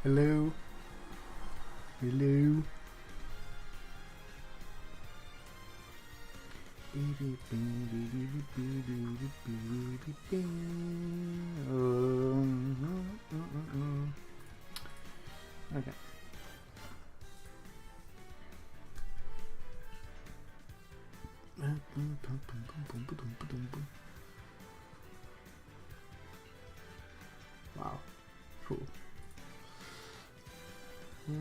Hello? Hello? Okay. Wow, cool. Let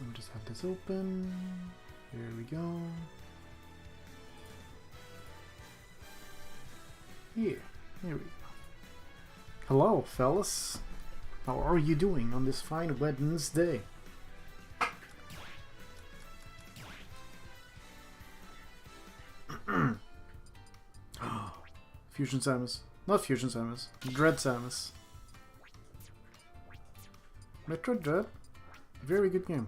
me just have this open. There we go. Here we go. Hello, fellas. How are you doing on this fine Wednesday? Fusion Samus. Not Fusion Samus. Dread Samus. Metroid Dread. Very good game.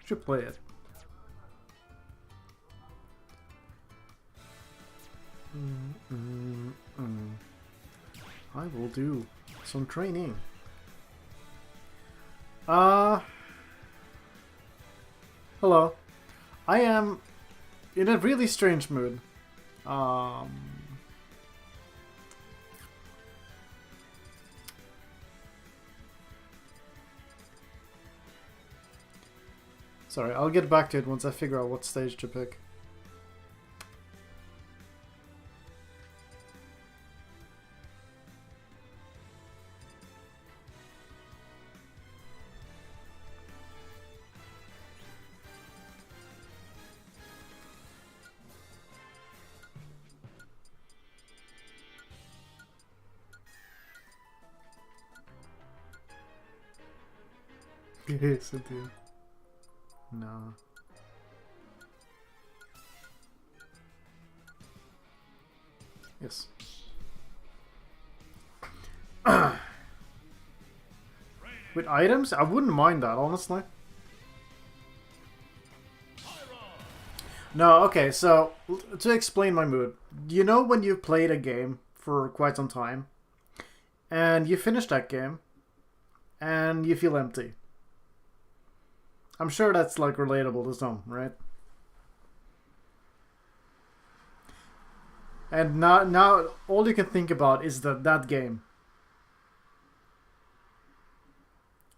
Should play it. I will do some training. Hello. I am in a really strange mood. Sorry, I'll get back to it once I figure out what stage to pick. Yes, I do. No. Yes. With items? I wouldn't mind that, honestly. No, okay, so to explain my mood. You know when you've played a game for quite some time and you finish that game and you feel empty? I'm sure that's like relatable to some, right? And now all you can think about is that game.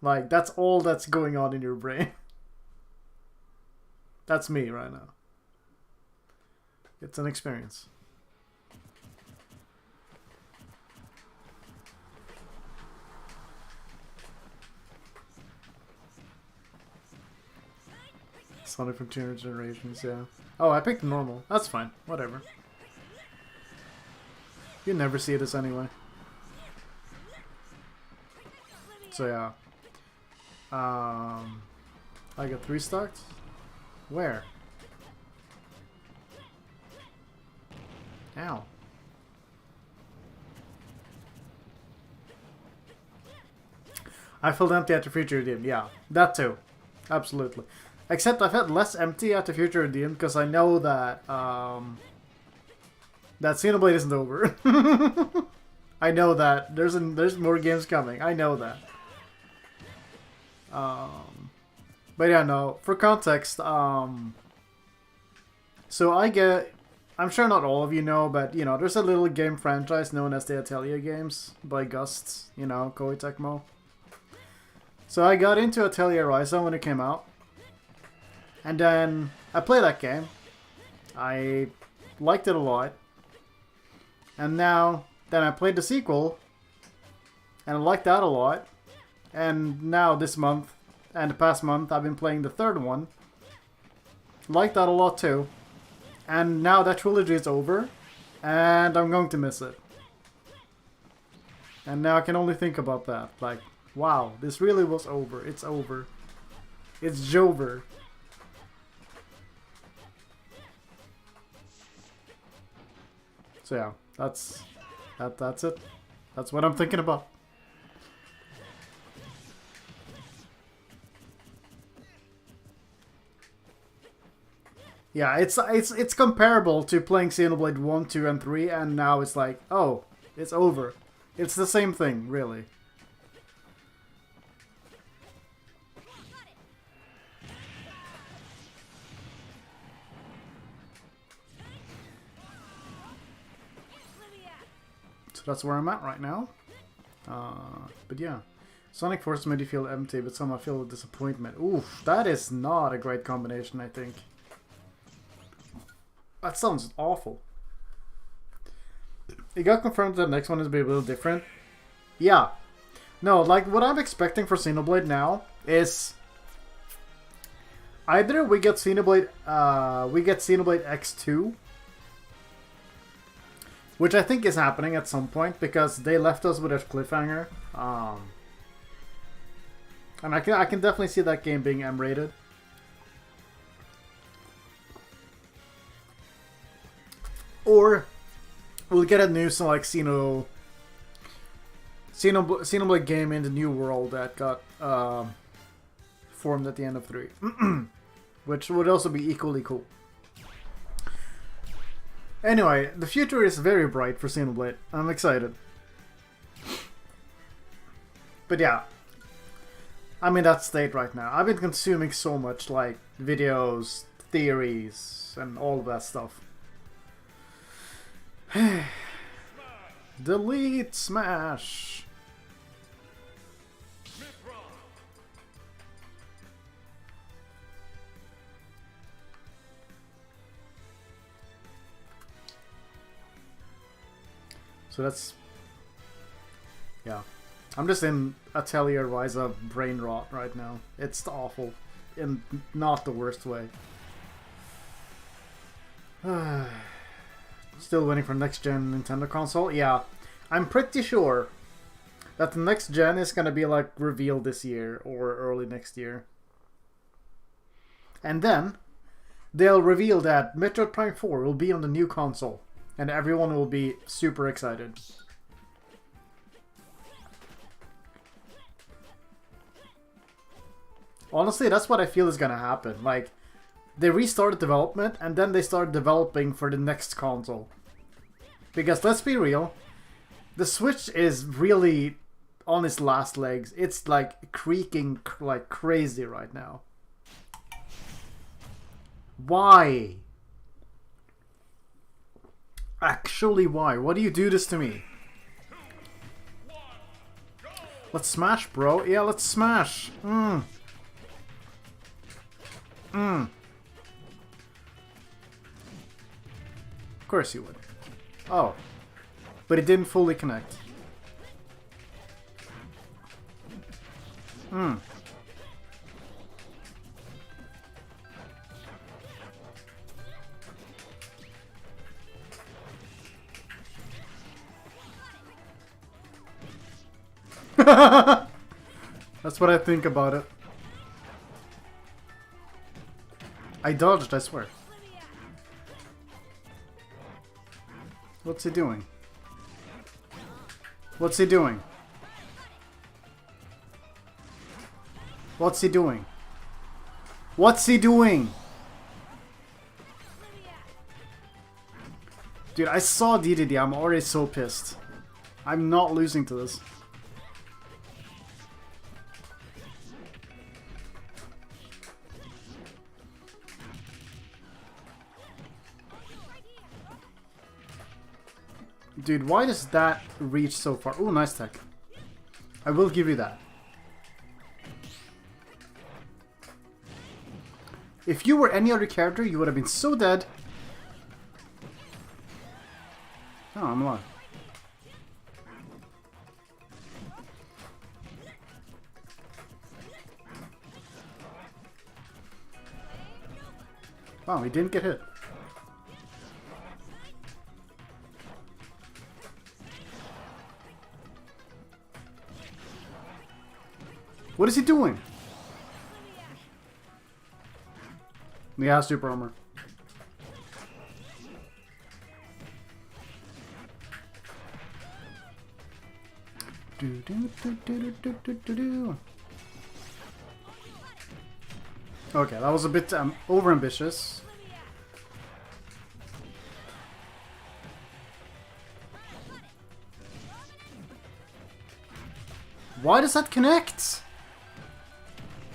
Like, that's all that's going on in your brain. That's me right now. It's an experience. Sonic from 200 generations, yeah. Oh, I picked normal. That's fine. Whatever. You never see this anyway. So yeah. I got 3 stocks? Where? Ow. I felt empty after Future Redeemed. Yeah, that too. Absolutely. Except I felt less empty after Future Redeemed because I know that that Xenoblade isn't over. I know that there's more games coming. I know that. But yeah, no. For context, so I'm sure not all of you know, but you know, there's a little game franchise known as the Atelier games by Gust. You know, Koei Tecmo. So I got into Atelier Ryza when it came out. And then I played that game. I liked it a lot. And then I played the sequel. And I liked that a lot. And now this month, and the past month, I've been playing the third one. Liked that a lot too. And now that trilogy is over. And I'm going to miss it. And now I can only think about that. Like, wow, this really was over. It's over. It's Jover. So yeah, That's it. That's what I'm thinking about. Yeah, it's comparable to playing Xenoblade 1, 2, and 3, and now it's like, oh, it's over. It's the same thing, really. So that's where I'm at right now. But yeah. Sonic Force made you feel empty, but somehow feel disappointment. Oof, that is not a great combination, I think. That sounds awful. It got confirmed that the next one is going to be a little different. Yeah. No, like, what I'm expecting for Xenoblade now is either we get Xenoblade X2, which I think is happening at some point because they left us with a cliffhanger. And I can definitely see that game being M-rated. Or we'll get a new like Xenoblade game in the new world that got formed at the end of 3. Which would also be equally cool. Anyway, the future is very bright for Xenoblade. I'm excited. But yeah. I'm in that state right now. I've been consuming so much like videos, theories, and all of that stuff. Delete smash. So that's, yeah. I'm just in Atelier Ryza brain rot right now. It's awful, in not the worst way. Still waiting for next gen Nintendo console? Yeah, I'm pretty sure that the next gen is gonna be like revealed this year or early next year. And then they'll reveal that Metroid Prime 4 will be on the new console and everyone will be super excited. Honestly, that's what I feel is gonna happen. Like, they restarted development, and then they started developing for the next console. Because, let's be real, the Switch is really on its last legs. It's, like, creaking like crazy right now. Why? Actually, why? Why do you do this to me? Let's smash, bro. Yeah, let's smash. Of course you would. Oh. But it didn't fully connect. That's what I think about it. I dodged, I swear. What's he doing? What's he doing? What's he doing? What's he doing? Dude, I saw DDD. I'm already so pissed. I'm not losing to this. Dude, why does that reach so far? Oh, nice tech. I will give you that. If you were any other character, you would have been so dead. Oh, I'm alive. Wow, he didn't get hit. What is he doing? Yeah, super armor. Do, do, do, do, do, do, do, do. Okay, that was a bit overambitious. Why does that connect?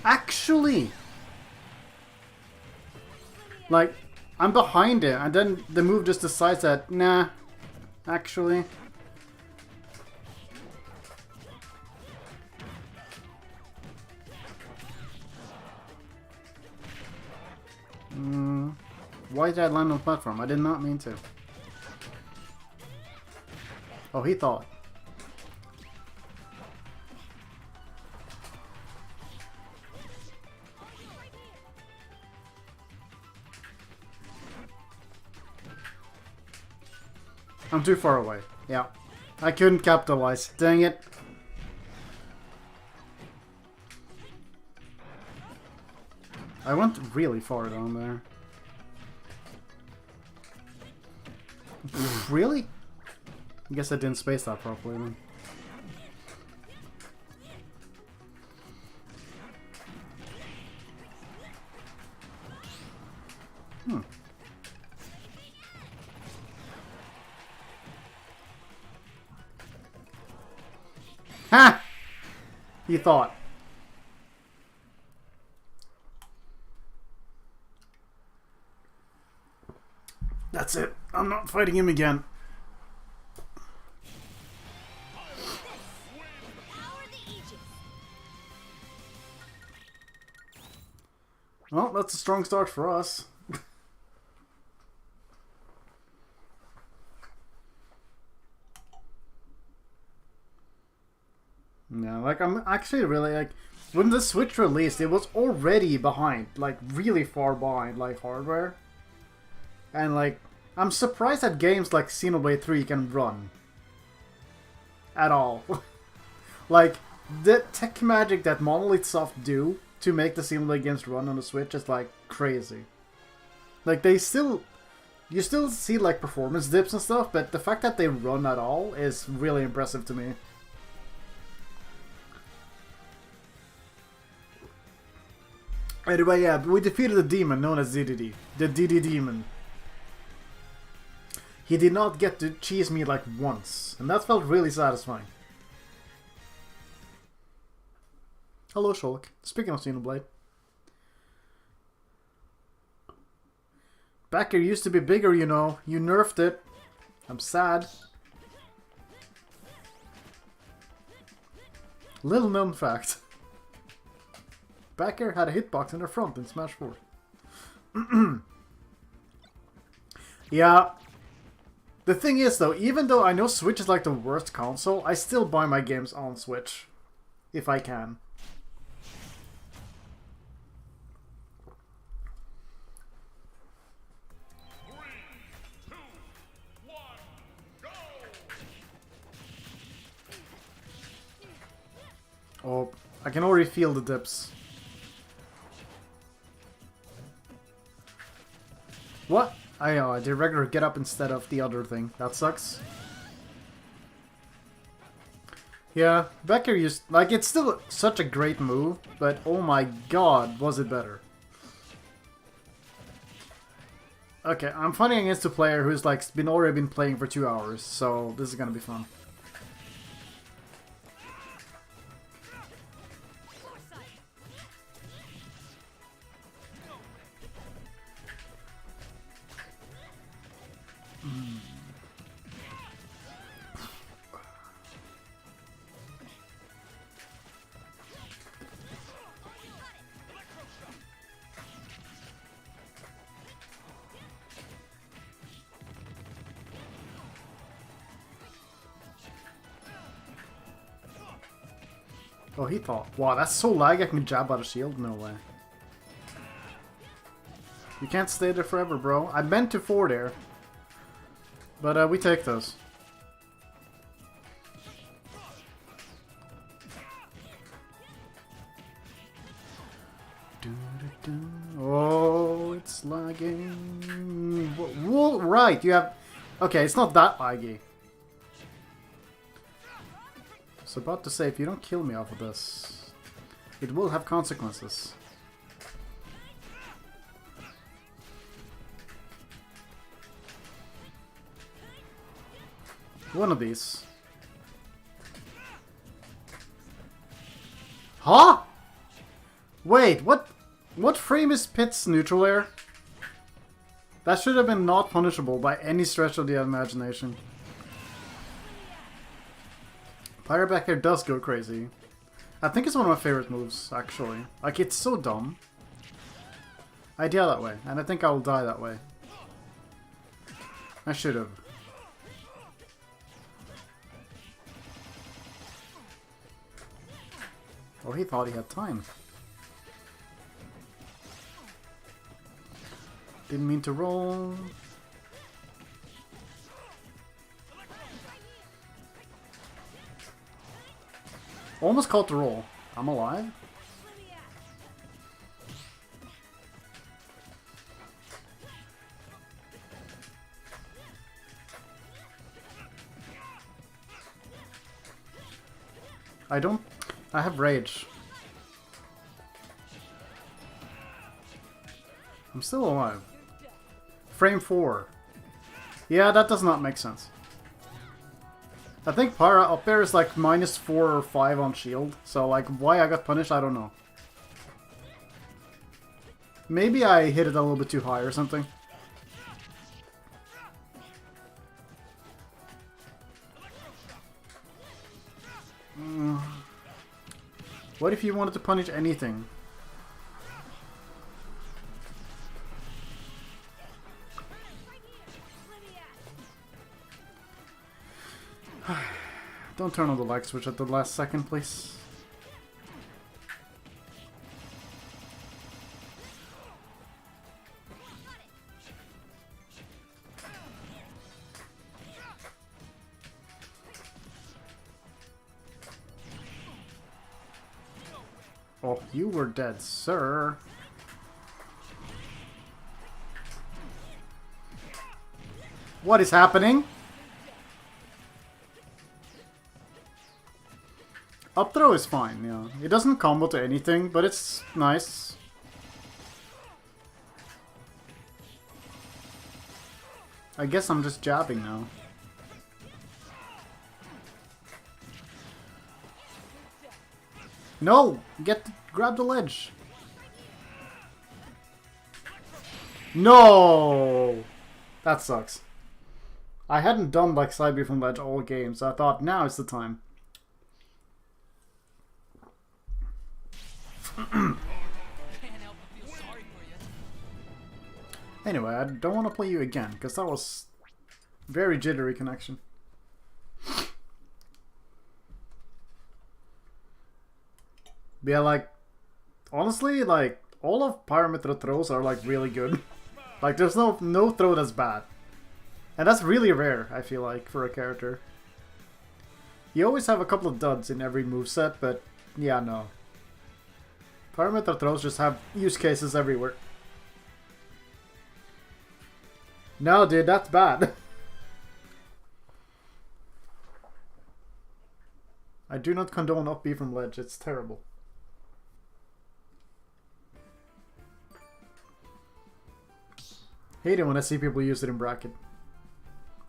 Actually! Like, I'm behind it, and then the move just decides that, nah, actually. Why did I land on the platform? I did not mean to. Oh, he thought. I'm too far away. Yeah. I couldn't capitalize. Dang it. I went really far down there. Really? I guess I didn't space that properly then. Ha! You thought. That's it. I'm not fighting him again. Well, that's a strong start for us. Yeah, like, I'm actually really, like, when the Switch released, it was already behind, like, really far behind, like, hardware. And, like, I'm surprised that games like Xenoblade 3 can run. At all. Like, the tech magic that Monolith Soft do to make the Xenoblade games run on the Switch is, like, crazy. Like, they still... You still see, like, performance dips and stuff, but the fact that they run at all is really impressive to me. Anyway, yeah, we defeated the demon known as DDD. The DD demon. He did not get to cheese me like once, and that felt really satisfying. Hello, Shulk. Speaking of Xenoblade. Backer used to be bigger, you know. You nerfed it. I'm sad. Little known fact. Backer had a hitbox in the front in Smash 4. Yeah. The thing is though, even though I know Switch is like the worst console, I still buy my games on Switch. If I can. Oh, I can already feel the dips. What? I know, I did regular get up instead of the other thing. That sucks. Yeah, Becker used... Like, it's still such a great move, but oh my god, was it better. Okay, I'm fighting against a player who's, like, already been playing for 2 hours, so this is gonna be fun. Oh, he thought. Wow, that's so lag I can jab out a shield? No way. You can't stay there forever, bro. I meant to 4 there. But we take those. Oh, it's lagging. Whoa, right, you have... Okay, it's not that laggy. So about to say, if you don't kill me off of this, it will have consequences. One of these. Huh? Wait, what? What frame is Pit's neutral air? That should have been not punishable by any stretch of the imagination. Pyra back here does go crazy. I think it's one of my favorite moves, actually. Like, it's so dumb. I die that way, and I think I will die that way. I should have. Oh, he thought he had time. Didn't mean to roll. Almost caught the roll. I'm alive? I have rage. I'm still alive. Frame 4. Yeah, that does not make sense. I think Pyra up there is like -4 or 5 on shield. So like why I got punished, I don't know. Maybe I hit it a little bit too high or something. What if you wanted to punish anything? Don't turn on the light switch at the last second, please. Oh, you were dead, sir. What is happening? Up throw is fine, yeah. It doesn't combo to anything, but it's nice. I guess I'm just jabbing now. No! Grab the ledge! No! That sucks. I hadn't done like side B from ledge all game, so I thought now is the time. Anyway, I don't want to play you again, because that was very jittery connection. But yeah, like, honestly, like, all of Pyra Mythra throws are like really good. Like, there's no throw that's bad. And that's really rare, I feel like, for a character. You always have a couple of duds in every moveset, but yeah, no. Pyra Mythra throws just have use cases everywhere. No, dude, that's bad. I do not condone up B from ledge, it's terrible. Hate it when I see people use it in bracket.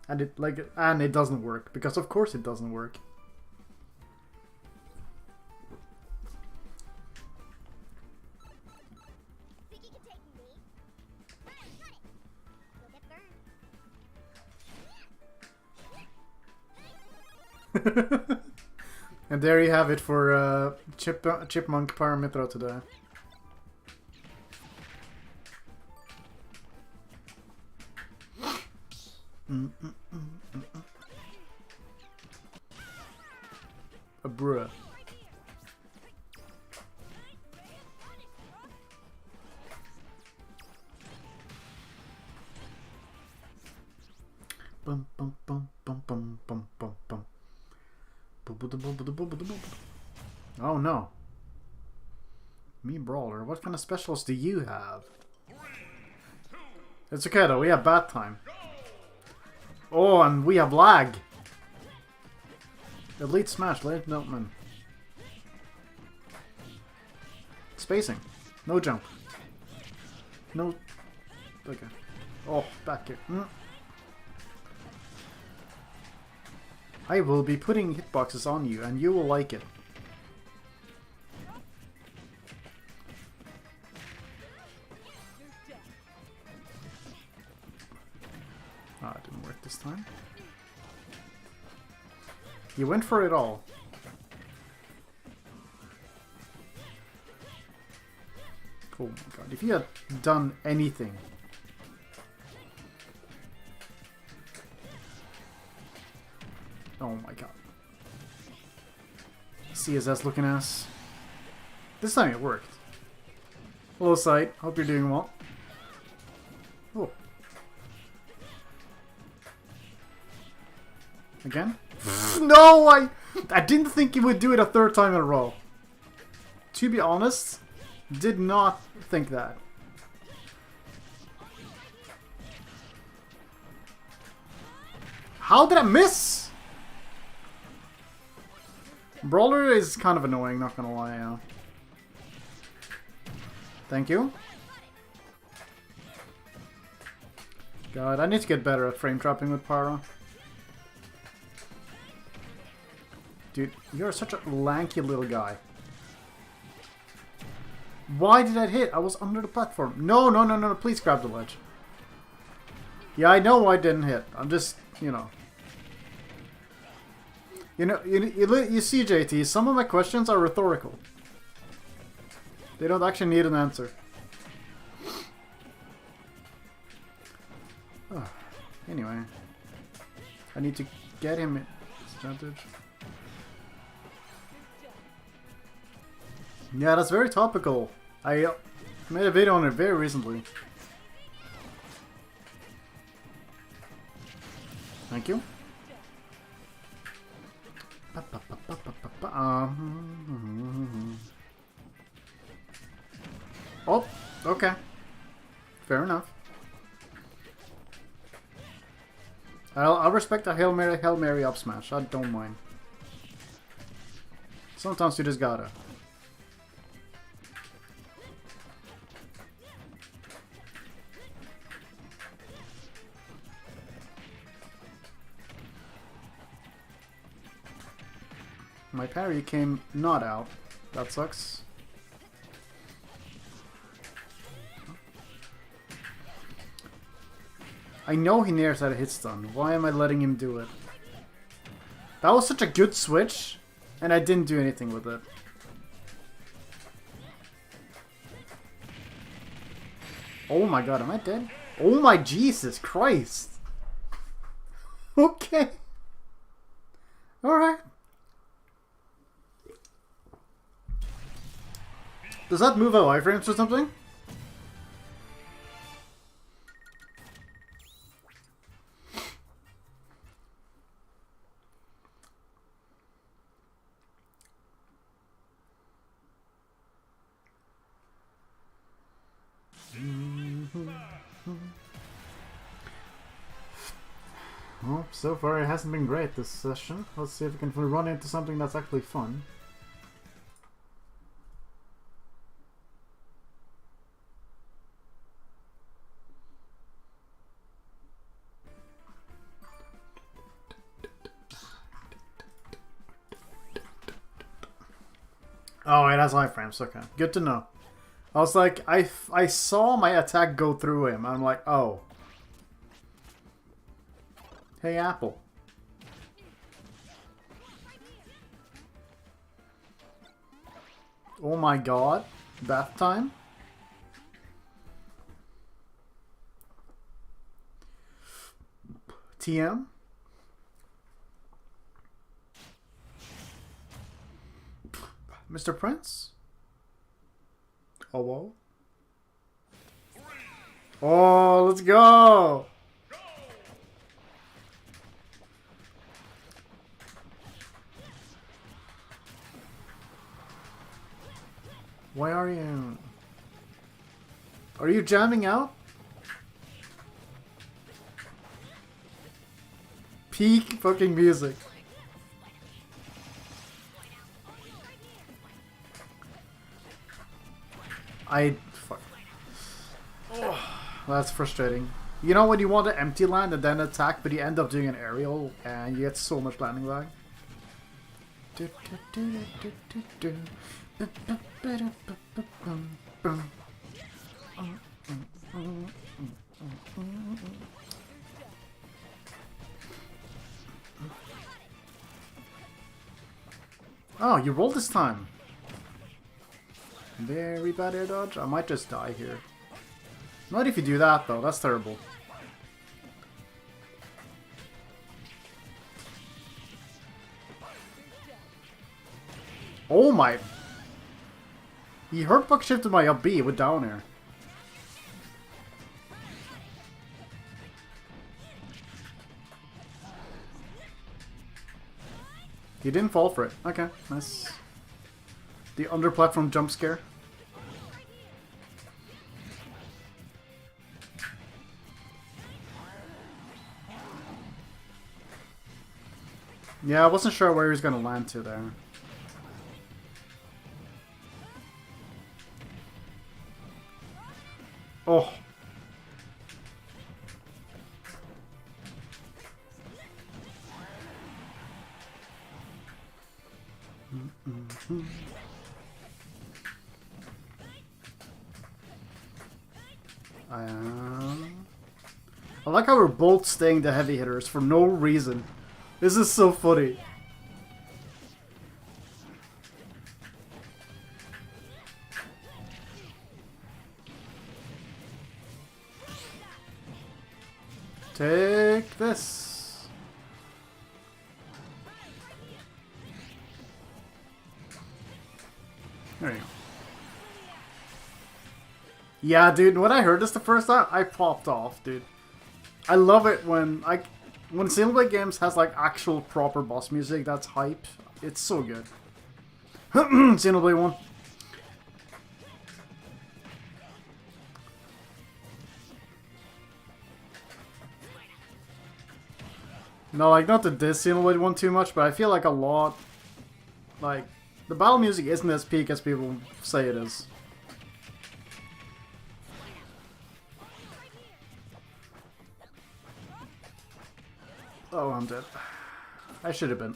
And it doesn't work, because of course it doesn't work. And there you have it for Chipmunk Pyra Mythra today. A bruh. Bum bum bum bum bum bum bum bum. Oh no. Me Brawler, what kind of specials do you have? It's okay though, we have bat time. Oh, and we have lag. Elite smash, ladies and gentlemen. Spacing. No jump. No... Okay. Oh, back here. I will be putting hitboxes on you, and you will like it. Ah, it didn't work this time. You went for it all. Oh my god, if you had done anything. Oh my god. CSS looking ass. This time it worked. Hello site, hope you're doing well. Oh. Again? No, I didn't think it would do it a third time in a row. To be honest, did not think that. How did I miss? Brawler is kind of annoying, not gonna lie, yeah. Thank you. God, I need to get better at frame trapping with Pyra. Dude, you're such a lanky little guy. Why did that hit? I was under the platform. No, no, no, no, please grab the ledge. Yeah, I know I didn't hit. I'm just, you know. You see, JT, some of my questions are rhetorical. They don't actually need an answer. Oh, anyway. I need to get him in disadvantage. Yeah, that's very topical. I made a video on it very recently. Thank you. Oh, okay. Fair enough. I'll respect a Hail Mary up smash. I don't mind. Sometimes you just gotta. My parry came not out. That sucks. I know he nairs at a hit stun. Why am I letting him do it? That was such a good switch, and I didn't do anything with it. Oh my god, am I dead? Oh my Jesus Christ! Okay. Alright. Does that move out iframes or something? Well, so far it hasn't been great this session. Let's see if we can run into something that's actually fun. Oh, it has iframes. Okay, good to know. I was like, I saw my attack go through him. I'm like, oh. Hey, Apple. Oh my god. Bath time? TM? Mr. Prince? Oh, whoa. Oh, let's go! Why are you... Are you jamming out? Peak fucking music. Fuck. Oh, that's frustrating. You know when you want to empty land and then attack, but you end up doing an aerial and you get so much landing lag? Oh, you rolled this time. Very bad air dodge. I might just die here. Not if you do that though, that's terrible. Oh my... He hurt buck shifted my up B with down air. He didn't fall for it. Okay, nice. The under platform jump scare. Yeah, I wasn't sure where he was going to land to there. Oh. I like how we're both staying the heavy hitters for no reason. This is so funny. Take this. There you go. Yeah, dude, when I heard this the first time, I popped off, dude. I love it when Xenoblade games has like actual proper boss music that's hype. It's so good. Xenoblade 1. No, like, not to diss Xenoblade 1 too much, but I feel like a lot... Like, the battle music isn't as peak as people say it is. Oh, I'm dead. I should have been.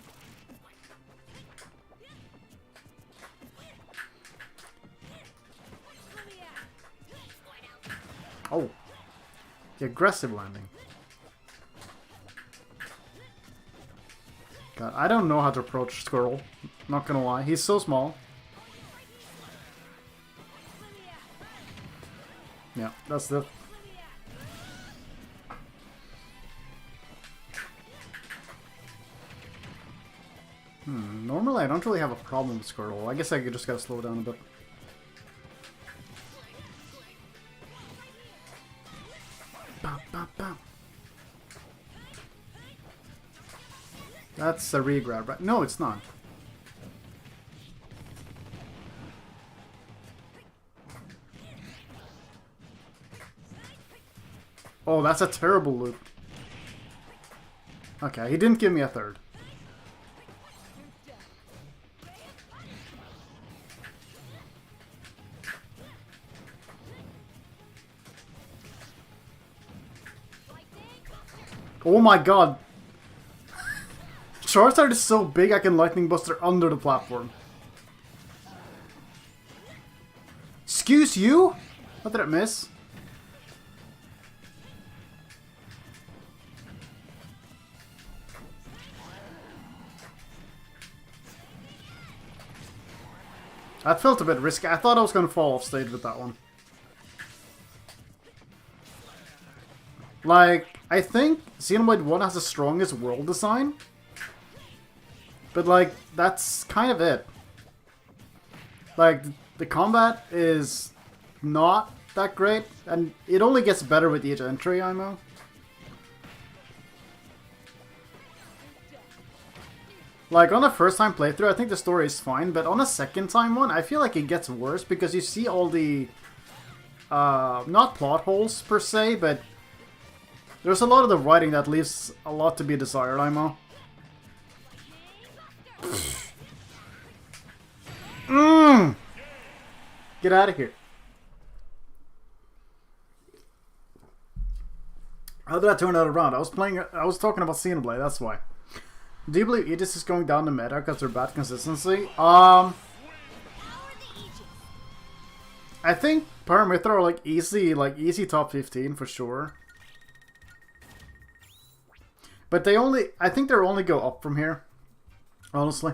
Oh. The aggressive landing. God, I don't know how to approach Squirrel. Not gonna lie. He's so small. Yeah, that's the... Normally I don't really have a problem with Squirtle. I guess I just gotta slow down a bit. Bam, bam, bam. That's a re-grab, right? No, it's not. Oh, that's a terrible loop. Okay, he didn't give me a third. Oh my god! Charizard is so big I can Lightning Buster under the platform. Excuse you? How did it miss? That felt a bit risky. I thought I was going to fall off stage with that one. Like, I think Xenoblade 1 has the strongest world design. But, like, that's kind of it. Like, the combat is not that great. And it only gets better with each entry, IMO. Like, on a first time playthrough, I think the story is fine. But on a second time one, I feel like it gets worse. Because you see all the... not plot holes, per se, but... There's a lot of the writing that leaves a lot to be desired, IMO. Get out of here. How did I turn that around? I was talking about Xenoblade, that's why. Do you believe Aegis is going down the meta because they're bad consistency? I think Pyra Mythra are like easy top 15 for sure. But I think they'll only go up from here. Honestly.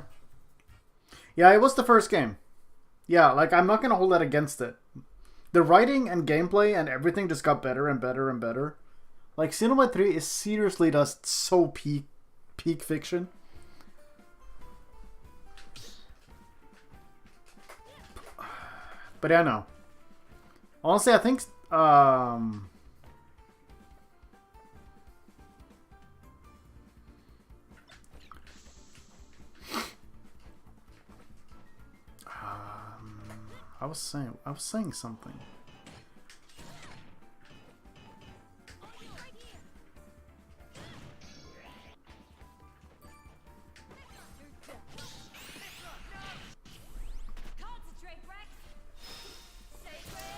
Yeah, it was the first game. Yeah, like I'm not gonna hold that against it. The writing and gameplay and everything just got better and better and better. Like Xenoblade 3 is seriously just so peak fiction. But yeah, no. Honestly, I think I was saying something.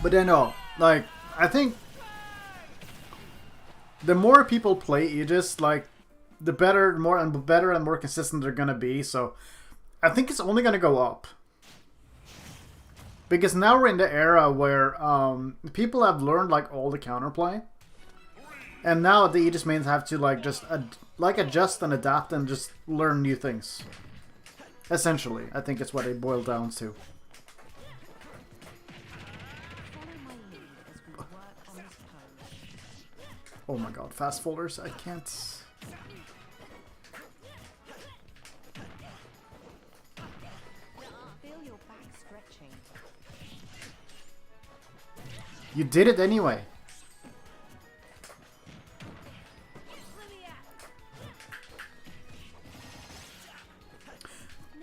But then no, like I think the more people play Aegis, like the better and more consistent they're gonna be. So I think it's only gonna go up. Because now we're in the era where people have learned like all the counterplay, and now the Aegis mains have to like just adjust and adapt and just learn new things. Essentially, I think it's what it boils down to. Oh my god, fast folders! I can't. You did it anyway.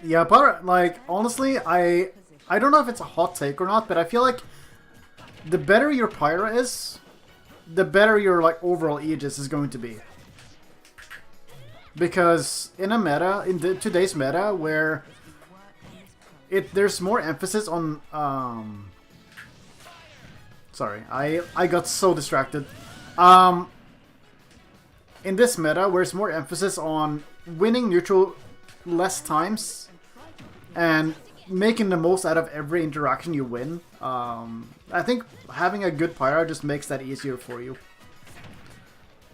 Yeah, but like honestly, I don't know if it's a hot take or not, but I feel like the better your Pyra is, the better your like overall Aegis is going to be. Because in a meta, in today's meta, where there's more emphasis on sorry, I got so distracted. In this meta, where it's more emphasis on winning neutral less times and making the most out of every interaction you win, I think having a good Pyra just makes that easier for you.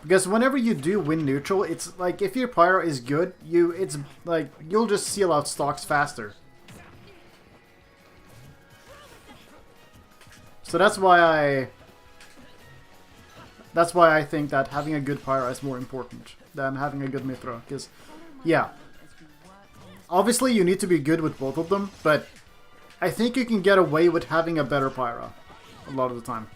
Because whenever you do win neutral, it's like if your Pyra is good, it's like you'll just seal out stocks faster. So that's why I think that having a good Pyra is more important than having a good Mythra. Because, yeah, obviously you need to be good with both of them, but I think you can get away with having a better Pyra a lot of the time.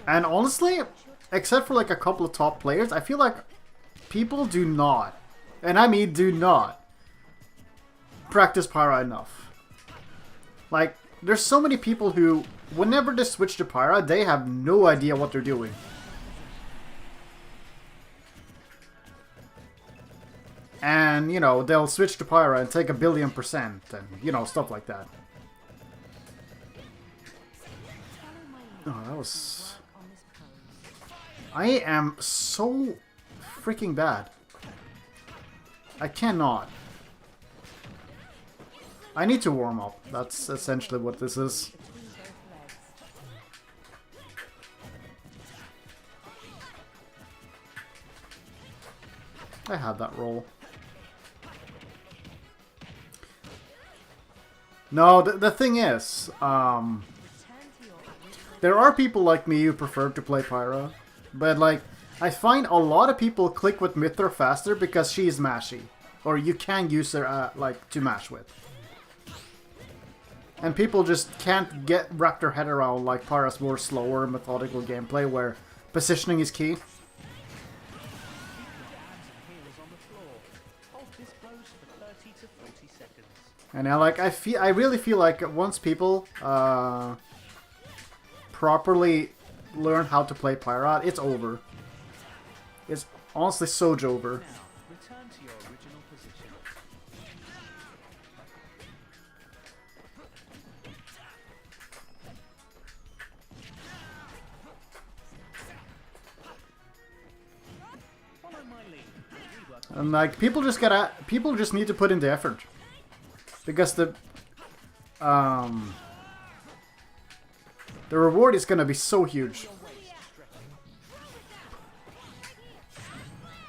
And honestly, except for like a couple of top players, I feel like people do not, and I mean do not, practice Pyra enough. Like, there's so many people who, whenever they switch to Pyra, they have no idea what they're doing. And, you know, they'll switch to Pyra and take 1,000,000,000% and, you know, stuff like that. Oh, that was... I am so freaking bad. I cannot. I need to warm up. That's essentially what this is. I had that roll. No, the thing is, there are people like me who prefer to play Pyra, but like, I find a lot of people click with Mythra faster because she is mashy, or you can use her like to mash with. And people just can't wrap their head around like Pyra's more slower, methodical gameplay where positioning is key. And I really feel like once people properly learn how to play Pyra, it's over. It's honestly so over. Return to your original position. And like people just need to put in the effort. Because the reward is gonna be so huge.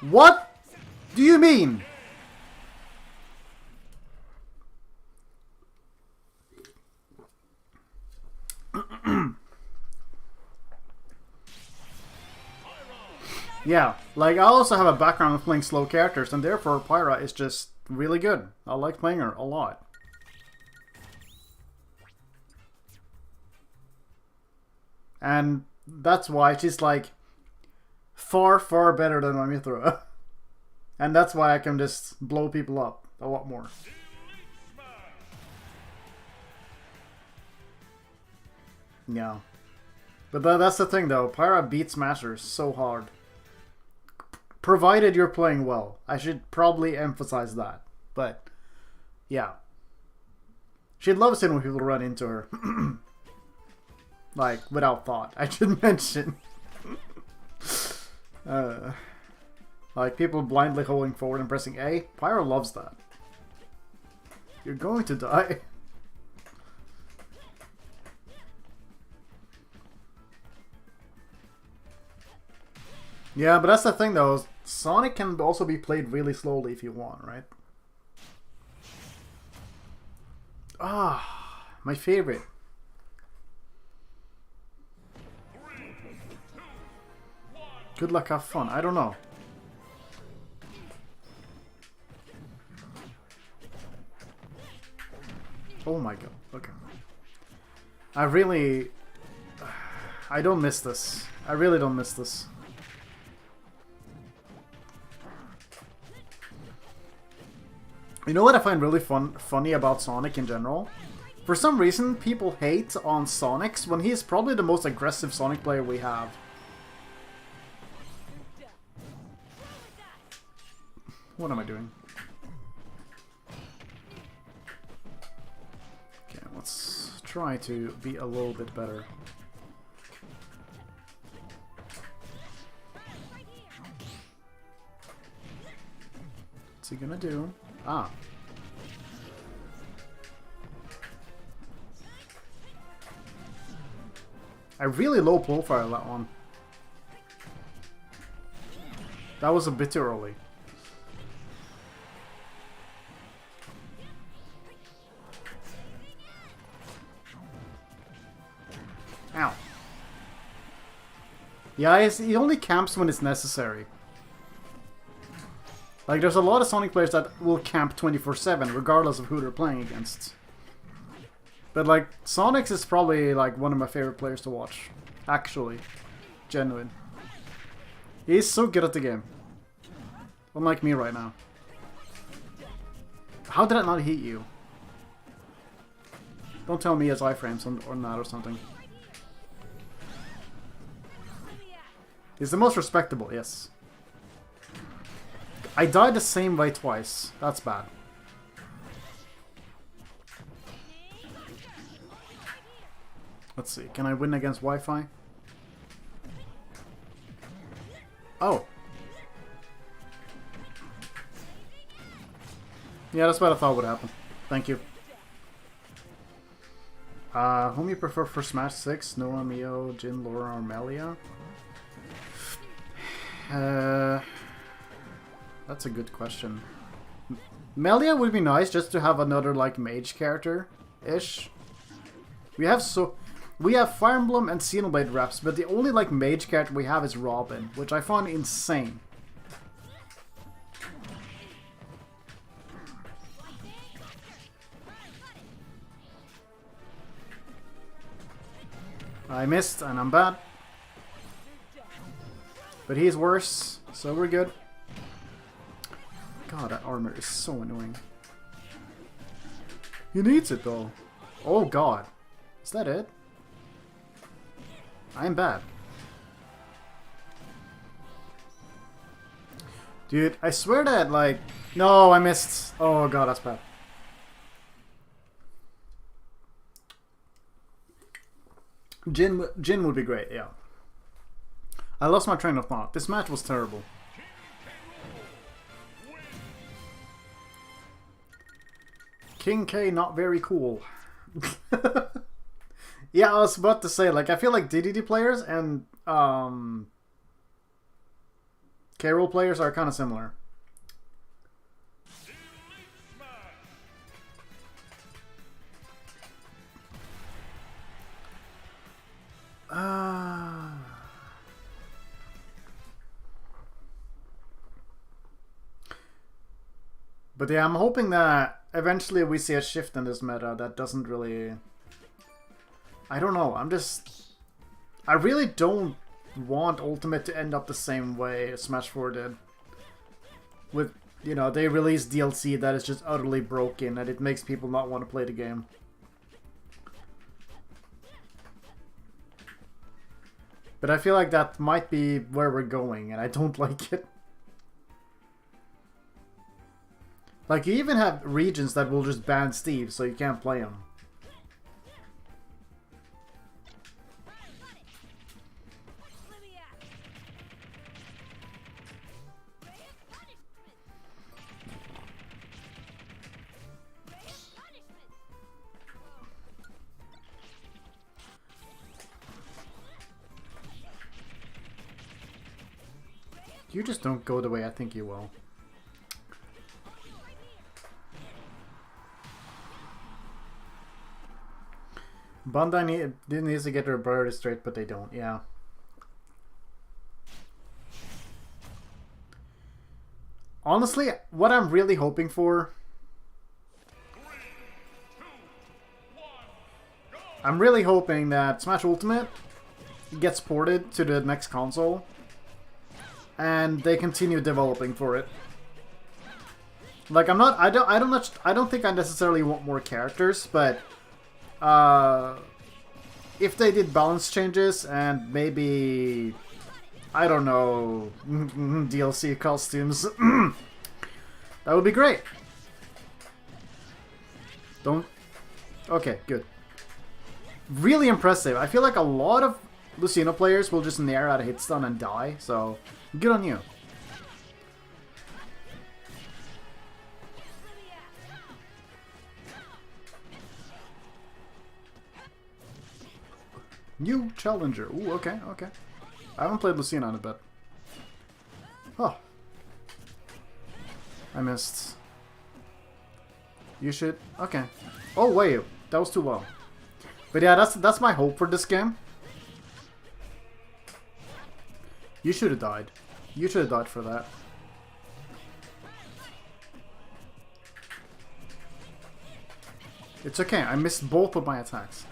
What do you mean? Yeah, like I also have a background of playing slow characters, and therefore Pyra is just really good. I like playing her a lot. And that's why she's like far, far better than my Mythra. And that's why I can just blow people up a lot more. Yeah. But that's the thing though, Pyra beats Masters so hard. Provided you're playing well. I should probably emphasize that. But, yeah. She loves it when people run into her. Like, without thought, I should mention. Like, people blindly holding forward and pressing A. Pyra loves that. You're going to die. Yeah, but that's the thing though. Sonic can also be played really slowly if you want, right? Ah, my favorite. Good luck, have fun. I don't know. Oh my god. Okay. I don't miss this. I really don't miss this. You know what I find really funny about Sonic in general? For some reason, people hate on Sonics when he is probably the most aggressive Sonic player we have. What am I doing? Okay, let's try to be a little bit better. What's he gonna do? Ah. I really low profile that one. That was a bit too early. Ow. Yeah, he only camps when it's necessary. Like, there's a lot of Sonic players that will camp 24/7, regardless of who they're playing against. But, like, Sonic's is probably, like, one of my favorite players to watch. Actually. Genuine. He's so good at the game. Unlike me right now. How did I not hit you? Don't tell me he has iframes or not or something. He's the most respectable, yes. I died the same way twice. That's bad. Let's see. Can I win against Wi-Fi? Oh. Yeah, that's what I thought would happen. Thank you. Whom you prefer for Smash 6? Noah, Mio, Jin, Laura, or Melia? That's a good question. Melia would be nice just to have another like mage character-ish. We have Fire Emblem and Xenoblade reps, but the only like mage character we have is Robin, which I find insane. I missed and I'm bad. But he's worse, so we're good. God, that armor is so annoying. He needs it though. Oh god. Is that it? I'm bad. Dude, I swear that like... No, I missed. Oh god, that's bad. Jin would be great, yeah. I lost my train of thought. This match was terrible. King K, not very cool. Yeah, I was about to say, like, I feel like DDD players and K-roll players are kind of similar. But yeah, I'm hoping that eventually we see a shift in this meta that doesn't really... I don't know, I really don't want Ultimate to end up the same way Smash 4 did. With, you know, they release DLC that is just utterly broken and it makes people not want to play the game. But I feel like that might be where we're going and I don't like it. Like, you even have regions that will just ban Steve, so you can't play him. You just don't go the way I think you will. Bandai needs to get their priorities straight, but they don't, yeah. Honestly, what I'm really hoping for... I'm really hoping that Smash Ultimate gets ported to the next console. And they continue developing for it. Like, I don't think I necessarily want more characters, but... if they did balance changes and maybe, I don't know, DLC costumes, that would be great. Okay, good. Really impressive. I feel like a lot of Lucina players will just nair out a hit stun and die, so good on you. New challenger. Ooh, okay, okay. I haven't played Lucina in a bit. Oh. I missed. You should... Okay. Oh, wait. That was too low. But yeah, that's my hope for this game. You should have died. You should have died for that. It's okay. I missed both of my attacks.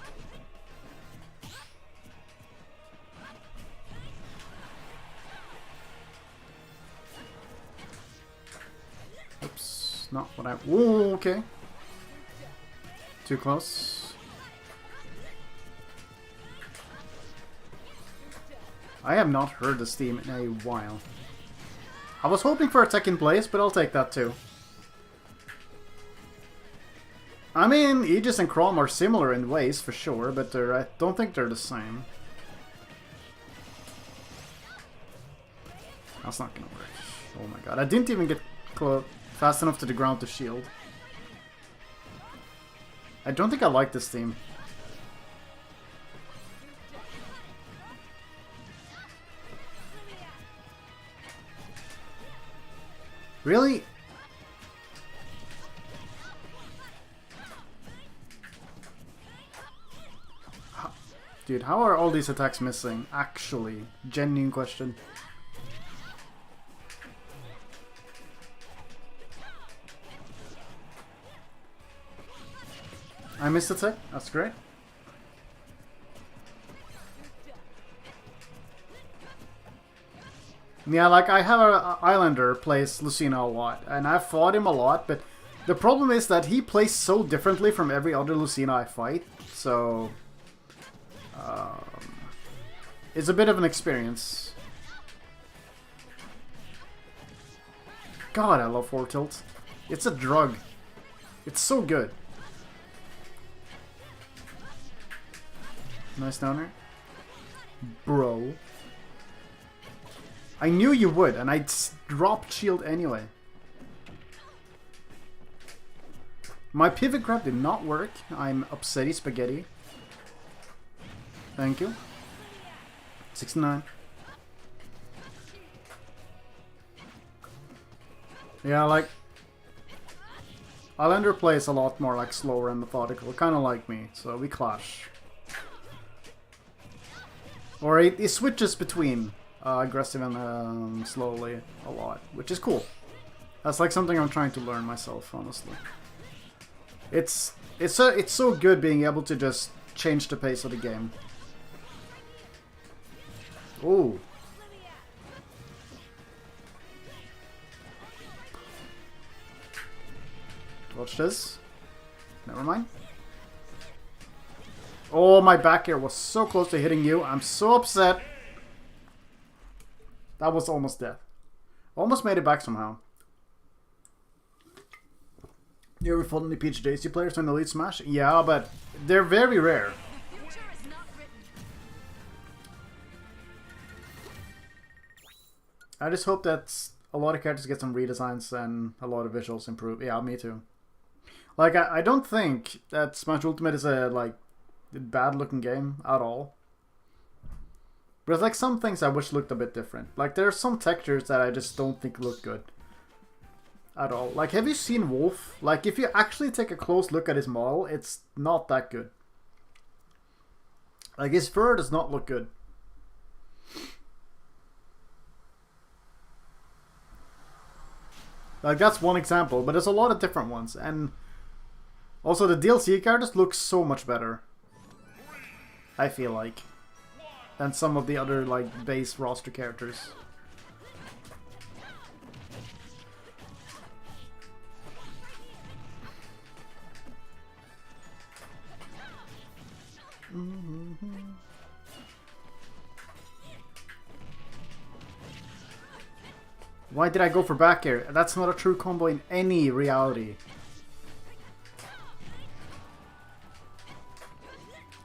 Oops, not what I... Ooh, okay. Too close. I have not heard this theme in a while. I was hoping for a second place, but I'll take that too. I mean, Aegis and Chrom are similar in ways, for sure, but I don't think they're the same. That's not gonna work. Oh my god, I didn't even get fast enough to the ground to shield. I don't think I like this theme. Really? Dude, how are all these attacks missing? Actually, genuine question. I missed a tick. That's great. Yeah, like I have an Islander plays Lucina a lot, and I've fought him a lot, but the problem is that he plays so differently from every other Lucina I fight, so it's a bit of an experience. God, I love Forward Tilt. It's a drug. It's so good. Nice downer. Bro. I knew you would, and I dropped shield anyway. My pivot grab did not work. I'm upsetty spaghetti. Thank you. 69. Yeah, like... Islander plays a lot more like slower and methodical, kind of like me, so we clash. Or he switches between aggressive and slowly a lot, which is cool. That's like something I'm trying to learn myself, honestly. It's so good being able to just change the pace of the game. Ooh. Watch this. Never mind. Oh, my back air was so close to hitting you. I'm so upset. That was almost death. Almost made it back somehow. You ever fought any PhDs players in Elite Smash? Yeah, but they're very rare. I just hope that a lot of characters get some redesigns and a lot of visuals improve. Yeah, me too. Like, I don't think that Smash Ultimate is a, like, bad looking game at all. But there's like some things I wish looked a bit different. Like, there are some textures that I just don't think look good at all. Like, have you seen Wolf? Like, if you actually take a close look at his model, it's not that good. Like, his fur does not look good. Like, that's one example, but there's a lot of different ones. And also, the DLC characters look so much better, I feel like, than some of the other, like, base roster characters. Why did I go for back air? That's not a true combo in any reality.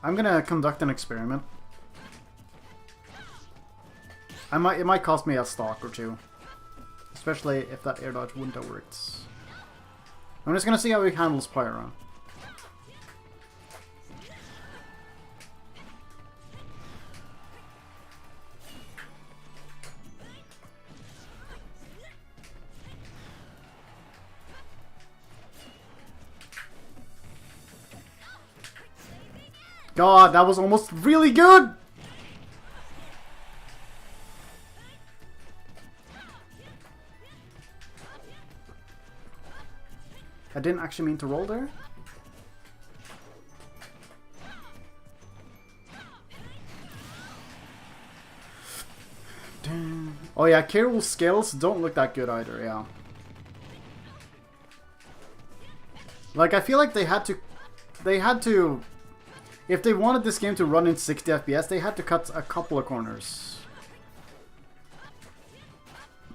I'm gonna conduct an experiment. It might cost me a stock or two. Especially if that air dodge wouldn't have worked. I'm just gonna see how he handles Pyra. God, that was almost really good! I didn't actually mean to roll there. Damn. Oh yeah, Carol's skills don't look that good either, yeah. Like, I feel like they had to... If they wanted this game to run in 60 FPS, they had to cut a couple of corners.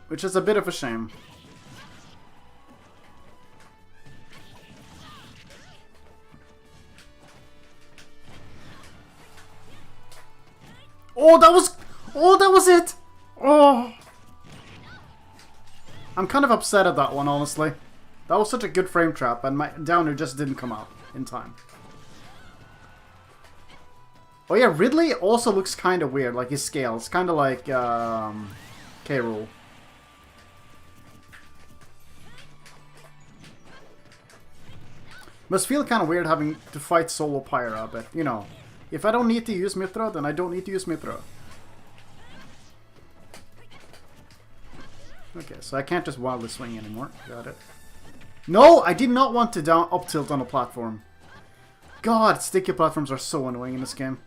Which is a bit of a shame. Oh, that was it! Oh! I'm kind of upset at that one, honestly. That was such a good frame trap, and my downer just didn't come out in time. Oh yeah, Ridley also looks kind of weird, like his scales. Kind of like, K-Rool. Must feel kind of weird having to fight solo Pyra, but, you know. If I don't need to use Mythra, then I don't need to use Mythra. Okay, so I can't just wildly swing anymore. Got it. No! I did not want to up tilt on a platform. God, sticky platforms are so annoying in this game.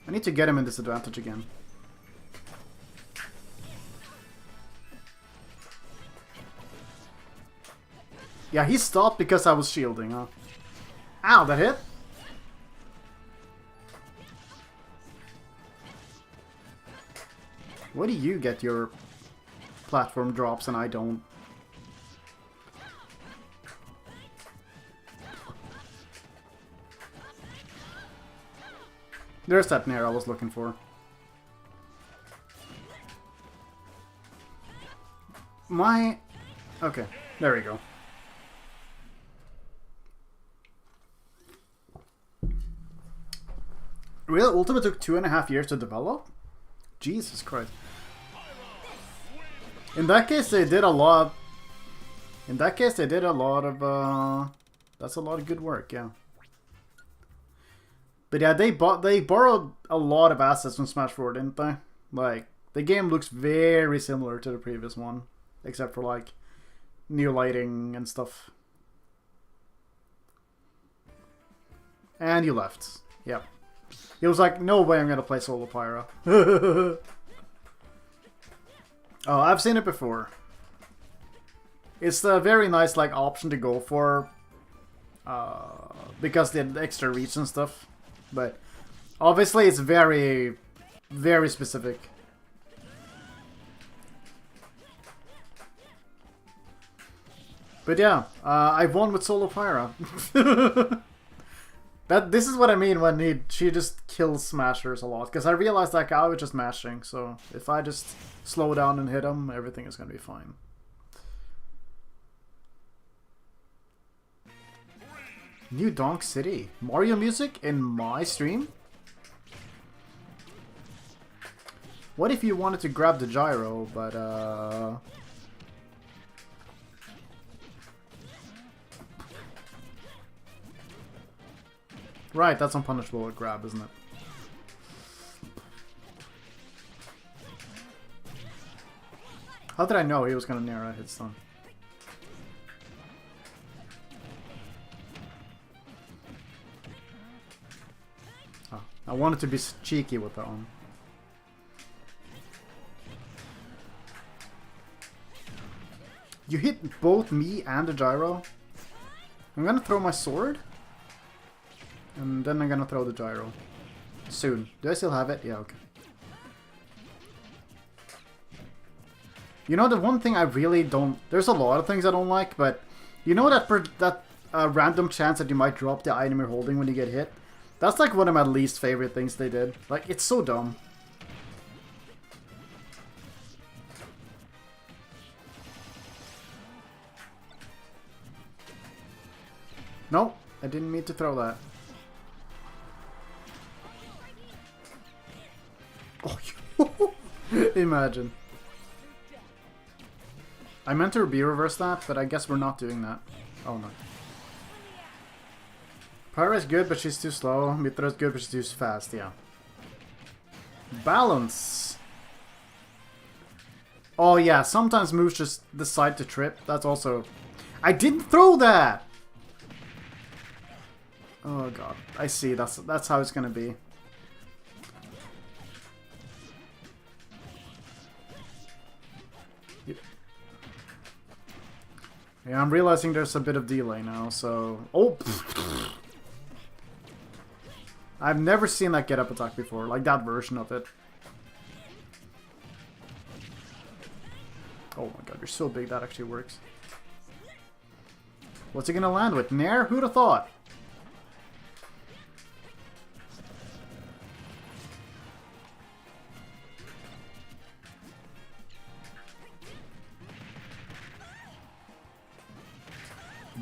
I need to get him in disadvantage again. Yeah, he stopped because I was shielding, huh? Ow, that hit? Why do you get your platform drops and I don't? There's that nair I was looking for. Okay, there we go. Real Ultimate took 2.5 years to develop? Jesus Christ. In that case, they did a lot. In that case, they did a lot of, that's a lot of good work, yeah. But yeah, they borrowed a lot of assets from Smash 4, didn't they? Like, the game looks very similar to the previous one. Except for, like, new lighting and stuff. And you left. Yep. He was like, no way I'm gonna play solo Pyra. Oh, I've seen it before. It's a very nice like option to go for. Because they had extra reach and stuff. But obviously it's very, very specific. But yeah, I won with solo Pyra. This is what I mean when she just kills smashers a lot. Because I realized that guy was just mashing. So if I just slow down and hit him, everything is going to be fine. New Donk City. Mario music in my stream? What if you wanted to grab the gyro, but Right, that's unpunishable with grab, isn't it? How did I know he was gonna narrow hit stun? Oh, I wanted to be cheeky with that one. You hit both me and the gyro. I'm gonna throw my sword. And then I'm gonna throw the gyro. Soon. Do I still have it? Yeah, okay. You know, the one thing I really don't... There's a lot of things I don't like, but... You know that random chance that you might drop the item you're holding when you get hit? That's like one of my least favorite things they did. Like, it's so dumb. No, I didn't mean to throw that. Oh, imagine. I meant to reverse that, but I guess we're not doing that. Oh no. Pyra is good, but she's too slow. Mythra is good, but she's too fast, yeah. Balance! Oh yeah, sometimes moves just decide to trip. That's also... I didn't throw that! Oh god, I see. That's how it's gonna be. Yeah, I'm realizing there's a bit of delay now, so... Oh! I've never seen that get-up attack before, like that version of it. Oh my god, you're so big that actually works. What's he gonna land with? Nair? Who'd have thought?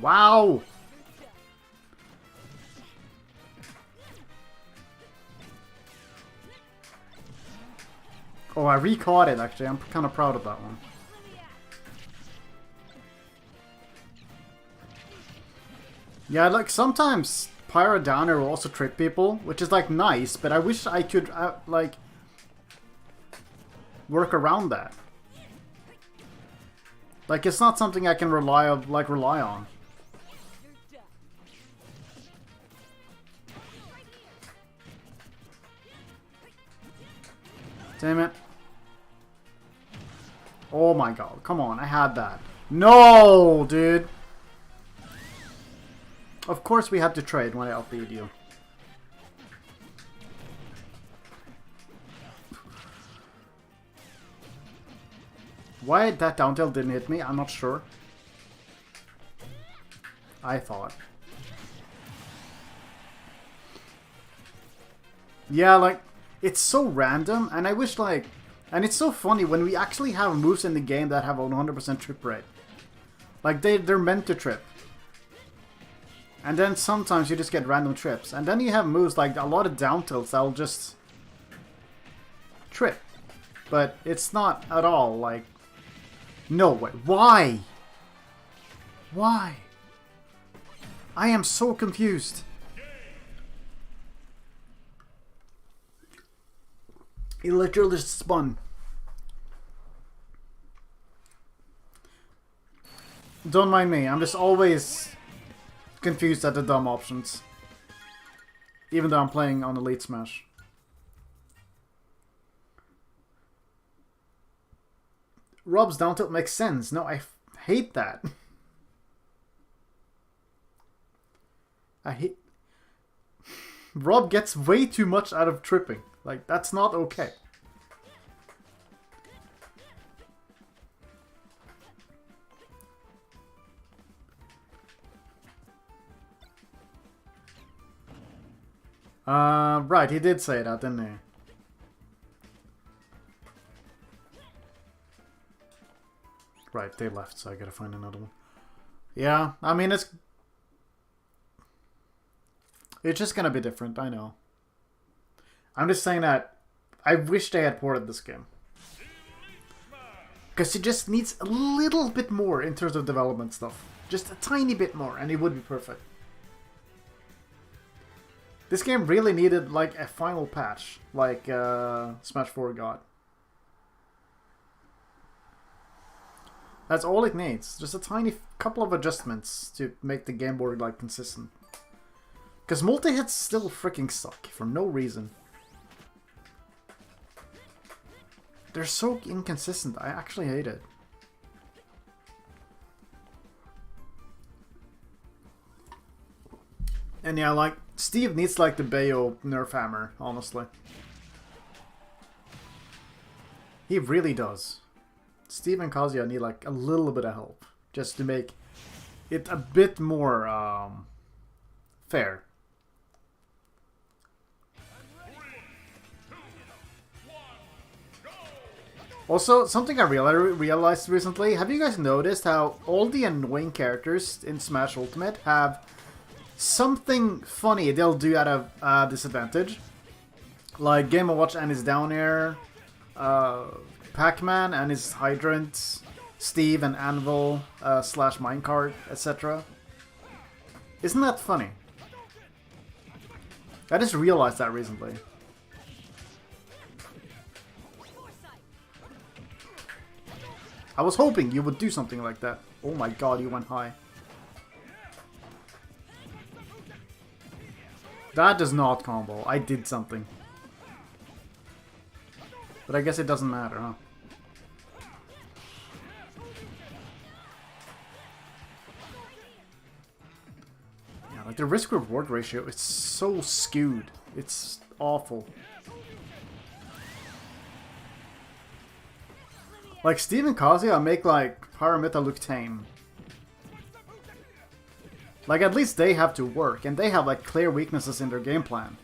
Wow! Oh, I re-caught it actually. I'm kind of proud of that one. Yeah, like sometimes Pyra Downer will also trick people, which is like nice, but I wish I could like work around that. Like it's not something I can rely on. Damn it. Oh my god, come on, I had that. No, dude! Of course we had to trade when I outbeat you. Why that down tilt didn't hit me, I'm not sure. I thought. Yeah, like... It's so random, and I wish, like... And it's so funny when we actually have moves in the game that have a 100% trip rate. Like, they're meant to trip. And then sometimes you just get random trips. And then you have moves like a lot of down tilts that'll just trip. But it's not at all like... No way. Why? Why? I am so confused. He literally just spun. Don't mind me, I'm just always confused at the dumb options. Even though I'm playing on Elite Smash. Rob's down tilt makes sense. No, I hate that. I hate... Rob gets way too much out of tripping. Like, that's not okay. Right, he did say that, didn't he? Right, they left, so I gotta find another one. Yeah, I mean, it's just gonna be different, I know. I'm just saying that I wish they had ported this game. Because it just needs a little bit more in terms of development stuff. Just a tiny bit more, and it would be perfect. This game really needed, like, a final patch, like Smash 4 got. That's all it needs. Just a tiny couple of adjustments to make the game board, like, consistent. Because multi-hits still freaking suck, for no reason. They're so inconsistent, I actually hate it. And yeah, like, Steve needs like the Bayo Nerf Hammer, honestly. He really does. Steve and Kazuya need like a little bit of help, just to make it a bit more fair. Also, something I realized recently, have you guys noticed how all the annoying characters in Smash Ultimate have something funny they'll do at a disadvantage? Like Game & Watch and his down air, Pac-Man and his hydrant, Steve and Anvil slash minecart, etc. Isn't that funny? I just realized that recently. I was hoping you would do something like that. Oh my god, you went high. That does not combo. I did something. But I guess it doesn't matter, huh? Yeah, like the risk-reward ratio is so skewed. It's awful. Like, Steve and Kazuya make, like, Pyra Mythra look tame. Like, at least they have to work, and they have, like, clear weaknesses in their game plan.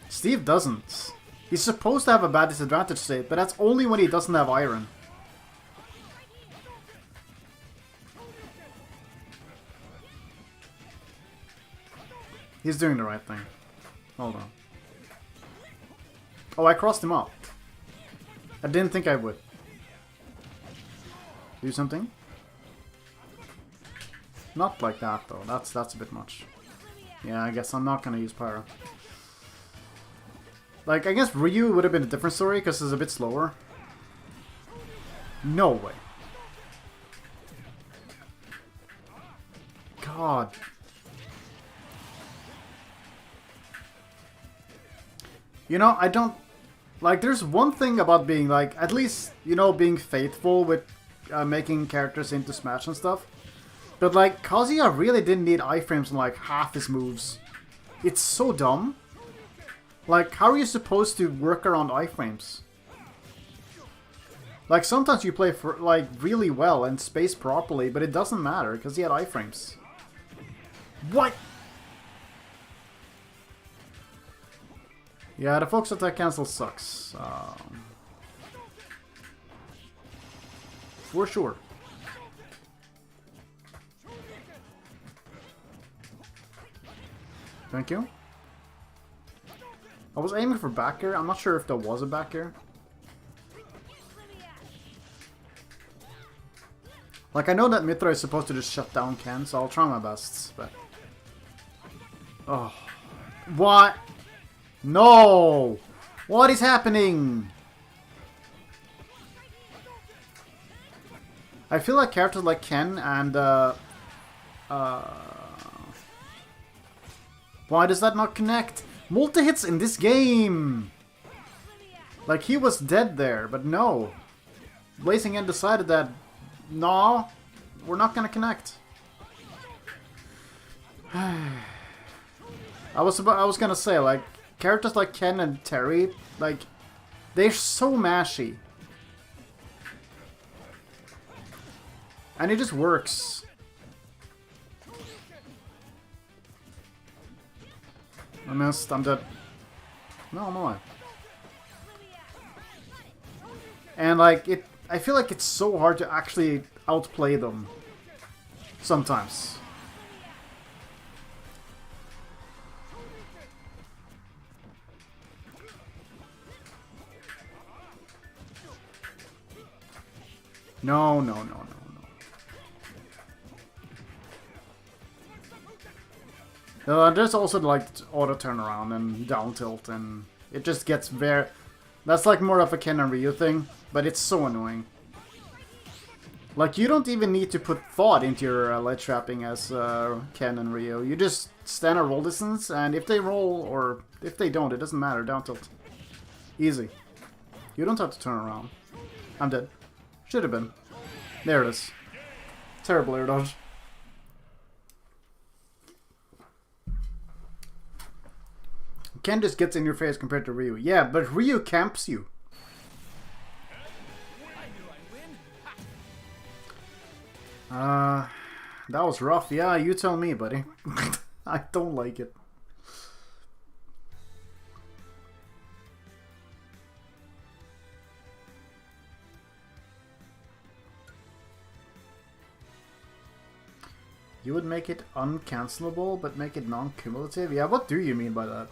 Steve doesn't. He's supposed to have a bad disadvantage state, but that's only when he doesn't have iron. He's doing the right thing. Hold on. Oh, I crossed him up. I didn't think I would. Do something? Not like that though. That's a bit much. Yeah, I guess I'm not gonna use Pyra. Like, I guess Ryu would have been a different story because it's a bit slower. No way. God. You know, I don't... Like, there's one thing about being, like, at least, you know, being faithful with making characters into Smash and stuff. But, like, Kazuya really didn't need iframes on, like, half his moves. It's so dumb. Like, how are you supposed to work around iframes? Like, sometimes you play, for, like, really well and space properly, but it doesn't matter, because he had iframes. What? Yeah, the Fox attack cancel sucks. For sure. Thank you. I was aiming for back air. I'm not sure if there was a back air. Like, I know that Mythra is supposed to just shut down Ken, so I'll try my best, but... Oh. What? No! What is happening? I feel like characters like Ken and, why does that not connect? Multi-hits in this game! Like, he was dead there, but no. Blazing End decided that, no, we're not gonna connect. I was gonna say, like, characters like Ken and Terry, like, they're so mashy. And it just works. I missed, I'm dead. No, I'm alive. And like, I feel like it's so hard to actually outplay them. Sometimes. No, no, no, no, no. There's also like auto turnaround and down tilt, and it just gets very... That's like more of a Ken and Ryu thing, but it's so annoying. Like, you don't even need to put thought into your ledge trapping as Ken and Ryu. You just stand at roll distance, and if they roll, or if they don't, it doesn't matter. Down tilt. Easy. You don't have to turn around. I'm dead. Should have been. There it is. Terrible air dodge. Ken just gets in your face compared to Ryu. Yeah, but Ryu camps you. That was rough. Yeah, you tell me, buddy. I don't like it. You would make it uncancelable, but make it non-cumulative? Yeah, what do you mean by that?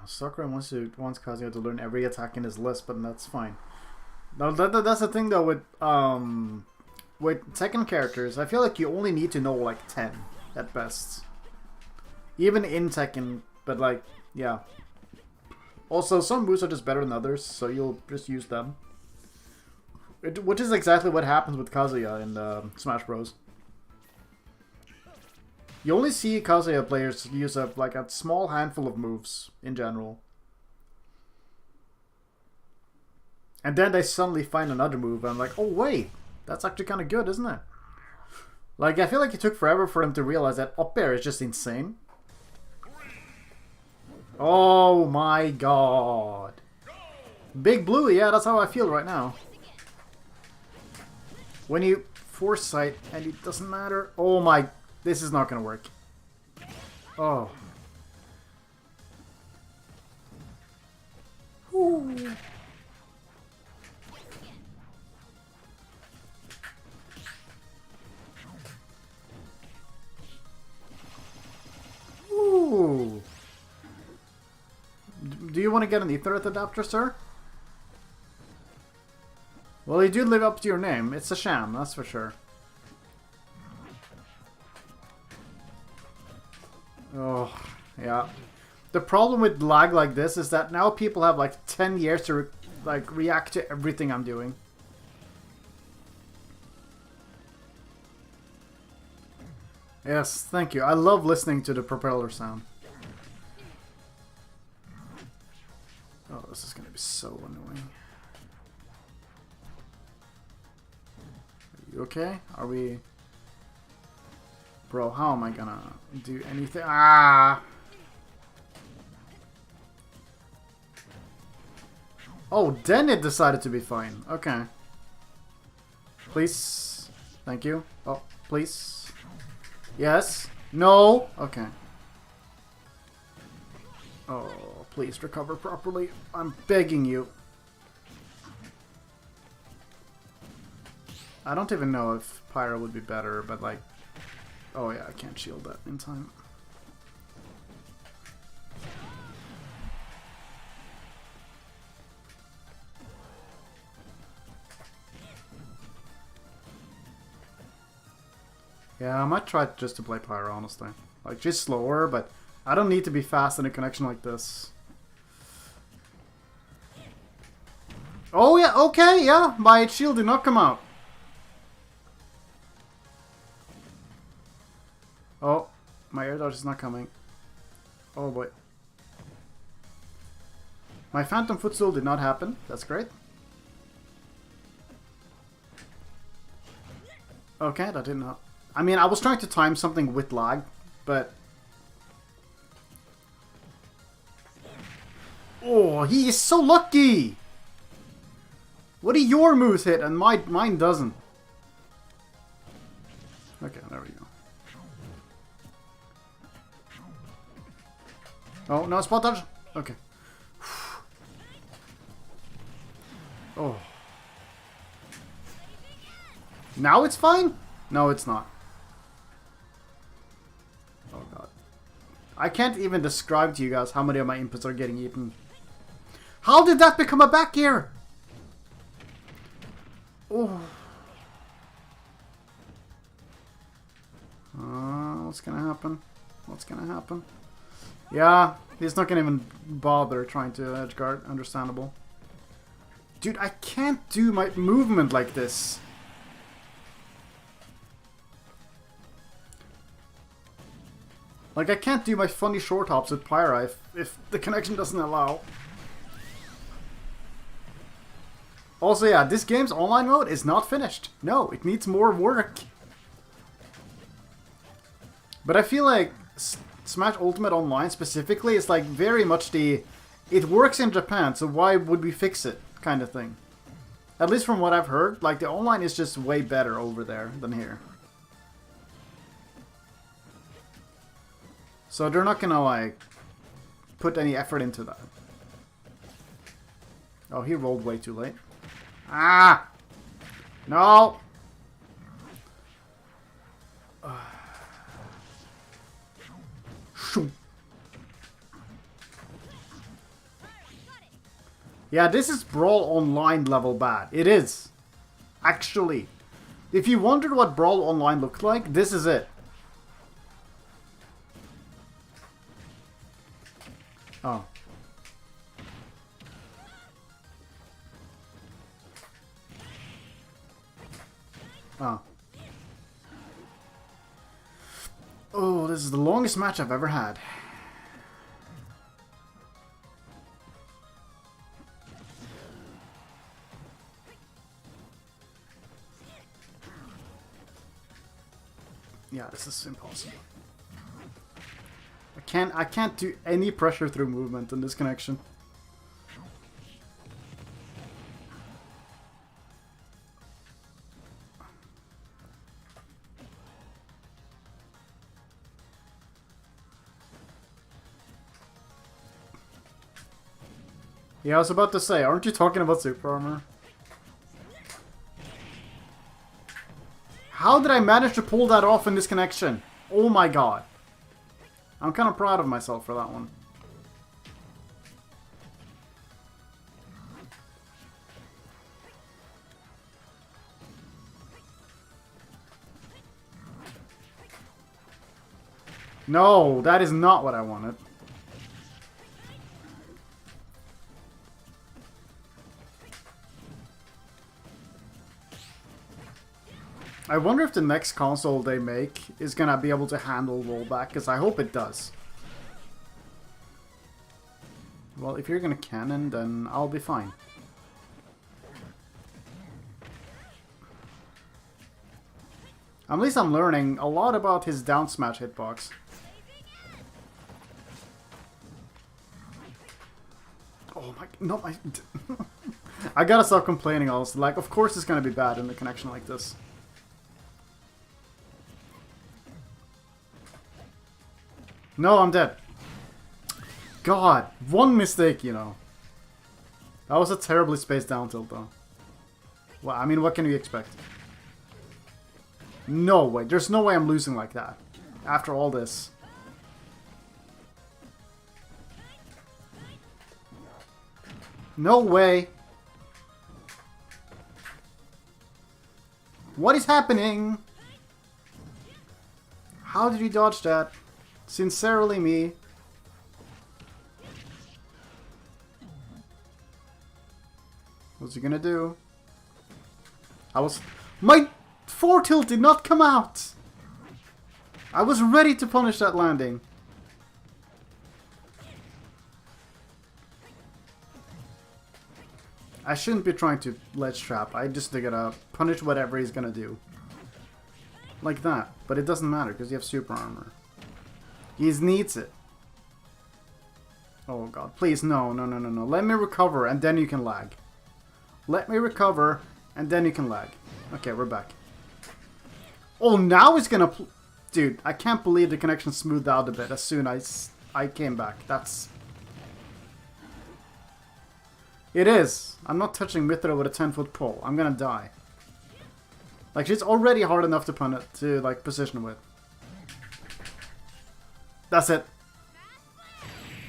Sakura wants Kazuya to learn every attack in his list, but that's fine. Now that's the thing though with Tekken characters. I feel like you only need to know like 10 at best, even in Tekken. But like, yeah. Also, some moves are just better than others, so you'll just use them. Which is exactly what happens with Kazuya in Smash Bros. You only see Kazuya players use like a small handful of moves in general. And then they suddenly find another move and I'm like, oh wait, that's actually kind of good, isn't it? Like, I feel like it took forever for them to realize that up air is just insane. Oh my god. Big Blue, yeah, that's how I feel right now. When you foresight and it doesn't matter. Oh my... This is not gonna work. Oh. Ooh. Ooh. Do you want to get an Ethernet adapter, sir? Well, you do live up to your name. It's a sham, that's for sure. Oh, yeah. The problem with lag like this is that now people have like 10 years to react to everything I'm doing. Yes, thank you. I love listening to the propeller sound. Oh, this is gonna be so annoying. Are you okay? Are we... Bro, how am I gonna do anything? Ah! Oh, then it decided to be fine. Okay. Please. Thank you. Oh, please. Yes. No. Okay. Oh, please recover properly. I'm begging you. I don't even know if Pyra would be better, but like... Oh yeah, I can't shield that in time. Yeah, I might try just to play Pyra, honestly. Like, just slower, but I don't need to be fast in a connection like this. Oh yeah, okay, yeah, my shield did not come out. Oh, my air dodge is not coming. Oh boy. My phantom footstool did not happen. That's great. Okay, that did not. I mean, I was trying to time something with lag, but... Oh, he is so lucky! What do your moves hit and mine doesn't? Okay, there we go. Oh, no spot dodge? Okay. Oh. Now it's fine? No, it's not. Oh god. I can't even describe to you guys how many of my inputs are getting eaten. How did that become a back gear? Oh. What's gonna happen? What's gonna happen? Yeah, he's not gonna even bother trying to edgeguard. Understandable. Dude, I can't do my movement like this. Like, I can't do my funny short hops with Pyra if the connection doesn't allow. Also, yeah, this game's online mode is not finished. No, it needs more work. But I feel like Smash Ultimate Online specifically is like very much the... It works in Japan, so why would we fix it kind of thing. At least from what I've heard, like the online is just way better over there than here. So they're not gonna like put any effort into that. Oh, he rolled way too late. Ah! No! Yeah, this is Brawl Online level bad. It is. Actually. If you wondered what Brawl Online looked like, this is it. Oh. Oh. Oh, this is the longest match I've ever had. Yeah, this is impossible. I can't do any pressure through movement in this connection. Yeah, I was about to say, aren't you talking about super armor? How did I manage to pull that off in this connection? Oh my god. I'm kind of proud of myself for that one. No, that is not what I wanted. I wonder if the next console they make is gonna be able to handle rollback, because I hope it does. Well, if you're gonna cannon, then I'll be fine. At least I'm learning a lot about his down smash hitbox. Oh my, no, I gotta stop complaining also. Like, of course it's gonna be bad in a connection like this. No, I'm dead. God, one mistake, you know. That was a terribly spaced down tilt, though. Well, I mean, what can you expect? No way. There's no way I'm losing like that. After all this. No way. What is happening? How did you dodge that? Sincerely me. What's he gonna do? My 4 tilt did not come out! I was ready to punish that landing. I shouldn't be trying to ledge trap. I just gotta punish whatever he's gonna do. Like that. But it doesn't matter because you have super armor. He needs it. Oh god. Please, no, no, no, no, no. Let me recover and then you can lag. Let me recover and then you can lag. Okay, we're back. Oh, now it's gonna... Dude, I can't believe the connection smoothed out a bit as soon as I came back. That's... It is. I'm not touching Mythra with a 10-foot pole. I'm gonna die. Like, she's already hard enough to like, position with. That's it.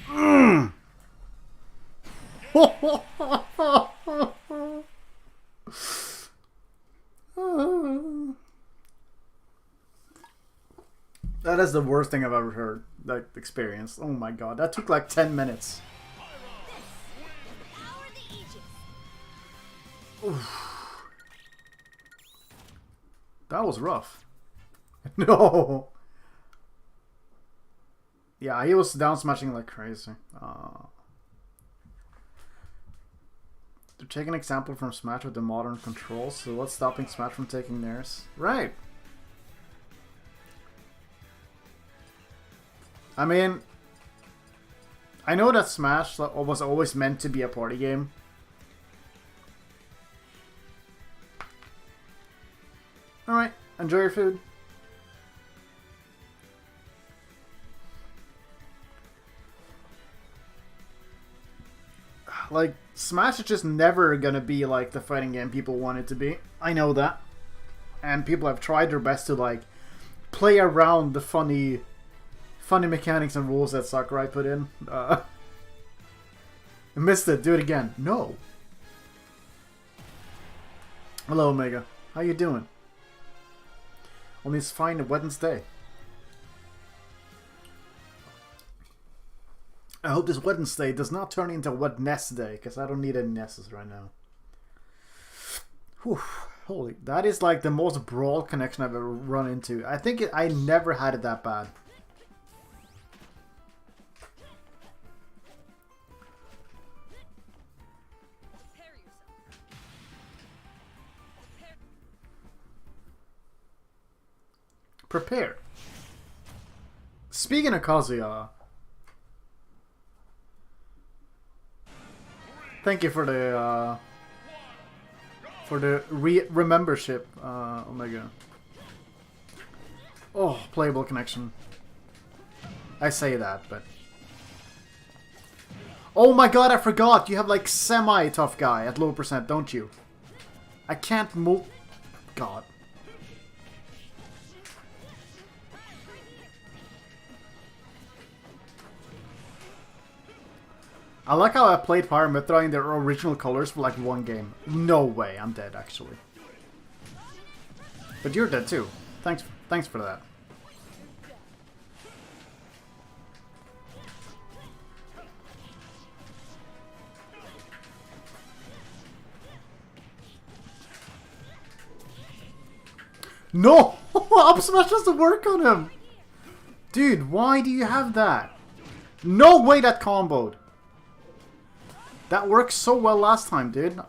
Mm. That is the worst thing I've ever heard, like, experienced. Oh my god, that took like 10 minutes. Oof. That was rough. No! Yeah, he was down smashing like crazy. To take an example from Smash with the modern controls, so what's stopping Smash from taking theirs? Right! I mean, I know that Smash was always meant to be a party game. Alright, enjoy your food. Like, Smash is just never gonna be like the fighting game people want it to be. I know that. And people have tried their best to, like, play around the funny mechanics and rules that Sakurai put in. I missed it. Do it again. No. Hello, Omega. How you doing? On this fine Wednesday. I hope this Wednesday does not turn into Wednesday, because I don't need any Nesses right now. Whew. Holy, that is like the most brawl connection I've ever run into. I think I never had it that bad. Prepare. Speaking of Kazuya, thank you for the remembership, Omega. Oh, playable connection. I say that, but oh my god, I forgot. You have like semi-tough guy at low percent, don't you? I can't move. God. I like how I played Pyra Mythra in their original colors for like one game. No way, I'm dead actually. But you're dead too. Thanks for that. No! Up smash doesn't work on him! Dude, why do you have that? No way that comboed! That worked so well last time, dude.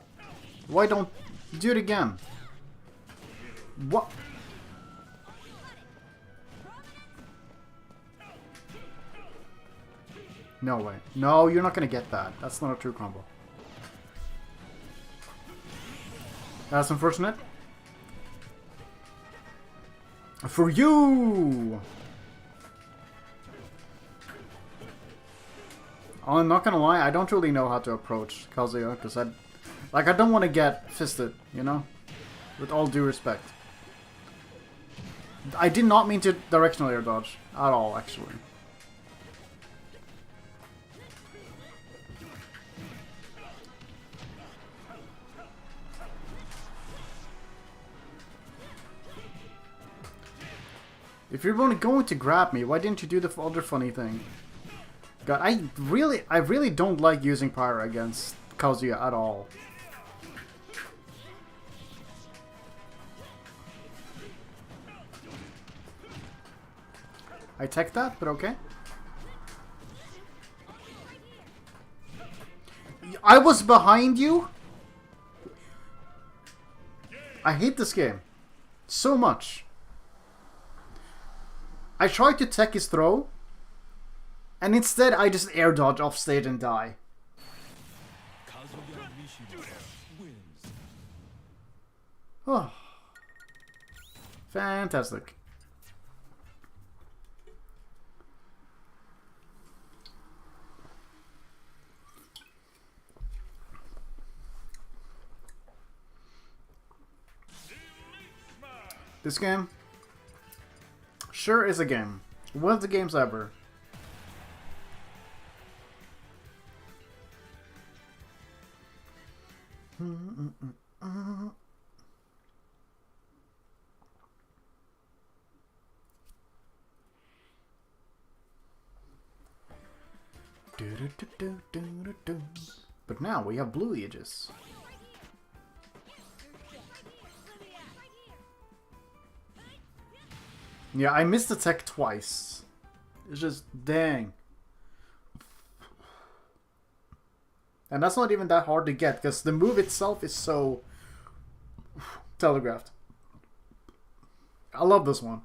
Why don't you do it again? What? No way. No, you're not gonna get that. That's not a true combo. That's unfortunate. For you! I'm not gonna lie, I don't really know how to approach Kazuya, because I don't want to get fisted, you know? With all due respect. I did not mean to directional air dodge at all, actually. If you're only going to grab me, why didn't you do the other funny thing? God, I really don't like using Pyra against Kazuya at all. I tech that, but okay. I was behind you? I hate this game so much. I tried to tech his throw, and instead I just air dodge off stage and die. Oh. Fantastic. This game sure is a game. One of the games ever. But now we have blue aegis. Yeah, I missed the tech twice. It's just, dang. And that's not even that hard to get, because the move itself is so telegraphed. I love this one.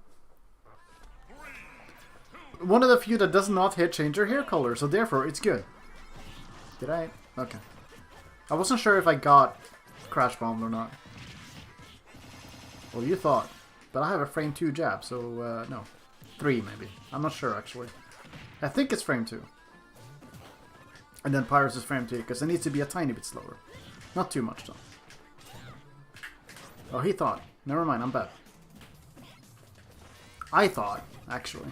One of the few that does not hit change your hair color, so therefore it's good. Did I? Okay. I wasn't sure if I got crash bombed or not. Well, you thought. But I have a frame 2 jab, so no. 3 maybe. I'm not sure actually. I think it's frame 2. And then Pyra's is frame 2, because it needs to be a tiny bit slower. Not too much though. Oh, he thought. Never mind, I'm bad. I thought, actually.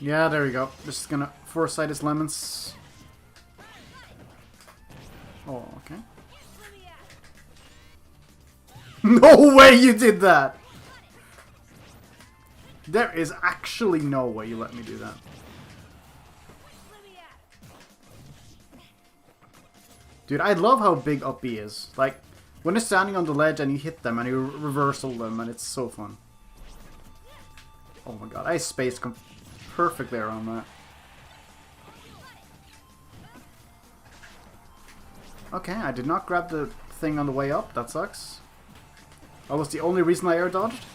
Yeah, there we go. Just gonna foresight his lemons. Oh, okay. No way you did that! There is actually no way you let me do that. Dude, I love how big up B is. Like, when you're standing on the ledge and you hit them and you reversal them, and it's so fun. Oh my god, I spaced perfectly around that. Okay, I did not grab the thing on the way up. That sucks. That was the only reason I air dodged.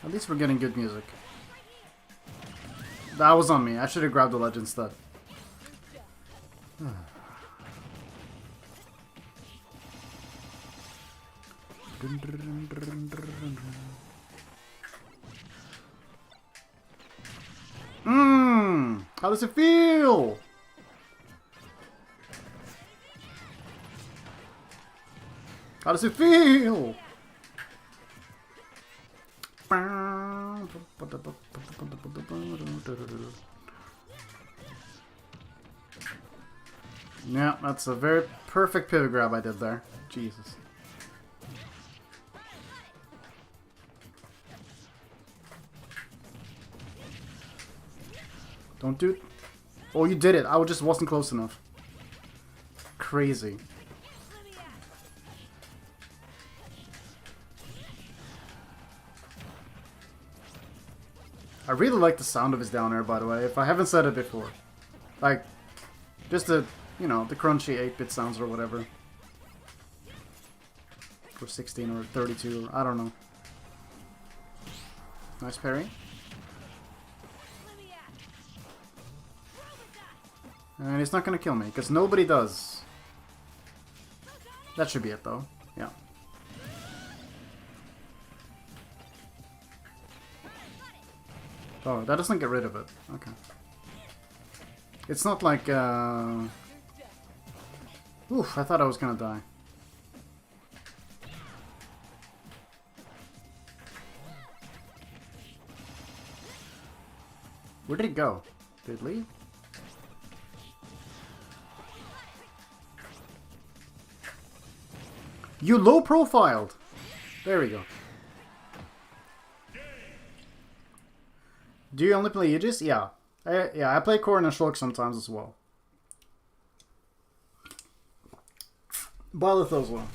At least we're getting good music. That was on me. I should have grabbed the ledge instead. How does it feel? How does it feel? Yeah, that's a very perfect pivot grab I did there. Jesus. Don't do it. Oh, you did it. I just wasn't close enough. Crazy. I really like the sound of his down air, by the way, if I haven't said it before. Like, just the, you know, the crunchy 8-bit sounds or whatever. For 16 or 32, or I don't know. Nice parry. And he's not gonna kill me, because nobody does. That should be it, though. Yeah. Oh, that doesn't get rid of it. Okay. It's not like, Oof, I thought I was gonna die. Where did it go? Did it leave? You low-profiled! There we go. Do you only play Aegis? Yeah. I play Corrin and Shulk sometimes as well. Byleth as well.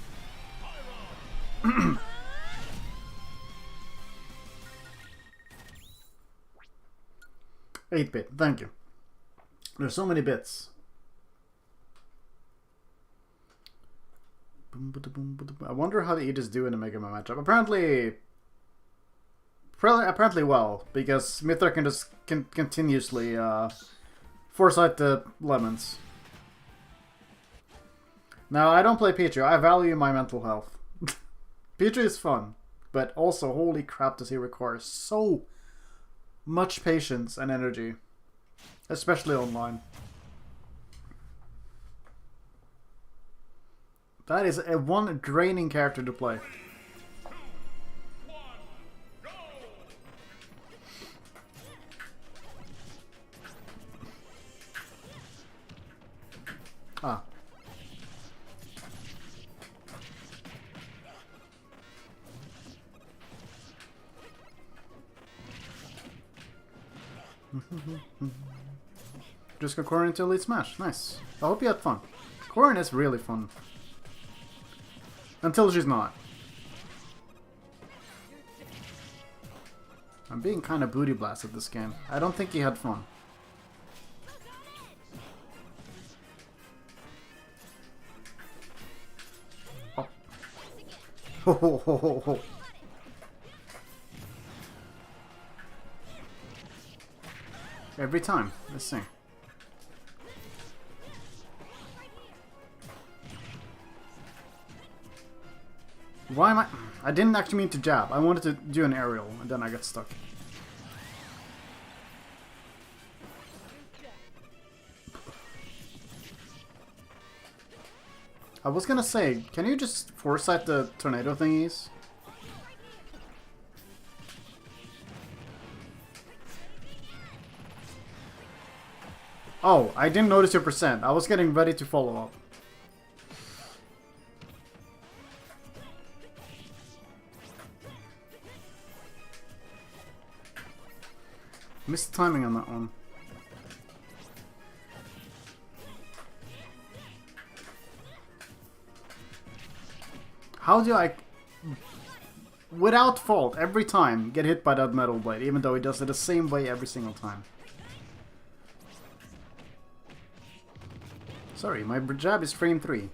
8-bit, thank you. There's so many bits. I wonder how the Aegis do in a Mega Man matchup. Apparently well, because Mythra can just continuously foresight the lemons. Now, I don't play Pichu. I value my mental health. Pichu is fun, but also, holy crap, does he require so much patience and energy, especially online. That is one draining character to play. Ah. Just go Corrin into Elite Smash. Nice. I hope you had fun. Corrin is really fun. Until she's not. I'm being kind of booty blasted this game. I don't think he had fun. Oh. Ho ho ho ho ho. Every time. Let's see. Why am I didn't actually mean to jab. I wanted to do an aerial, and then I got stuck. I was gonna say, can you just foresight the tornado thingies? Oh, I didn't notice your percent. I was getting ready to follow up. Missed timing on that one. How do I, without fault, every time get hit by that metal blade, even though he does it the same way every single time? Sorry, my jab is frame 3.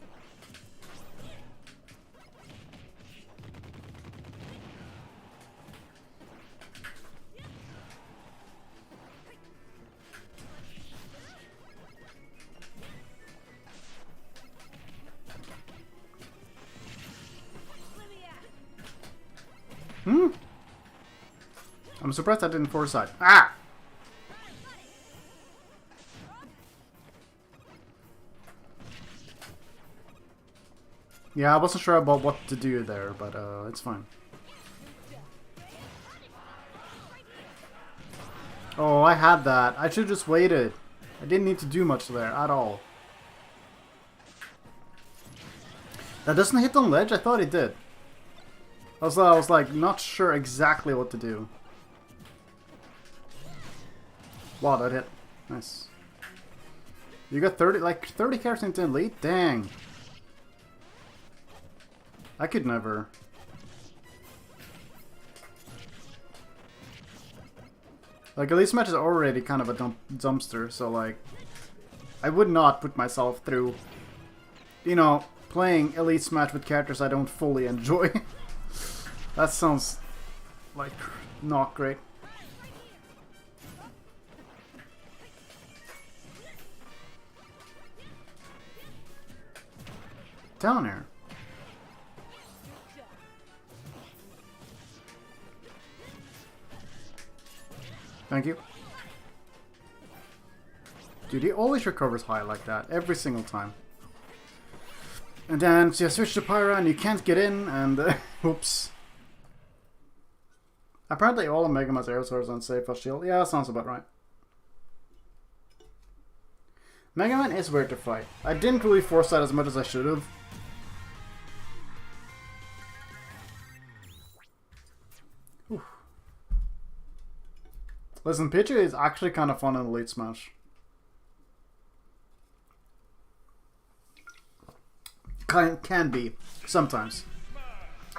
I'm surprised I didn't foresight. Ah! Yeah, I wasn't sure about what to do there, but it's fine. Oh, I had that. I should have just waited. I didn't need to do much there at all. That doesn't hit on ledge? I thought it did. I was like not sure exactly what to do. Wow, that hit. Nice. You got 30 characters into elite? Dang. I could never. Like, Elite Smash is already kind of a dumpster, so like, I would not put myself through, you know, playing Elite Smash with characters I don't fully enjoy. That sounds like not great. Down here. Thank you. Dude, he always recovers high like that, every single time. And then so you switch to Pyra and you can't get in, and oops. Apparently all of Mega Man's air swords are unsafe as shield. Yeah, that sounds about right. Mega Man is weird to fight. I didn't really force that as much as I should have. Whew. Listen, Pichu is actually kind of fun in Elite Smash. Can be, sometimes.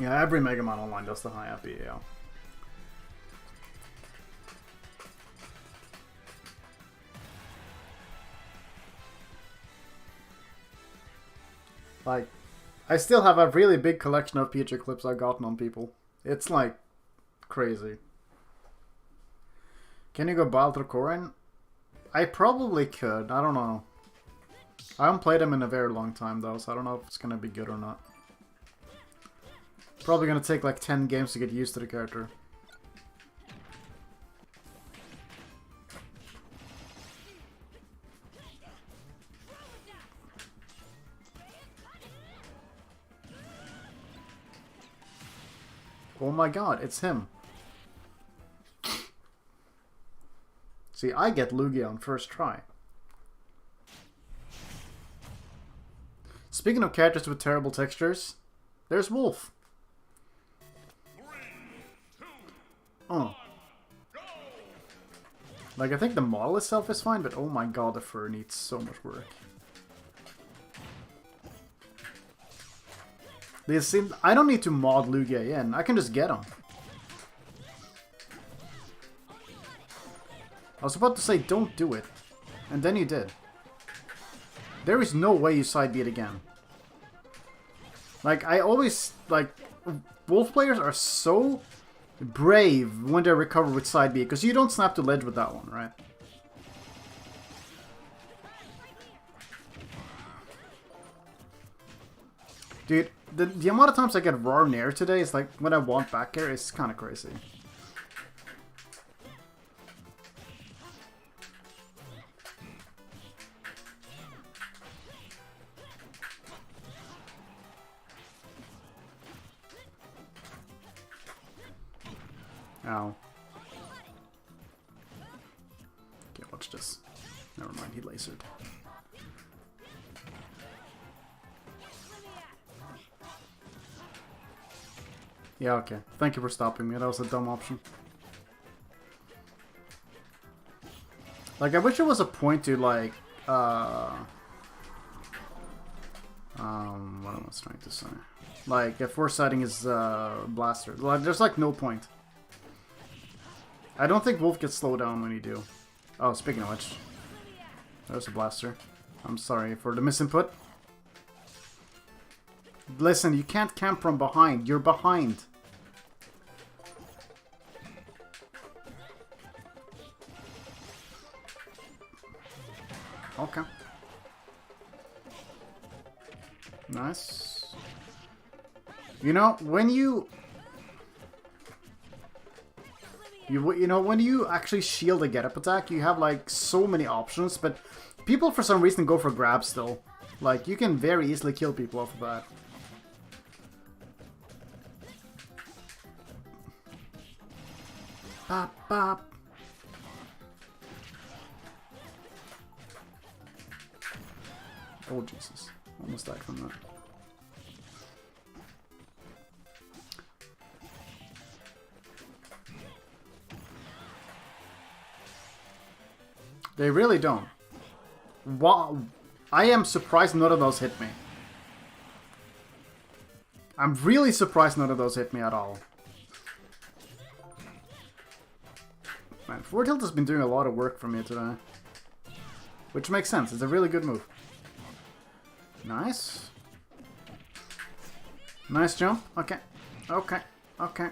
Yeah, every Mega Man Online does the high FP, yeah. Like, I still have a really big collection of Pichu clips I've gotten on people. It's like crazy. Can you go Bile through Corrin? I probably could, I don't know. I haven't played him in a very long time though, so I don't know if it's gonna be good or not. Probably gonna take like 10 games to get used to the character. Oh my god, it's him. See, I get Lugia on first try. Speaking of characters with terrible textures, there's Wolf. 3, 2, Oh. go! Like, I think the model itself is fine, but oh my god, the fur needs so much work. I don't need to mod Lugia in, I can just get him. I was about to say, don't do it. And then you did. There is no way you side beat again. Like, I always, like, Wolf players are so brave when they recover with side B, because you don't snap to ledge with that one, right? Dude, the amount of times I get raw nair today is like, when I want back air, it's kind of crazy. Ow. Okay, watch this. Never mind, he lasered. Yeah, okay. Thank you for stopping me. That was a dumb option. Like, I wish there was a point to, like, what am I trying to say? Like, if foresighting is, blaster. Like, there's, like, no point. I don't think Wolf gets slowed down when you do. Oh, speaking of which. There's a blaster. I'm sorry for the misinput. Listen, you can't camp from behind. You're behind. Okay. Nice. You know, when you know, when you actually shield a get-up attack, you have, like, so many options, but people, for some reason, go for grabs still. Like, you can very easily kill people off of that. Bop, bop. Oh, Jesus. Almost died from that. They really don't. Wow. I am surprised none of those hit me. I'm really surprised none of those hit me at all. Man, Forward Tilt has been doing a lot of work for me today. Which makes sense. It's a really good move. Nice. Nice jump. Okay. Okay. Okay.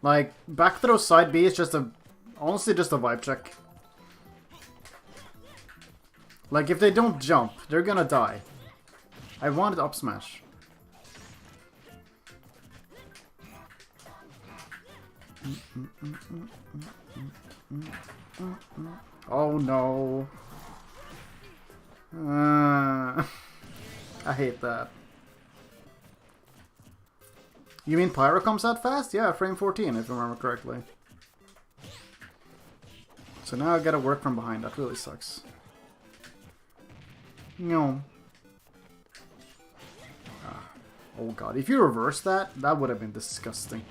Like, back throw side B is just a... honestly, just a vibe check. Like, if they don't jump, they're gonna die. I wanted up smash. Oh no. I hate that. You mean Pyra comes out fast? Yeah, frame 14 if I remember correctly. So now I gotta work from behind. That really sucks. No. Oh god, if you reverse that, that would have been disgusting.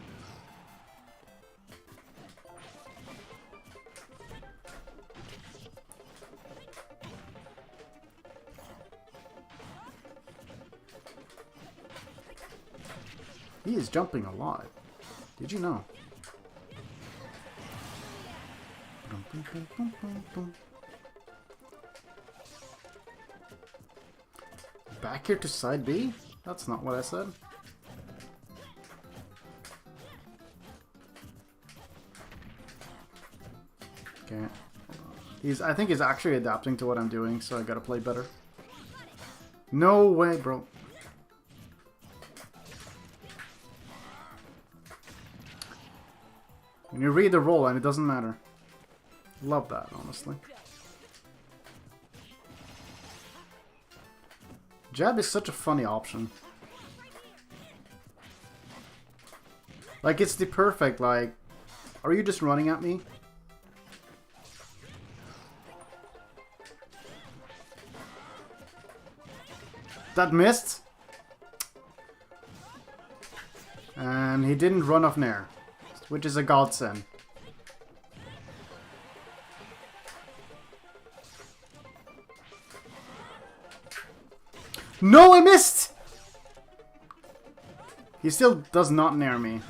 He is jumping a lot. Did you know? Back here to side B? That's not what I said. Okay. I think he's actually adapting to what I'm doing, so I gotta play better. No way, bro. When you read the roll and it doesn't matter. Love that, honestly. Jab is such a funny option. Like, it's the perfect, like... Are you just running at me? That missed. And he didn't run off Nair, which is a godsend. No, I missed! He still does not Nair me.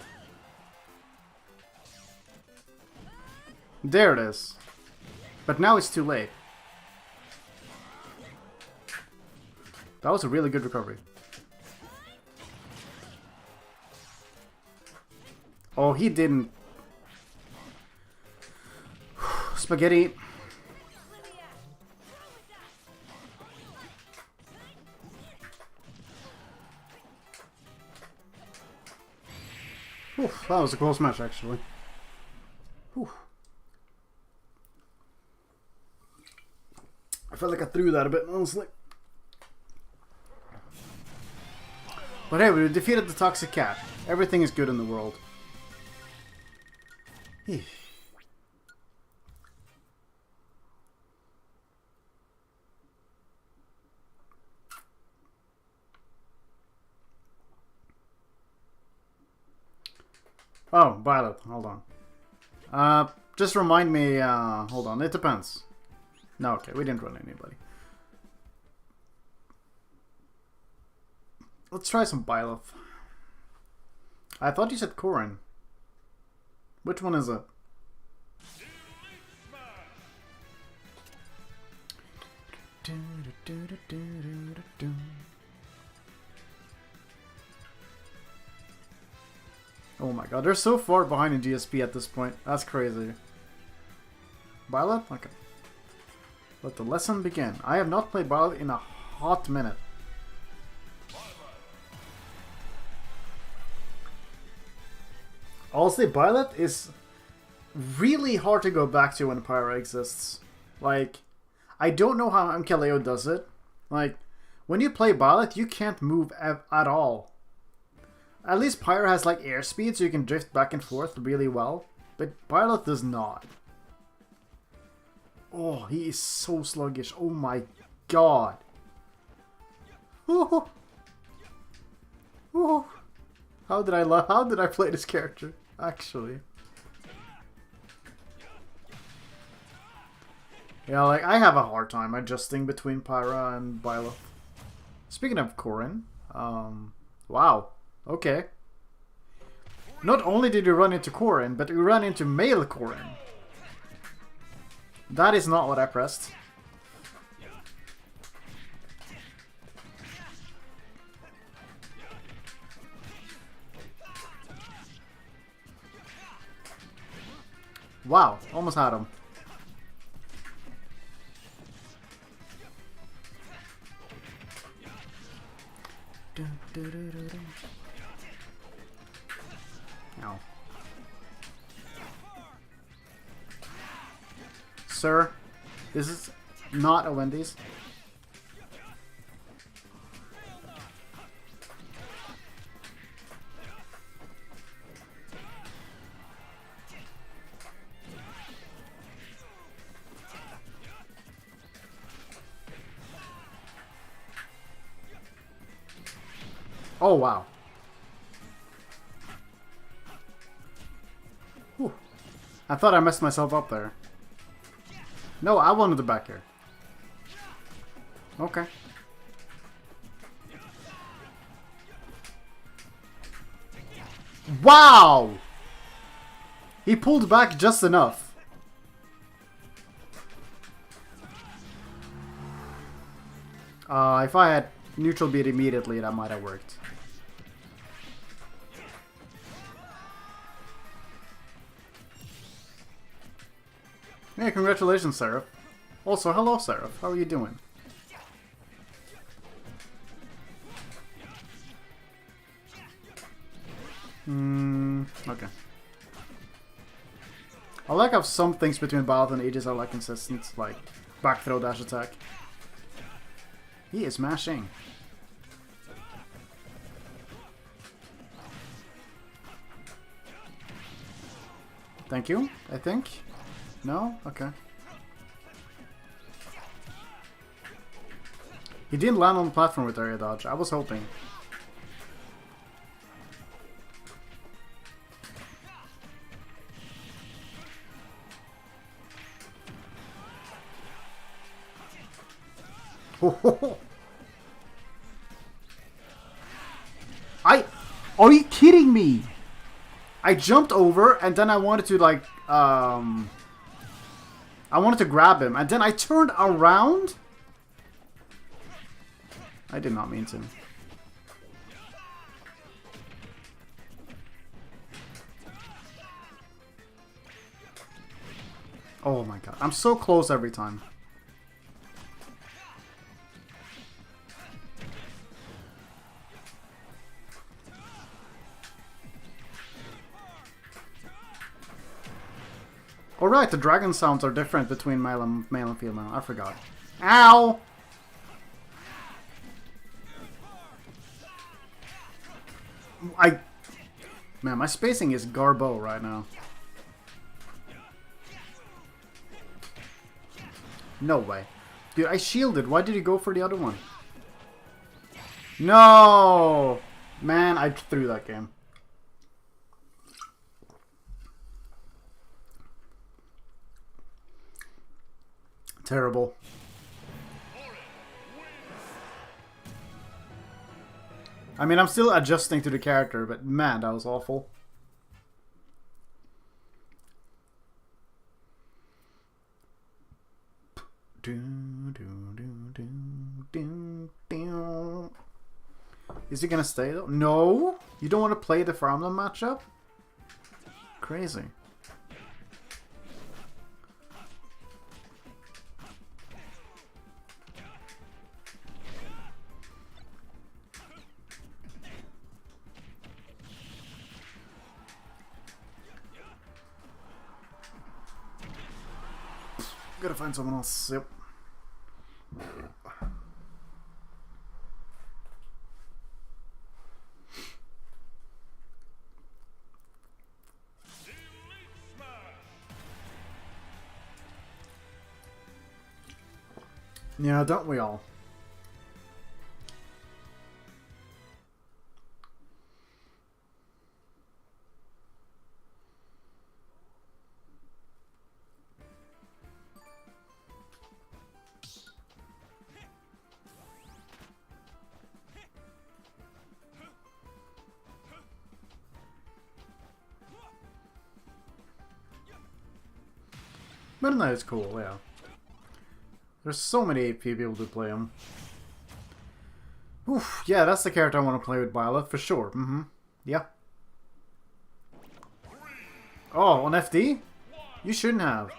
There it is. But now it's too late. That was a really good recovery. Oh, he didn't. Spaghetti. Oof, that was a close match, actually. Oof. I felt like I threw that a bit, honestly. But hey, we defeated the toxic cat. Everything is good in the world. Oh, Violet, hold on. Just remind me, hold on, it depends. No, okay, we didn't run anybody. Let's try some Byleth. I thought you said Corrin. Which one is it? Oh my god, they're so far behind in GSP at this point. That's crazy. Byleth? Okay. Let the lesson begin. I have not played Byleth in a hot minute. Honestly, Byleth is really hard to go back to when Pyra exists. Like, I don't know how MKLeo does it. Like, when you play Byleth, you can't move at all. At least Pyra has like airspeed, so you can drift back and forth really well. But Byleth does not. Oh, he is so sluggish. Oh my god. Ooh. Ooh. How did I play this character? Actually. Yeah, like, I have a hard time adjusting between Pyra and Byleth. Speaking of Corrin, wow. Okay. Not only did you run into Corrin, but you ran into male Corrin. That is not what I pressed. Wow, almost had him. Ow. sir. This is not a Wendy's. Oh, wow. Whew. I thought I messed myself up there. No, I wanted the back here. Okay. Wow! He pulled back just enough. If I had neutral beat immediately, that might have worked. Hey, congratulations, Seraph. Also, hello, Seraph. How are you doing? Okay. I like how some things between Ballad and Aegis are like consistent, like back throw dash attack. He is mashing. Thank you, I think. No? Okay. He didn't land on the platform with area dodge. I was hoping. Are you kidding me? I jumped over and then I wanted to like I wanted to grab him and then I turned around. I did not mean to. Oh my god. I'm so close every time. Alright, the dragon sounds are different between male and female. I forgot. Ow! Man, my spacing is garbo right now. No way. Dude, I shielded. Why did he go for the other one? No! Man, I threw that game. Terrible. I mean, I'm still adjusting to the character, but man, that was awful. Is he gonna stay though? No! You don't want to play the farmland matchup? Crazy. Gotta find someone else. Yep. Yeah, don't we all? Meta Knight is cool, yeah. There's so many people to play him. Oof, yeah, that's the character I want to play with Violet, for sure. Mm-hmm. Yeah. Oh, on FD? You shouldn't have.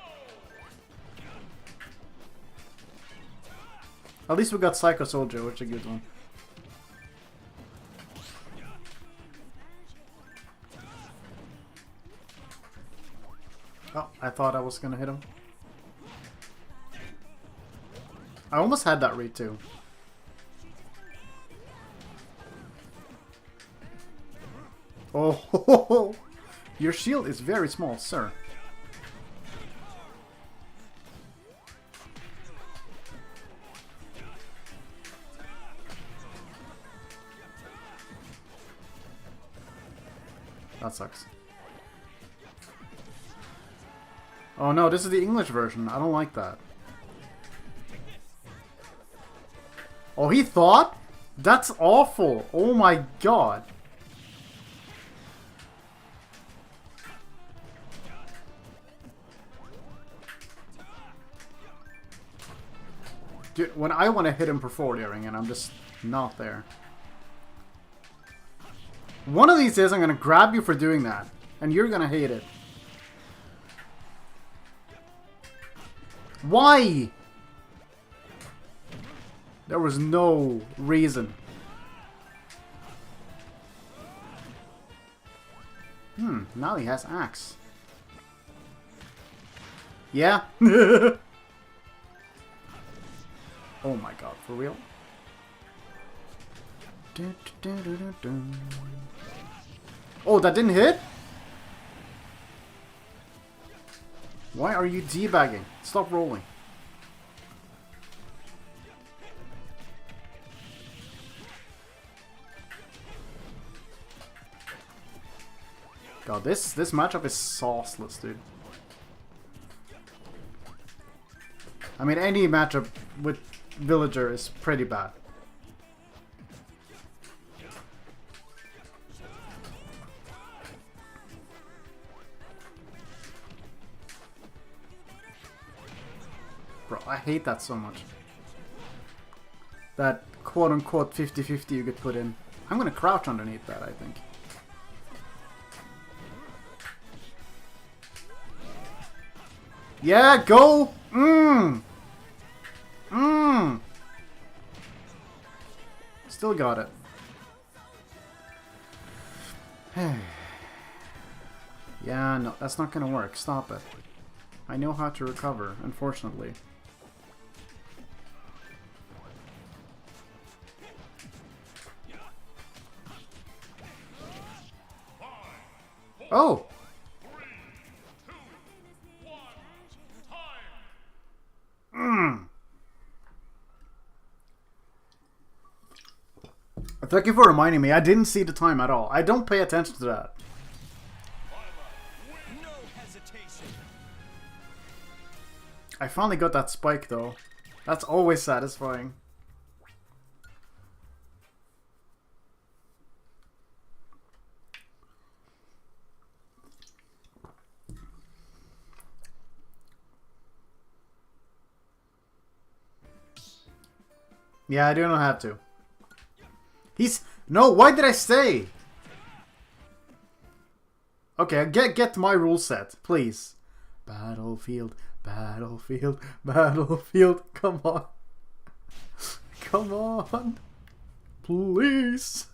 At least we got Psycho Soldier, which is a good one. Oh, I thought I was gonna hit him. I almost had that read too. Oh, your shield is very small, sir. That sucks. Oh no, this is the English version. I don't like that. Oh, he thought? That's awful. Oh my god. Dude, when I want to hit him for forward-airing and I'm just not there. One of these days I'm going to grab you for doing that. And you're going to hate it. Why? There was no reason. Now he has axe. Yeah? Oh my god, for real? Oh, that didn't hit? Why are you debagging? Stop rolling. God, this matchup is sauceless, dude. I mean, any matchup with Villager is pretty bad. Bro, I hate that so much. That quote-unquote 50-50 you get put in. I'm gonna crouch underneath that, I think. Yeah, go! Still got it. Yeah, no, that's not gonna work. Stop it. I know how to recover, unfortunately. Oh! Thank you for reminding me. I didn't see the time at all. I don't pay attention to that. No hesitation. I finally got that spike though. That's always satisfying. Yeah, I do not have to. No, why did I stay? Okay, get my rule set, please. Battlefield, battlefield, battlefield. Come on. Come on. Please.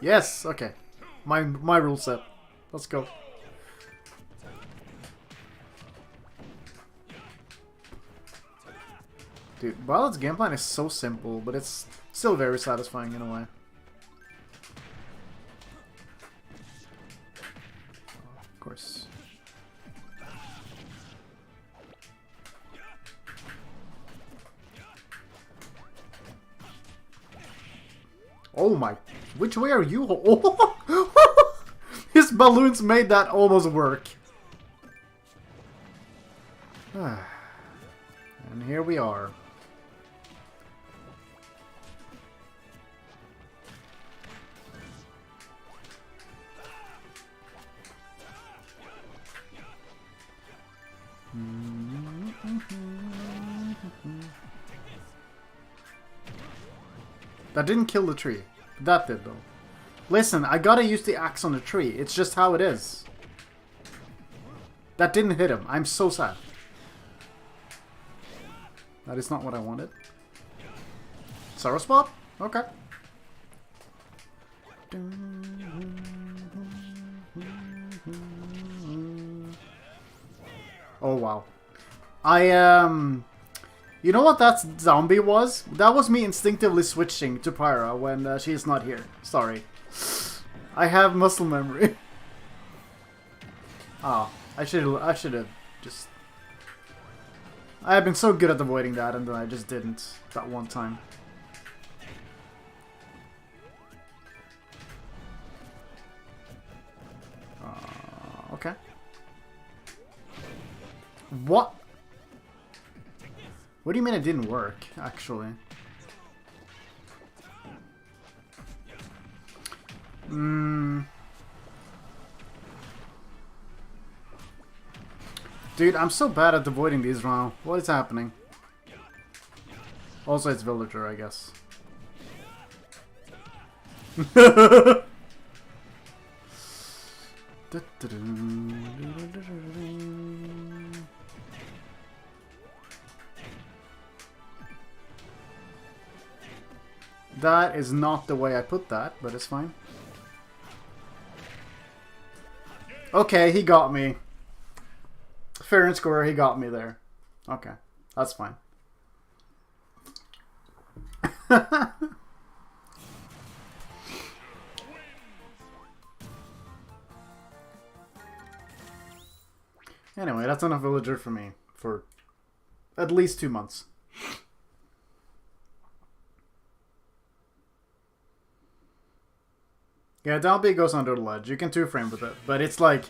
Yes, okay. My rule set. Let's go. Dude, Violet's game plan is so simple, but it's still very satisfying in a way. Of course. Oh my... Which way are you? Oh! His balloons made that almost work. And here we are. That didn't kill the tree. That did though. Listen, I gotta use the axe on the tree. It's just how it is. That didn't hit him. I'm so sad. That is not what I wanted. Sorrow spot? Okay. Oh wow. You know what that zombie was? That was me instinctively switching to Pyra when she's not here. Sorry. I have muscle memory. Oh, I should have just... I have been so good at avoiding that, and then I just didn't that one time. Okay. What? What do you mean it didn't work, actually? Dude, I'm so bad at avoiding these now. What is happening? Also, it's villager, I guess. That is not the way I put that, but it's fine. Okay, he got me. Fair and square, he got me there. Okay, that's fine. Anyway, that's enough villager for me for at least 2 months. Yeah, Dalby goes under the ledge. You can 2-frame with it, but it's like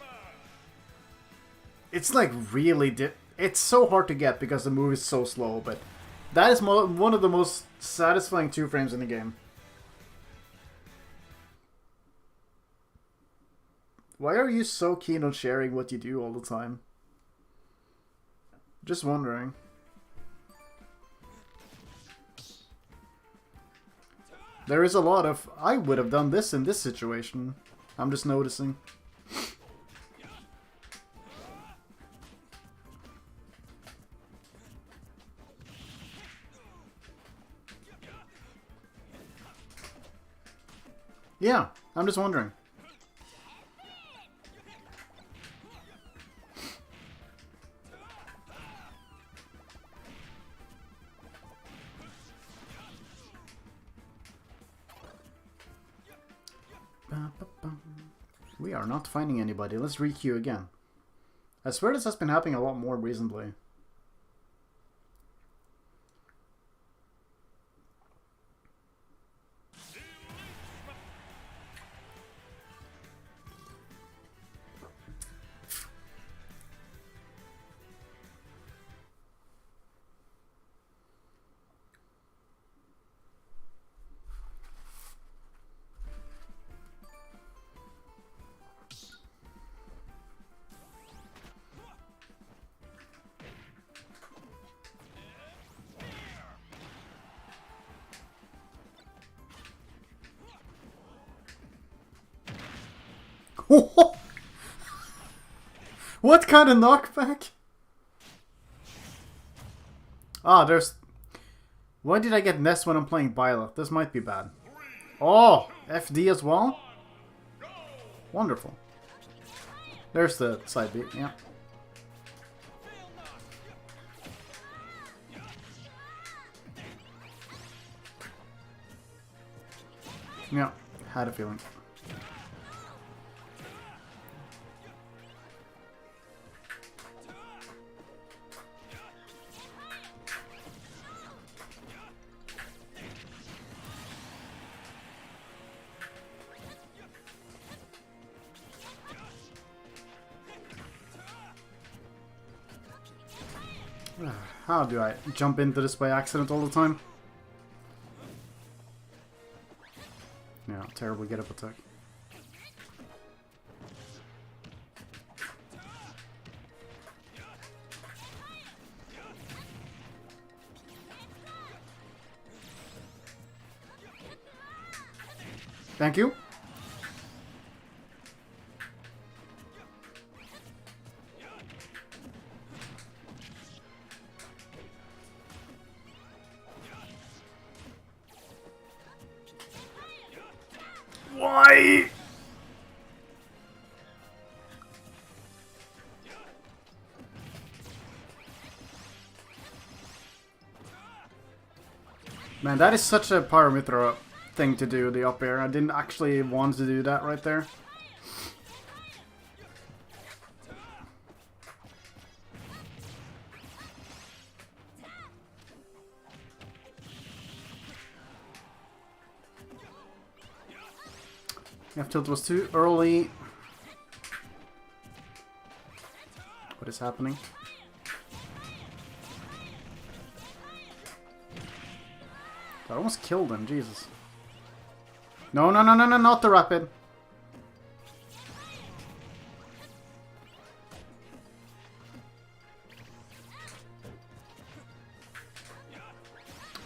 really it's so hard to get because the move is so slow, but that is one of the most satisfying 2-frames in the game. Why are you so keen on sharing what you do all the time? Just wondering. There is a lot of, I would have done this in this situation. I'm just noticing. Yeah, I'm just wondering. We are not finding anybody. Let's re-queue again. I swear this has been happening a lot more recently. What kind of knockback? Ah, there's... Why did I get Ness when I'm playing Byleth? This might be bad. Oh, FD as well? Wonderful. There's the side beat, yeah. Yeah, had a feeling. How do I jump into this by accident all the time? Yeah, terribly get up attack. Thank you. Why? Man, that is such a Pyra Mythra thing to do, the up air. I didn't actually want to do that right there. F tilt was too early. What is happening? I almost killed him, Jesus. No, no, no, no, no, not the rapid.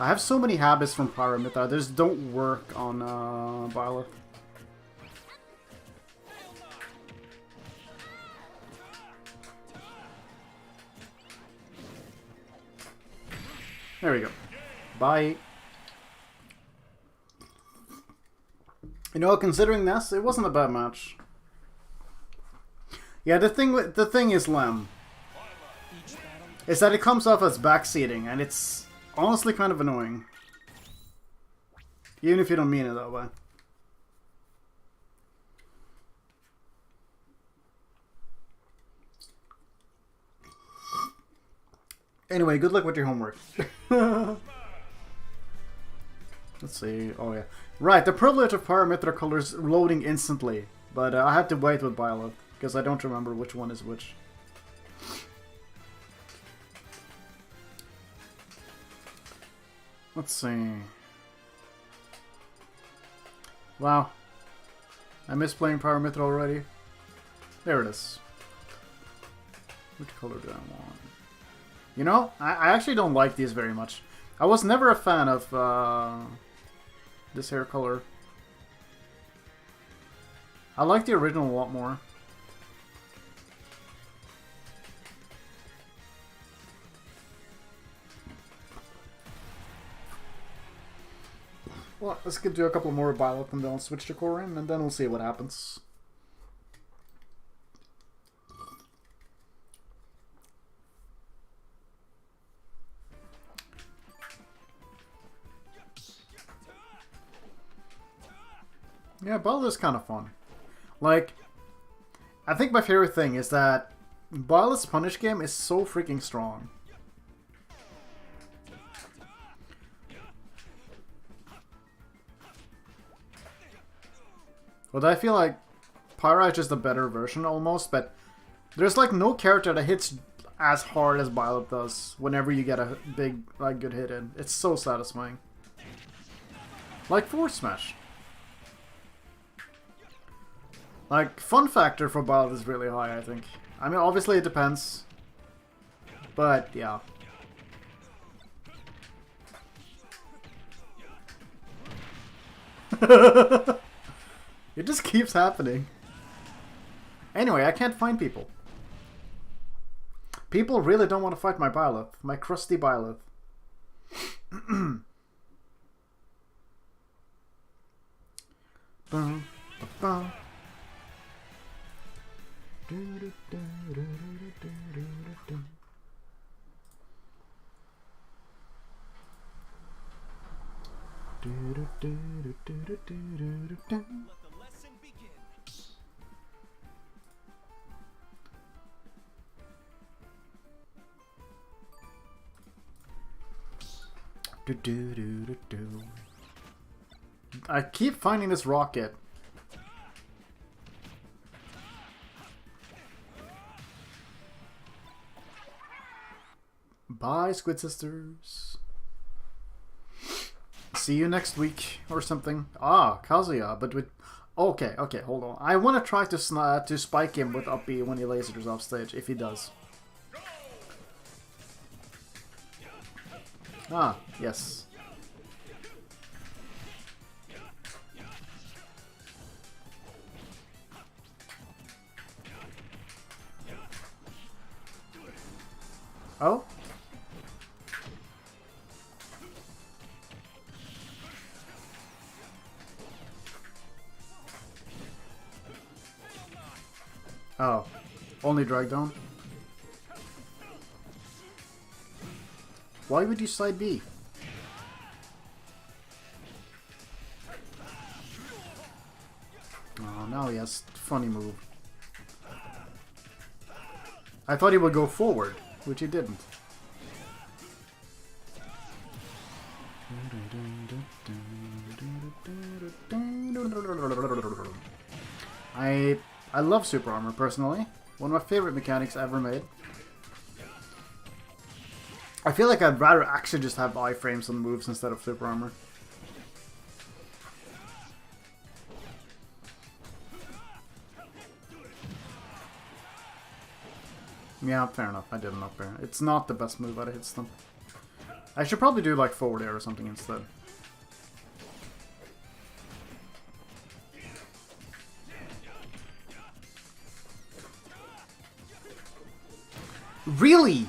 I have so many habits from Pyra Mythra, they just don't work on Byleth. There we go. Bye. You know, considering this, it wasn't a bad match. Yeah, the thing is, Lem, is that it comes off as backseating, and it's honestly kind of annoying. Even if you don't mean it that way. Anyway, good luck with your homework. Let's see. Oh yeah. Right, the privilege of Pyra Mythra colors loading instantly. But I have to wait with Byleth, because I don't remember which one is which. Let's see. Wow. I miss playing Pyra Mythra already. There it is. Which color do I want? You know, I actually don't like these very much. I was never a fan of this hair color. I like the original a lot more. Well, let's do a couple more Byleth and then I'll switch to Corin and then we'll see what happens. Yeah, Byleth is kind of fun. Like, I think my favorite thing is that Byleth's punish game is so freaking strong. But I feel like Pyra is just a better version almost, but there's like no character that hits as hard as Byleth does whenever you get a big, like, good hit in. It's so satisfying. Like Force Smash. Like, fun factor for Byleth is really high, I think. I mean, obviously it depends. But, yeah. It just keeps happening. Anyway, I can't find people. People really don't want to fight my Byleth. My crusty Byleth. I keep finding this rocket. Bye, Squid Sisters. See you next week or something. Ah, Kazuya, but with... Okay, okay, hold on. I want to try to spike him with up B when he lasers off stage, if he does. Ah, yes. Oh? Oh. Only drag down? Why would you side B? now he has funny move. I thought he would go forward, which he didn't. I love super armor personally. One of my favorite mechanics ever made. I feel like I'd rather actually just have iframes on moves instead of super armor. Yeah, fair enough. I did an up air. It's not the best move out of hits them. I should probably do like forward air or something instead. Really?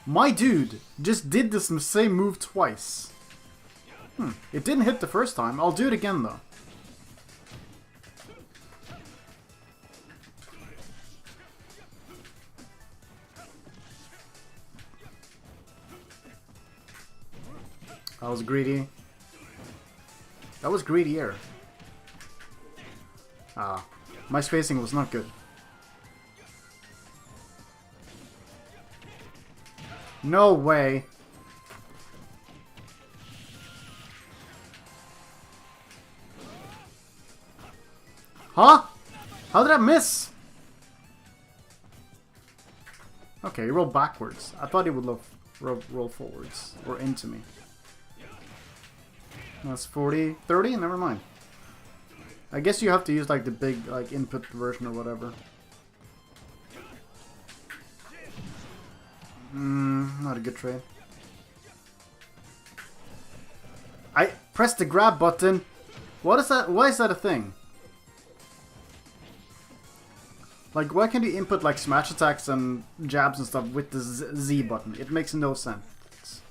My dude just did this same move twice. It didn't hit the first time. I'll do it again though. That was greedy. That was greedy air. Ah, my spacing was not good. No way. Huh? How did I miss? Okay, he rolled backwards. I thought he would roll forwards or into me. That's 40, 30? Never mind. I guess you have to use like the big like input version or whatever. Not a good trade. I pressed the grab button. What is that? Why is that a thing? Like, why can't you input like smash attacks and jabs and stuff with the Z button? It makes no sense.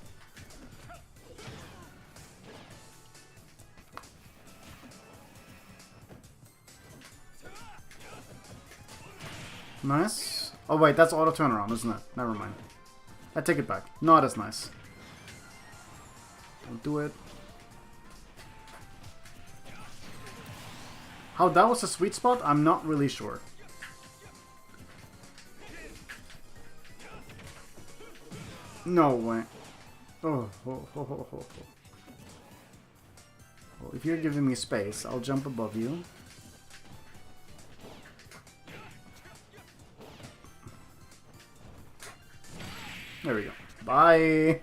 Nice. Oh wait, that's auto turnaround, isn't it? Never mind. I take it back. Not as nice. Don't do it. How that was a sweet spot, I'm not really sure. No way. Oh. Well, if you're giving me space, I'll jump above you. There we go. Bye.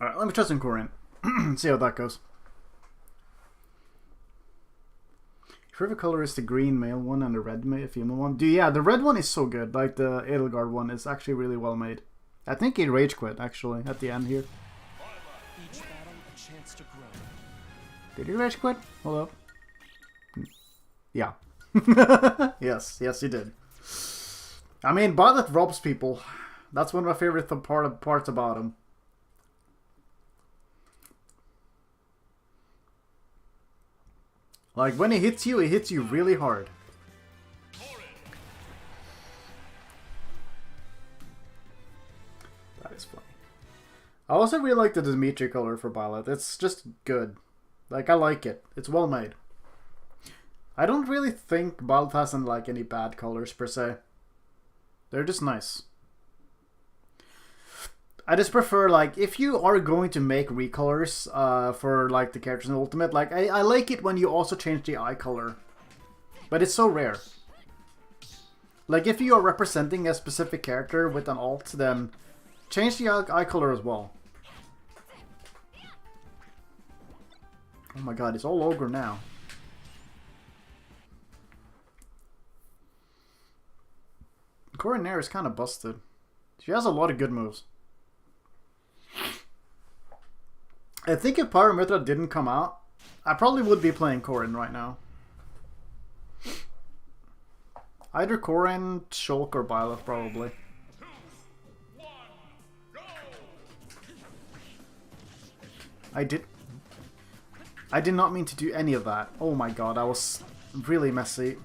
Alright, let me try some Korean. See how that goes. Favorite color is the green male one and the red female one. Dude, yeah, the red one is so good. Like the Edelgard one is actually really well made. I think he rage quit actually at the end here. Each battle a chance to grow. Did he rage quit? Hold up. Yeah. yes, he did. I mean, Violet robs people. That's one of my favorite parts about him. Like, when he hits you really hard. That is funny. I also really like the Dimitri color for Violet. It's just good. Like, I like it. It's well made. I don't really think Violet hasn't like any bad colors per se. They're just nice. I just prefer, like, if you are going to make recolors for like the characters in Ultimate, like I like it when you also change the eye color. But it's so rare. Like, if you are representing a specific character with an alt, then change the eye color as well. Oh my god, it's all ogre now. Corin Nair is kind of busted. She has a lot of good moves. I think if Pyra Mythra didn't come out, I probably would be playing Corin right now. Either Corin, Shulk, or Byleth, probably. 2, 1, go! I did not mean to do any of that. Oh my god, I was really messy.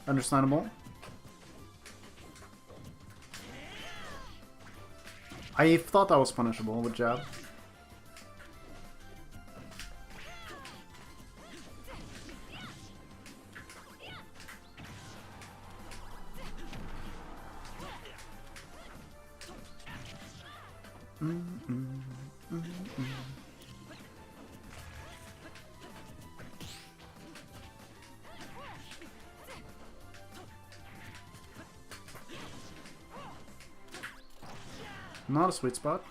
Understandable. I thought that was punishable with jab. Not a sweet spot.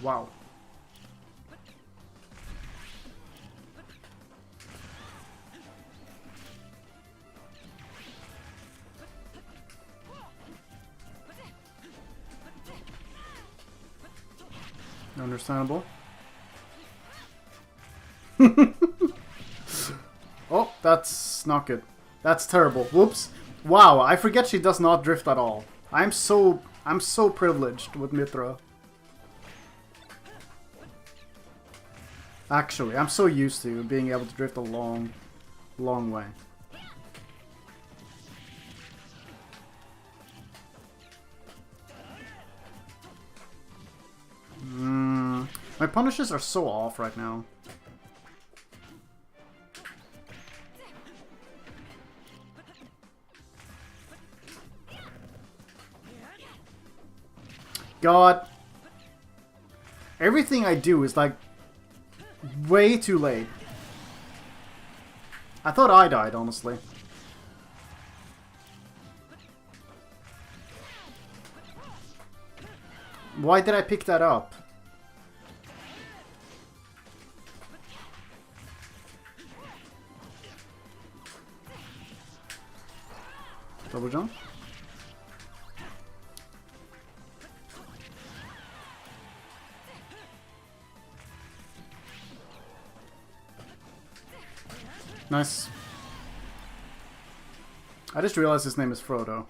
Wow. Understandable. Oh, that's not good. That's terrible. Whoops. Wow, I forget she does not drift at all. I'm so privileged with Mythra. Actually, I'm so used to being able to drift a long way. My punishes are so off right now. God. Everything I do is like way too late. I thought I died, honestly. Why did I pick that up? Double jump. Nice. I just realized his name is Frodo.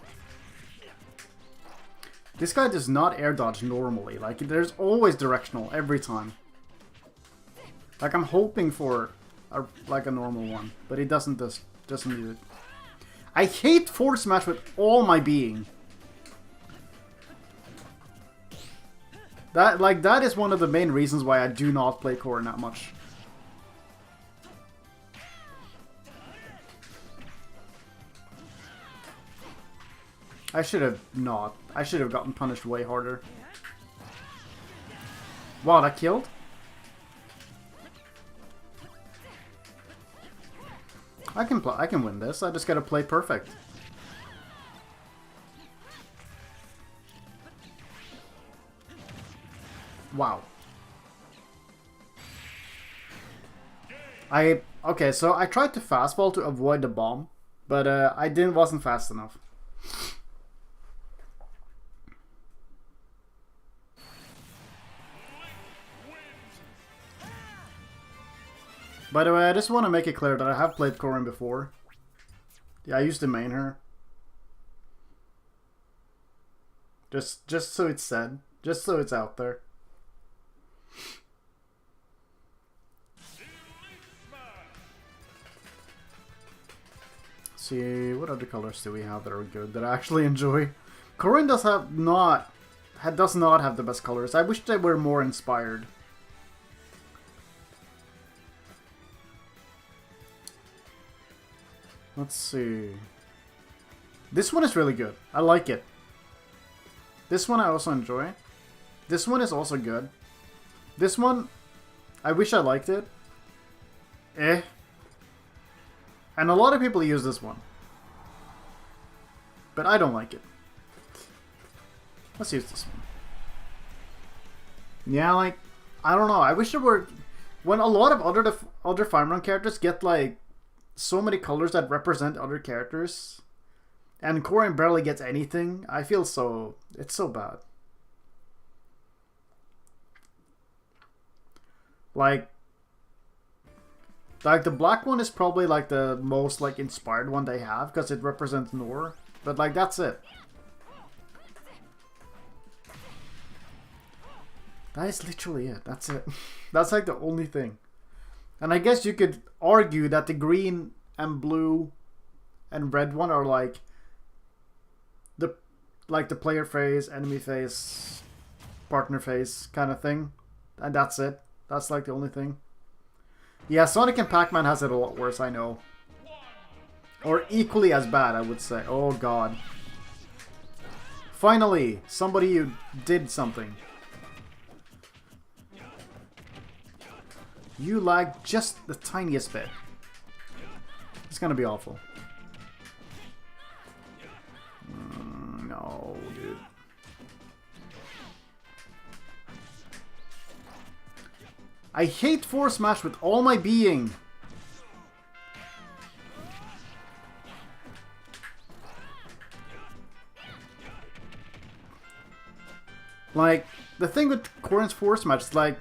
This guy does not air dodge normally. Like, there's always directional every time. Like, I'm hoping for a normal one, but he doesn't do it. I hate forward smash with all my being. That is one of the main reasons why I do not play Corrin that much. I should have not. I should have gotten punished way harder. Wow, that killed? I can win this. I just gotta play perfect. Wow. Okay, so I tried to fastball to avoid the bomb, but I wasn't fast enough. By the way, I just want to make it clear that I have played Corrin before. Yeah, I used to main her. Just so it's said. Just so it's out there. See, what other colors do we have that are good, that I actually enjoy? Corrin does not have the best colors. I wish they were more inspired. Let's see. This one is really good. I like it. This one I also enjoy. This one is also good. This one, I wish I liked it. Eh. And a lot of people use this one. But I don't like it. Let's use this one. Yeah, like, I don't know. I wish there were... When a lot of other Fire Emblem characters get, like, so many colors that represent other characters, and Corrin barely gets anything, I feel so... It's so bad. Like the black one is probably like the most like inspired one they have because it represents Nor, but like that's it. That is literally it. That's it. That's like the only thing. And I guess you could argue that the green and blue and red one are like like the player phase, enemy phase, partner phase kind of thing. And that's it. That's like the only thing. Yeah, Sonic and Pac-Man has it a lot worse, I know. Or equally as bad, I would say. Oh god. Finally, somebody who did something. You lag just the tiniest bit. It's gonna be awful. No, dude. I hate Force Smash with all my being. Like, the thing with Corrin's Force Smash is like,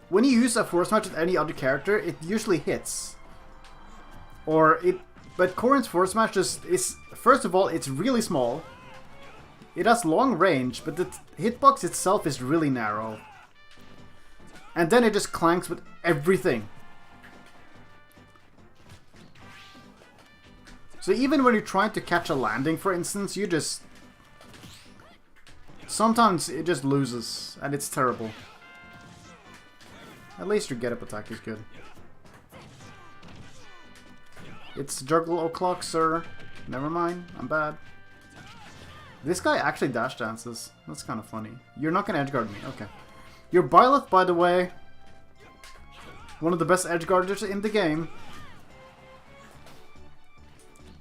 when you use a Force Smash with any other character, it usually hits. But Corrin's Force Smash just is, first of all, it's really small. It has long range, but the hitbox itself is really narrow. And then it just clanks with everything. So even when you're trying to catch a landing, for instance, you just... Sometimes it just loses, and it's terrible. At least your get-up attack is good. It's juggle o'clock, sir. Never mind, I'm bad. This guy actually dash dances. That's kind of funny. You're not gonna edgeguard me, okay. Your Byleth, by the way, one of the best edgeguarders in the game.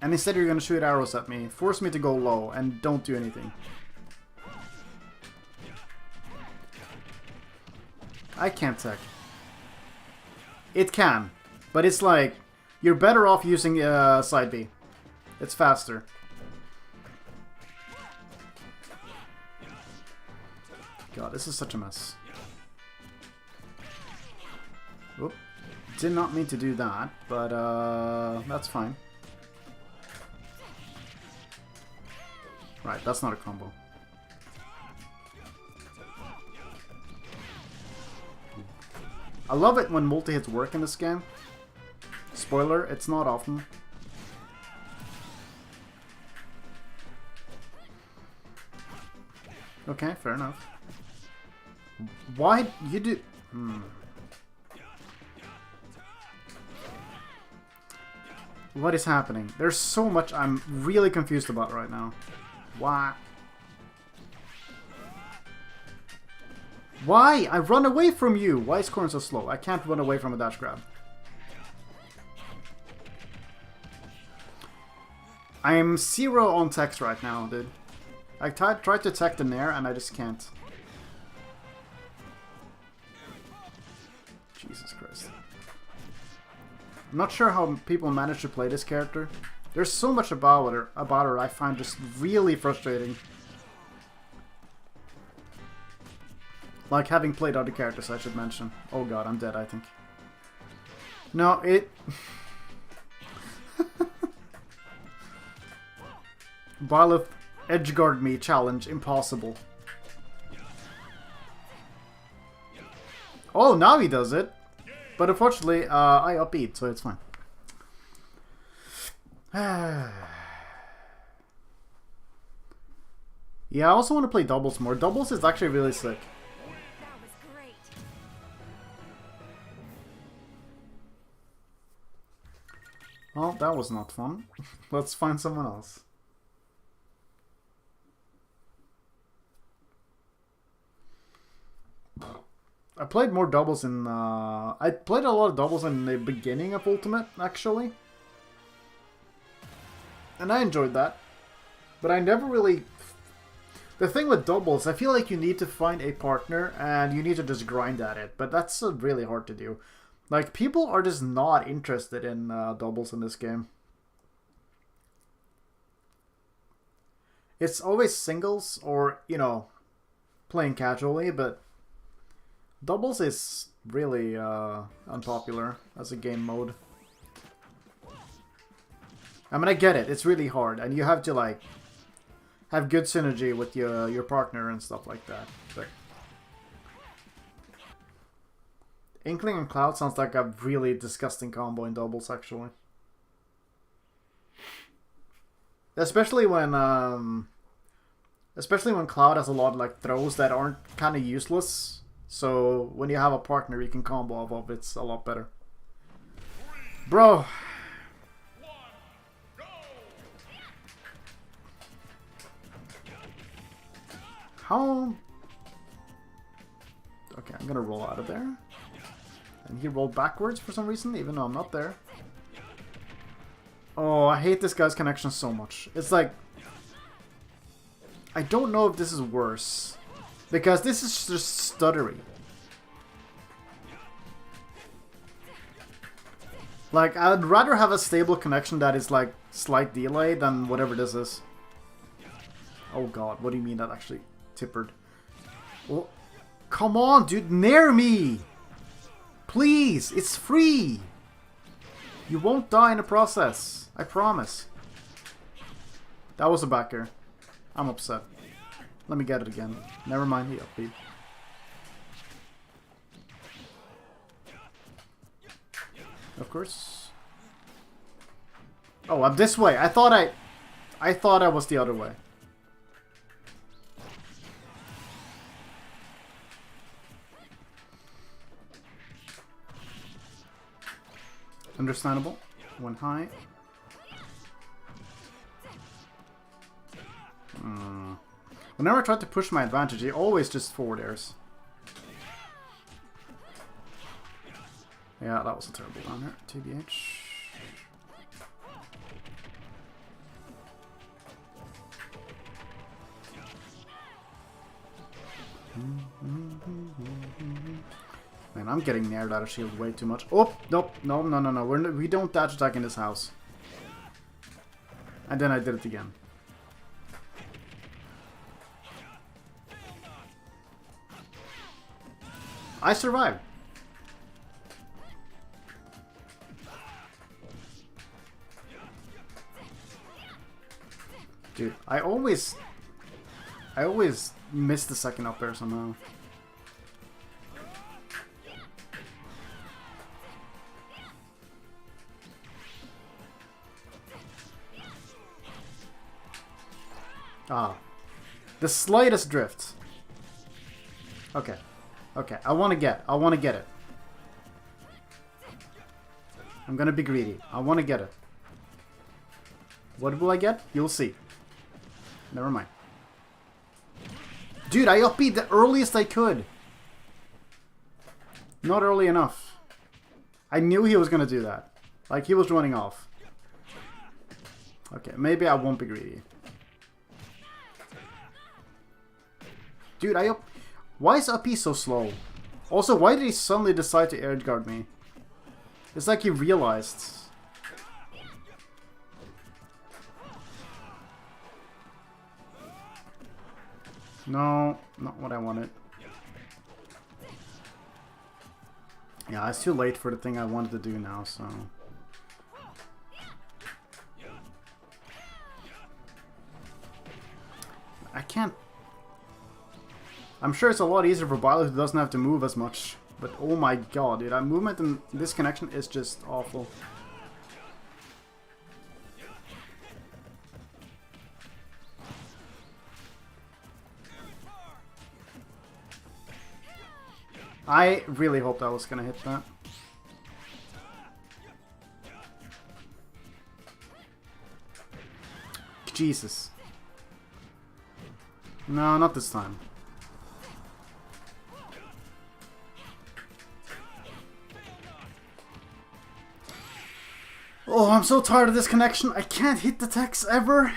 And instead you're gonna shoot arrows at me. Force me to go low and don't do anything. I can't tech. It can, but it's like, you're better off using side B. It's faster. God, this is such a mess. Oop. Did not mean to do that, but that's fine. Right, that's not a combo. I love it when multi-hits work in this game. Spoiler, it's not often. Okay, fair enough. Why you do... What is happening? There's so much I'm really confused about right now. Why? Why? I run away from you! Why is Corrin so slow? I can't run away from a dash grab. I am 0 on techs right now, dude. I tried to tech the Nair and I just can't. Jesus Christ. I'm not sure how people manage to play this character. There's so much about her I find just really frustrating. Like having played other characters, I should mention. Oh god, I'm dead, I think. No, it... Byleth edgeguard me challenge, impossible. Oh, now he does it. But unfortunately, I upbeat, so it's fine. Yeah, I also want to play doubles more. Doubles is actually really sick. That was great. Well, that was not fun. Let's find someone else. I played more doubles in... I played a lot of doubles in the beginning of Ultimate, actually. And I enjoyed that. But I never really... The thing with doubles, I feel like you need to find a partner and you need to just grind at it. But that's really hard to do. Like, people are just not interested in doubles in this game. It's always singles or, you know, playing casually, but doubles is really unpopular as a game mode. I mean, I get it. It's really hard, and you have to, like, have good synergy with your partner and stuff like that. But Inkling and Cloud sounds like a really disgusting combo in doubles, actually. Especially when Especially when Cloud has a lot of like throws that aren't kind of useless. So when you have a partner you can combo off of, it's a lot better. Bro. How? Okay, I'm gonna roll out of there. And he rolled backwards for some reason, even though I'm not there. Oh, I hate this guy's connection so much. It's like... I don't know if this is worse. Because this is just stuttery. Like, I'd rather have a stable connection that is like slight delay than whatever this is. Oh god, what do you mean that actually tippered? Well, come on, dude, near me! Please, it's free! You won't die in the process. I promise. That was a backer. I'm upset. Let me get it again. Never mind the upbeat. Of course. Oh, I'm this way. I thought I was the other way. Understandable. One high. Whenever I try to push my advantage, he always just forward airs. Yeah, that was a terrible downer. TBH. Man, I'm getting near that shield way too much. Oh, nope, no. We don't dash attack in this house. And then I did it again. I survived. Dude, I always miss the second up air somehow. Ah. The slightest drift. Okay. Okay, I wanna get it. I'm gonna be greedy. I wanna get it. What will I get? You'll see. Never mind. Dude, I upbeat the earliest I could. Not early enough. I knew he was gonna do that. Like, he was running off. Okay, maybe I won't be greedy. Dude, why is up so slow? Also, why did he suddenly decide to air guard me? It's like he realized. No, not what I wanted. Yeah, it's too late for the thing I wanted to do now, so... I can't... I'm sure it's a lot easier for Violet who doesn't have to move as much. But oh my god, dude, that movement in this connection is just awful. I really hoped I was gonna hit that. Jesus. No, not this time. Oh, I'm so tired of this connection. I can't hit the text ever.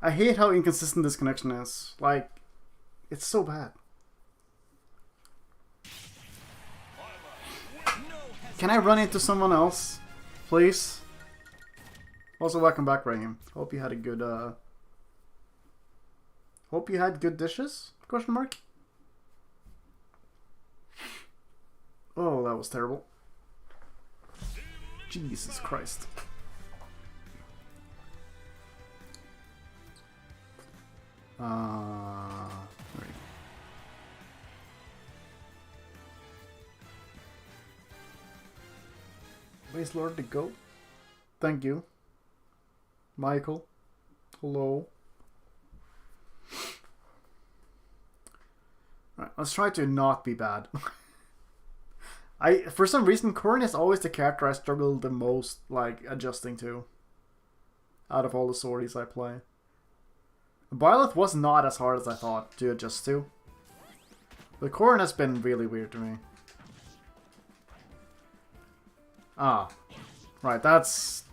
I hate how inconsistent this connection is. Like, it's so bad. Can I run into someone else? Please? Also, welcome back, Raheem. Hope you had a good, Hope you had good dishes? Question mark? Oh, that was terrible. Jesus Christ. Right. Where's Lord to go? Thank you. Michael. Hello. Let's try to not be bad. For some reason, Corrin is always the character I struggle the most, like, adjusting to. Out of all the swordies I play. Byleth was not as hard as I thought to adjust to. The Corrin has been really weird to me. Ah. Right, that's...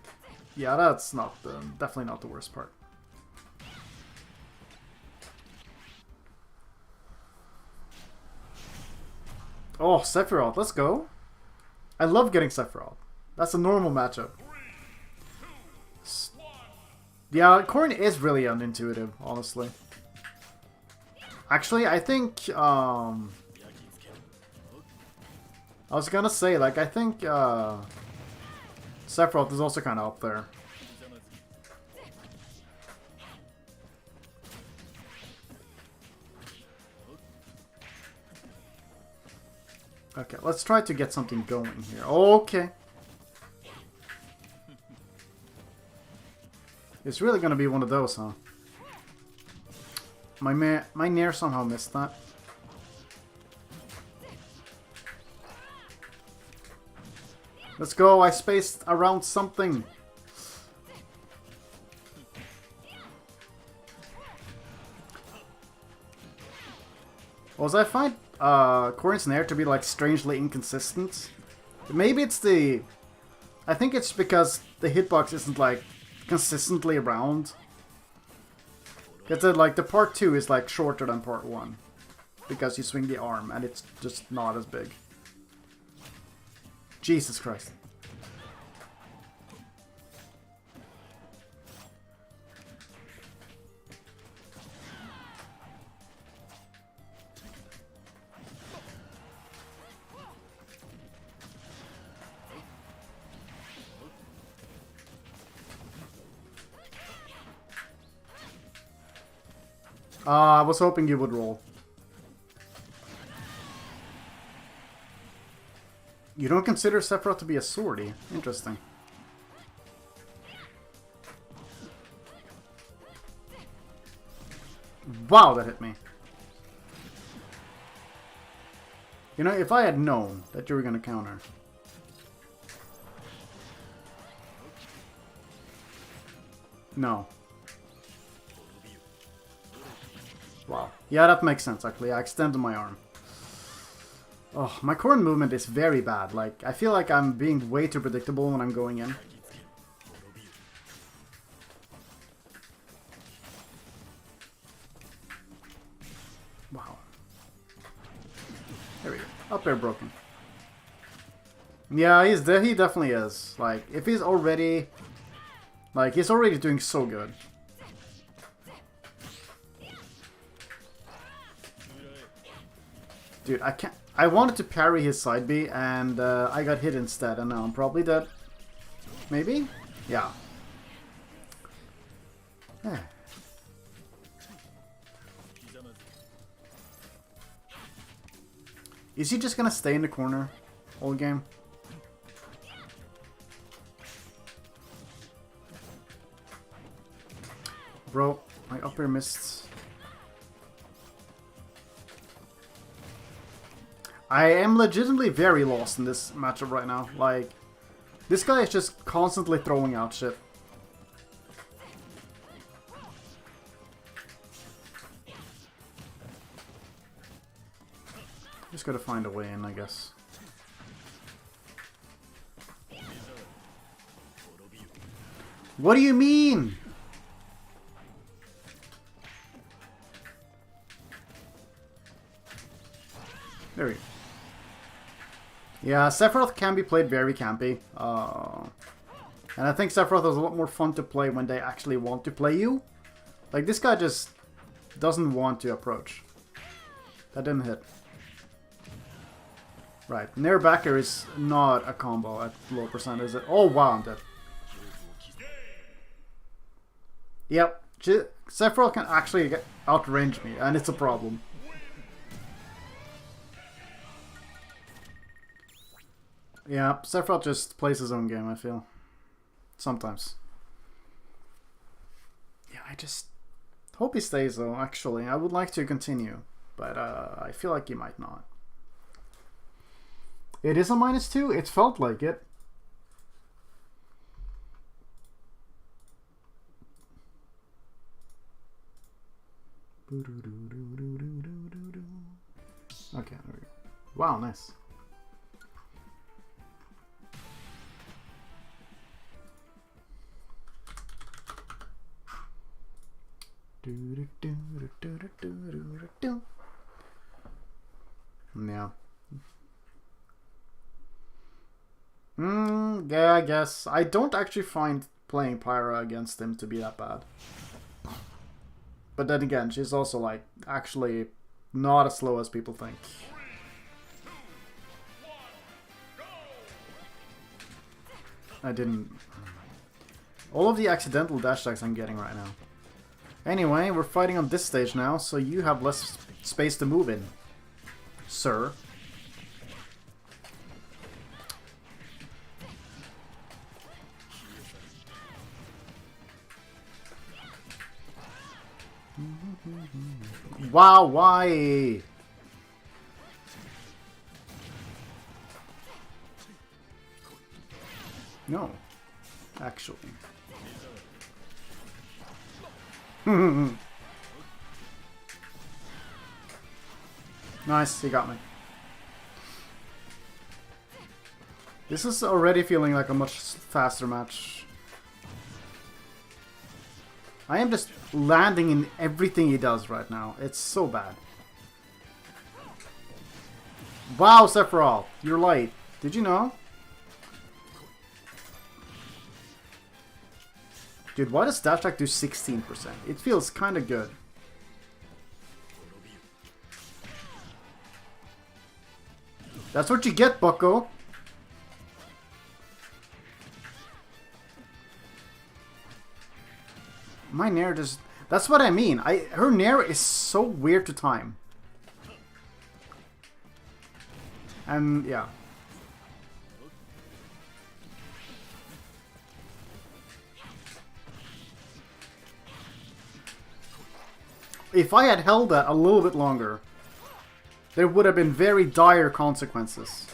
Yeah, that's not the... Definitely not the worst part. Oh, Sephiroth, let's go. I love getting Sephiroth. That's a normal matchup. Yeah, Corrin is really unintuitive, honestly. Actually, I think, I was gonna say, like, I think, Sephiroth is also kind of up there. Okay, let's try to get something going here. Okay. It's really gonna be one of those, huh? My Nair somehow missed that. Let's go, I spaced around something. Was I find Corrin's Nair to be like strangely inconsistent? Maybe it's the... I think it's because the hitbox isn't like consistently around. Because like the part 2 is like shorter than part 1. Because you swing the arm and it's just not as big. Jesus Christ. I was hoping you would roll. You don't consider Sephiroth to be a swordy? Interesting. Wow, that hit me. You know, if I had known that you were going to counter... No. Wow. Yeah, that makes sense, actually. I extended my arm. Oh, my Corrin movement is very bad. Like, I feel like I'm being way too predictable when I'm going in. Wow. There we go. Up air broken. Yeah, he definitely is. Like, if he's already... Like, he's already doing so good. Dude, I can't... I wanted to parry his side B, and I got hit instead, and now I'm probably dead. Maybe? Yeah. Is he just gonna stay in the corner all game? Bro, my up air missed. I am legitimately very lost in this matchup right now. Like, this guy is just constantly throwing out shit. Just gotta find a way in, I guess. What do you mean? There we go. Yeah, Sephiroth can be played very campy. And I think Sephiroth is a lot more fun to play when they actually want to play you. Like, this guy just doesn't want to approach. That didn't hit. Right, Nair backer is not a combo at low percent, is it? Oh wow, I'm dead. Yep, Sephiroth can actually outrange me, and it's a problem. Yeah, Sephiroth just plays his own game, I feel. Sometimes. Yeah, I just hope he stays though, actually. I would like to continue. but I feel like he might not. It is a -2? It felt like it. Okay, there we go. Wow, nice. Yeah. Yeah, I guess. I don't actually find playing Pyra against him to be that bad. But then again, she's also like actually not as slow as people think. I didn't... All of the accidental dash attacks I'm getting right now. Anyway, we're fighting on this stage now, so you have less space to move in, sir. Wow, why? No, actually. Nice, he got me. This is already feeling like a much faster match. I am just landing in everything he does right now. It's so bad. Wow, Sephiroth, you're light. Did you know? Dude, why does dash attack do 16%? It feels kind of good. That's what you get, bucko. My Nair just... That's what I mean. Her Nair is so weird to time. And, yeah. If I had held that a little bit longer, there would have been very dire consequences.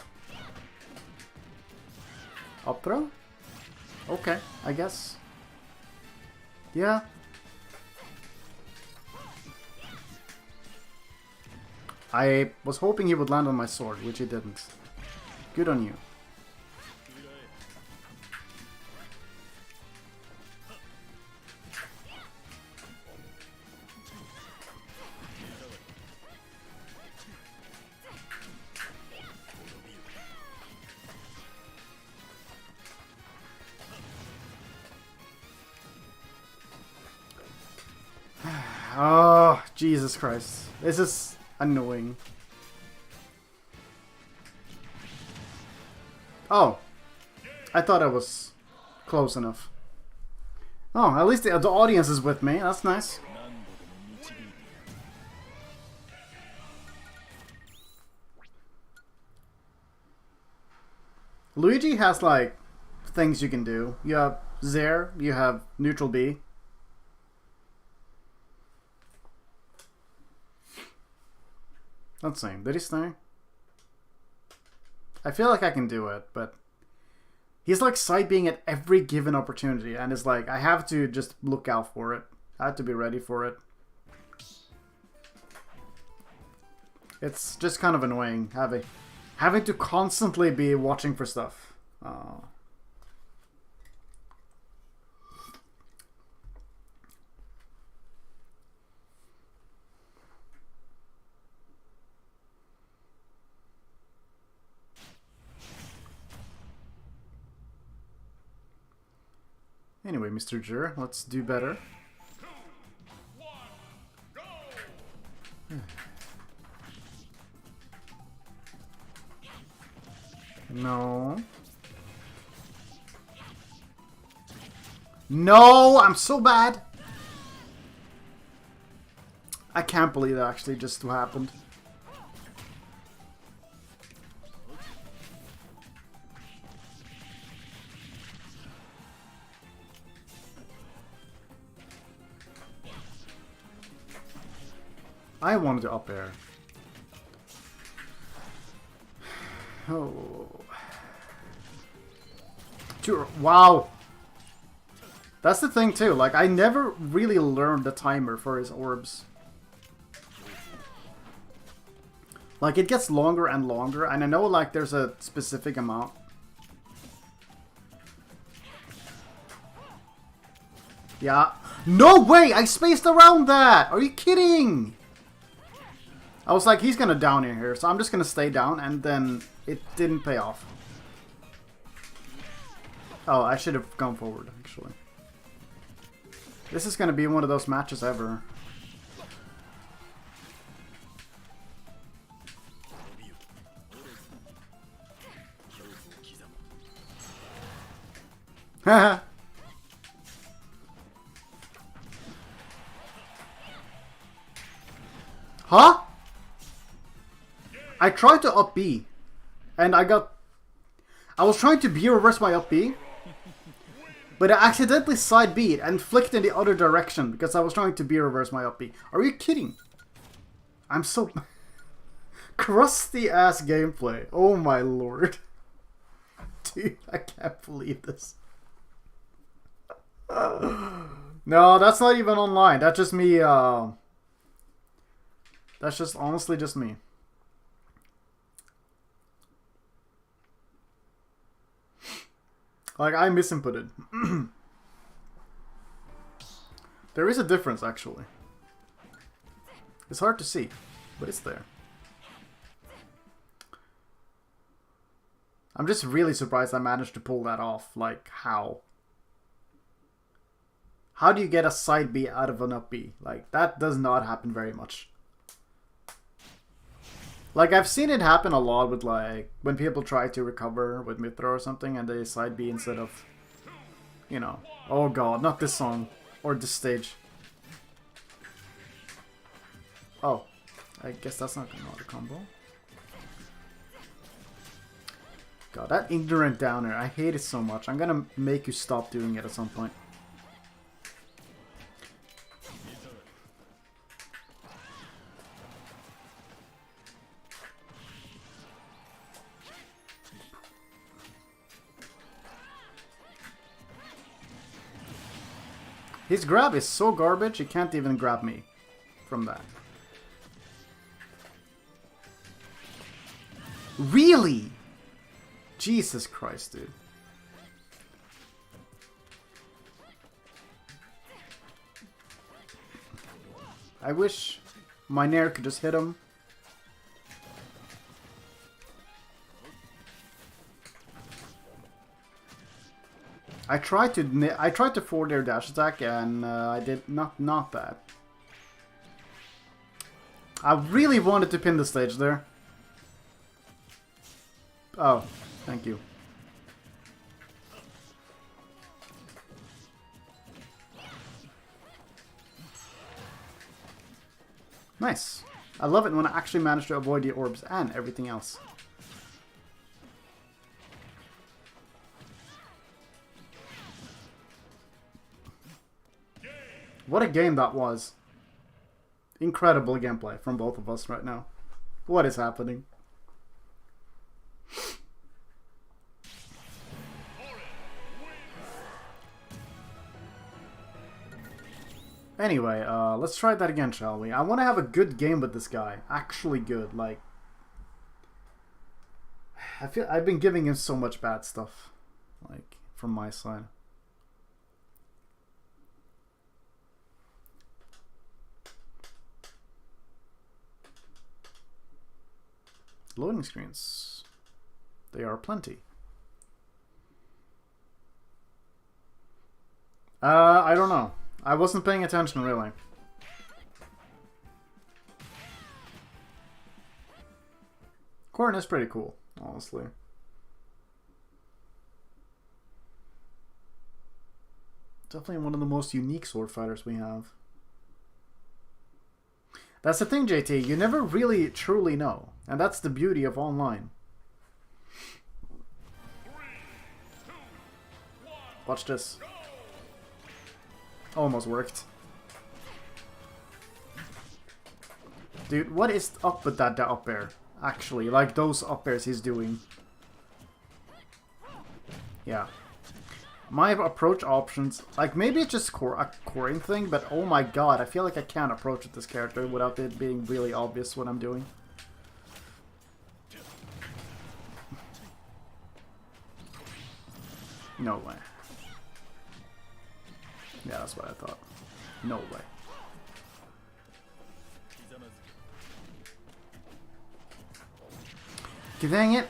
Up throw? Okay, I guess. Yeah. I was hoping he would land on my sword, which he didn't. Good on you. Oh, Jesus Christ. This is annoying. Oh. I thought I was close enough. Oh, at least the audience is with me. That's nice. Luigi has, like, things you can do. You have Zair, you have Neutral B. Let's see. Did he stay? I feel like I can do it, but he's like side being at every given opportunity, and it's like I have to just look out for it. I have to be ready for it. It's just kind of annoying having to constantly be watching for stuff. Anyway, Mr. Jur, let's do better. 2, 1, go! No. No, I'm so bad. I can't believe that actually just happened. I wanted to up air. Oh. Wow. That's the thing too, like I never really learned the timer for his orbs. Like it gets longer and longer, and I know like there's a specific amount. Yeah. No way! I spaced around that! Are you kidding? I was like, he's gonna down in here, so I'm just gonna stay down, and then it didn't pay off. Oh, I should have gone forward, actually. This is gonna be one of those matches ever. Haha. Huh? I tried to up B, and I was trying to B reverse my up B, but I accidentally side B'd and flicked in the other direction because I was trying to B reverse my up B. Are you kidding? I'm so crusty ass gameplay. Oh my lord. Dude, I can't believe this. No, that's not even online. That's just me, that's just honestly just me. Like, I misinputted. There is a difference, actually. It's hard to see, but it's there. I'm just really surprised I managed to pull that off. Like, how? How do you get a side B out of an up B? Like, that does not happen very much. Like, I've seen it happen a lot with, like, when people try to recover with Mythra or something and they side B instead of, you know. Oh god, not this song. Or this stage. Oh. I guess that's not a combo. God, that ignorant downer. I hate it so much. I'm gonna make you stop doing it at some point. His grab is so garbage, he can't even grab me from that. Really? Jesus Christ, dude. I wish my Nair could just hit him. I tried to forward air dash attack and I did not that. I really wanted to pin the stage there. Oh, thank you. Nice. I love it when I actually manage to avoid the orbs and everything else. What a game that was. Incredible gameplay from both of us right now. What is happening? Anyway, let's try that again, shall we? I want to have a good game with this guy. Actually good, like... I feel I've been giving him so much bad stuff. Like, from my side. Loading screens. They are plenty. I don't know. I wasn't paying attention, really. Corrin is pretty cool, honestly. Definitely one of the most unique sword fighters we have. That's the thing, JT. You never really truly know. And that's the beauty of online. Watch this. Almost worked. Dude, what is up with that up air? Actually, like those up airs he's doing. Yeah. My approach options, like maybe it's just a coring thing, but oh my god, I feel like I can't approach with this character without it being really obvious what I'm doing. No way. Yeah, that's what I thought. No way. Dang it!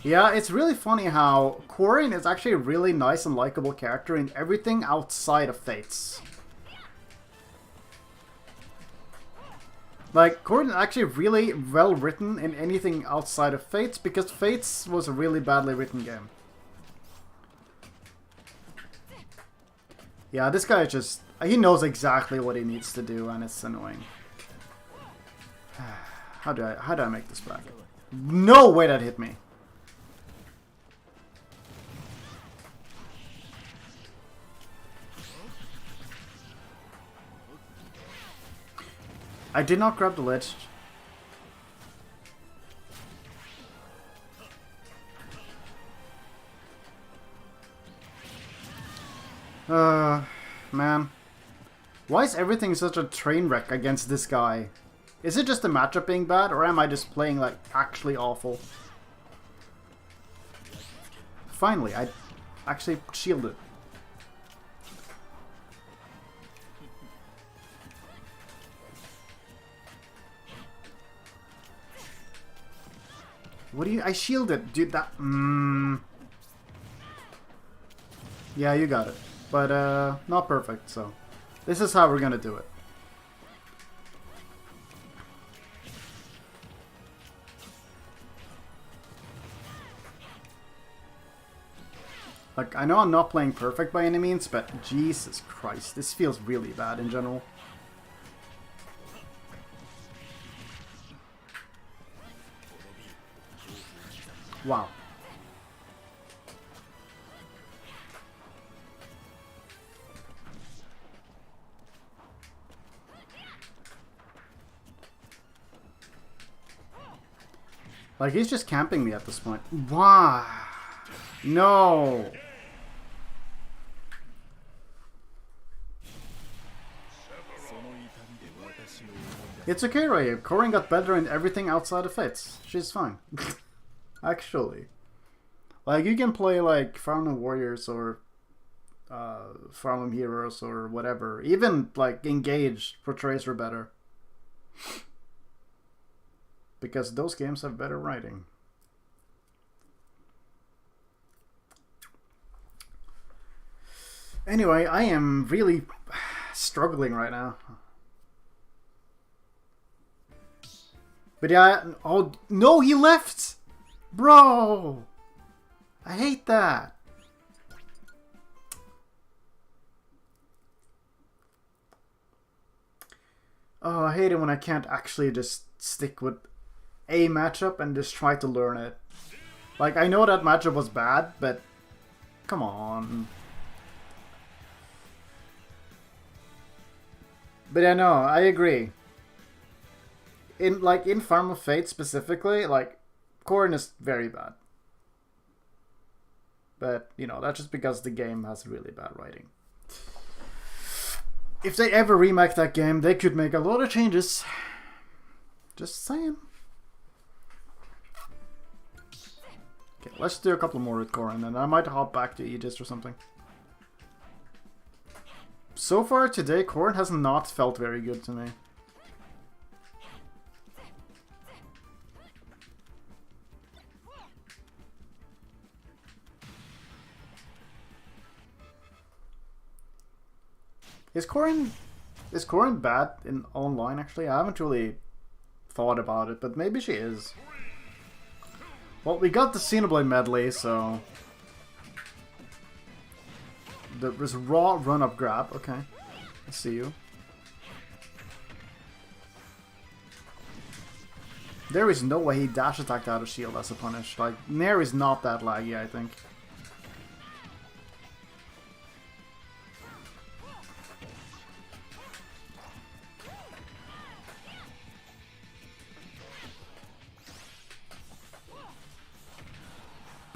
Yeah, it's really funny how Corrin is actually a really nice and likable character in everything outside of Fates. Like, Corrin is actually really well written in anything outside of Fates, because Fates was a really badly written game. Yeah, this guy just... he knows exactly what he needs to do, and it's annoying. How do I make this back? No way that hit me! I did not grab the ledge. Man. Why is everything such a train wreck against this guy? Is it just the matchup being bad, or am I just playing, like, actually awful? Finally, I actually shielded. What do you... I shielded, dude, that... Yeah, you got it. But, not perfect, so... This is how we're gonna do it. Like, I know I'm not playing perfect by any means, but Jesus Christ, this feels really bad in general. Wow. Like, he's just camping me at this point. Why? No. It's okay, Ray. Corrin got better in everything outside of Fates. She's fine. Actually. Like, you can play, like, Fire Emblem Warriors or Fire Emblem Heroes or whatever. Even, like, Engage portrays her better. Because those games have better writing. Anyway, I am really struggling right now. But yeah, oh no, he left! Bro! I hate that. Oh, I hate it when I can't actually just stick with a matchup and just try to learn it. Like, I know that matchup was bad, but come on. But I know, I agree. In Fire Emblem Fate specifically, like, Corrin is very bad. But, you know, that's just because the game has really bad writing. If they ever remake that game, they could make a lot of changes. Just saying. Okay, let's do a couple more with Corrin, and I might hop back to Aegis or something. So far today, Corrin has not felt very good to me. Is Corrin bad in online, actually? I haven't really thought about it, but maybe she is. Well, we got the Xenoblade medley, so... There's raw run-up grab. Okay. I see you. There is no way he dash attacked out of shield as a punish. Like, Nair is not that laggy, I think.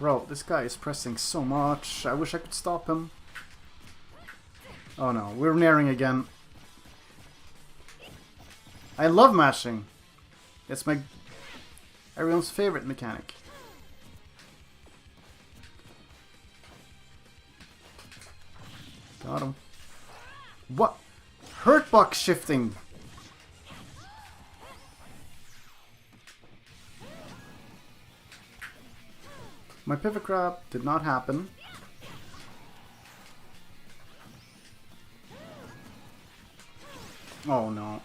Bro, this guy is pressing so much. I wish I could stop him. Oh no, we're nearing again. I love mashing. It's my everyone's favorite mechanic. Got him. What? Hurtbox shifting. My pivot grab did not happen. Oh no.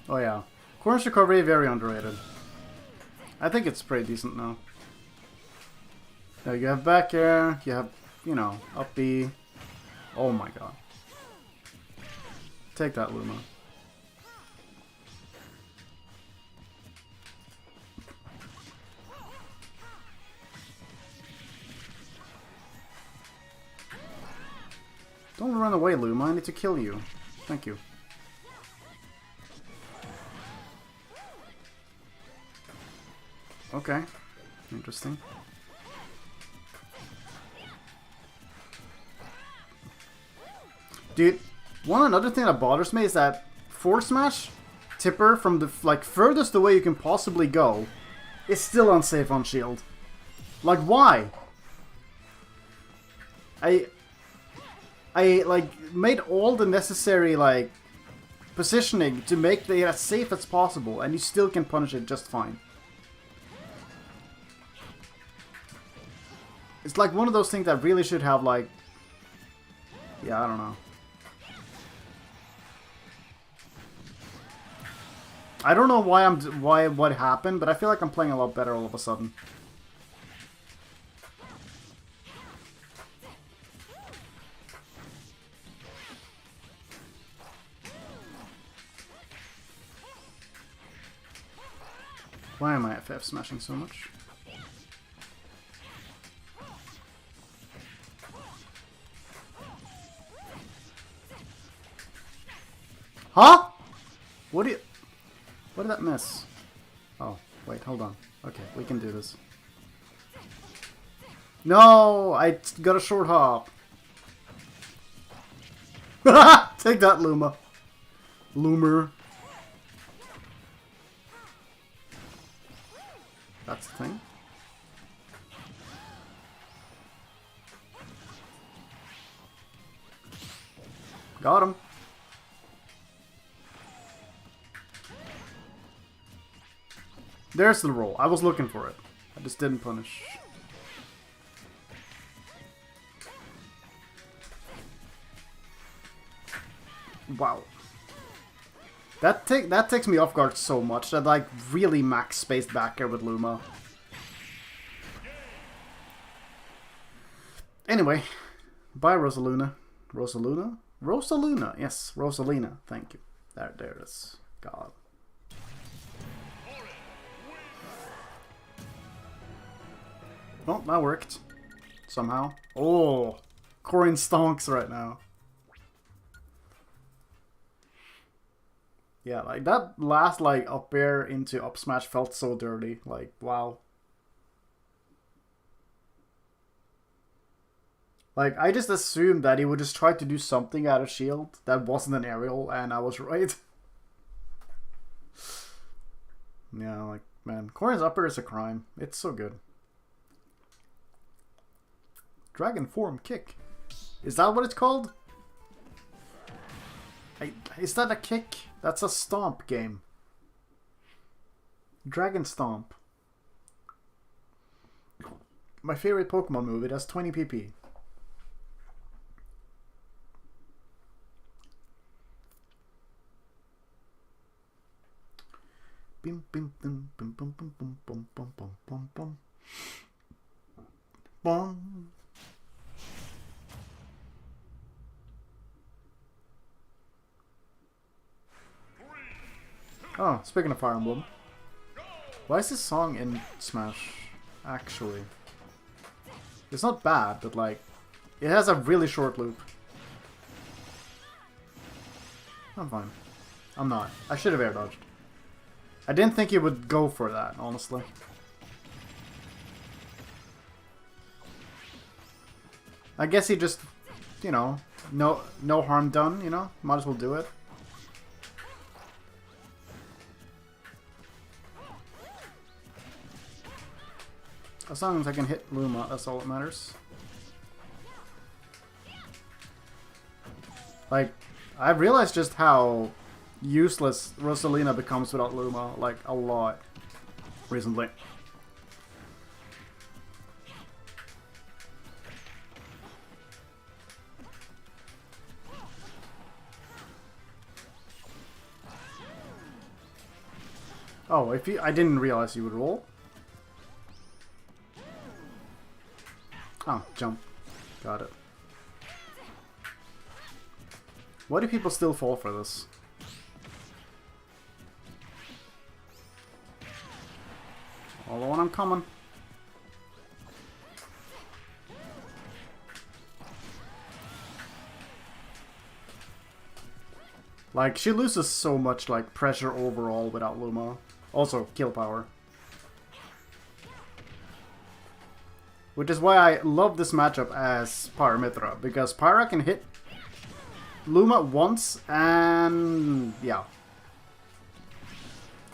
Oh yeah. Corner's recovery, very underrated. I think it's pretty decent now. Now you have back air, you have, you know, up B. Oh my god. Take that, Luma. Don't run away, Luma. I need to kill you. Thank you. Okay. Interesting. Dude, another thing that bothers me is that forward smash tipper from the like furthest away you can possibly go is still unsafe on shield. Like, why? I like made all the necessary like positioning to make it as safe as possible, and you still can punish it just fine. It's like one of those things that really should have like, yeah, I don't know. I don't know what happened, but I feel like I'm playing a lot better all of a sudden. Why am I FF smashing so much? Huh? What did that miss? Oh, wait, hold on. Okay, we can do this. No, I got a short hop. Take that, Luma. Loomer. That's the thing. Got him. There's the roll. I was looking for it. I just didn't punish. Wow. That takes me off guard so much. That like really max spaced back here with Luma. Anyway, bye Rosaluna. Rosaluna? Rosaluna. Yes, Rosalina. Thank you. There it is. God. Well, that worked. Somehow. Oh! Corin stonks right now. Yeah, like that last like up air into up smash felt so dirty. Like, wow. Like, I just assumed that he would just try to do something out of shield that wasn't an aerial, and I was right. Yeah, like, man. Corin's up air is a crime. It's so good. Dragon form kick. Is that what it's called? Is that a kick? That's a stomp game. Dragon Stomp. My favorite Pokemon move. It has 20 PP. Bim bim bim bim bim bim bim bum bum bum bum bum. Bum. Oh, speaking of Fire Emblem. Why is this song in Smash, actually? It's not bad, but like, it has a really short loop. I'm fine. I'm not. I should have air dodged. I didn't think he would go for that, honestly. I guess he just, you know, no harm done, you know? Might as well do it. As long as I can hit Luma, that's all that matters. Like, I've realized just how useless Rosalina becomes without Luma, like, a lot recently. Oh, if you, I didn't realize you would roll. Oh, jump. Got it. Why do people still fall for this? Although when I'm coming. Like, she loses so much, like, pressure overall without Luma. Also, kill power. Which is why I love this matchup as Pyra Mythra, because Pyra can hit Luma once, and yeah.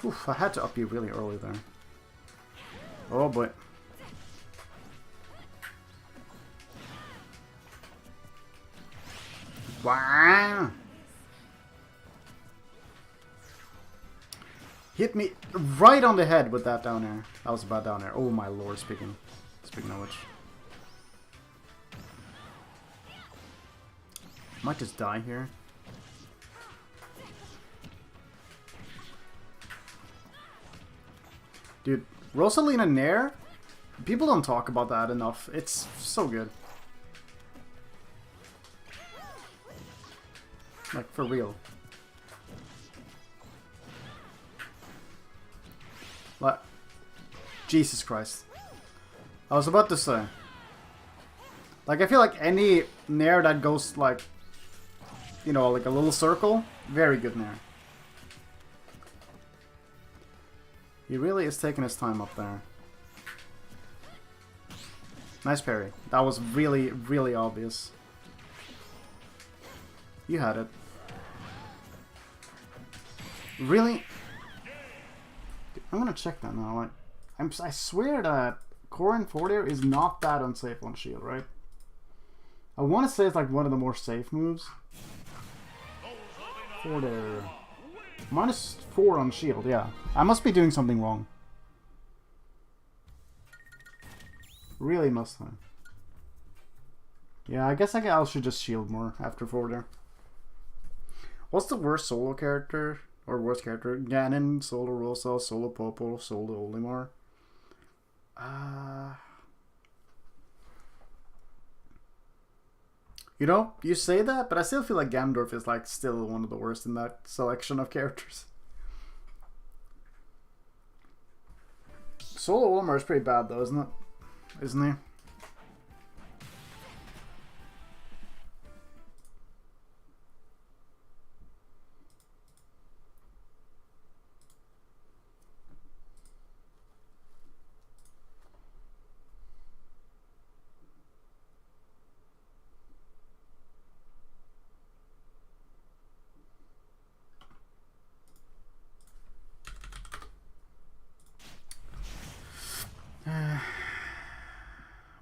Oof, I had to up you really early there. Oh boy. Wow. Hit me right on the head with that down air. That was a bad down air. Oh my lord, speaking of which. Might just die here. Dude, Rosalina Nair? People don't talk about that enough. It's so good. Like, for real. Like, Jesus Christ. I was about to say. Like, I feel like any Nair that goes, like, you know, like a little circle, very good Nair. He really is taking his time up there. Nice parry. That was really, really obvious. You had it. Really? I'm gonna check that now. Like, I swear that Corrin Fortier is not that unsafe on shield, right? I want to say it's like one of the more safe moves. Fortier. -4 on shield, yeah. I must be doing something wrong. Really must I? Yeah, I guess I should just shield more after Fortier. What's the worst solo character? Or worst character? Ganon, solo Rosa, solo Popo, solo Olimar. You know, you say that, but I still feel like Ganondorf is like still one of the worst in that selection of characters. Solo Olimar is pretty bad though, isn't it? Isn't he?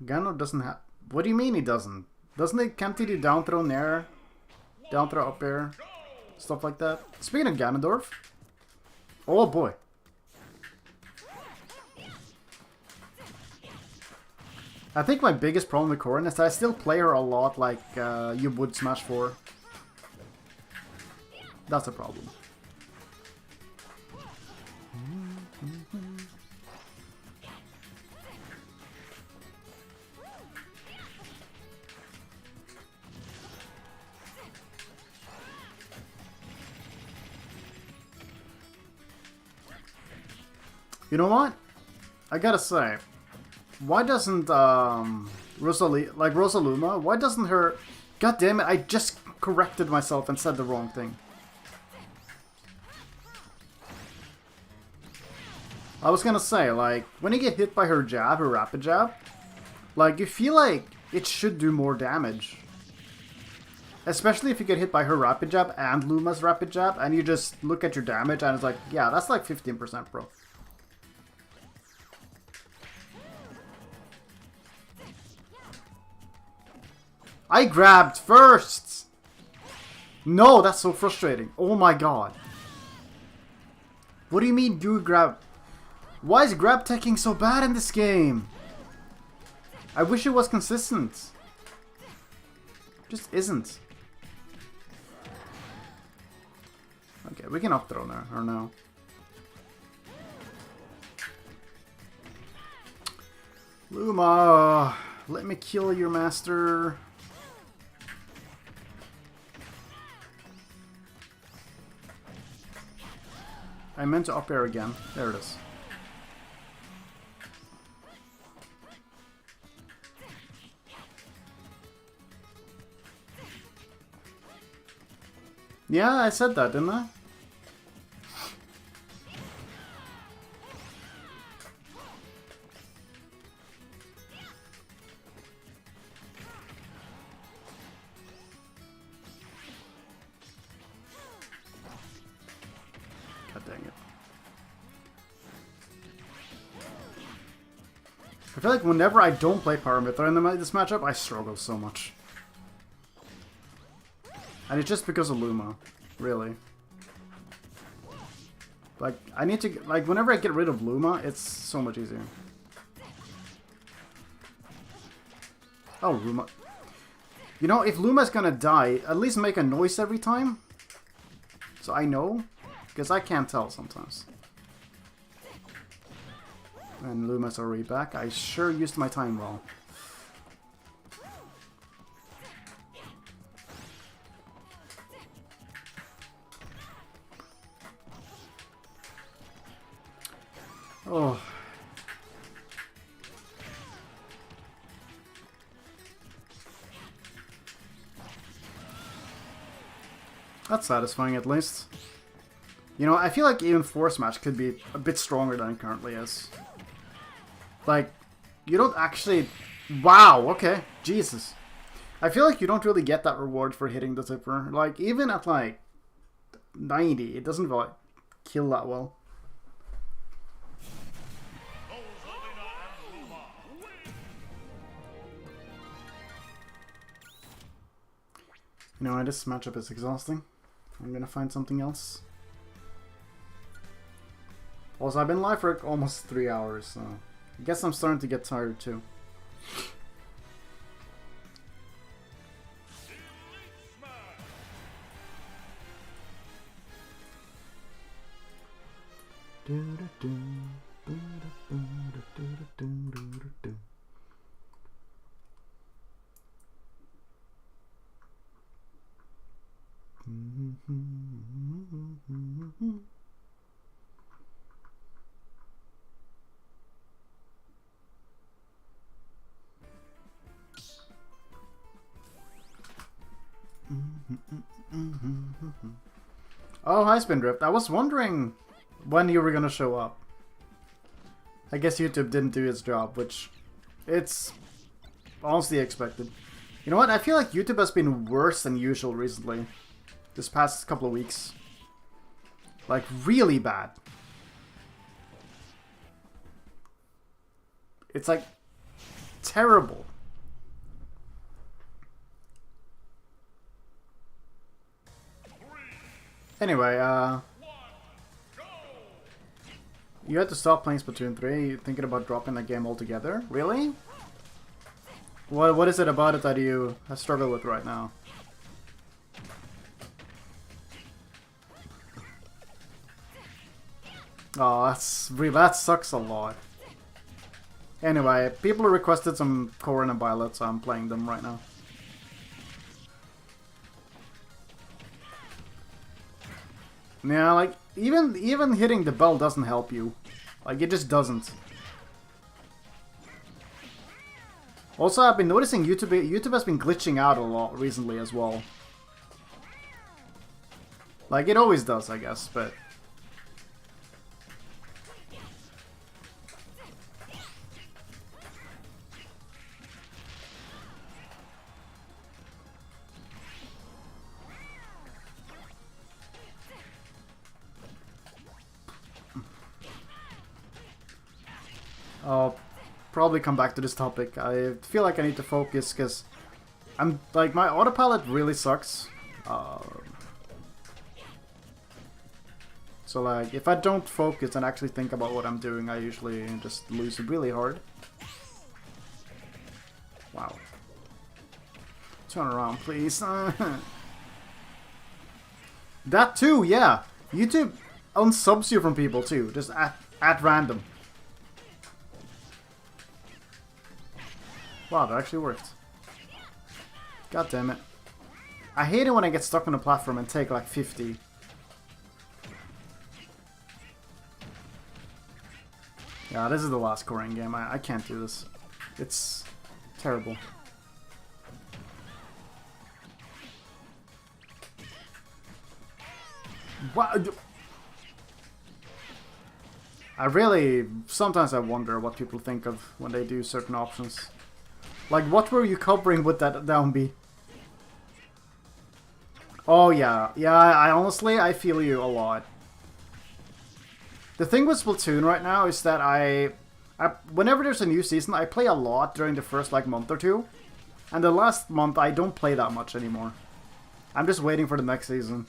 Ganon doesn't have... What do you mean he doesn't? Doesn't he... Can't he do down throw nair? Down throw up air? Stuff like that? Speaking of Ganondorf... Oh boy. I think my biggest problem with Corrin is that I still play her a lot like you would Smash 4. That's a problem. You know what? I gotta say, why doesn't Rosaluma, why doesn't her... God damn it, I just corrected myself and said the wrong thing. I was gonna say, like, when you get hit by her jab, her rapid jab, like, you feel like it should do more damage. Especially if you get hit by her rapid jab and Luma's rapid jab, and you just look at your damage and it's like, yeah, that's like 15%, bro. I grabbed first! No, that's so frustrating. Oh my god. What do you mean do grab? Why is grab teching so bad in this game? I wish it was consistent. Just isn't. Okay, we can up throw now, or no? Luma, let me kill your master. I meant to up air again. There it is. Yeah, I said that, didn't I? God dang it. I feel like whenever I don't play Pyra Mythra in this matchup, I struggle so much. And it's just because of Luma, really. Like, I need to, like, whenever I get rid of Luma, it's so much easier. Oh, Luma. You know, if Luma's gonna die, at least make a noise every time. So I know, because I can't tell sometimes. And Luma's already back. I sure used my time well. Oh. That's satisfying at least. You know, I feel like even Force Match could be a bit stronger than it currently is. Like, you don't actually... Wow, okay. Jesus. I feel like you don't really get that reward for hitting the zipper. Like, even at like 90, it doesn't really kill that well. You know, this matchup is exhausting. I'm gonna find something else. Also, I've been live for almost 3 hours, so I guess I'm starting to get tired too. Oh, hi Spindrift. I was wondering when you were gonna show up. I guess YouTube didn't do its job, which it's honestly expected. You know what? I feel like YouTube has been worse than usual recently. This past couple of weeks. Like, really bad. It's like terrible. Anyway, you had to stop playing Splatoon 3. You thinking about dropping that game altogether? Really? What is it about it that you struggle with right now? Oh, that sucks a lot. Anyway, people requested some Corrin and Violet, so I'm playing them right now. Yeah, like, even hitting the bell doesn't help you. Like, it just doesn't. Also, I've been noticing YouTube has been glitching out a lot recently as well. Like, it always does, I guess, but... I'll probably come back to this topic. I feel like I need to focus because I'm like my autopilot really sucks. So like if I don't focus and actually think about what I'm doing, I usually just lose really hard. Wow. Turn around, please. That too, yeah. YouTube unsubs you from people too, just at random. Wow, that actually worked. God damn it. I hate it when I get stuck on a platform and take like 50. Yeah, this is the last scoring game. I can't do this. It's terrible. What? Sometimes I wonder what people think of when they do certain options. Like, what were you covering with that down B? Oh yeah, yeah, I honestly, I feel you a lot. The thing with Splatoon right now is that whenever there's a new season, I play a lot during the first like month or two. And the last month, I don't play that much anymore. I'm just waiting for the next season.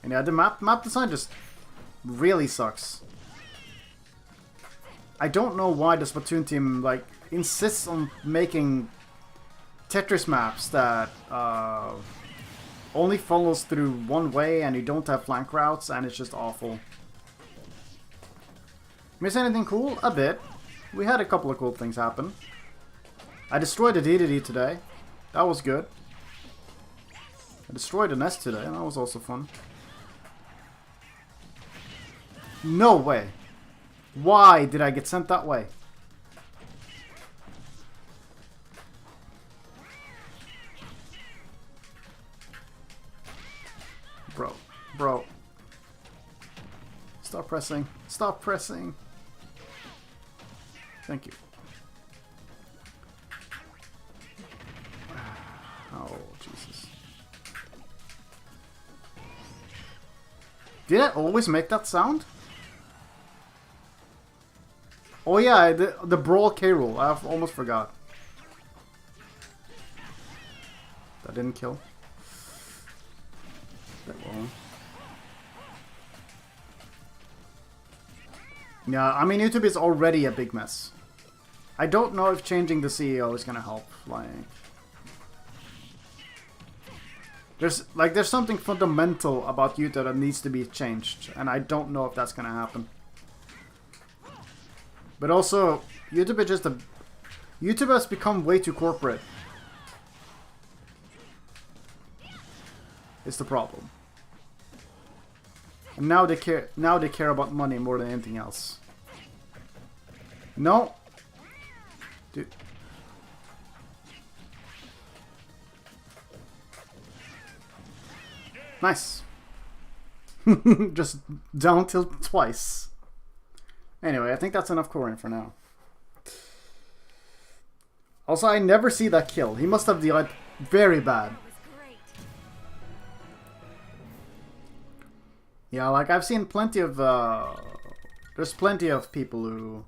And yeah, the map design just really sucks. I don't know why the Splatoon team like insists on making Tetris maps that only follows through one way and you don't have flank routes, and it's just awful. Miss anything cool? A bit. We had a couple of cool things happen. I destroyed a DDD today. That was good. I destroyed a nest today, and that was also fun. No way. Why did I get sent that way? Bro. Stop pressing. Stop pressing. Thank you. Oh, Jesus. Did I always make that sound? Oh yeah, the Brawl K rule. I almost forgot. That didn't kill. That won't. Yeah, I mean, YouTube is already a big mess. I don't know if changing the CEO is gonna help. Like, there's something fundamental about YouTube that needs to be changed, and I don't know if that's gonna happen. But also, YouTube has become way too corporate. It's the problem. And now they care about money more than anything else. No. Dude. Nice. Just down tilt twice. Anyway, I think that's enough coring for now. Also, I never see that kill. He must have died very bad. Yeah, like I've seen plenty of there's plenty of people who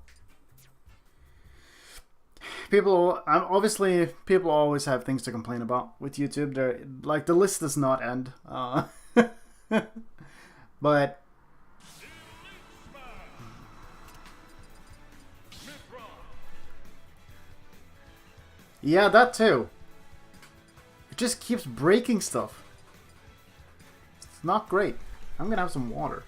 obviously people always have things to complain about with YouTube. They're like, the list does not end. But yeah, that too. It just keeps breaking stuff. It's not great. I'm gonna have some water.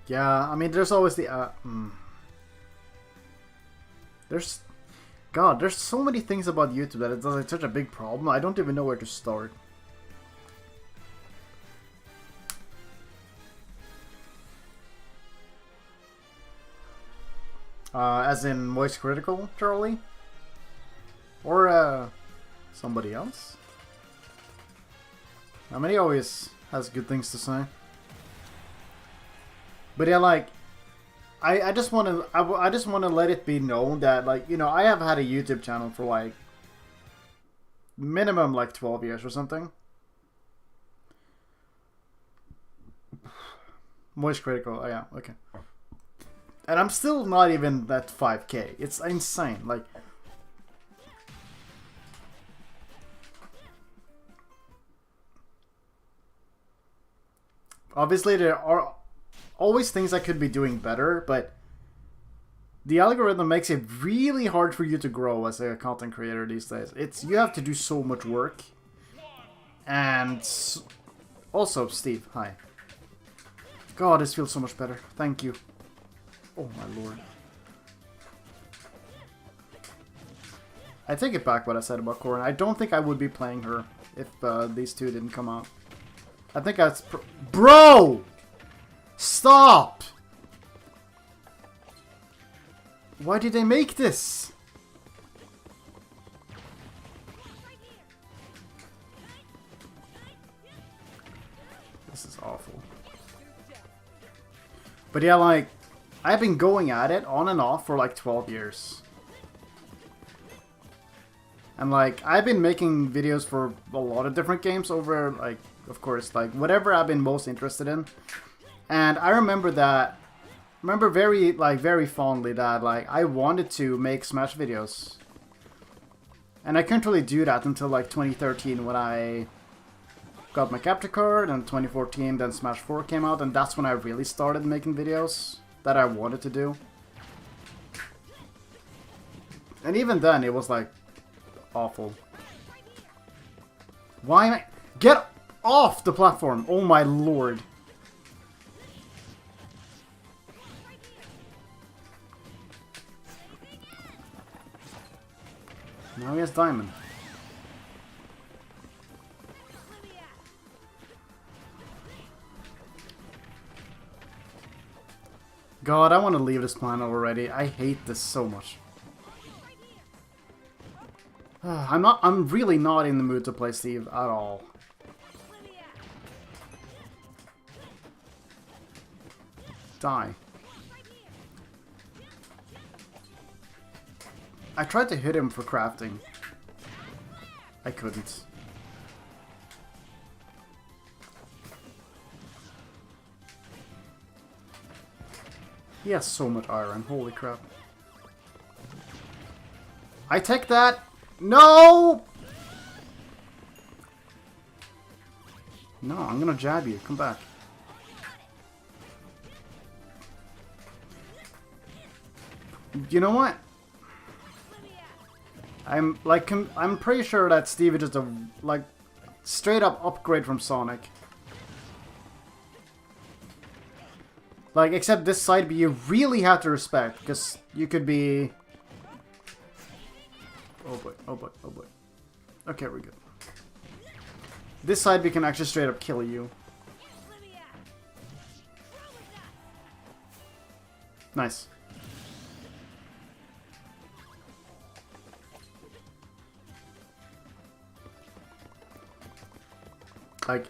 Yeah, I mean, there's always the there's so many things about YouTube that it's like such a big problem. I don't even know where to start. As in voice critical, Charlie? Or, somebody else? I mean, he always has good things to say. But yeah, like, I just want to I just want to let it be known that, like, you know, I have had a YouTube channel for like minimum like 12 years or something. Moist critical. Oh yeah, okay. And I'm still not even at 5K. It's insane. Like, obviously there are always things I could be doing better, but the algorithm makes it really hard for you to grow as a content creator these days. You have to do so much work. And also, Steve, hi. God, this feels so much better. Thank you. Oh my lord. I take it back what I said about Corin. I don't think I would be playing her if these two didn't come out. I think that's... Bro! Stop! Why did they make this? This is awful. But yeah, like, I've been going at it on and off for like 12 years. And like, I've been making videos for a lot of different games over, like, of course, like, whatever I've been most interested in. And I remember very fondly that, like, I wanted to make Smash videos. And I couldn't really do that until like 2013 when I got my capture card, and 2014 then Smash 4 came out, and that's when I really started making videos that I wanted to do. And even then it was like awful. Why am I... Get off the platform! Oh my lord. Now he has Diamond. God, I want to leave this planet already. I hate this so much. I'm really not in the mood to play Steve at all. Die. I tried to hit him for crafting. I couldn't. He has so much iron, holy crap. I take that! No! No, I'm gonna jab you, come back. You know what? I'm pretty sure that Steve is just a, like, straight up upgrade from Sonic. Like, except this side B you really have to respect, because you could be... Oh boy, oh boy, oh boy. Okay, we're good. This side B can actually straight up kill you. Nice. Like,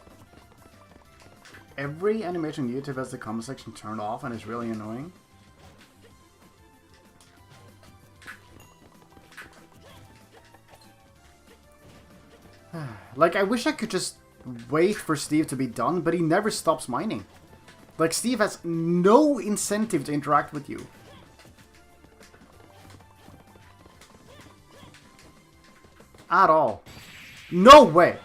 every animation on YouTube has the comment section turned off, and it's really annoying. Like, I wish I could just wait for Steve to be done, but he never stops mining. Like, Steve has no incentive to interact with you. At all. No way!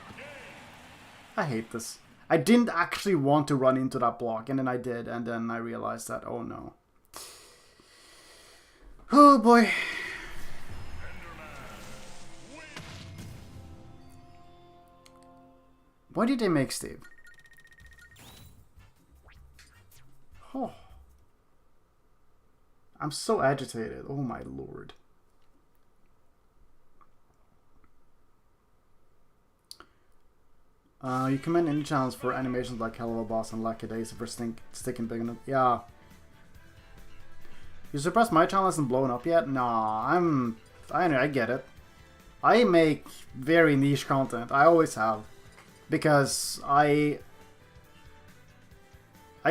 I hate this. I didn't actually want to run into that block, and then I did, and then I realized that, oh no. Oh boy. Why did they make Steve? Oh. I'm so agitated, oh my lord. You commend any channels for animations like Hell of a Boss and Lucky Days for sticking big enough. Yeah. You surprised my channel hasn't blown up yet? Nah, I get it. I make very niche content. I always have. Because I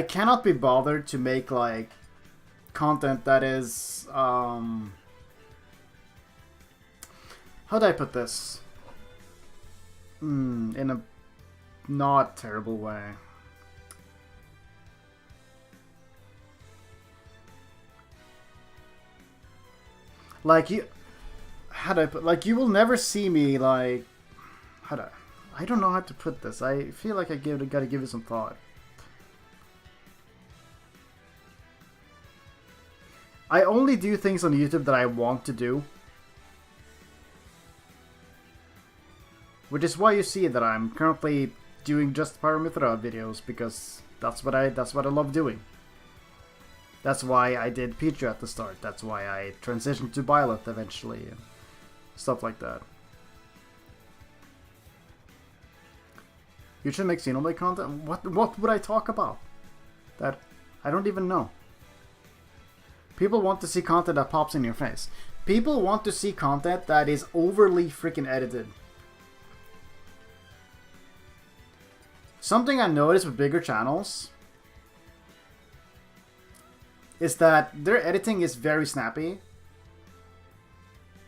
cannot be bothered to make, like, content that is how do I put this? In a not terrible way. Like you, how do I put? Like you will never see me like. How do I don't know how to put this. I feel like gotta give it some thought. I only do things on YouTube that I want to do. Which is why you see that I'm currently doing just Pyra Mythra videos, because that's what I love doing. That's why I did Pyra at the start. That's why I transitioned to Violet eventually, and stuff like that. You should make Xenoblade content? What would I talk about? That I don't even know. People want to see content that pops in your face. People want to see content that is overly freaking edited. Something I noticed with bigger channels is that their editing is very snappy,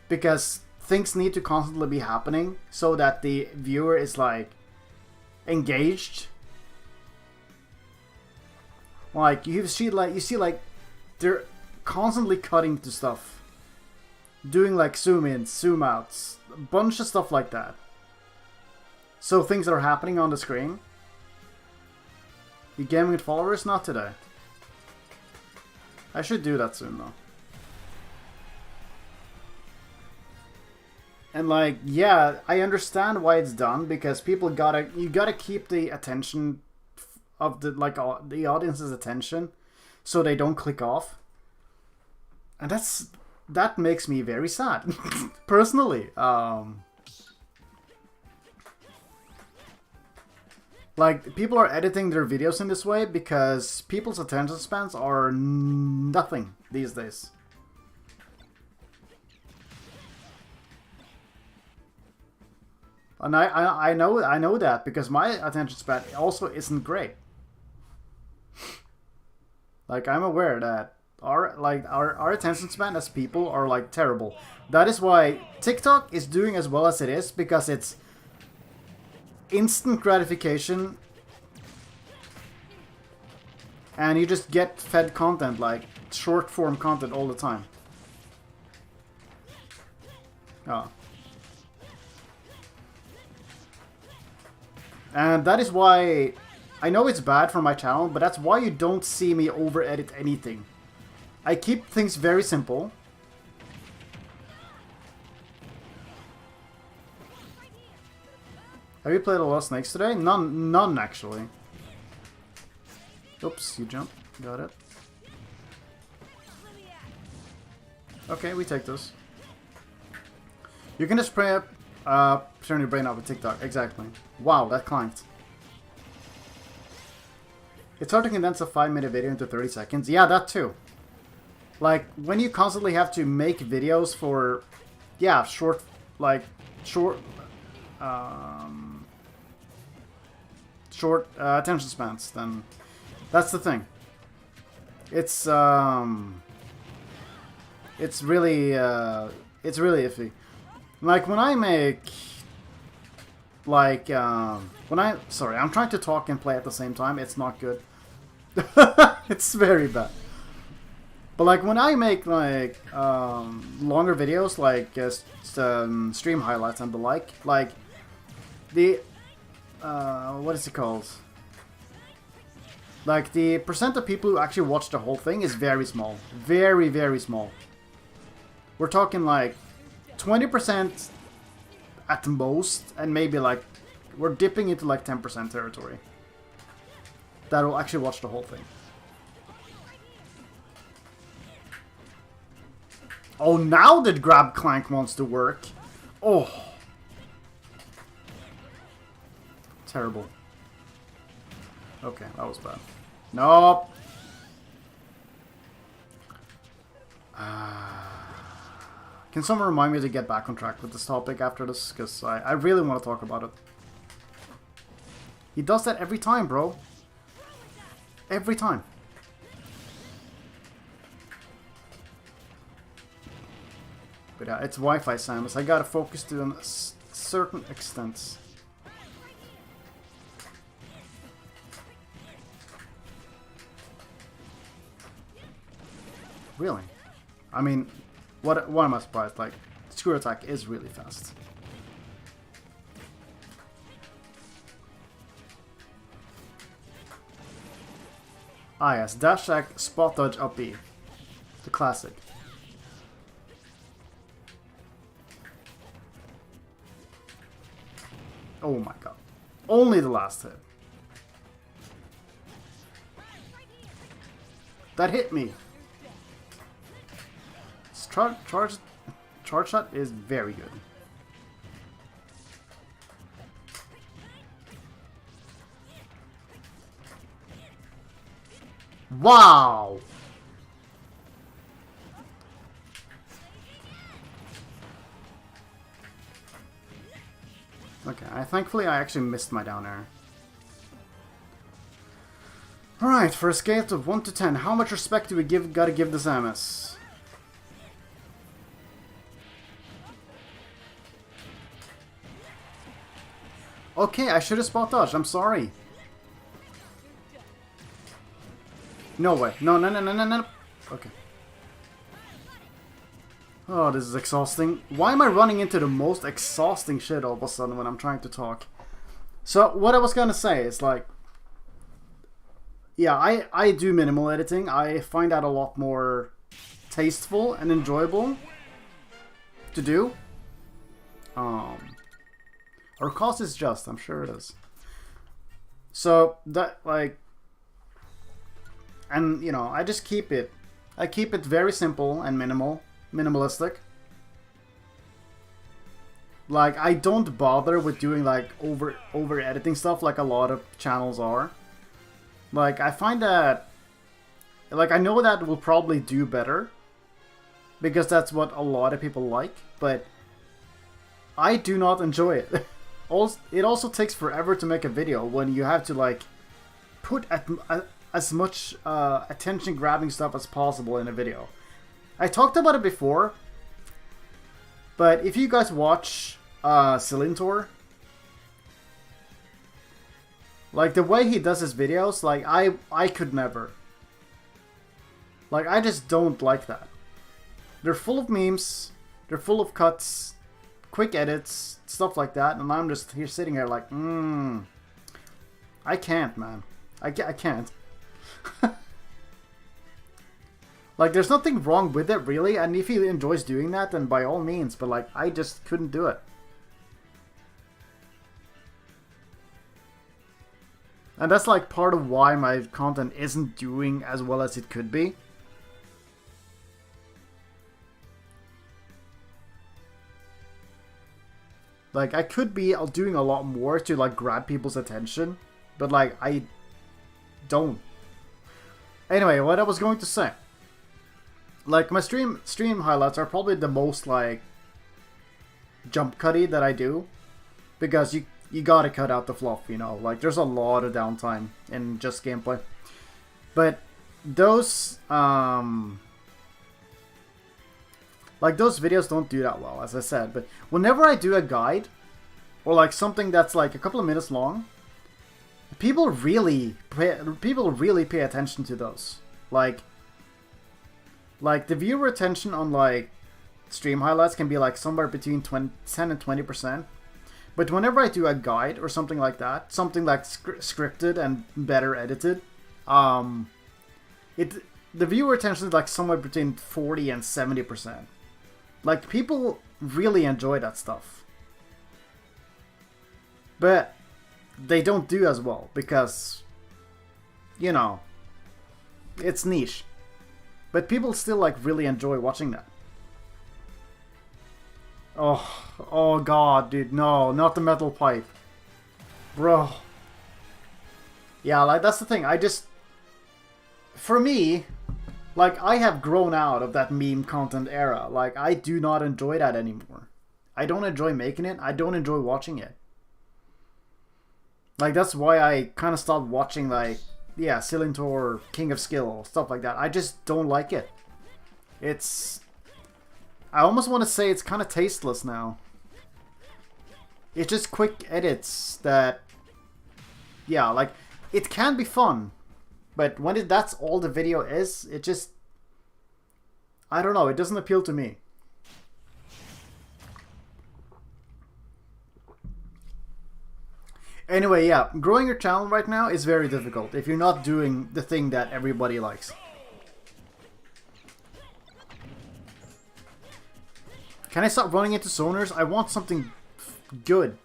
because things need to constantly be happening so that the viewer is like engaged. Like you see like they're constantly cutting to stuff, doing like zoom ins, zoom outs, a bunch of stuff like that. So things that are happening on the screen. You gaming with followers? Not today. I should do that soon though. And like, yeah, I understand why it's done, because people you gotta keep the attention of the audience's attention, so they don't click off. And that makes me very sad, personally. Like, people are editing their videos in this way because people's attention spans are nothing these days. And I know that because my attention span also isn't great. Like, I'm aware that our attention span as people are like terrible. That is why TikTok is doing as well as it is, because it's instant gratification, and you just get fed content, like short form content all the time. Oh. And that is why I know it's bad for my channel, but that's why you don't see me over edit anything. I keep things very simple. Have you played a lot of snakes today? None actually. Oops, you jump. Got it. Okay, we take this. You can just spray up, turn your brain out with TikTok. Exactly. Wow, that clanked. It's hard to condense a 5-minute video into 30 seconds. Yeah, that too. Like, when you constantly have to make videos for, yeah, short attention spans, then that's the thing. It's really iffy. Like when I make sorry, I'm trying to talk and play at the same time. It's not good. It's very bad. But like when I make like longer videos, like stream highlights and the like the what is it called? Like the percent of people who actually watch the whole thing is very small, very, very small. We're talking like 20% at most, and maybe like we're dipping into like 10% territory that will actually watch the whole thing. Oh, now that grab clank wants to work. Oh. Terrible. Okay, that was bad. Nope. Can someone remind me to get back on track with this topic after this? Because I really want to talk about it. He does that every time, bro. Every time. yeah, it's Wi-Fi, Samus. I gotta focus to a certain extent. Really? I mean, what am I surprised? Like, screw attack is really fast. Ah yes, dash attack, spot dodge, up B. The classic. Oh my god. Only the last hit. That hit me. Charge shot is very good. Wow! Okay, thankfully I actually missed my down air. Alright, for a scale of 1 to 10, how much respect do we gotta give the Samus? Okay, I should have spot dodged, I'm sorry. No way. No. Okay. Oh, this is exhausting. Why am I running into the most exhausting shit all of a sudden when I'm trying to talk? So, what I was gonna say is like... Yeah, I do minimal editing. I find that a lot more tasteful and enjoyable to do. Our cost is just, I'm sure it is. So, that, like... And, you know, I just keep it... I keep it very simple and minimalistic. Like, I don't bother with doing, like, over editing stuff like a lot of channels are. Like, I find that... Like, I know that will probably do better. Because that's what a lot of people like. But I do not enjoy it. It also takes forever to make a video when you have to, like, put as much attention-grabbing stuff as possible in a video. I talked about it before, but if you guys watch Silintor, like, the way he does his videos, like, I could never. Like, I just don't like that. They're full of memes, they're full of cuts, quick edits, stuff like that, and I'm just here sitting here like, I can't, man. I can't. Like, there's nothing wrong with it, really, and if he enjoys doing that, then by all means, but, like, I just couldn't do it. And that's, like, part of why my content isn't doing as well as it could be. Like, I could be doing a lot more to, like, grab people's attention, but, like, I don't. Anyway, what I was going to say. Like, my stream highlights are probably the most, like, jump cutty that I do. Because you gotta cut out the fluff, you know. Like, there's a lot of downtime in just gameplay. But those, like, those videos don't do that well, as I said. But whenever I do a guide, or, like, something that's, like, a couple of minutes long, people really pay attention to those. Like, the viewer attention on, like, stream highlights can be, like, somewhere between 10 and 20%. But whenever I do a guide or something like that, something like scripted and better edited, the viewer attention is, like, somewhere between 40 and 70%. Like, people really enjoy that stuff. But they don't do as well because, you know, it's niche. But people still, like, really enjoy watching that. Oh god, dude, no, not the metal pipe. Bro. Yeah, like, that's the thing, for me, like, I have grown out of that meme content era. Like, I do not enjoy that anymore. I don't enjoy making it, I don't enjoy watching it. Like, that's why I kind of stopped watching, like, yeah, Silintor, King of Skill, stuff like that. I just don't like it. It's... I almost want to say it's kind of tasteless now. It's just quick edits that, yeah, like, it can be fun, but when that's all the video is, it just, I don't know, it doesn't appeal to me. Anyway, yeah, growing your channel right now is very difficult if you're not doing the thing that everybody likes. Can I stop running into zoners? I want something good.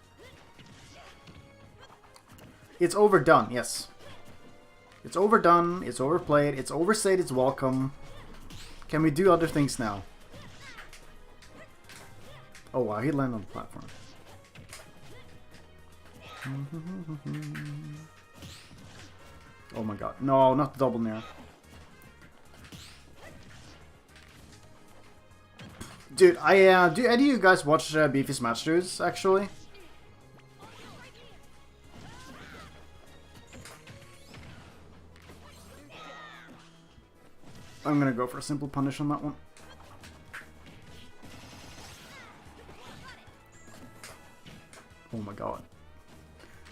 It's overdone, yes. It's overdone, it's overplayed, it's overstayed its welcome. Can we do other things now? Oh wow, he landed on the platform. Oh my god. No, not the double nair. Dude, do any of you guys watch Beefy's Match Dudes, actually? I'm gonna go for a simple punish on that one. Oh my god.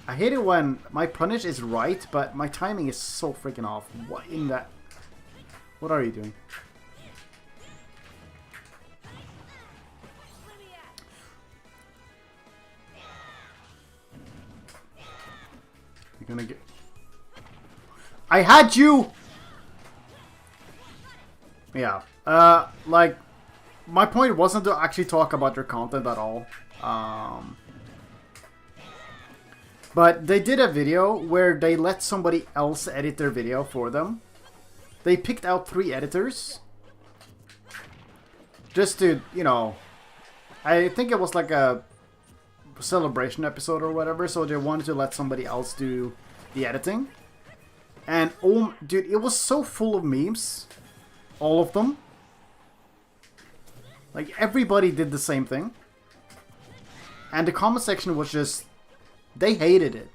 I hate it when my punish is right, but my timing is so freaking off. What in that? What are you doing? You're gonna get... I had you! Yeah. Like, my point wasn't to actually talk about your content at all. But they did a video where they let somebody else edit their video for them. They picked out 3 editors. Just to, you know... I think it was like a celebration episode or whatever, so they wanted to let somebody else do the editing. And, oh, dude, it was so full of memes. All of them. Like, everybody did the same thing. And the comment section was just... They hated it.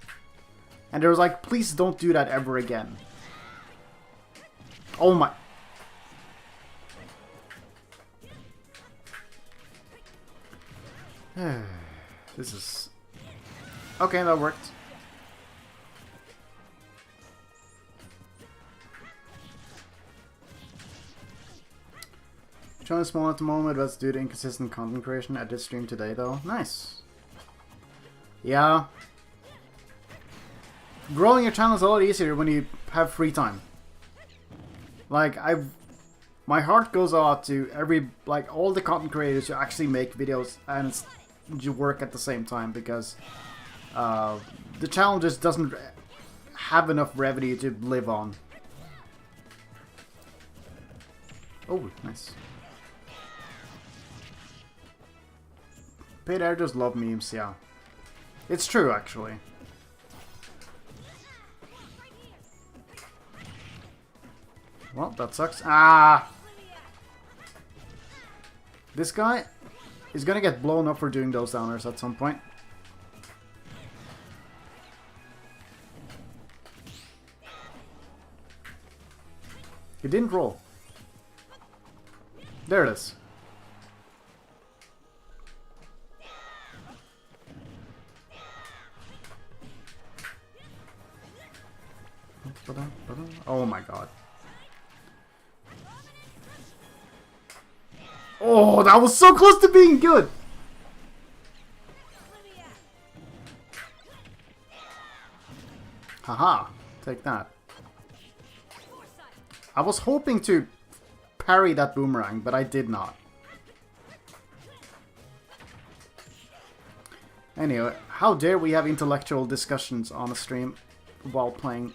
And they was like, please don't do that ever again. Oh my... This is... Okay, that worked. Channel is small at the moment, but it's due to inconsistent content creation. I did stream today, though. Nice. Yeah. Growing your channel is a lot easier when you have free time. Like, my heart goes out to all the content creators who actually make videos and you work at the same time, because the channel just doesn't have enough revenue to live on. Oh, nice. Paid editors love memes, yeah. It's true, actually. Well, that sucks. Ah! This guy is gonna get blown up for doing those downers at some point. He didn't roll. There it is. Oh my god. Oh, that was so close to being good! Haha, take that. I was hoping to parry that boomerang, but I did not. Anyway, how dare we have intellectual discussions on a stream while playing.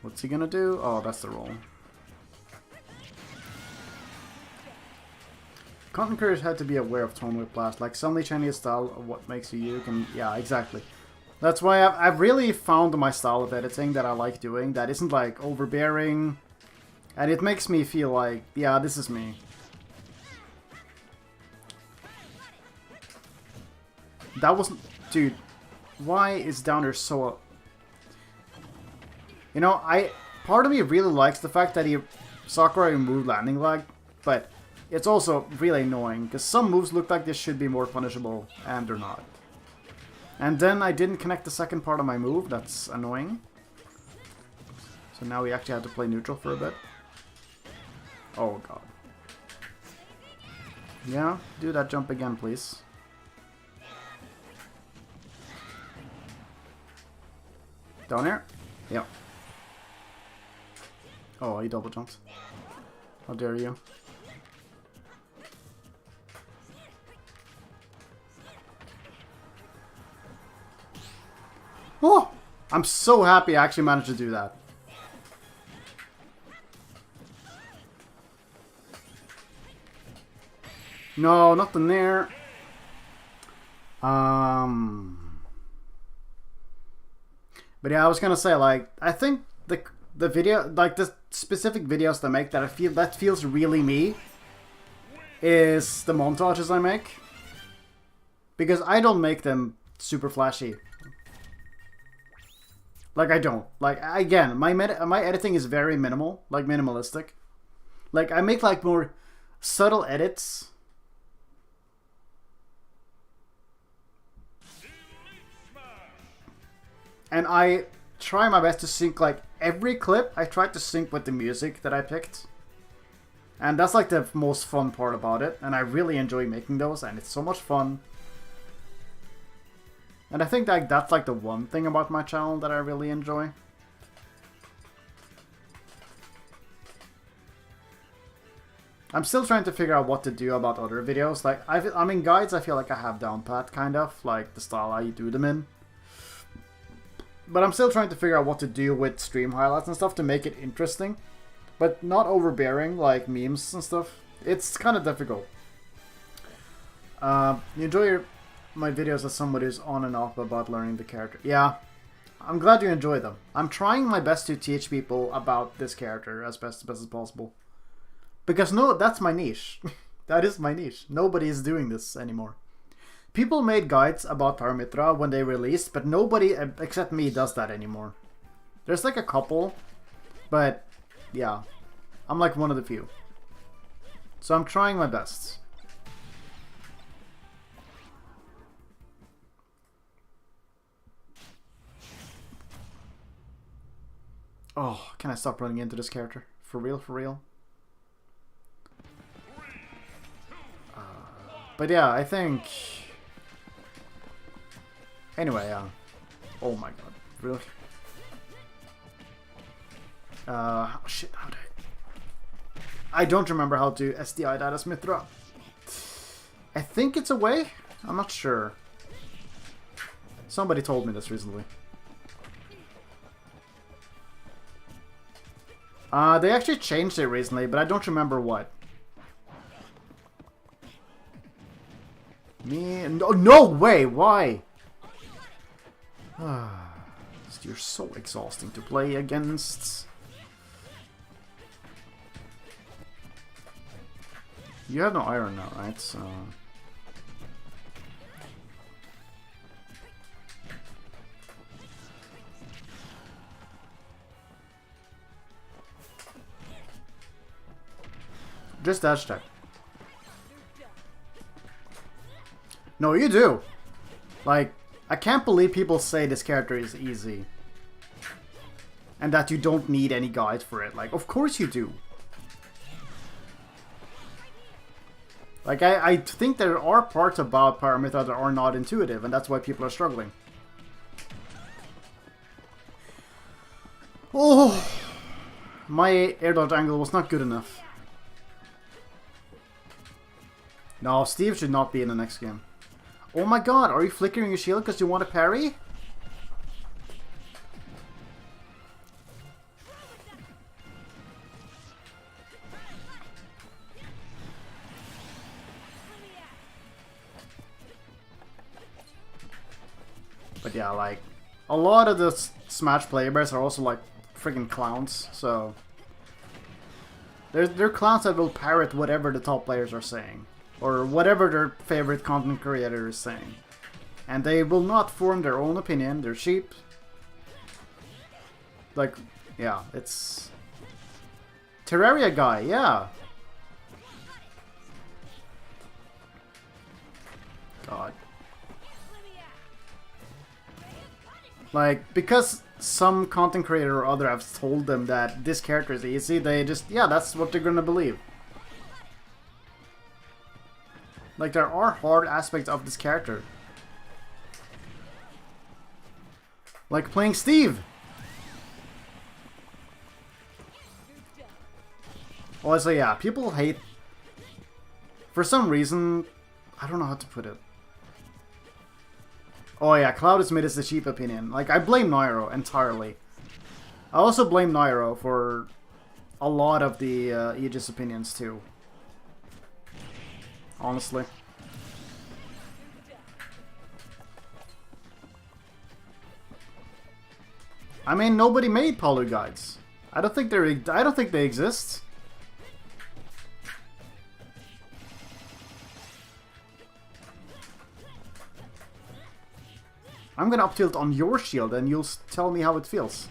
What's he gonna do? Oh, that's the roll. Content creators had to be aware of tone whiplash, like suddenly changing his style of what makes you can. Yeah, exactly. That's why I've really found my style of editing that I like doing, that isn't like overbearing, and it makes me feel like, yeah, this is me. That wasn't... Dude, why is Downer so... You know, part of me really likes the fact that Sakurai removed landing lag, but it's also really annoying, because some moves look like this should be more punishable, and they're not. And then I didn't connect the second part of my move, that's annoying. So now we actually have to play neutral for a bit. Oh god. Yeah, do that jump again, please. Down here? Yep. Oh, he double jumped. How dare you. Oh! I'm so happy I actually managed to do that. No, nothing there. But yeah, I was gonna say, like, I think the video, like the specific videos that I make that feels really me is the montages I make. Because I don't make them super flashy. Like, I don't. Like, again, my editing is very minimal, like minimalistic. Like, I make like more subtle edits. And I try my best to sync, like, every clip I try to sync with the music that I picked. And that's like the most fun part about it. And I really enjoy making those, and it's so much fun. And I think that that's like the one thing about my channel that I really enjoy. I'm still trying to figure out what to do about other videos. Like, I mean, guides I feel like I have down pat, kind of, like the style I do them in. But I'm still trying to figure out what to do with stream highlights and stuff to make it interesting. But not overbearing, like memes and stuff. It's kind of difficult. You enjoy my videos as somebody who's on and off about learning the character. Yeah, I'm glad you enjoy them. I'm trying my best to teach people about this character as best as possible. Because no, that's my niche. That is my niche. Nobody is doing this anymore. People made guides about Pyra Mythra when they released, but nobody except me does that anymore. There's like a couple, but yeah, I'm like one of the few. So I'm trying my best. Oh, can I stop running into this character? For real, for real? But yeah, I think... Anyway, oh my god, really? Shit, how did I don't remember how to SDI that as Mythra. I think it's a way? I'm not sure. Somebody told me this recently. They actually changed it recently, but I don't remember what. No way, why? You're so exhausting to play against. You have no iron now, right? So... Just dash tech. No, you do. Like, I can't believe people say this character is easy. And that you don't need any guide for it. Like, of course you do. Like, I think there are parts about Pyra Mythra that are not intuitive, and that's why people are struggling. Oh! My air dodge angle was not good enough. No, Steve should not be in the next game. Oh my god, are you flickering your shield because you want to parry? But yeah, like, a lot of the Smash players are also like freaking clowns, so... They're clowns that will parrot whatever the top players are saying. Or whatever their favorite content creator is saying. And they will not form their own opinion, they're sheep. Like, Yeah, it's... Terraria guy, yeah. God. Like, because some content creator or other have told them that this character is easy, they just, yeah, that's what they're gonna believe. Like, there are hard aspects of this character. Like playing Steve! Also, yeah, people hate... For some reason... I don't know how to put it. Oh yeah, Cloud is made as the cheap opinion. Like, I blame Nairo entirely. I also blame Nairo for a lot of the Aegis opinions too. Honestly. I mean, nobody made poly guides. I don't think they exist. I'm gonna up tilt on your shield and you'll tell me how it feels.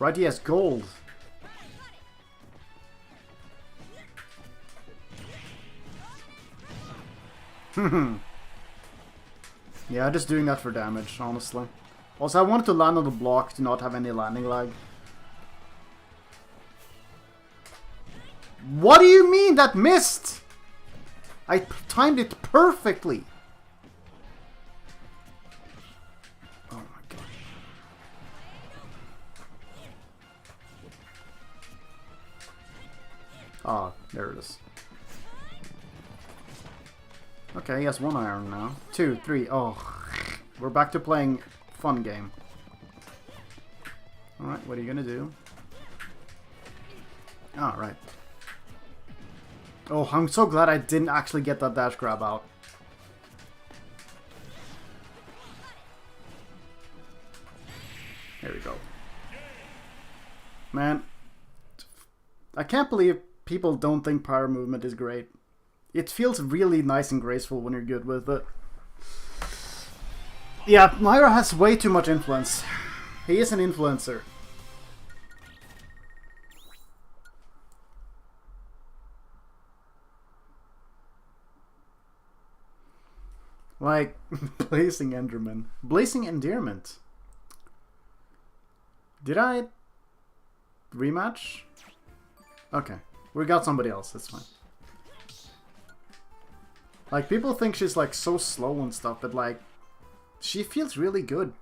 Right, he has gold. Yeah, just doing that for damage, honestly. Also, I wanted to land on the block to not have any landing lag. What do you mean that missed? I timed it perfectly. Oh my god. Ah, there it is. Okay, he has 1 iron now. 2, 3, oh. We're back to playing fun game. Alright, what are you gonna do? Alright. Oh, I'm so glad I didn't actually get that dash grab out. There we go. Man. I can't believe people don't think power movement is great. It feels really nice and graceful when you're good with it. Yeah, Nairo has way too much influence. He is an influencer. Like, Blazing Enderman. Blazing Endearment. Did I rematch? Okay, we got somebody else, that's fine. Like, people think she's like so slow and stuff, but like, she feels really good.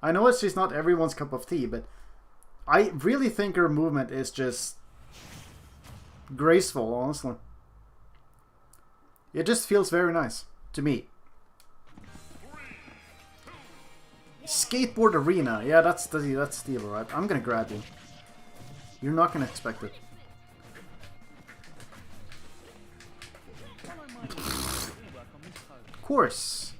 I know she's not everyone's cup of tea, but I really think her movement is just graceful, honestly. It just feels very nice to me. Skateboard Arena. Yeah, that's Steve, right? I'm gonna grab you. You're not gonna expect it. Of course.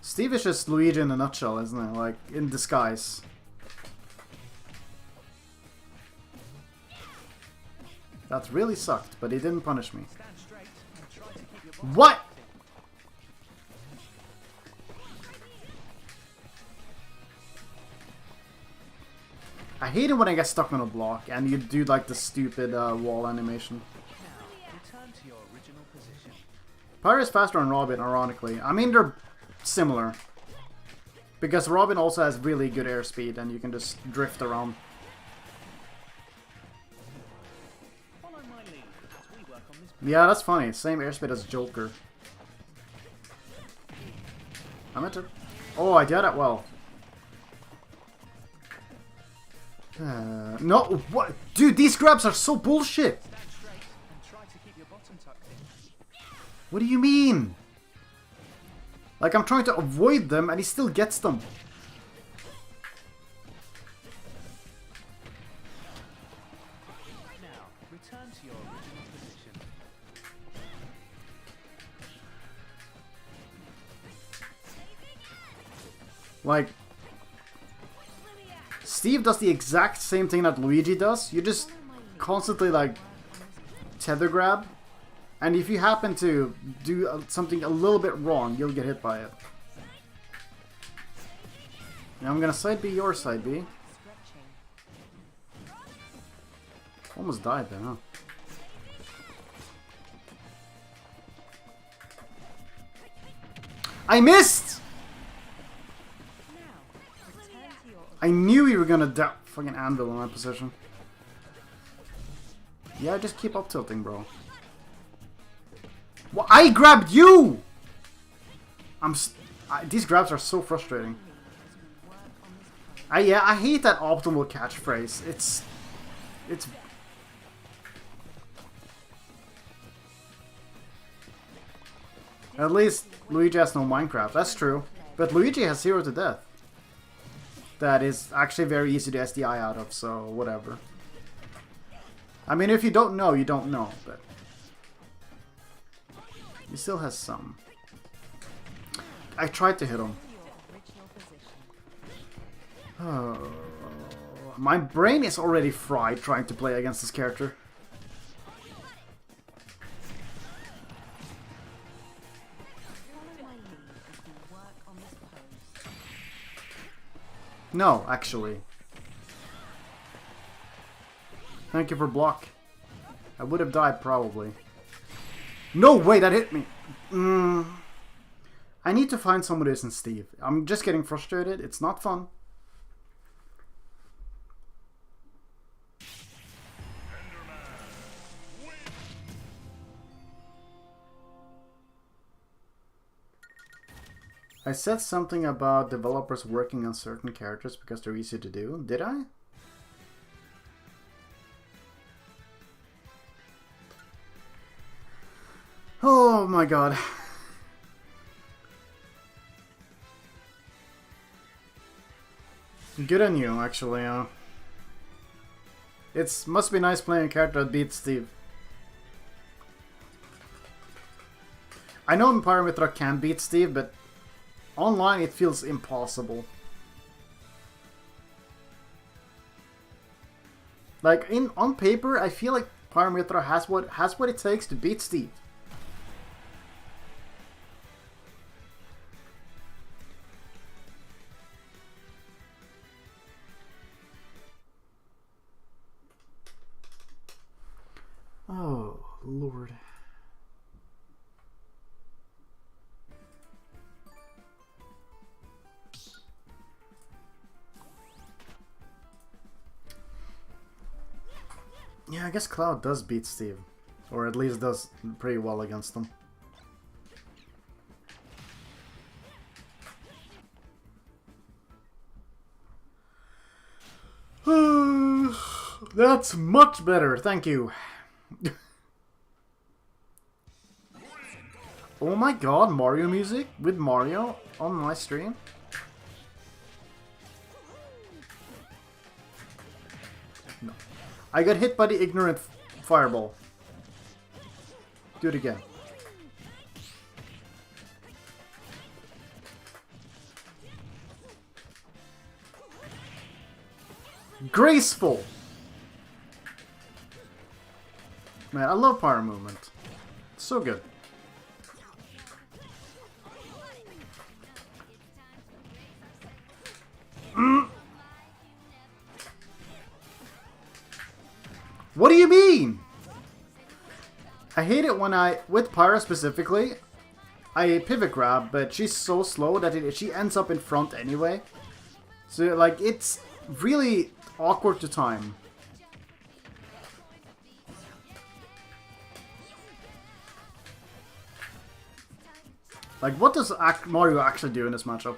Steve is just Luigi in a nutshell, isn't it? Like, in disguise. That really sucked, but he didn't punish me. What? I hate it when I get stuck on a block and you do like the stupid wall animation. Pyra is faster than Robin, ironically. I mean, they're similar. Because Robin also has really good airspeed and you can just drift around. Yeah, that's funny. Same airspeed as Joker. I meant to... Oh, I did it well. No, what? Dude, these grabs are so bullshit! What do you mean? Like, I'm trying to avoid them and he still gets them. Now, return to your original position. Like, Steve does the exact same thing that Luigi does. You just constantly, like, tether grab, and if you happen to do something a little bit wrong, you'll get hit by it. Now I'm gonna side B your side B. Almost died there, huh? I missed! I knew you were gonna die. Fucking anvil in that position. Yeah, just keep up tilting, bro. Well, I grabbed you! These grabs are so frustrating. I hate that optimal catchphrase. It's at least Luigi has no Minecraft. That's true. But Luigi has 0 to death. That is actually very easy to SDI out of, so whatever. I mean, if you don't know, you don't know, but he still has some. I tried to hit him. Oh, my brain is already fried trying to play against this character. No, actually. Thank you for block. I would have died probably. No way, that hit me. I need to find someone who isn't Steve. I'm just getting frustrated. It's not fun. I said something about developers working on certain characters because they're easy to do. Did I? Oh my god. Good on you, actually. It must be nice playing a character that beats Steve. I know Pyra Mythra can beat Steve, but online it feels impossible. Like on paper, I feel like Pyra Mythra has what it takes to beat Steve. Oh, Lord. Yeah, I guess Cloud does beat Steve. Or at least does pretty well against him. That's much better, thank you. Oh my god, Mario music with Mario on my stream? No. I got hit by the ignorant fireball. Do it again. Graceful! Man, I love power movement. It's so good. What do you mean? I hate it when with Pyra specifically, I pivot grab, but she's so slow that she ends up in front anyway. So, like, it's really awkward to time. Like, what does Mario actually do in this matchup?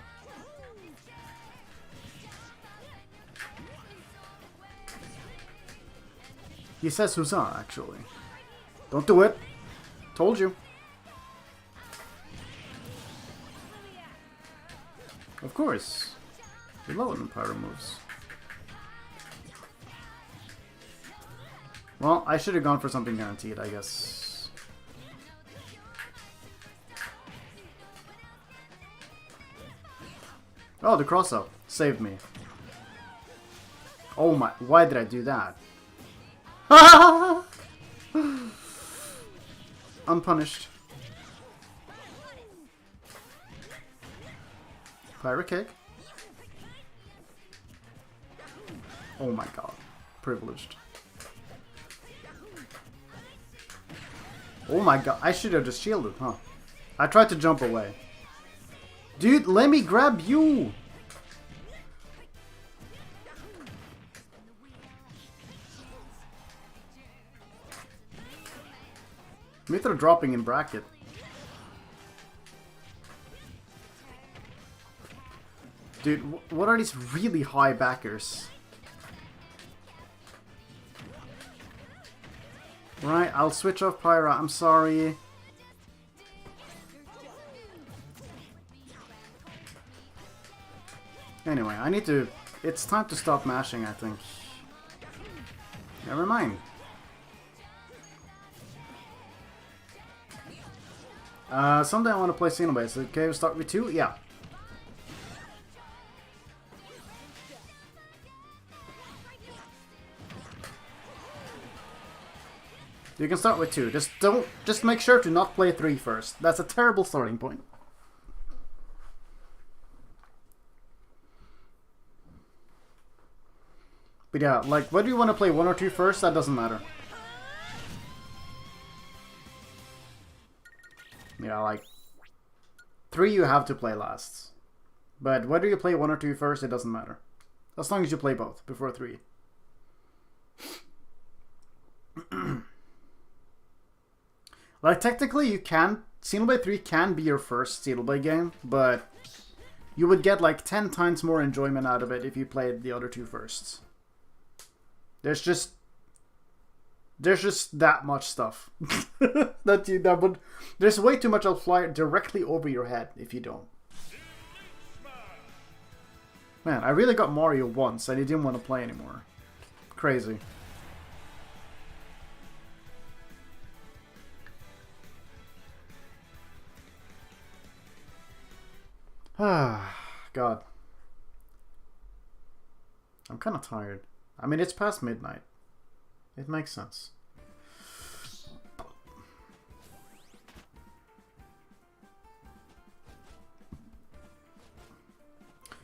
He says Huzzah, actually. Don't do it. Told you. Of course. You're low on Pyro moves. Well, I should have gone for something guaranteed, I guess. Oh, the cross-up. Saved me. Oh my... Why did I do that? unpunished. Pyra kick. Oh my god. Privileged. Oh my god. I should have just shielded, huh? I tried to jump away. Dude, let me grab you! Mythra dropping in bracket. Dude, what are these really high backers? Right, I'll switch off Pyra, I'm sorry. Anyway, I need to... It's time to stop mashing, I think. Never mind. Someday I want to play Xenoblade, so okay, we'll start with 2? Yeah. You can start with 2. Just make sure to not play 3 first. That's a terrible starting point. But yeah, like, whether you want to play 1 or 2 first, that doesn't matter. Yeah, like, 3 you have to play last. But whether you play 1 or 2 first, it doesn't matter. As long as you play both before 3. Like, technically you can... Xenoblade 3 can be your first Xenoblade game, but you would get like 10 times more enjoyment out of it if you played the other 2 first. There's just that much stuff that would... There's way too much that'll fly directly over your head if you don't. Man, I really got Mario once and he didn't want to play anymore. Crazy. Ah, God. I'm kind of tired. I mean, it's past midnight. It makes sense.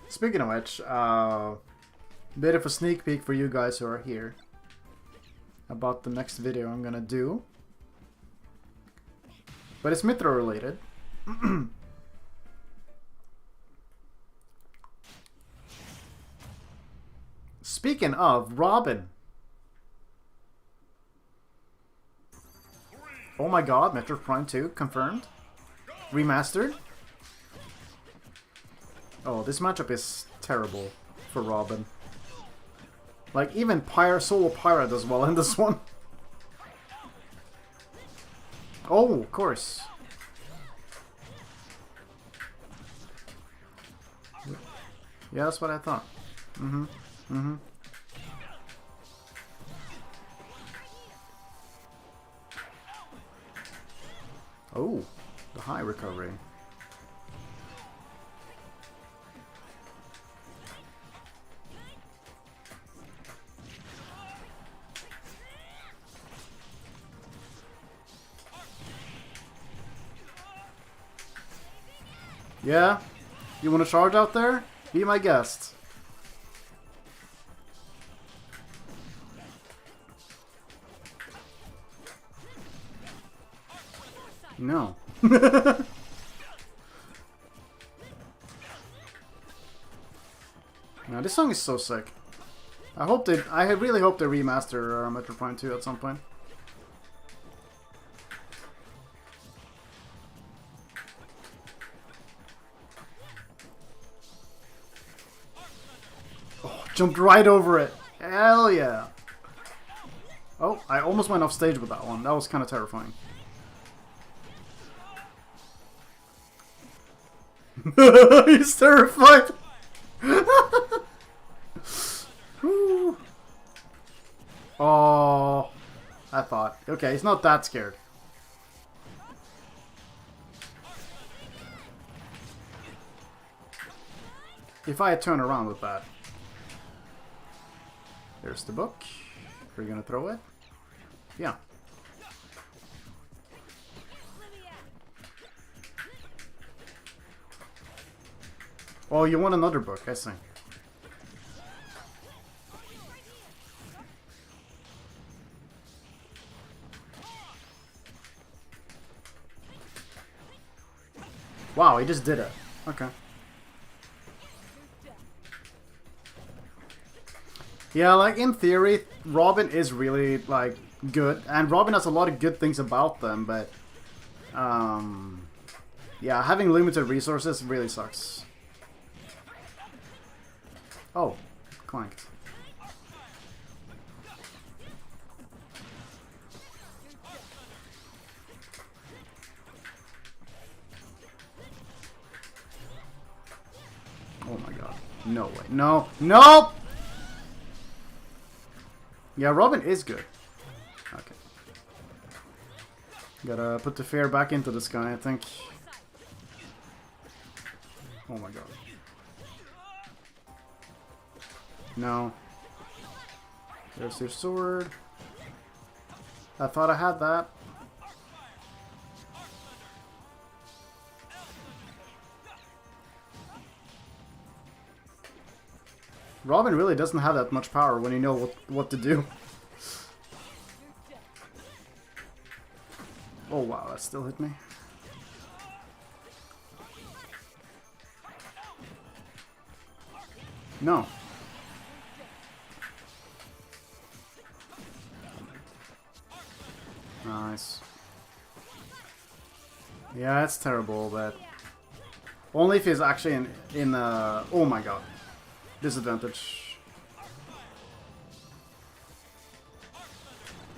Speaking of which, bit of a sneak peek for you guys who are here about the next video I'm gonna do. But it's Mythra related. Speaking of, Robin. Oh my god, Metroid Prime 2 confirmed. Remastered. Oh, this matchup is terrible for Robin. Like, even Solo Pyra does well in this one. Oh, of course. Yeah, that's what I thought. Mm-hmm. Mm-hmm. Oh, the high recovery. Yeah? You want to charge out there? Be my guest. No. Now this song is so sick. I really hope they remaster Metroid Prime 2 at some point. Oh, jumped right over it. Hell yeah. Oh, I almost went off stage with that one. That was kind of terrifying. He's terrified. Oh, I thought. Okay, he's not that scared. If I had turned around with that. There's the book. Are you gonna throw it? Yeah. Oh, you want another book, I see. Wow, he just did it. Okay. Yeah, like in theory, Robin is really like good, and Robin has a lot of good things about them, but yeah, having limited resources really sucks. Oh, clanked. Oh my god. No way. No. Nope! Yeah, Robin is good. Okay. Gotta put the fear back into this guy, I think. Oh my god. No. There's your sword. I thought I had that. Robin really doesn't have that much power when you know what to do. Oh wow, that still hit me. No. Nice. Yeah, it's terrible, but only if he's actually in oh my god. Disadvantage.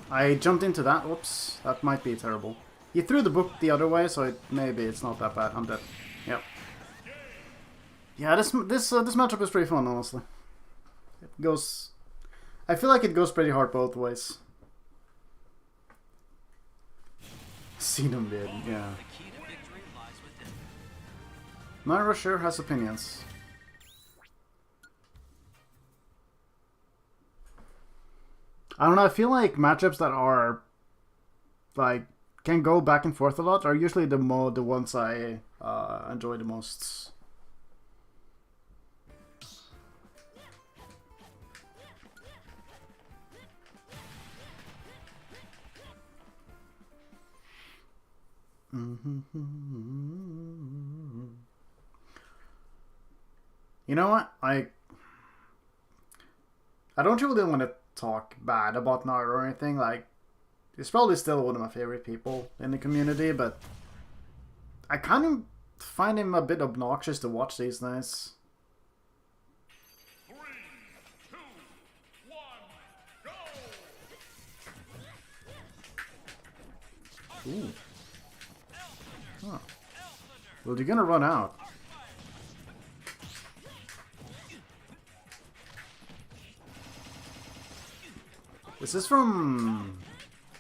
I jumped into that. Whoops. That might be terrible. He threw the book the other way, so maybe it's not that bad. I'm dead. Yep. Yeah, this matchup is pretty fun, honestly. It goes... I feel like it goes pretty hard both ways. Xenoblade, yeah. Myra sure has opinions. I don't know, I feel like matchups that are like can go back and forth a lot are usually the ones I enjoy the most. You know what? I don't really want to talk bad about Naruto or anything. Like, he's probably still one of my favorite people in the community, but I kind of find him a bit obnoxious to watch these days. 3, 2, 1, go! Ooh. Huh. Well, you're gonna run out. Is this from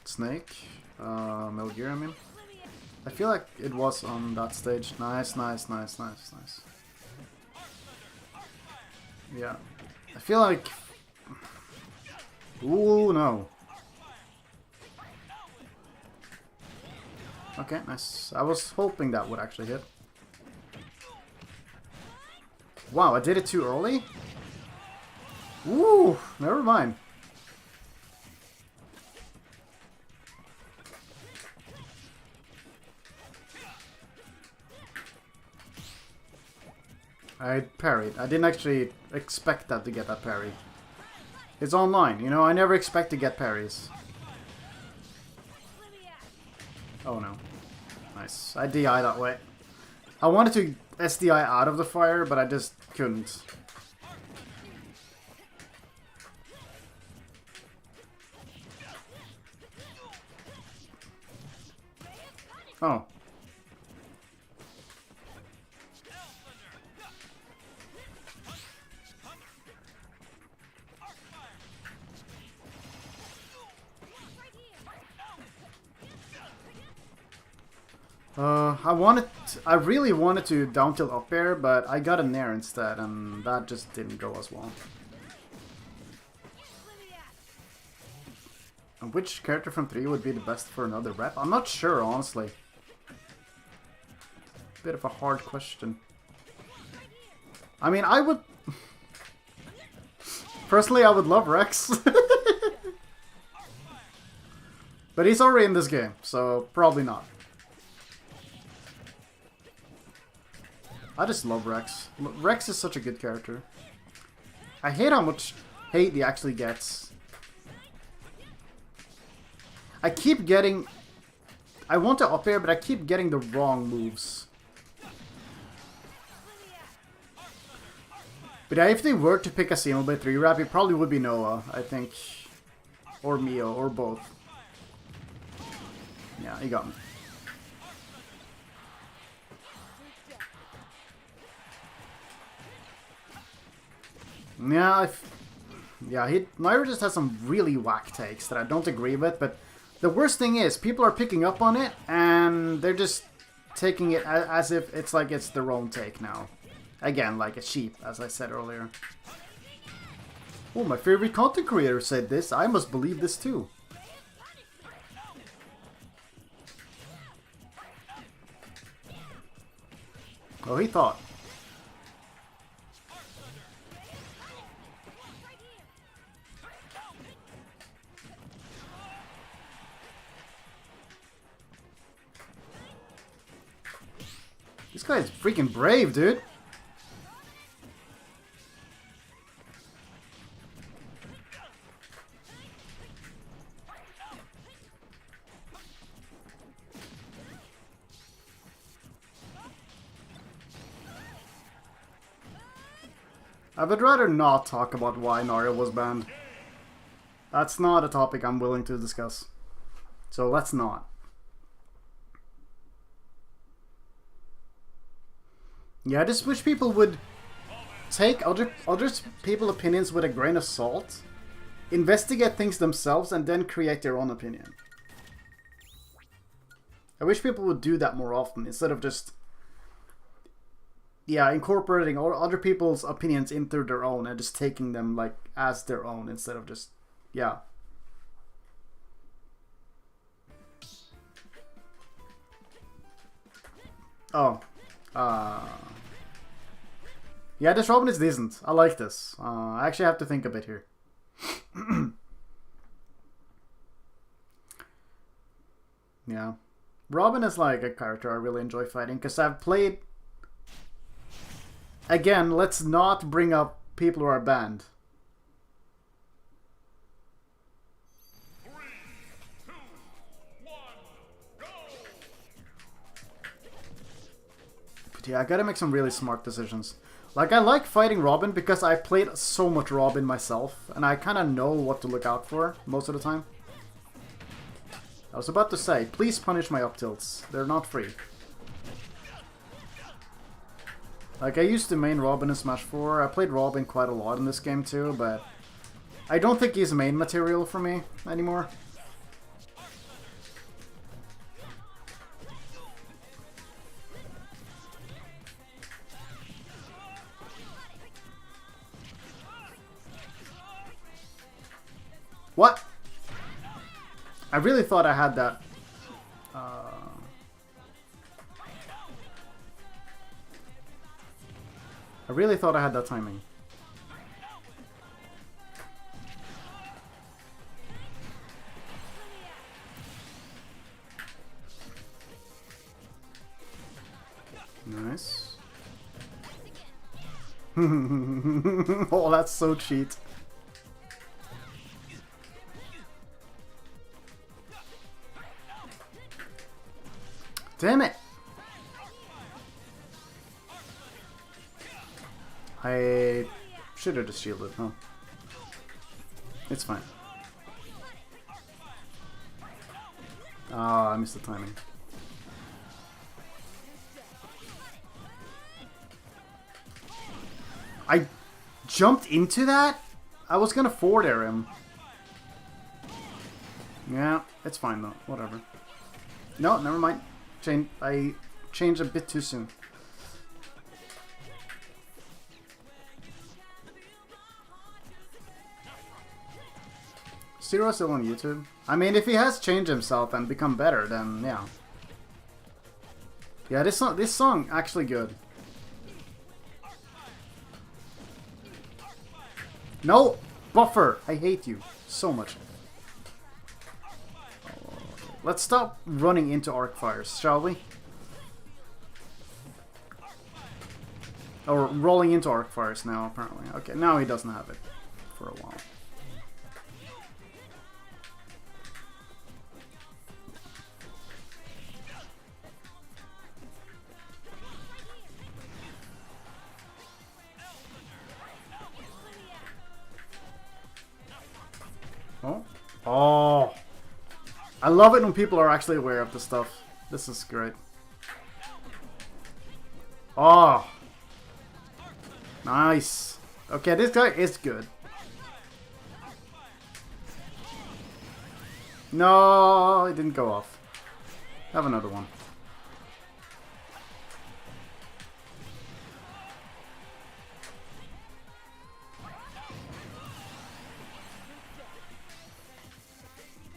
Snake? Metal Gear, I mean? I feel like it was on that stage. Nice, nice, nice, nice, nice. Yeah. I feel like... Ooh, no. Okay, nice. I was hoping that would actually hit. Wow, I did it too early? Ooh, never mind. I parried. I didn't actually expect that to get that parry. It's online, you know, I never expect to get parries. Oh no. Nice. I DI that way. I wanted to SDI out of the fire, but I just couldn't. Oh. I really wanted to down tilt up air, but I got a nair instead, and that just didn't go as well. And which character from 3 would be the best for another rep? I'm not sure, honestly. Bit of a hard question. I mean, I would... Personally, I would love Rex. But he's already in this game, so probably not. I just love Rex. Rex is such a good character. I hate how much hate he actually gets. I keep getting... I want to up air, but I keep getting the wrong moves. But if they were to pick a Xenoblade 3 rap, it probably would be Noah, I think. Or Mio, or both. Yeah, he got me. Yeah, Myra just has some really whack takes that I don't agree with, but the worst thing is, people are picking up on it, and they're just taking it as if it's like it's their own take now. Again, like a sheep, as I said earlier. Oh, my favorite content creator said this. I must believe this too. Oh, he thought. This guy is freaking brave, dude. I would rather not talk about why Narya was banned. That's not a topic I'm willing to discuss. So let's not. Yeah, I just wish people would take other people's opinions with a grain of salt, investigate things themselves, and then create their own opinion. I wish people would do that more often, instead of just... yeah, incorporating all other people's opinions into their own and just taking them like as their own instead of just, yeah. Oh, yeah, this Robin is decent. I like this. I actually have to think a bit here. Yeah, Robin is like a character I really enjoy fighting because I've played. Again, let's not bring up people who are banned. 3, 2, 1, go! But yeah, I gotta make some really smart decisions. Like, I like fighting Robin because I played so much Robin myself, and I kind of know what to look out for most of the time. I was about to say, please punish my up tilts. They're not free. Like, I used to main Robin in Smash 4. I played Robin quite a lot in this game too, but I don't think he's main material for me anymore. What? I really thought I had that. I really thought I had that timing. Nice. Oh, that's so cheat. Damn it! I should have just shielded, huh? It's fine. Ah, I missed the timing. I jumped into that? I was gonna forward air him. Yeah, it's fine though. Whatever. No, never mind. I changed a bit too soon. Zero's still on YouTube. I mean, if he has changed himself and become better, then yeah. Yeah, this song actually good. No! Buffer! I hate you so much. Let's stop running into arc fires, shall we? Or rolling into arc fires now, apparently. Okay, now he doesn't have it for a while. Oh. Oh. I love it when people are actually aware of the stuff. This is great. Oh. Nice. Okay, this guy is good. No, it didn't go off. Have another one.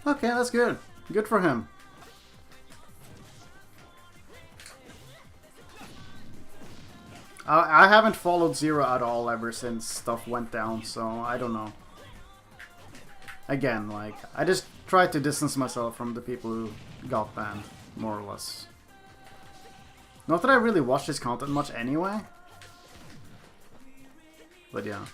Okay, that's good. Good for him. I haven't followed Zero at all ever since stuff went down, so I don't know. Again, like, I just try to distance myself from the people who got banned, more or less. Not that I really watch his content much anyway. But yeah.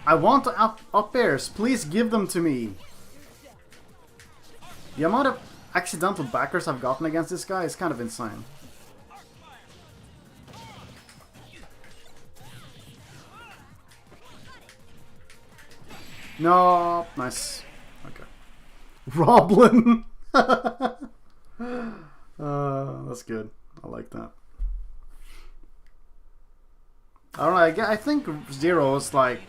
I want up airs. Please give them to me. The amount of accidental backers I've gotten against this guy is kind of insane. No, nice. Okay. Roblin. That's good. I like that. I don't know. I think Zero is like,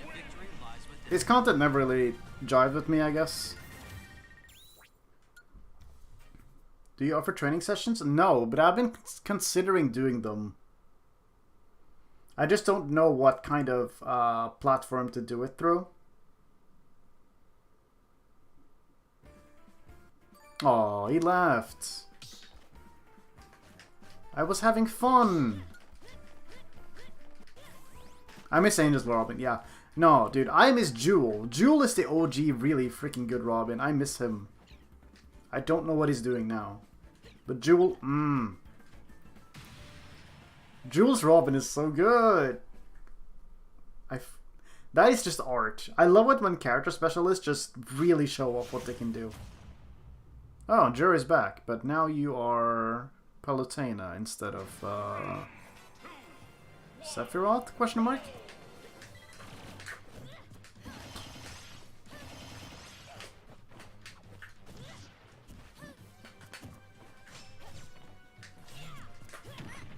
his content never really jived with me, I guess. Do you offer training sessions? No, but I've been considering doing them. I just don't know what kind of platform to do it through. Oh, he left. I was having fun. I miss Angel's Robin, yeah. No, dude, I miss Jewel. Jewel is the OG really freaking good Robin. I miss him. I don't know what he's doing now. But Jewel, Jewel's Robin is so good. That is just art. I love it when character specialists just really show off what they can do. Oh, Jury's back, but now you are Palutena instead of Sephiroth? Question mark?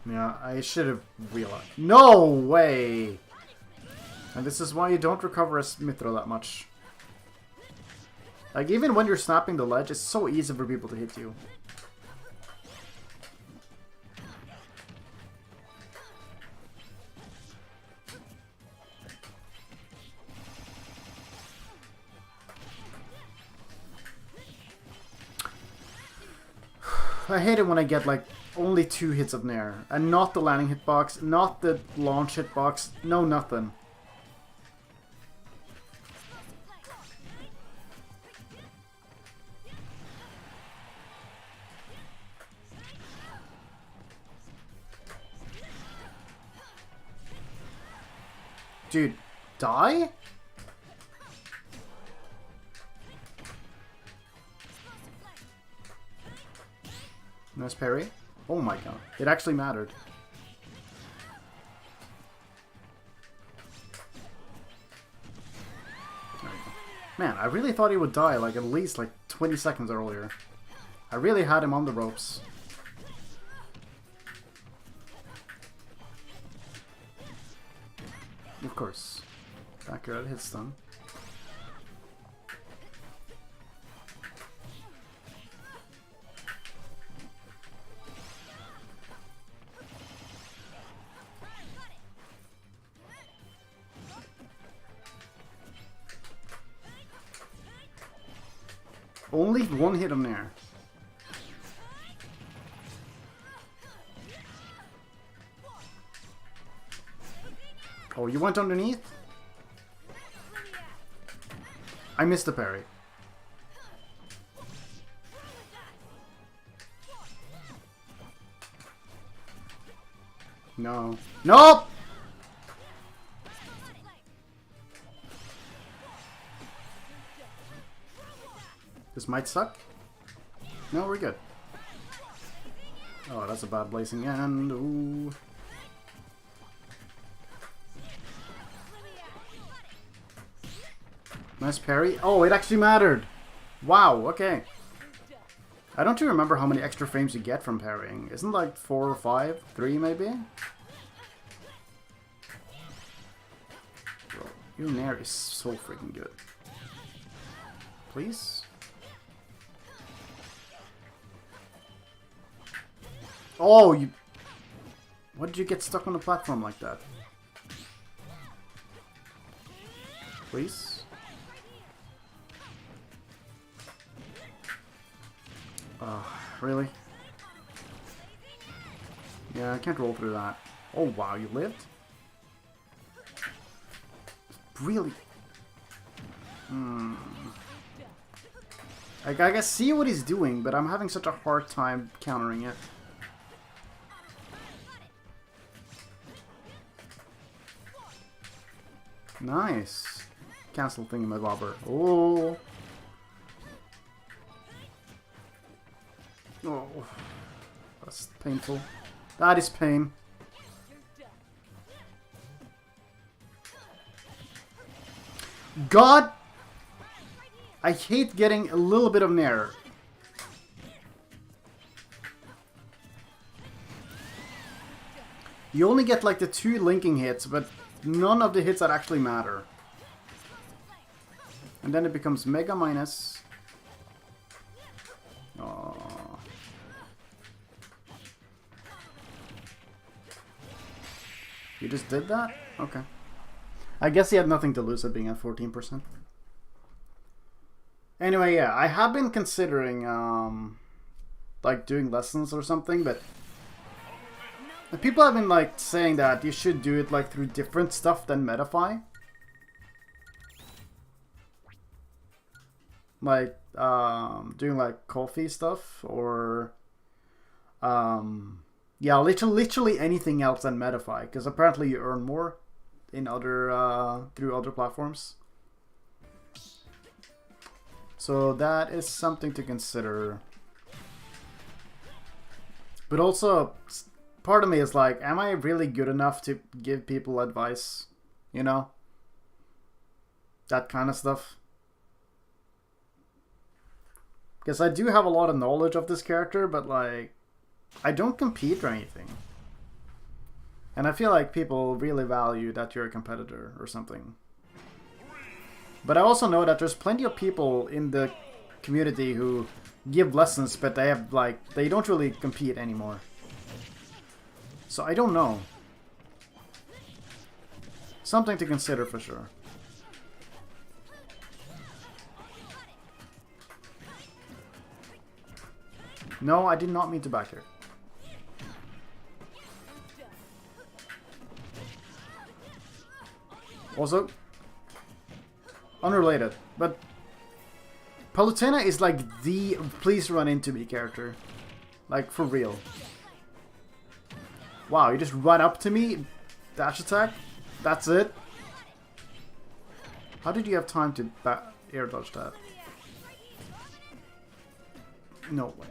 Yeah, I should have realized. No way! And this is why you don't recover as Mythra that much. Like, even when you're snapping the ledge, it's so easy for people to hit you. I hate it when I get, like, only 2 hits of Nair. And not the landing hitbox, not the launch hitbox, no nothing. Dude, die? Nice parry. Oh my god. It actually mattered. There we go. Man, I really thought he would die like at least like 20 seconds earlier. I really had him on the ropes. Of course. Back air hit stun. Only one hit on there. Oh, you went underneath? I missed the parry. No. Nope! This might suck. No, we're good. Oh, that's a bad blazing end. Ooh. Nice parry. Oh, it actually mattered. Wow, okay. I don't even remember how many extra frames you get from parrying. Isn't it like 4 or 5? 3 maybe? Bro, your nair is so freaking good. Please? Oh, you... What did you get stuck on the platform like that? Please? Really? Yeah, I can't roll through that. Oh wow, you lived? Really? Like, I can see what he's doing, but I'm having such a hard time countering it. Nice. Cancel thingamabobber. Oh. Oh. That's painful. That is pain. God! I hate getting a little bit of nair. You only get like the 2 linking hits, but none of the hits that actually matter. And then it becomes mega minus. Oh. You just did that? Okay. I guess he had nothing to lose at being at 14%. Anyway, yeah, I have been considering like doing lessons or something, but people have been like saying that you should do it like through different stuff than Metafy. Like doing like coffee stuff or yeah, literally anything else than Metafy, because apparently you earn more in other through other platforms. So that is something to consider. But also, part of me is like, am I really good enough to give people advice? You know? That kind of stuff. Because I do have a lot of knowledge of this character, but like, I don't compete or anything. And I feel like people really value that you're a competitor or something. But I also know that there's plenty of people in the community who give lessons, but they have like, they don't really compete anymore. So I don't know. Something to consider for sure. No, I did not mean to back here. Also, unrelated, but Palutena is like the please run into me character. Like, for real. Wow, you just run up to me, dash attack, that's it? How did you have time to air dodge that? No way.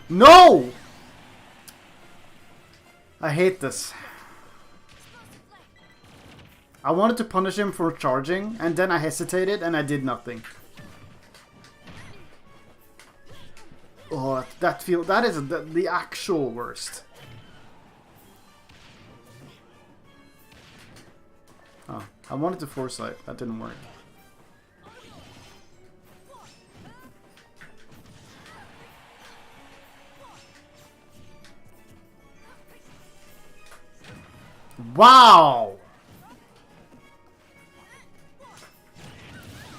No! I hate this. I wanted to punish him for charging, and then I hesitated and I did nothing. Oh, that is the actual worst. Oh, I wanted to foresight. That didn't work. Wow!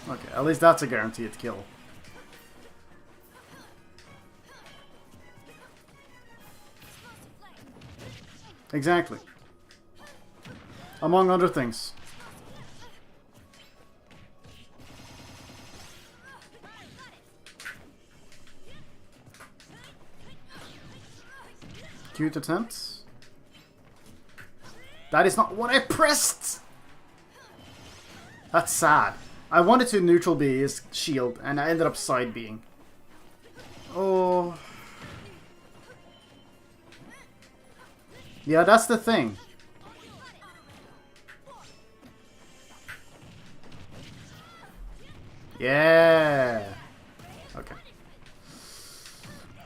Okay, at least that's a guaranteed kill. Exactly. Among other things. Cute attempts. That is not what I pressed! That's sad. I wanted to neutral B his shield, and I ended up side B'ing. Oh. Yeah, that's the thing. Yeah. Okay.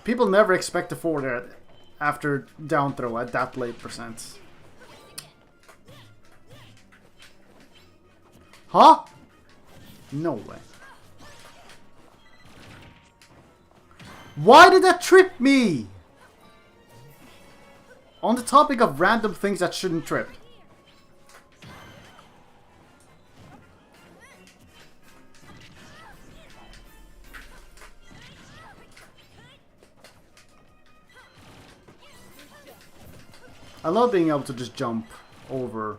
People never expect to forward there after down throw at that late percent. Huh? No way. Why did that trip me? On the topic of random things that shouldn't trip. I love being able to just jump over.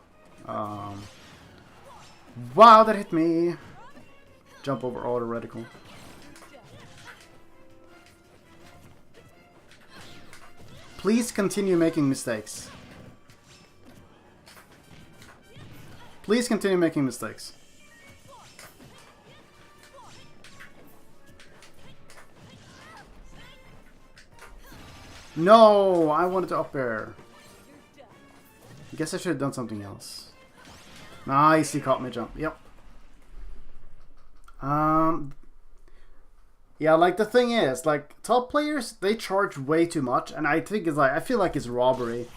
Wow, that hit me. Jump over auto reticle. Please continue making mistakes. Please continue making mistakes. No, I wanted to up air. I guess I should have done something else. Nice, he caught me jump. Yep. Yeah, like the thing is, like top players, they charge way too much, and I think it's like I feel like it's robbery.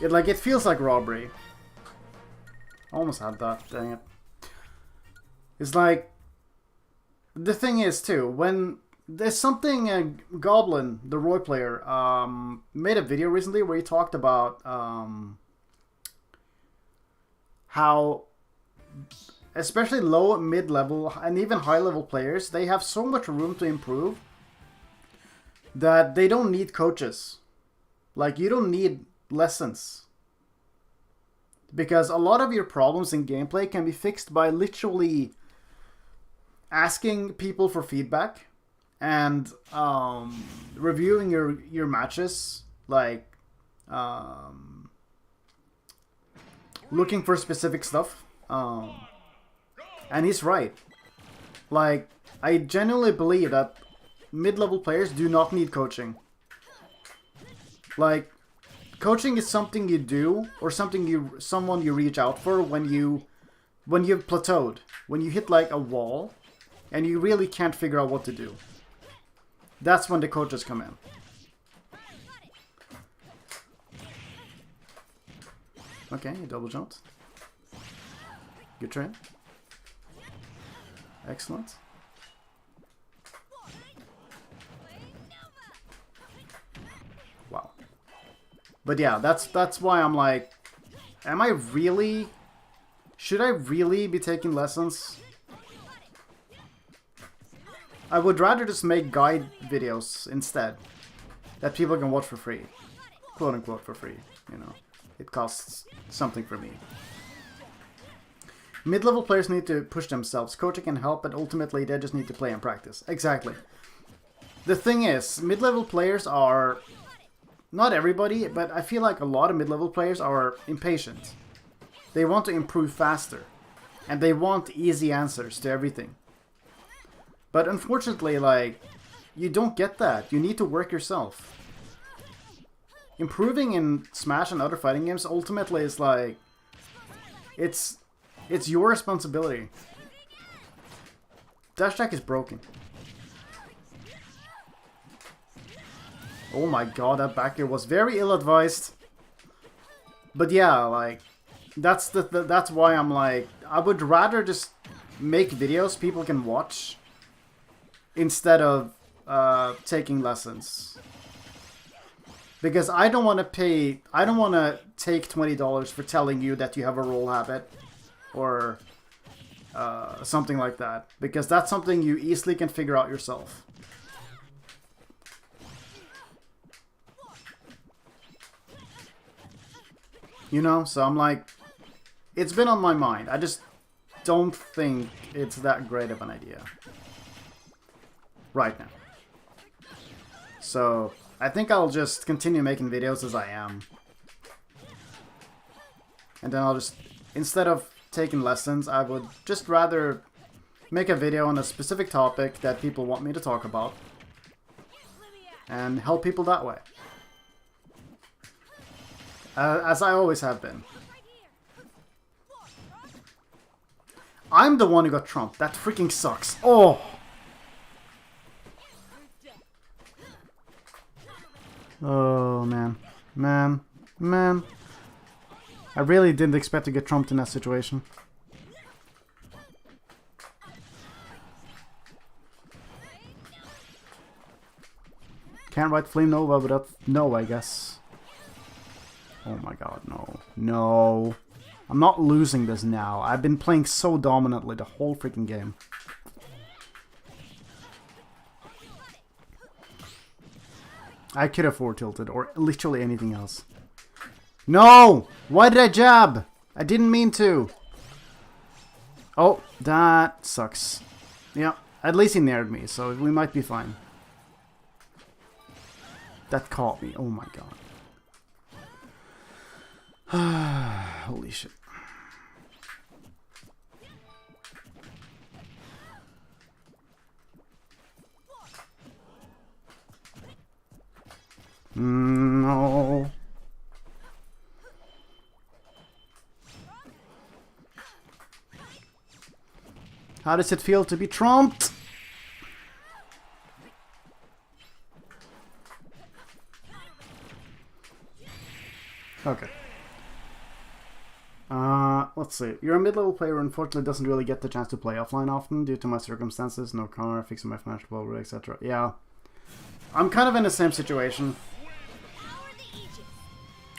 It feels like robbery. Almost had that, dang it. It's like the thing is too, when there's something Goblin, the Roy player, made a video recently where he talked about how especially low, mid-level, and even high-level players, they have so much room to improve that they don't need coaches. Like, you don't need lessons. Because a lot of your problems in gameplay can be fixed by literally asking people for feedback and reviewing your matches, like looking for specific stuff. And he's right. Like, I genuinely believe that mid-level players do not need coaching. Like, coaching is something you do, or someone you reach out for when you've plateaued. When you hit like a wall, and you really can't figure out what to do. That's when the coaches come in. Okay, you double jumped. Good train. Excellent. Wow. But yeah, that's why I'm like, am I really... Should I really be taking lessons? I would rather just make guide videos instead. That people can watch for free. Quote unquote for free, you know. It costs something for me. Mid-level players need to push themselves. Coaching can help, but ultimately they just need to play and practice. Exactly. The thing is, mid-level players are... Not everybody, but I feel like a lot of mid-level players are impatient. They want to improve faster. And they want easy answers to everything. But unfortunately, like, you don't get that. You need to work yourself. Improving in Smash and other fighting games ultimately is like... It's your responsibility. Dash attack is broken. Oh my god, that back air was very ill-advised. But yeah, like, that's why I'm like, I would rather just make videos people can watch instead of taking lessons. Because I don't want to pay... I don't want to take $20 for telling you that you have a role habit. Or something like that. Because that's something you easily can figure out yourself. You know? So I'm like... It's been on my mind. I just don't think it's that great of an idea. Right now. So... I think I'll just continue making videos as I am. And then I'll just, instead of taking lessons, I would just rather make a video on a specific topic that people want me to talk about. And help people that way. As I always have been. I'm the one who got trumped. That freaking sucks. Oh! Oh, man. Man. I really didn't expect to get trumped in that situation. Can't write Flame Nova without... No, I guess. Oh my god, no. No. I'm not losing this now. I've been playing so dominantly the whole freaking game. I could have forward tilted, or literally anything else. No! Why did I jab? I didn't mean to. Oh, that sucks. Yeah, at least he nared me, so we might be fine. That caught me. Oh my god. Holy shit. No. How does it feel to be trumped? Okay. Let's see. You're a mid-level player who unfortunately doesn't really get the chance to play offline often due to my circumstances, no car, fixing my financial problem, etc. Yeah. I'm kind of in the same situation.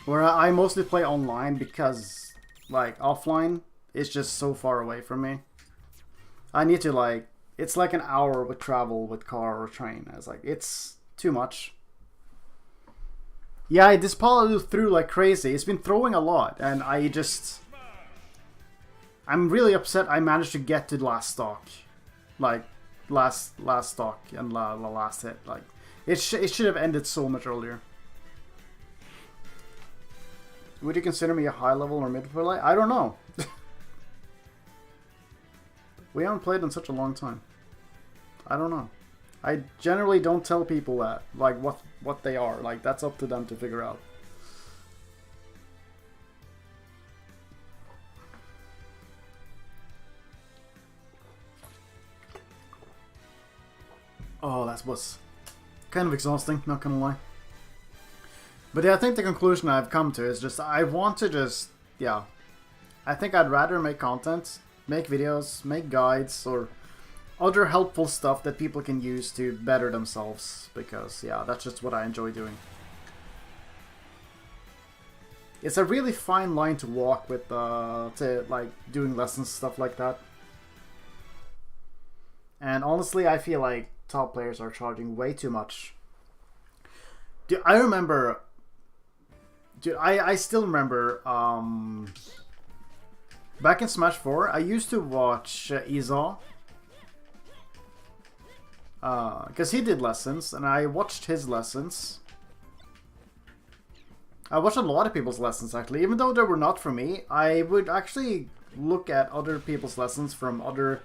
Where I mostly play online because, like, offline is just so far away from me. I need to, like, it's like an hour with travel with car or train. It's like, it's too much. Yeah, this Paula threw like crazy. It's been throwing a lot, and I'm really upset I managed to get to the last stock. Like, last stock and the last hit. Like, it should have ended so much earlier. Would you consider me a high level or mid player? I don't know. We haven't played in such a long time. I don't know. I generally don't tell people that, like what they are. Like, that's up to them to figure out. Oh, that was kind of exhausting, not gonna lie. But yeah, I think the conclusion I've come to is just, I want to just, yeah. I think I'd rather make content, make videos, make guides, or other helpful stuff that people can use to better themselves. Because, yeah, that's just what I enjoy doing. It's a really fine line to walk with, like, doing lessons, stuff like that. And honestly, I feel like top players are charging way too much. Dude, I remember... Dude, I still remember, back in Smash 4, I used to watch Iza. Because he did lessons, and I watched his lessons. I watched a lot of people's lessons, actually. Even though they were not for me, I would actually look at other people's lessons from other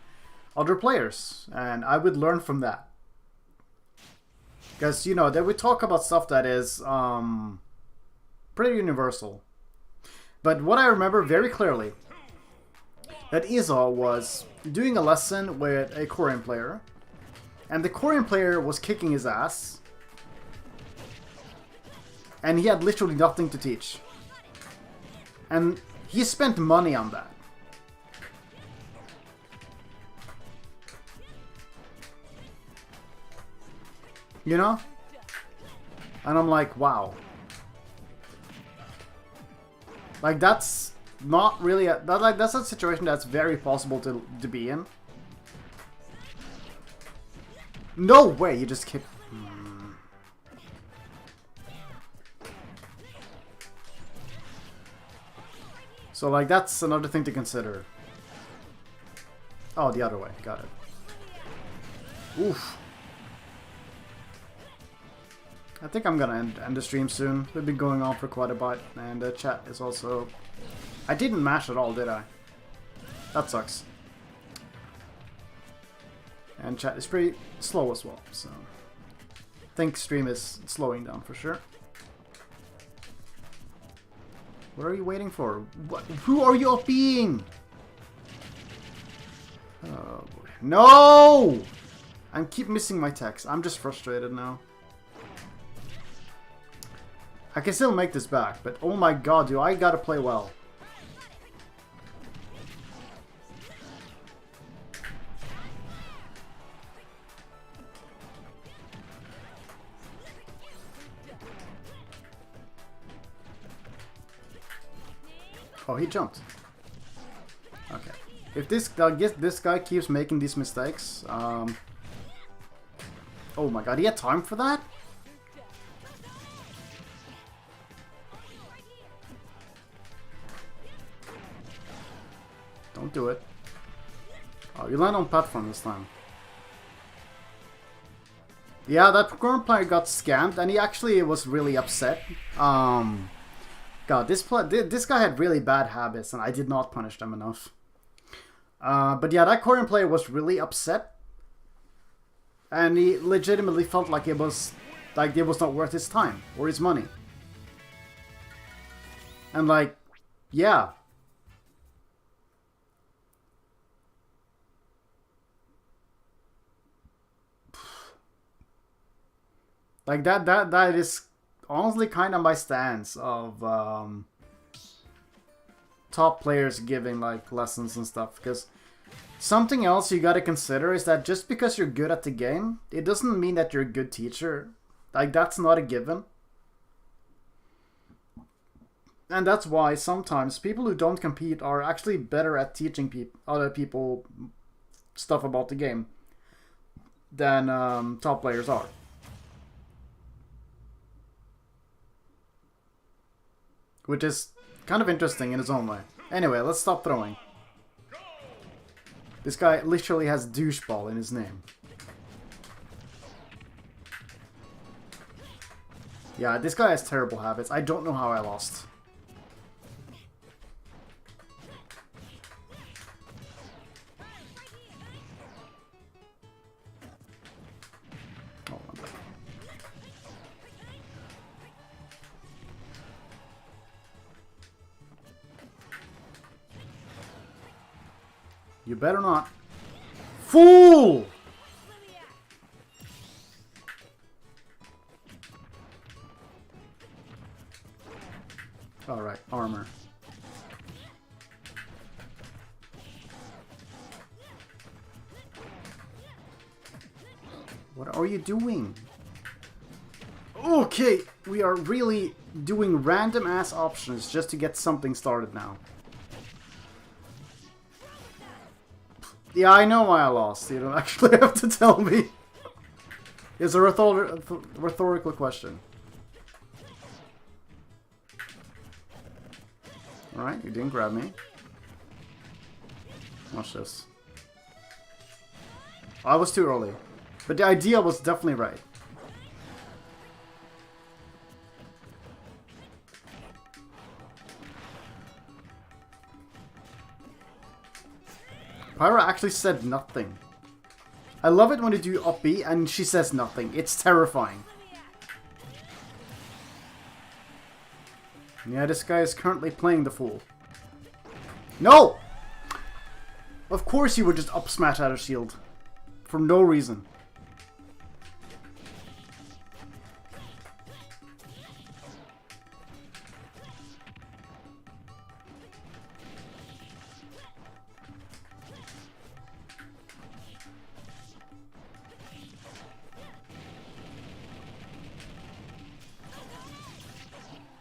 players. And I would learn from that. Because, you know, they would talk about stuff that is, pretty universal. But what I remember very clearly, that Iza was doing a lesson with a Korean player, and the Korean player was kicking his ass, and he had literally nothing to teach. And he spent money on that. You know? And I'm like, wow. Like, that's not really that's a situation that's very possible to be in. No way, you just kicked. So, like, that's another thing to consider. Oh, the other way. Got it. Oof. I think I'm gonna end the stream soon. We've been going on for quite a bit, and the chat is also... I didn't mash at all, did I? That sucks. And chat is pretty slow as well, so... I think stream is slowing down for sure. What are you waiting for? What? Who are you being? Oh boy. No! I keep missing my text. I'm just frustrated now. I can still make this back, but oh my god, dude, I gotta play well. Oh, he jumped. Okay. If this guy keeps making these mistakes, oh my god, he had time for that? Don't do it. Oh, you land on platform this time. Yeah, that current player got scammed, and he actually was really upset. God, this guy had really bad habits, and I did not punish them enough. But yeah, that Korean player was really upset, and he legitimately felt like it was not worth his time or his money. And like, yeah. Like that is honestly kind of my stance of top players giving like lessons and stuff, because something else you gotta consider is that just because you're good at the game, it doesn't mean that you're a good teacher. Like, that's not a given. And that's why sometimes people who don't compete are actually better at teaching other people stuff about the game than top players are. Which is kind of interesting in its own way. Anyway, let's stop throwing. This guy literally has doucheball in his name. Yeah, this guy has terrible habits. I don't know how I lost. Oh, my bad. You better not. Fool! Alright, armor. What are you doing? Okay, we are really doing random ass options just to get something started now. Yeah, I know why I lost. You don't actually have to tell me. It's a rhetorical question. Alright, you didn't grab me. Watch this. I was too early. But the idea was definitely right. Pyra actually said nothing. I love it when you do up B and she says nothing. It's terrifying. Yeah, this guy is currently playing the fool. No! Of course you would just up smash out of shield. For no reason.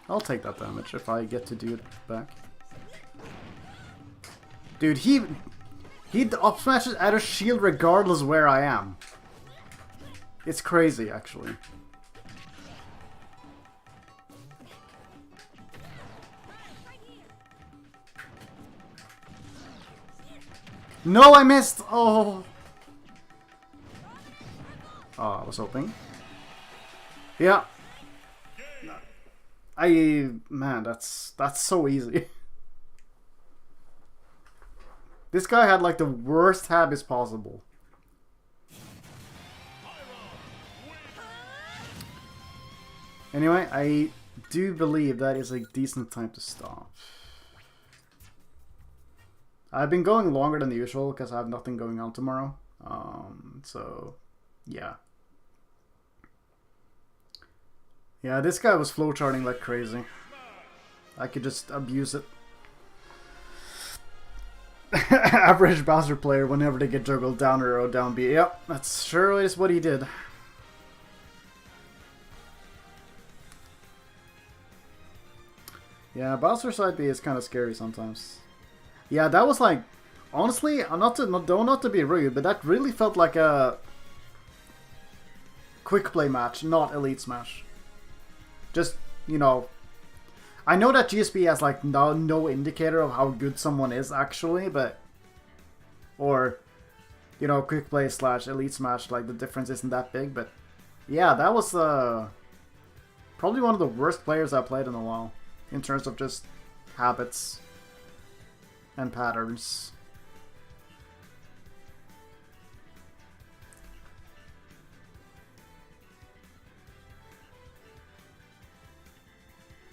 I'll take that damage if I get to do it back. Dude, he up smashes at a shield regardless where I am. It's crazy, actually. No, I missed! Oh! Oh, I was hoping. Yeah. Man, that's so easy. This guy had like the worst habits possible. Anyway, I do believe that is a decent time to stop. I've been going longer than usual because I have nothing going on tomorrow. So, yeah. Yeah, this guy was flowcharting like crazy. I could just abuse it. Average Bowser player whenever they get juggled down or down B. Yep, that's sure is what he did. Yeah, Bowser side B is kind of scary sometimes. Yeah, that was like, honestly, not to be rude, but that really felt like a quick play match, not Elite Smash. Just, you know, I know that GSP has like no indicator of how good someone is actually, but, or, you know, quick play / Elite Smash, like the difference isn't that big, but yeah, that was probably one of the worst players I've played in a while, in terms of just habits and patterns.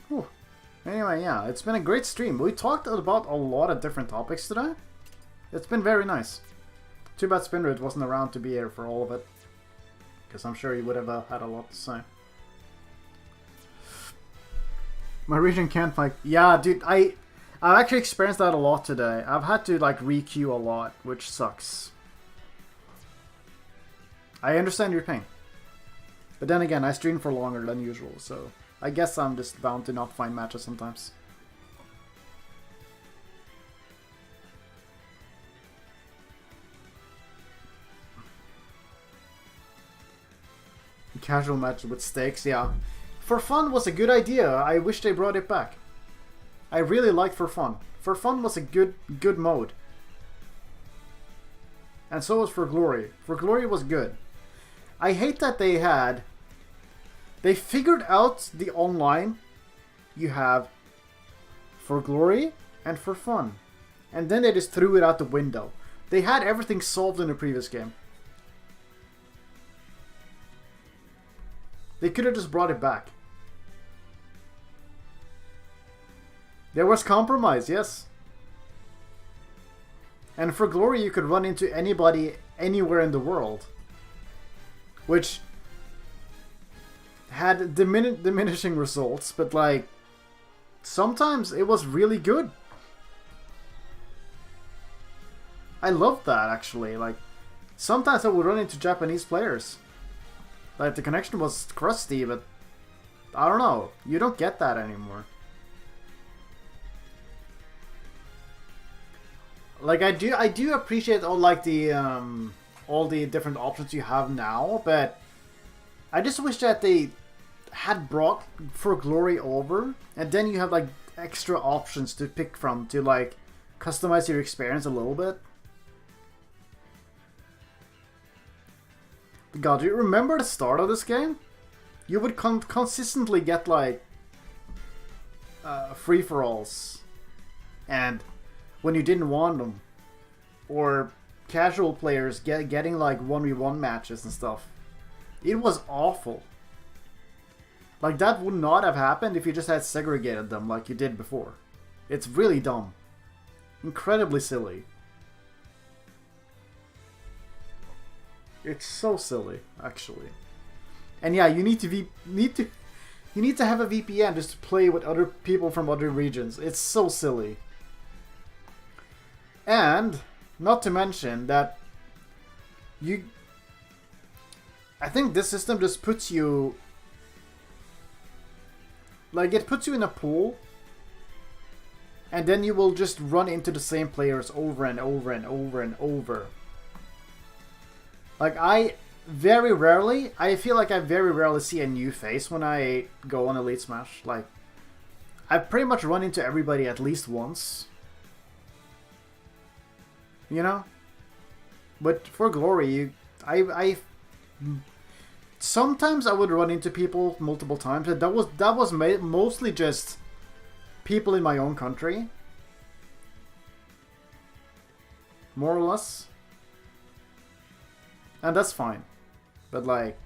Whew. Anyway, yeah, it's been a great stream. We talked about a lot of different topics today. It's been very nice. Too bad Spinrate wasn't around to be here for all of it, because I'm sure he would have had a lot to say. My region can't fight. Yeah, dude, I've actually experienced that a lot today. I've had to like re-queue a lot, which sucks. I understand your pain. But then again, I stream for longer than usual, so I guess I'm just bound to not find matches sometimes. Casual matches with stakes, yeah. For Fun was a good idea. I wish they brought it back. I really liked For Fun. For Fun was a good mode. And so was For Glory. For Glory was good. I hate that they figured out the online. You have For Glory and For Fun. And then they just threw it out the window. They had everything solved in the previous game. They could have just brought it back. There was compromise, yes. And for Glory, you could run into anybody anywhere in the world. Which had diminishing results, but like, sometimes it was really good. I loved that, actually. Like, sometimes I would run into Japanese players. Like, the connection was crusty, but I don't know. You don't get that anymore. Like, I do appreciate all the different options you have now, but I just wish that they had brought For Glory over, and then you have like extra options to pick from to like customize your experience a little bit. God, do you remember the start of this game? You would consistently get like free-for-alls, and when you didn't want them, or casual players getting like 1v1 matches and stuff. It was awful. Like, that would not have happened if you just had segregated them like you did before. It's really dumb. Incredibly silly. It's so silly, actually. And yeah, you need to have a VPN just to play with other people from other regions. It's so silly. And not to mention that I think this system just puts you like, it puts you in a pool, and then you will just run into the same players over and over and over and over. Like, I feel like I very rarely see a new face when I go on Elite Smash. Like, I pretty much run into everybody at least once. You know? But for Glory, sometimes I would run into people multiple times, and that was mostly just people in my own country. More or less. And that's fine. But like,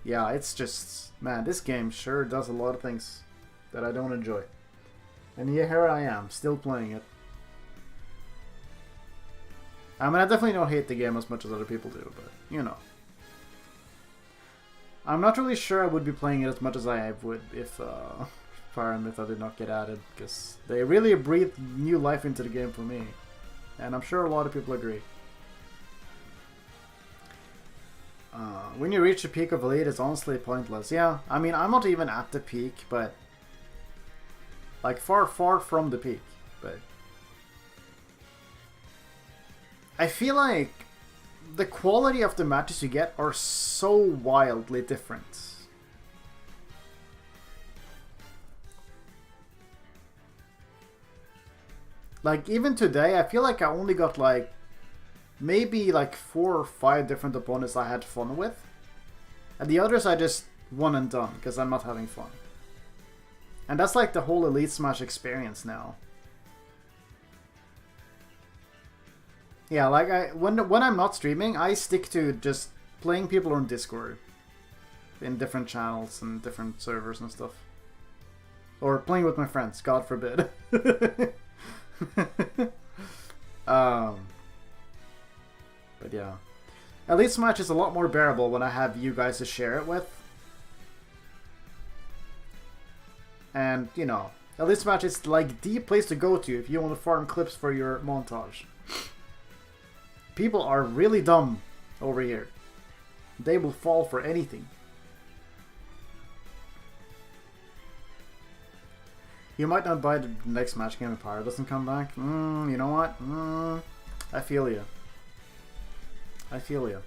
yeah, it's just, man, this game sure does a lot of things that I don't enjoy. And yeah, here I am, still playing it. I mean, I definitely don't hate the game as much as other people do, but, you know. I'm not really sure I would be playing it as much as I would if Pyra Mythra did not get added, because they really breathed new life into the game for me. And I'm sure a lot of people agree. When you reach the peak of Elite, it's honestly pointless. Yeah, I mean, I'm not even at the peak, but... like, far, far from the peak, but... I feel like the quality of the matches you get are so wildly different. Like, even today, I feel like I only got, like, maybe, like, 4 or 5 different opponents I had fun with. And the others I just one and done, because I'm not having fun. And that's, like, the whole Elite Smash experience now. Yeah, like, when I'm not streaming, I stick to just playing people on Discord. In different channels and different servers and stuff. Or playing with my friends, God forbid. But yeah. Elite Smash is a lot more bearable when I have you guys to share it with. And, you know, Elite Smash is like the place to go to if you want to farm clips for your montage. People are really dumb over here. They will fall for anything. You might not buy the next match game if Pyra doesn't come back. You know what? I feel you. I feel you.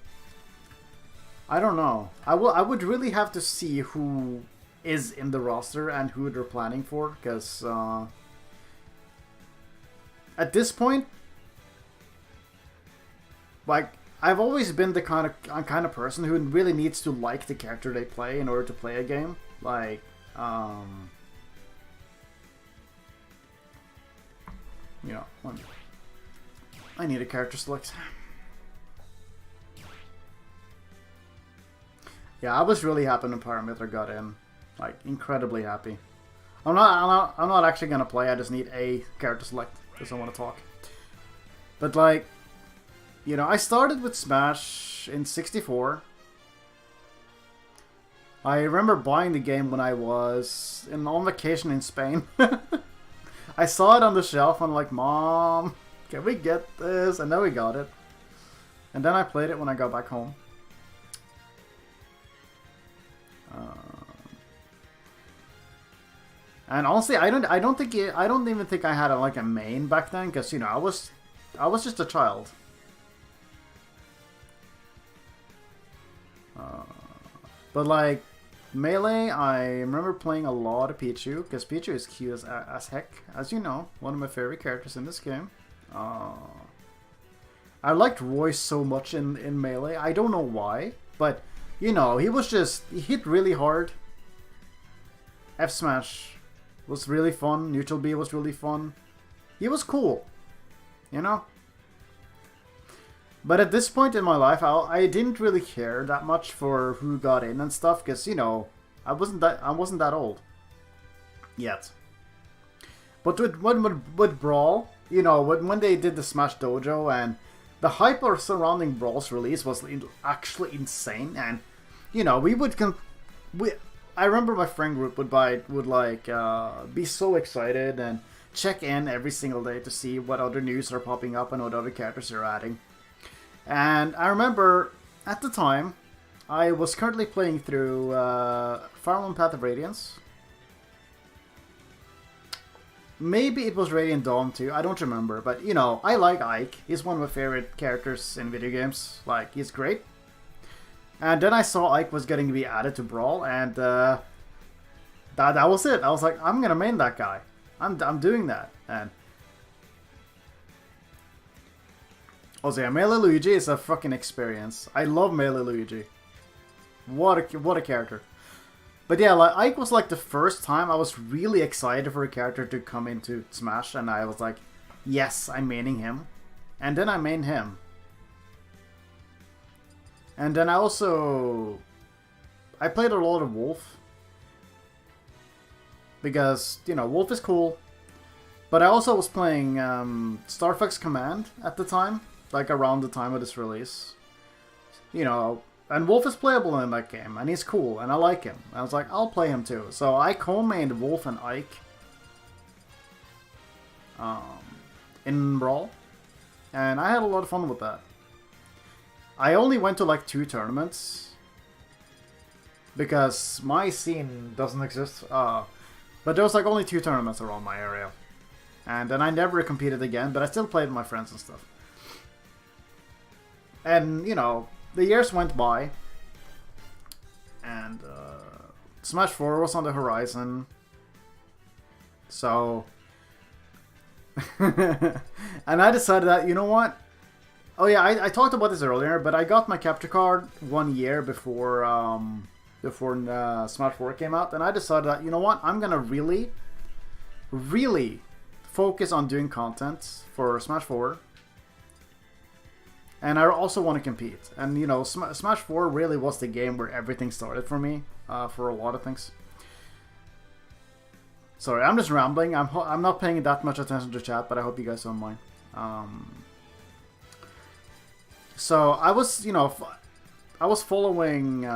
I don't know. I would really have to see who is in the roster and who they're planning for, because at this point, like, I've always been the kind of person who really needs to like the character they play in order to play a game. Like, you know, I need a character select. Yeah, I was really happy when Pyra Mythra got in. Like, incredibly happy. I'm not actually gonna play. I just need a character select because I want to talk. But like, you know, I started with Smash in '64. I remember buying the game when I was on vacation in Spain. I saw it on the shelf and I'm like, Mom, can we get this? And then we got it. And then I played it when I got back home. And honestly, I don't even think I had like a main back then, because, you know, I was just a child. But like Melee, I remember playing a lot of Pichu, because Pichu is cute as heck, as you know, one of my favorite characters in this game. I liked Roy so much in Melee. I don't know why, but you know, he hit really hard. F Smash was really fun. Neutral B was really fun. He was cool, you know. But at this point in my life, I didn't really care that much for who got in and stuff, because, you know, I wasn't that old yet. But with Brawl, you know, when they did the Smash Dojo, and the hype surrounding Brawl's release was actually insane, and you know, I remember my friend group would be so excited and check in every single day to see what other news are popping up and what other characters are adding. And I remember at the time I was currently playing through Fire Emblem Path of Radiance, Maybe it was Radiant Dawn too. I don't remember, but you know, I like Ike. He's one of my favorite characters in video games. Like, he's great. And then I saw Ike was getting to be added to Brawl, and that was it. I was like, I'm gonna main that guy. I'm doing that. And also, yeah, Melee Luigi is a fucking experience. I love Melee Luigi. What a character. But yeah, like, Ike was like the first time I was really excited for a character to come into Smash, and I was like, yes, I'm maining him. And then I mained him. And then I played a lot of Wolf. Because, you know, Wolf is cool. But I also was playing Star Fox Command at the time. Like, around the time of this release. You know, and Wolf is playable in that game, and he's cool, and I like him. I was like, I'll play him too. So I co-mained Wolf and Ike in Brawl, and I had a lot of fun with that. I only went to like 2 tournaments, because my scene doesn't exist, but there was like only 2 tournaments around my area. And then I never competed again, but I still played with my friends and stuff. And, you know, the years went by, and Smash 4 was on the horizon, so... and I decided that, you know what? Oh yeah, I talked about this earlier, but I got my capture card 1 year before Smash 4 came out, and I decided that, you know what? I'm gonna really, really focus on doing content for Smash 4. And I also want to compete. And, you know, Smash 4 really was the game where everything started for me, for a lot of things. Sorry, I'm just rambling. I'm not paying that much attention to chat, but I hope you guys don't mind. So, I was, you know, I was following...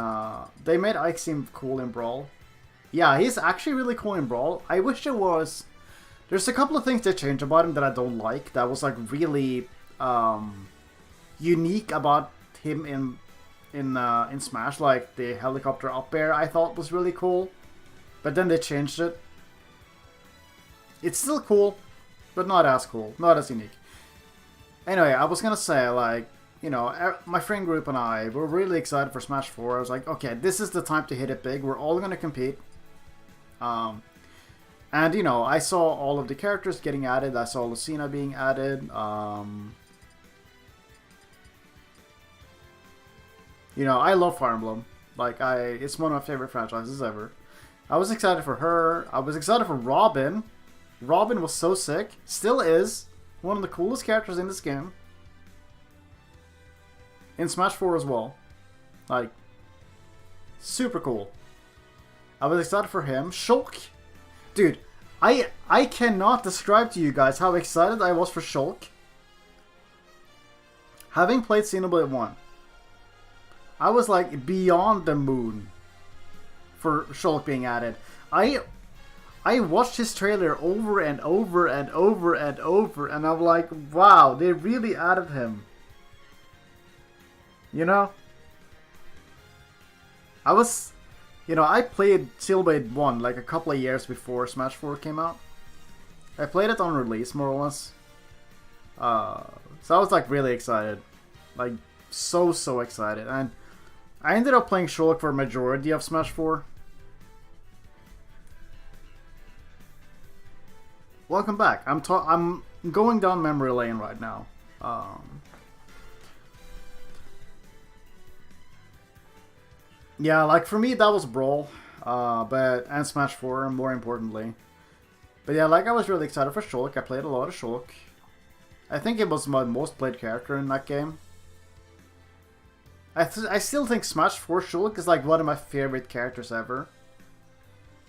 they made Ike seem cool in Brawl. Yeah, he's actually really cool in Brawl. I wish there was... There's a couple of things they changed about him that I don't like. That was, like, really... unique about him in Smash, like the helicopter up air I thought was really cool, but then they changed it. It's still cool, but not as cool, not as unique. Anyway, I was gonna say, like, you know, my friend group and I were really excited for Smash 4. I was like, okay, this is the time to hit it big. We're all gonna compete. And you know, I saw all of the characters getting added. I saw Lucina being added. You know, I love Fire Emblem. Like, it's one of my favorite franchises ever. I was excited for her. I was excited for Robin. Robin was so sick. Still is. One of the coolest characters in this game. In Smash 4 as well. Like, super cool. I was excited for him. Shulk. Dude, I cannot describe to you guys how excited I was for Shulk. Having played Xenoblade 1. I was like beyond the moon for Shulk being added. I watched his trailer over and over and over and over, and I'm like, wow, they really added him. You know? I played Xenoblade 1 like a couple of years before Smash 4 came out. I played it on release, more or less. So I was like really excited. Like, so excited. And I ended up playing Shulk for a majority of Smash 4. Welcome back. I'm going down memory lane right now. Yeah, like for me that was Brawl, and Smash 4 more importantly. But yeah, like I was really excited for Shulk. I played a lot of Shulk. I think it was my most played character in that game. I still think Smash 4 Shulk is like one of my favorite characters ever.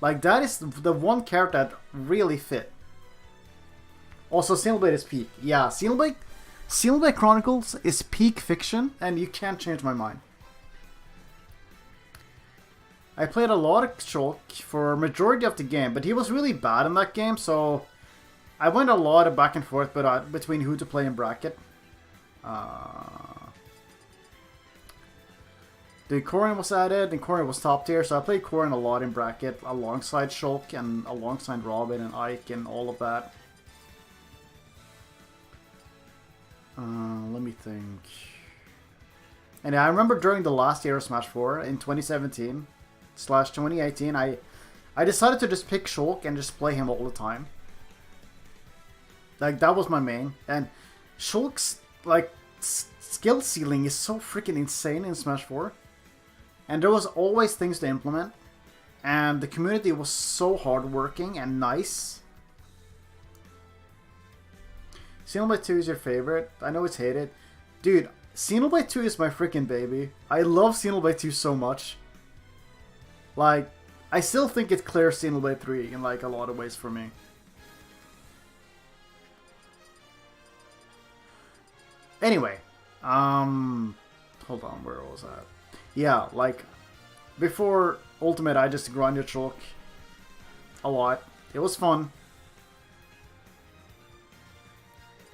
Like, that is the one character that really fit. Also, Xenoblade is peak. Yeah, Xenoblade Chronicles is peak fiction, and you can't change my mind. I played a lot of Shulk for a majority of the game, but he was really bad in that game, so I went a lot of back and forth between who to play in bracket. The Corrin was added, and Corrin was top tier, so I played Corrin a lot in bracket alongside Shulk and alongside Robin and Ike and all of that. Let me think. And I remember during the last year of Smash 4 in 2017/2018, I decided to just pick Shulk and just play him all the time. Like, that was my main. And Shulk's, like, skill ceiling is so freaking insane in Smash 4. And there was always things to implement. And the community was so hardworking and nice. Xenoblade 2 is your favorite? I know it's hated. Dude, Xenoblade 2 is my freaking baby. I love Xenoblade 2 so much. Like, I still think it clears Xenoblade 3 in, like, a lot of ways for me. Anyway, hold on, where was that? Yeah, like, before Ultimate, I just grinded Shulk a lot. It was fun.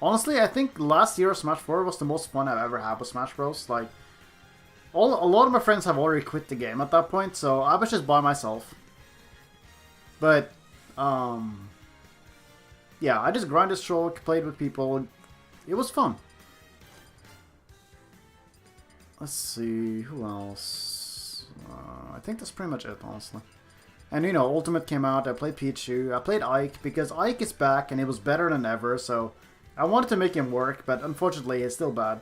Honestly, I think last year Smash 4 was the most fun I've ever had with Smash Bros. Like, a lot of my friends have already quit the game at that point, so I was just by myself. But, yeah, I just grinded Shulk, played with people. It was fun. Let's see, who else? I think that's pretty much it, honestly. And, you know, Ultimate came out, I played Pichu, I played Ike, because Ike is back and it was better than ever, so I wanted to make him work, but unfortunately, it's still bad.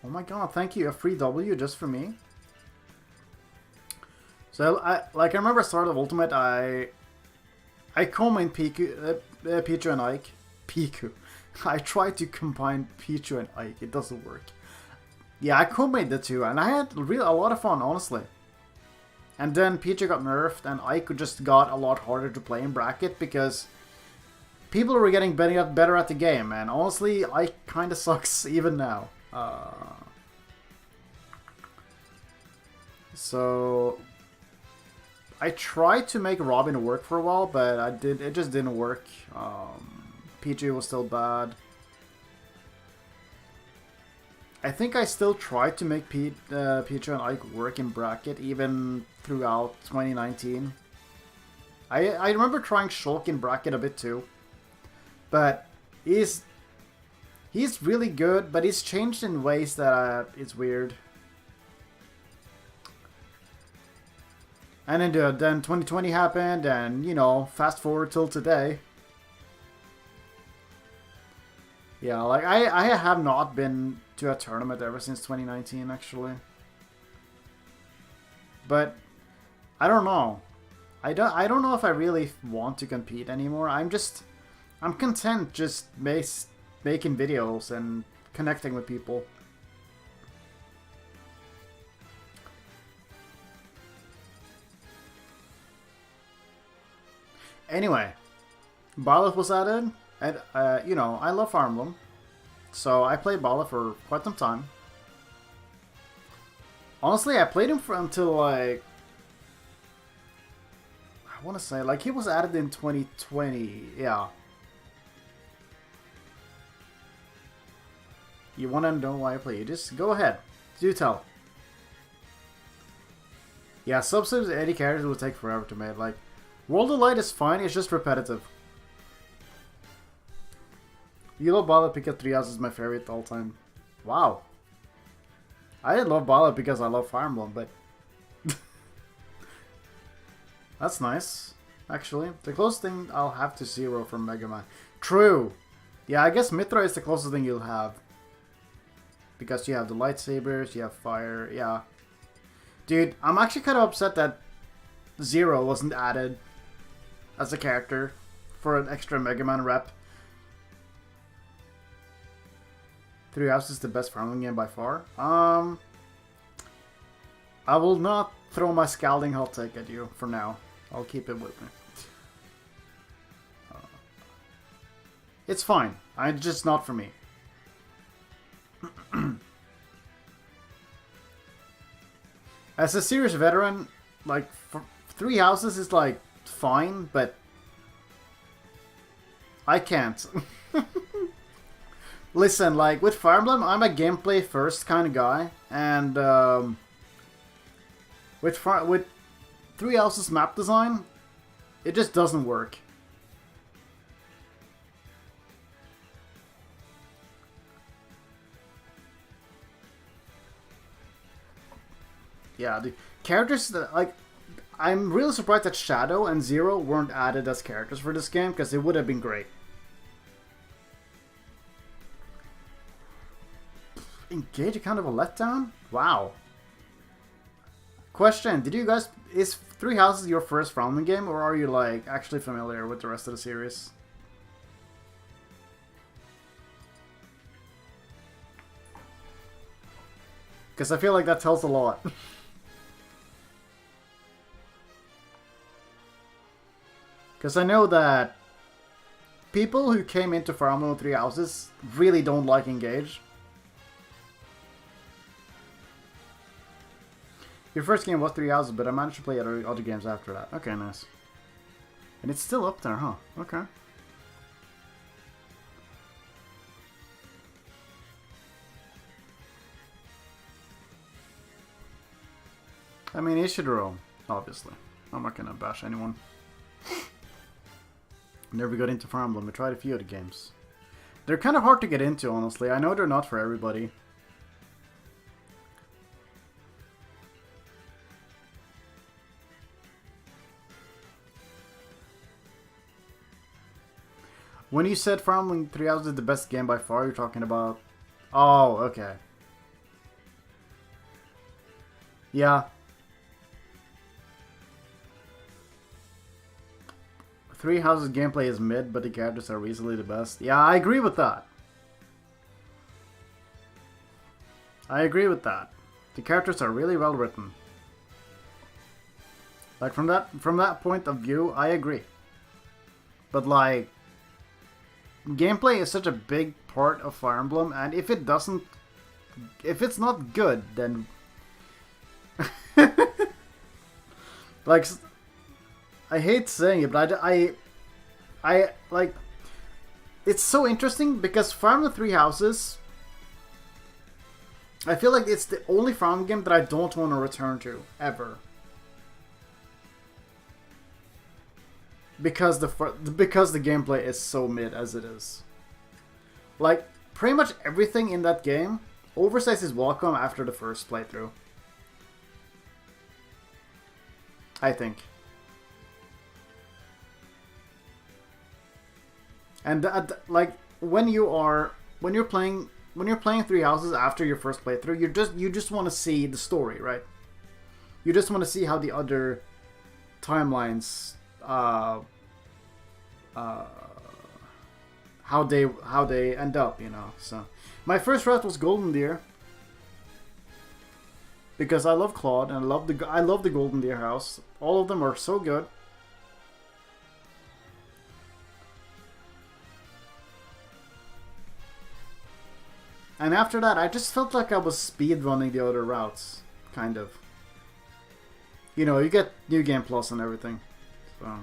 Oh my god, thank you, a free W just for me. So, I remember at the start of Ultimate, I combined Pichu and Ike. Piku. I tried to combine Pichu and Ike, it doesn't work. Yeah, I combined the two, and I had a lot of fun, honestly. And then Pichu got nerfed, and Ike just got a lot harder to play in bracket, because people were getting better at the game, and honestly, Ike kinda sucks even now. So I tried to make Robin work for a while, but it just didn't work. PG was still bad. I think I still tried to make Pichu and Ike work in bracket even throughout 2019. I remember trying Shulk in bracket a bit too. But he's really good, but he's changed in ways that it's weird. And then 2020 happened, and, you know, fast forward till today. Yeah, like, I have not been to a tournament ever since 2019, actually. But, I don't know. I don't know if I really want to compete anymore. I'm content just making videos and connecting with people. Anyway, Byleth was added, and, you know, I love Fire Emblem. So I played Byleth for quite some time. Honestly, I played him until, like, I want to say, like, he was added in 2020, yeah. You want to know why I play? Just go ahead. Do tell. Yeah, subsubs 80 characters will take forever to make. Like, World of Light is fine, it's just repetitive. Yellow Ballad because 3 Houses is my favorite all time. Wow. I didn't love Ballad because I love Fire Emblem, but that's nice, actually. The closest thing I'll have to Zero from Mega Man. True. Yeah, I guess Mythra is the closest thing you'll have. Because you have the lightsabers, you have fire, yeah. Dude, I'm actually kind of upset that Zero wasn't added as a character for an extra Mega Man rep. 3 Houses is the best Fire Emblem game by far. I will not throw my scalding hot take at you for now. I'll keep it with me. It's fine. It's just not for me. As a serious veteran, like, 3 Houses is, like, fine, but I can't. Listen, like, with Fire Emblem, I'm a gameplay first kind of guy, and with Three Houses map design, it just doesn't work. Yeah, the characters that, like, I'm really surprised that Shadow and Zero weren't added as characters for this game, because it would have been great. Engage a kind of a letdown? Wow. Question, did you guys... Is Three Houses your first Fire Emblem game, or are you, like, actually familiar with the rest of the series? Because I feel like that tells a lot. Because I know that people who came into Fire Emblem Three Houses really don't like Engage. Your first game was Three Houses, but I managed to play other games after that. Okay, nice. And it's still up there, huh? Okay. I mean, Ishidoro, obviously. I'm not gonna bash anyone. Never got into Fire Emblem. I tried a few of the games. They're kind of hard to get into, honestly. I know they're not for everybody. When you said Fire Emblem 3 Houses is the best game by far, you're talking about... Oh, okay. Yeah. Three Houses gameplay is mid, but the characters are easily the best. Yeah, I agree with that. I agree with that. The characters are really well written. Like, from that point of view, I agree. But, like, gameplay is such a big part of Fire Emblem, and if it's not good, then like, I hate saying it, but I like, it's so interesting because Fire Emblem Three Houses, I feel like it's the only Fire Emblem game that I don't want to return to ever. Because the gameplay is so mid as it is. Like, pretty much everything in that game, oversize is welcome after the first playthrough. I think. And like, when you're playing Three Houses after your first playthrough, you just want to see the story, right? You just want to see how the other timelines, how they end up, you know. So my first route was Golden Deer because I love Claude and I love the Golden Deer house. All of them are so good. And after that, I just felt like I was speedrunning the other routes, kind of. You know, you get New Game Plus and everything. So,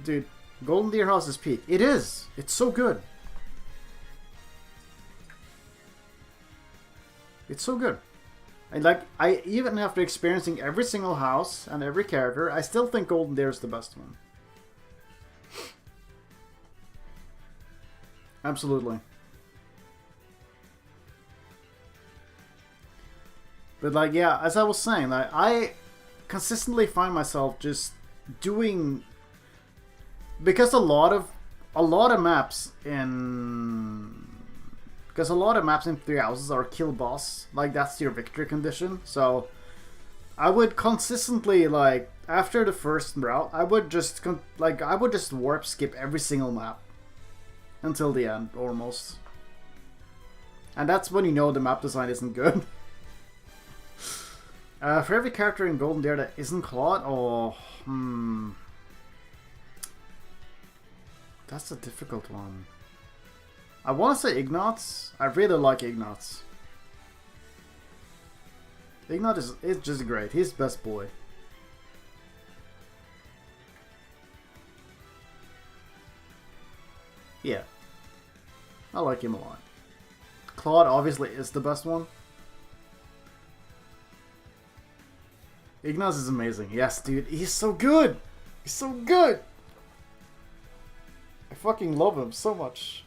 dude, Golden Deer House is peak. It is. It's so good. It's so good. I even after experiencing every single house and every character, I still think Golden Deer is the best one. Absolutely. But like, yeah, as I was saying, like, I consistently find myself just doing, because a lot of maps in Three Houses are kill boss, like that's your victory condition. So I would consistently, like, after the first route, I would just warp skip every single map until the end almost, and that's when you know the map design isn't good. For every character in Golden Deer that isn't Claude, that's a difficult one. I want to say Ignatz. I really like Ignatz. Ignatz is just great. He's best boy. Yeah. I like him a lot. Claude obviously is the best one. Ignaz is amazing. Yes, dude. He's so good. He's so good. I fucking love him so much.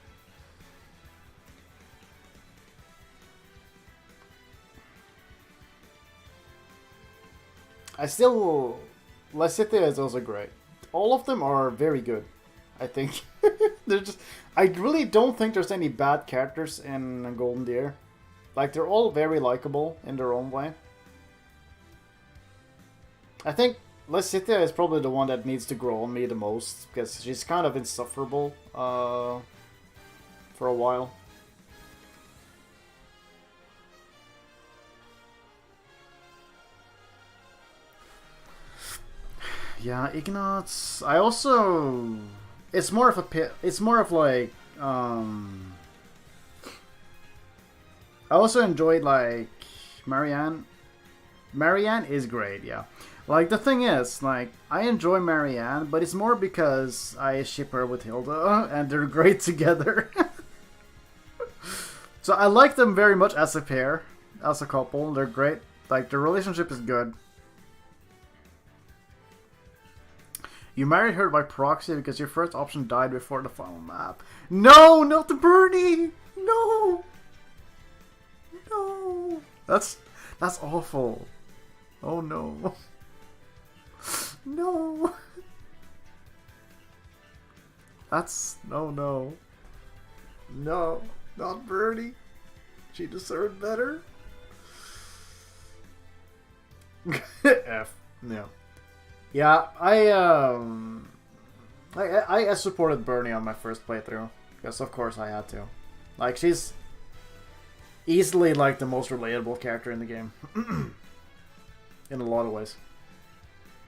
I still... Lysithea is also great. All of them are very good, I think. They're just... I really don't think there's any bad characters in Golden Deer. Like, they're all very likable in their own way. I think Lysithea is probably the one that needs to grow on me the most, because she's kind of insufferable for a while. Yeah, Ignatz. I also... It's more of a... It's more of like... I also enjoyed, like, Marianne. Marianne is great, yeah. Like, the thing is, like, I enjoy Marianne, but it's more because I ship her with Hilda, and they're great together. So I like them very much as a pair, as a couple. They're great. Like, their relationship is good. You married her by proxy because your first option died before the final map. No, not the Bernie! No! No! That's awful. Oh no. No. That's... No, no. No, not Bernie. She deserved better. F. No. Yeah, I supported Bernie on my first playthrough, because of course I had to. Like, she's easily like the most relatable character in the game. In a lot of ways.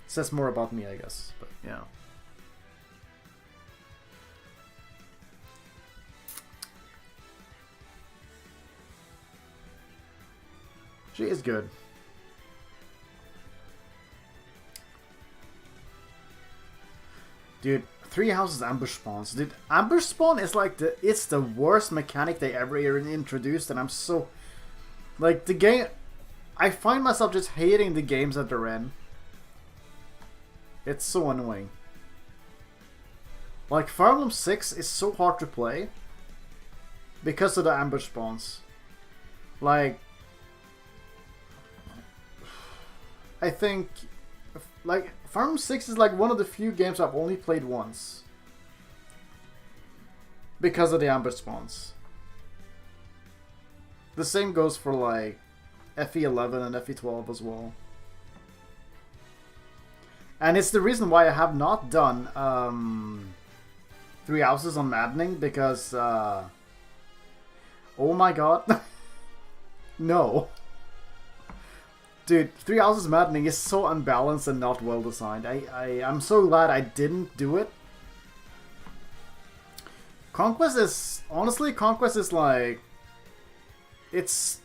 Says more about me, I guess, but yeah. She is good. Dude, 3 houses ambush spawns. Dude, ambush spawn is like it's the worst mechanic they ever introduced, and I'm so... Like, the game... I find myself just hating the games that they're in. It's so annoying. Like, Fire Emblem 6 is so hard to play because of the ambush spawns. Like... I think... Like, Fire Emblem 6 is like one of the few games I've only played once. Because of the ambush spawns. The same goes for like FE11 and FE12 as well. And it's the reason why I have not done 3 houses on Maddening, because oh my god. No. Dude, 3 Houses Maddening is so unbalanced and not well designed. I'm so glad I didn't do it. Conquest is... Honestly, Conquest is like... It's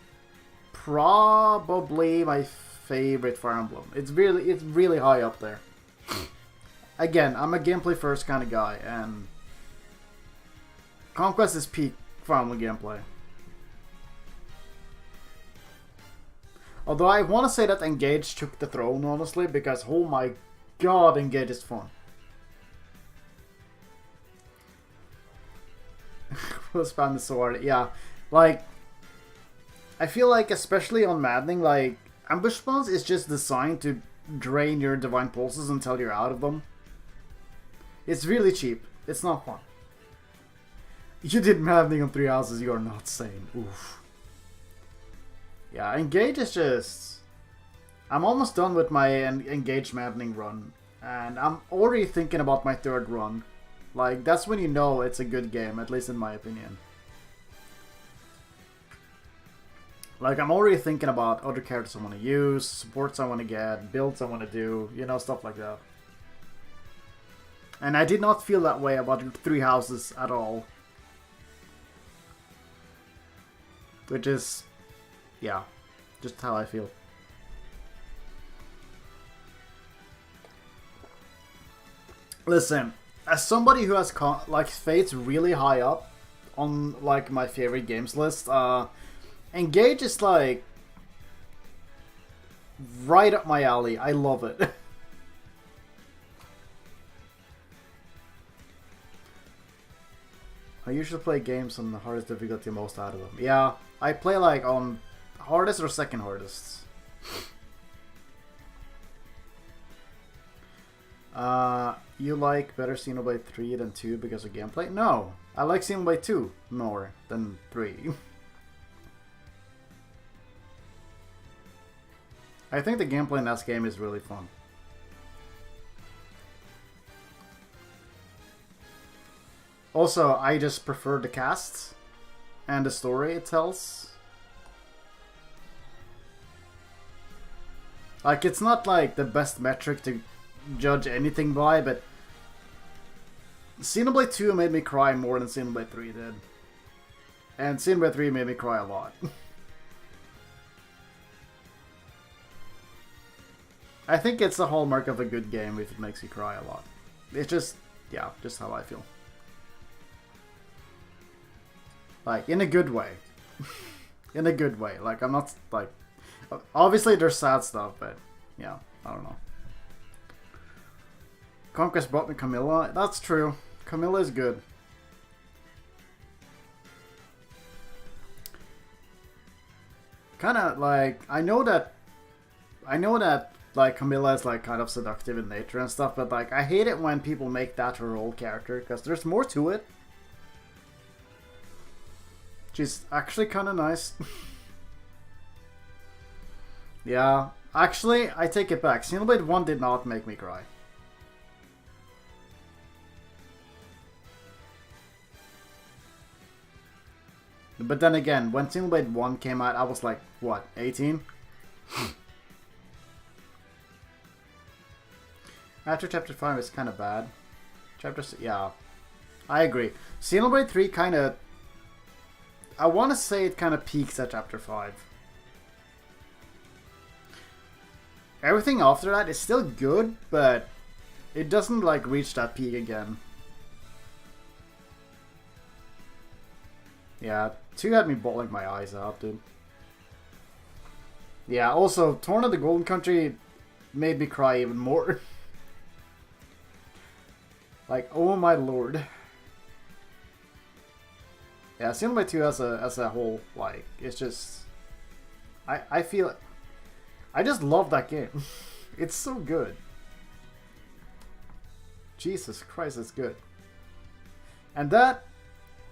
probably my favorite Fire Emblem. It's really high up there. Again, I'm a gameplay first kind of guy, and... Conquest is peak Fire Emblem gameplay. Although I want to say that Engage took the throne, honestly, because oh my god, Engage is fun. We'll spam the sword, yeah. Like, I feel like, especially on Maddening, like, Ambush Spawns is just designed to drain your Divine Pulses until you're out of them. It's really cheap. It's not fun. You did Maddening on 3 houses, you are not sane. Oof. Yeah, Engage is just... I'm almost done with my Engage Maddening run. And I'm already thinking about my 3rd run. Like, that's when you know it's a good game, at least in my opinion. Like, I'm already thinking about other characters I want to use, supports I want to get, builds I want to do, you know, stuff like that. And I did not feel that way about 3 houses at all. Which is... yeah, just how I feel. Listen, as somebody who has like Fates really high up on like my favorite games list. Engage is like right up my alley. I love it. I usually play games on the hardest difficulty most out of them. Yeah, I play like on hardest or second hardest. You like better Xenoblade 3 than 2 because of gameplay? No, I like Xenoblade 2 more than 3. I think the gameplay in that game is really fun. Also, I just prefer the cast and the story it tells. Like, it's not like the best metric to judge anything by, but Xenoblade 2 made me cry more than Xenoblade 3 did. And Xenoblade 3 made me cry a lot. I think it's the hallmark of a good game if it makes you cry a lot. It's just, yeah, just how I feel. Like, in a good way. In a good way. Like, I'm not, like... Obviously, there's sad stuff, but, yeah, I don't know. Conquest brought me Camilla. That's true. Camilla is good. Kinda, like, I know that, like, Camilla is, like, kind of seductive in nature and stuff, but, like, I hate it when people make that her whole character, because there's more to it. She's actually kind of nice. Yeah, actually, I take it back. Xenoblade 1 did not make me cry. But then again, when Xenoblade 1 came out, I was like, what, 18? After Chapter 5, it's kind of bad. Chapter 6, yeah. I agree. Xenoblade 3 kind of... I want to say it kind of peaks at Chapter 5. Everything after that is still good, but it doesn't like reach that peak again. Yeah, 2 had me bawling my eyes out, dude. Yeah, also, Torn of the Golden Country made me cry even more. Like, oh my lord. Yeah, Xenoblade 2 as a whole, like, it's just... I feel... I just love that game. It's so good. Jesus Christ, it's good. And that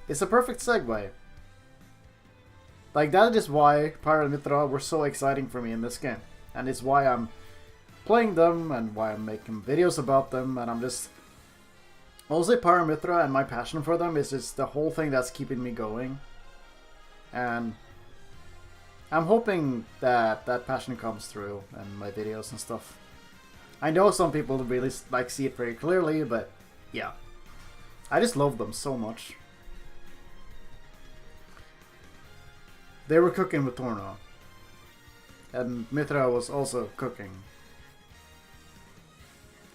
is a perfect segue. Like, that is why Pyra Mythra were so exciting for me in this game. And it's why I'm playing them, and why I'm making videos about them, and I'm just... Also, Pyra Mythra and my passion for them is just the whole thing that's keeping me going. And I'm hoping that that passion comes through in my videos and stuff. I know some people really like see it very clearly, but yeah. I just love them so much. They were cooking with Torna. And Mythra was also cooking.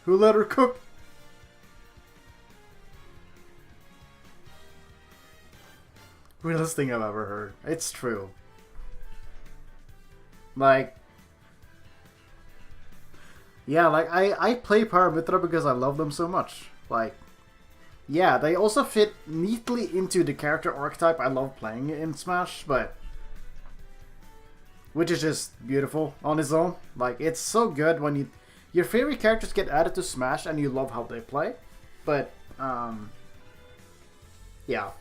Who let her cook? Realest thing I've ever heard. It's true. Like, yeah, like, I play Pyra Mythra because I love them so much. Like, yeah, they also fit neatly into the character archetype I love playing in Smash, but... Which is just beautiful on its own. Like, it's so good when your favorite characters get added to Smash and you love how they play. But, yeah.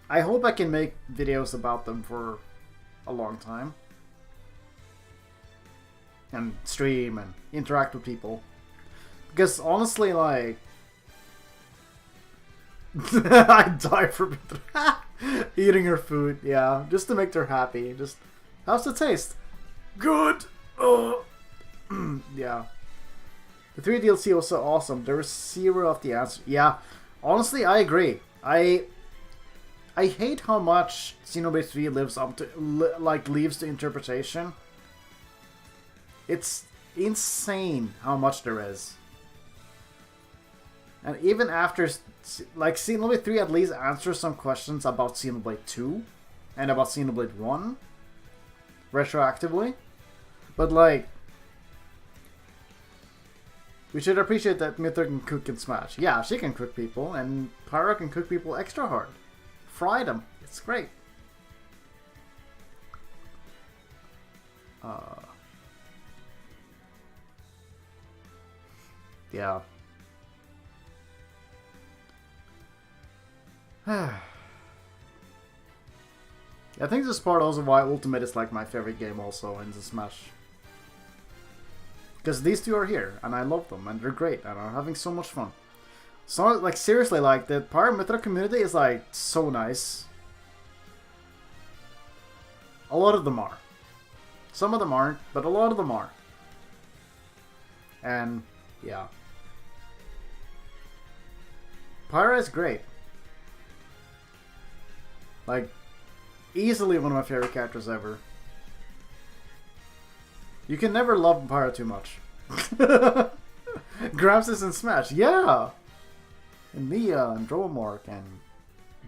I hope I can make videos about them for a long time. And stream and interact with people. Because honestly, like... I'd die for eating her food, yeah. Just to make her happy. Just, how's the taste? Good! Oh. Yeah. The 3 DLC was so awesome. There was 0 of the answer. Yeah, honestly, I agree. I hate how much Xenoblade 3 lives up to, like, leaves to interpretation. It's insane how much there is. And even after, like, Xenoblade 3 at least answers some questions about Xenoblade 2 and about Xenoblade 1 retroactively. But, like, we should appreciate that Mythra can cook and smash. Yeah, she can cook people, and Pyra can cook people extra hard. Fry them. It's great. Yeah. I think this is part also why Ultimate is like my favorite game also in the Smash. Because these two are here, and I love them, and they're great, and I'm having so much fun. So, like, seriously, like, the Pyra Mythra community is, like, so nice. A lot of them are. Some of them aren't, but a lot of them are. And, yeah. Pyra is great. Like, easily one of my favorite characters ever. You can never love Pyra too much. Gramps is in Smash, yeah! And Mia, and Dromark, and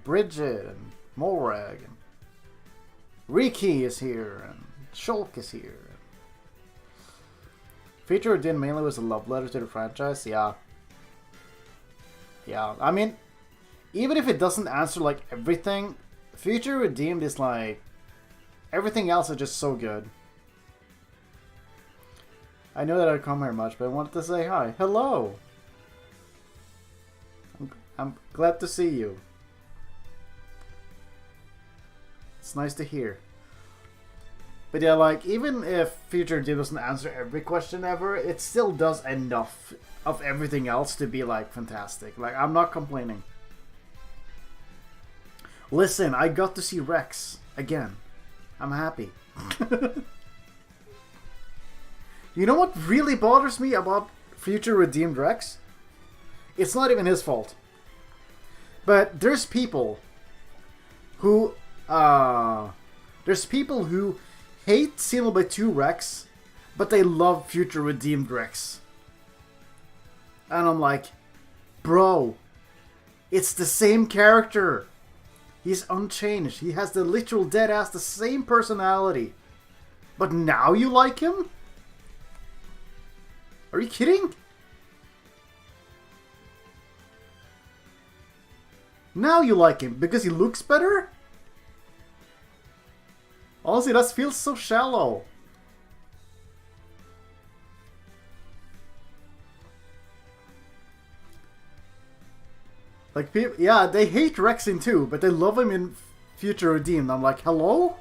Bridget, and Morag, and Riki is here, and Shulk is here. Feature Redeemed mainly was a love letter to the franchise, yeah. Yeah, I mean, even if it doesn't answer, like, everything, Feature Redeemed is, like, everything else is just so good. I know that I come here much, but I wanted to say hi. Hello! I'm glad to see you. It's nice to hear. But yeah, like, even if Future D doesn't answer every question ever, it still does enough of everything else to be, like, fantastic. Like, I'm not complaining. Listen, I got to see Rex again. I'm happy. You know what really bothers me about Future Redeemed Rex? It's not even his fault. But there's people who hate Xenoblade 2 Rex, but they love Future Redeemed Rex. And I'm like, bro, it's the same character. He's unchanged. He has the literal dead ass, the same personality. But now you like him? Are you kidding? Now you like him because he looks better? Honestly, that feels so shallow. Like, people, yeah, they hate Rex in 2, but they love him in Future Redeemed. I'm like, hello?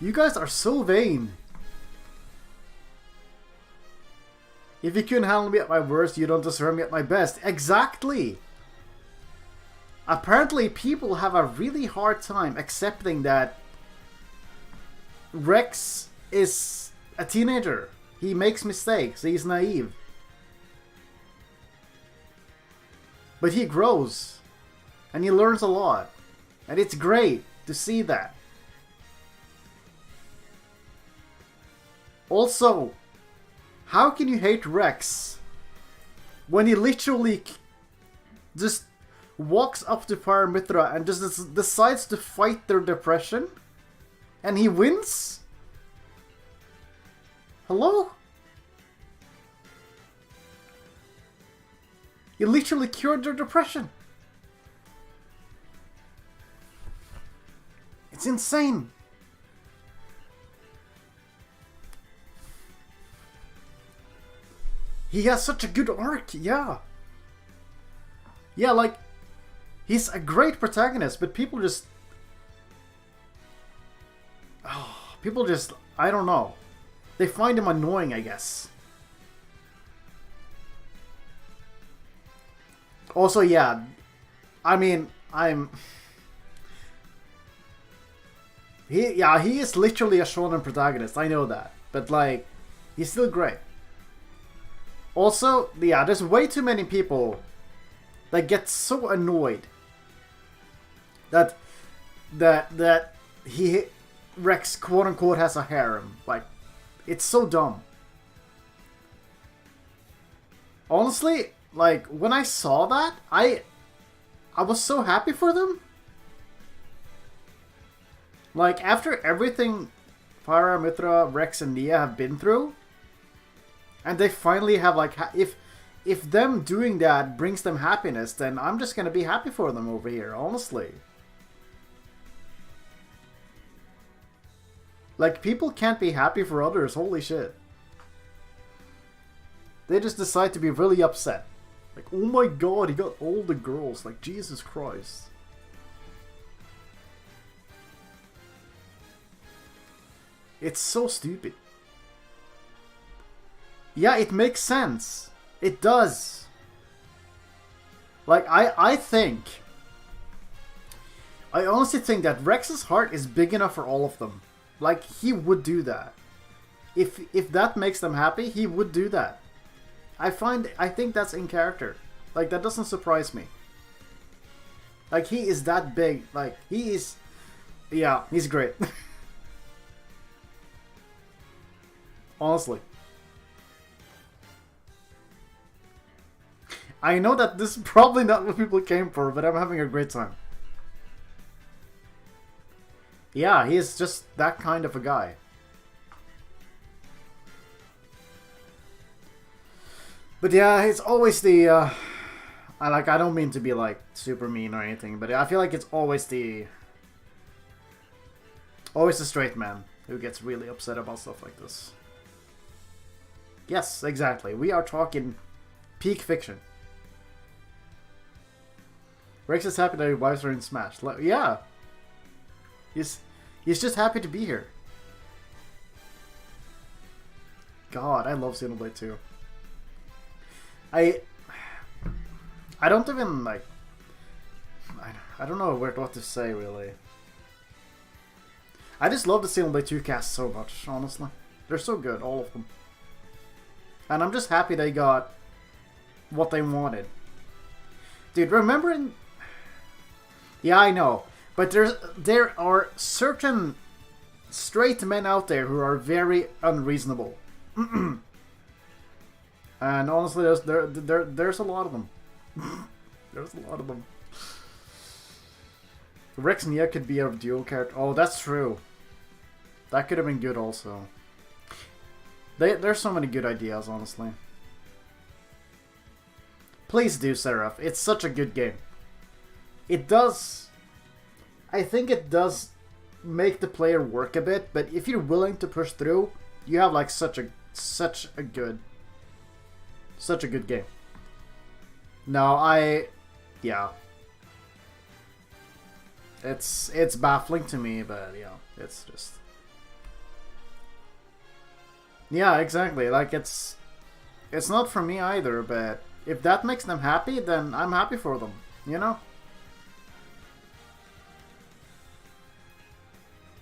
You guys are so vain. If you couldn't handle me at my worst, you don't deserve me at my best. Exactly! Apparently, people have a really hard time accepting that Rex is a teenager. He makes mistakes. He's naive. But he grows. And he learns a lot. And it's great to see that. Also, how can you hate Rex when he literally just walks up to Pyra Mythra and just decides to fight their depression? And he wins? Hello? He literally cured their depression. It's insane. He has such a good arc, yeah. Yeah, like, he's a great protagonist, but people just... I don't know. They find him annoying, I guess. Also, yeah, I mean, he is literally a shonen protagonist, I know that. But, like, he's still great. Also, yeah, there's way too many people that get so annoyed that Rex, quote unquote, has a harem. Like, it's so dumb. Honestly, like, when I saw that, I was so happy for them. Like, after everything Pyra, Mythra, Rex, and Nia have been through, and they finally have, like, if them doing that brings them happiness, then I'm just gonna be happy for them over here, honestly. Like, people can't be happy for others, holy shit. They just decide to be really upset. Like, oh my god, he got all the girls. Like, Jesus Christ. It's so stupid. Yeah, it makes sense. It does. Like, I honestly think that Rex's heart is big enough for all of them. Like, he would do that. If that makes them happy, he would do that. I think that's in character. Like, that doesn't surprise me. Like, he is that big. Like, he is... Yeah, he's great. Honestly. I know that this is probably not what people came for, but I'm having a great time. Yeah, he is just that kind of a guy. But yeah, it's always the... I don't mean to be like super mean or anything, but I feel like it's always the straight man who gets really upset about stuff like this. Yes, exactly. We are talking peak fiction. Rex is happy that his wives are in Smash. Like, yeah. He's just happy to be here. God, I love Xenoblade 2. I don't even, like... I don't know what to say, really. I just love the Xenoblade 2 cast so much, honestly. They're so good, all of them. And I'm just happy they got what they wanted. Dude, remembering... Yeah, I know. But there are certain straight men out there who are very unreasonable. And honestly, there's a lot of them. There's a lot of them. Rex and Nia could be a dual character. Oh, that's true. That could have been good also. There's so many good ideas, honestly. Please do, Seraph. It's such a good game. It does... I think it does make the player work a bit, but if you're willing to push through, you have like such a good game. No, yeah. It's baffling to me, but yeah, it's just... Yeah, exactly. Like, it's not for me either, but if that makes them happy, then I'm happy for them, you know?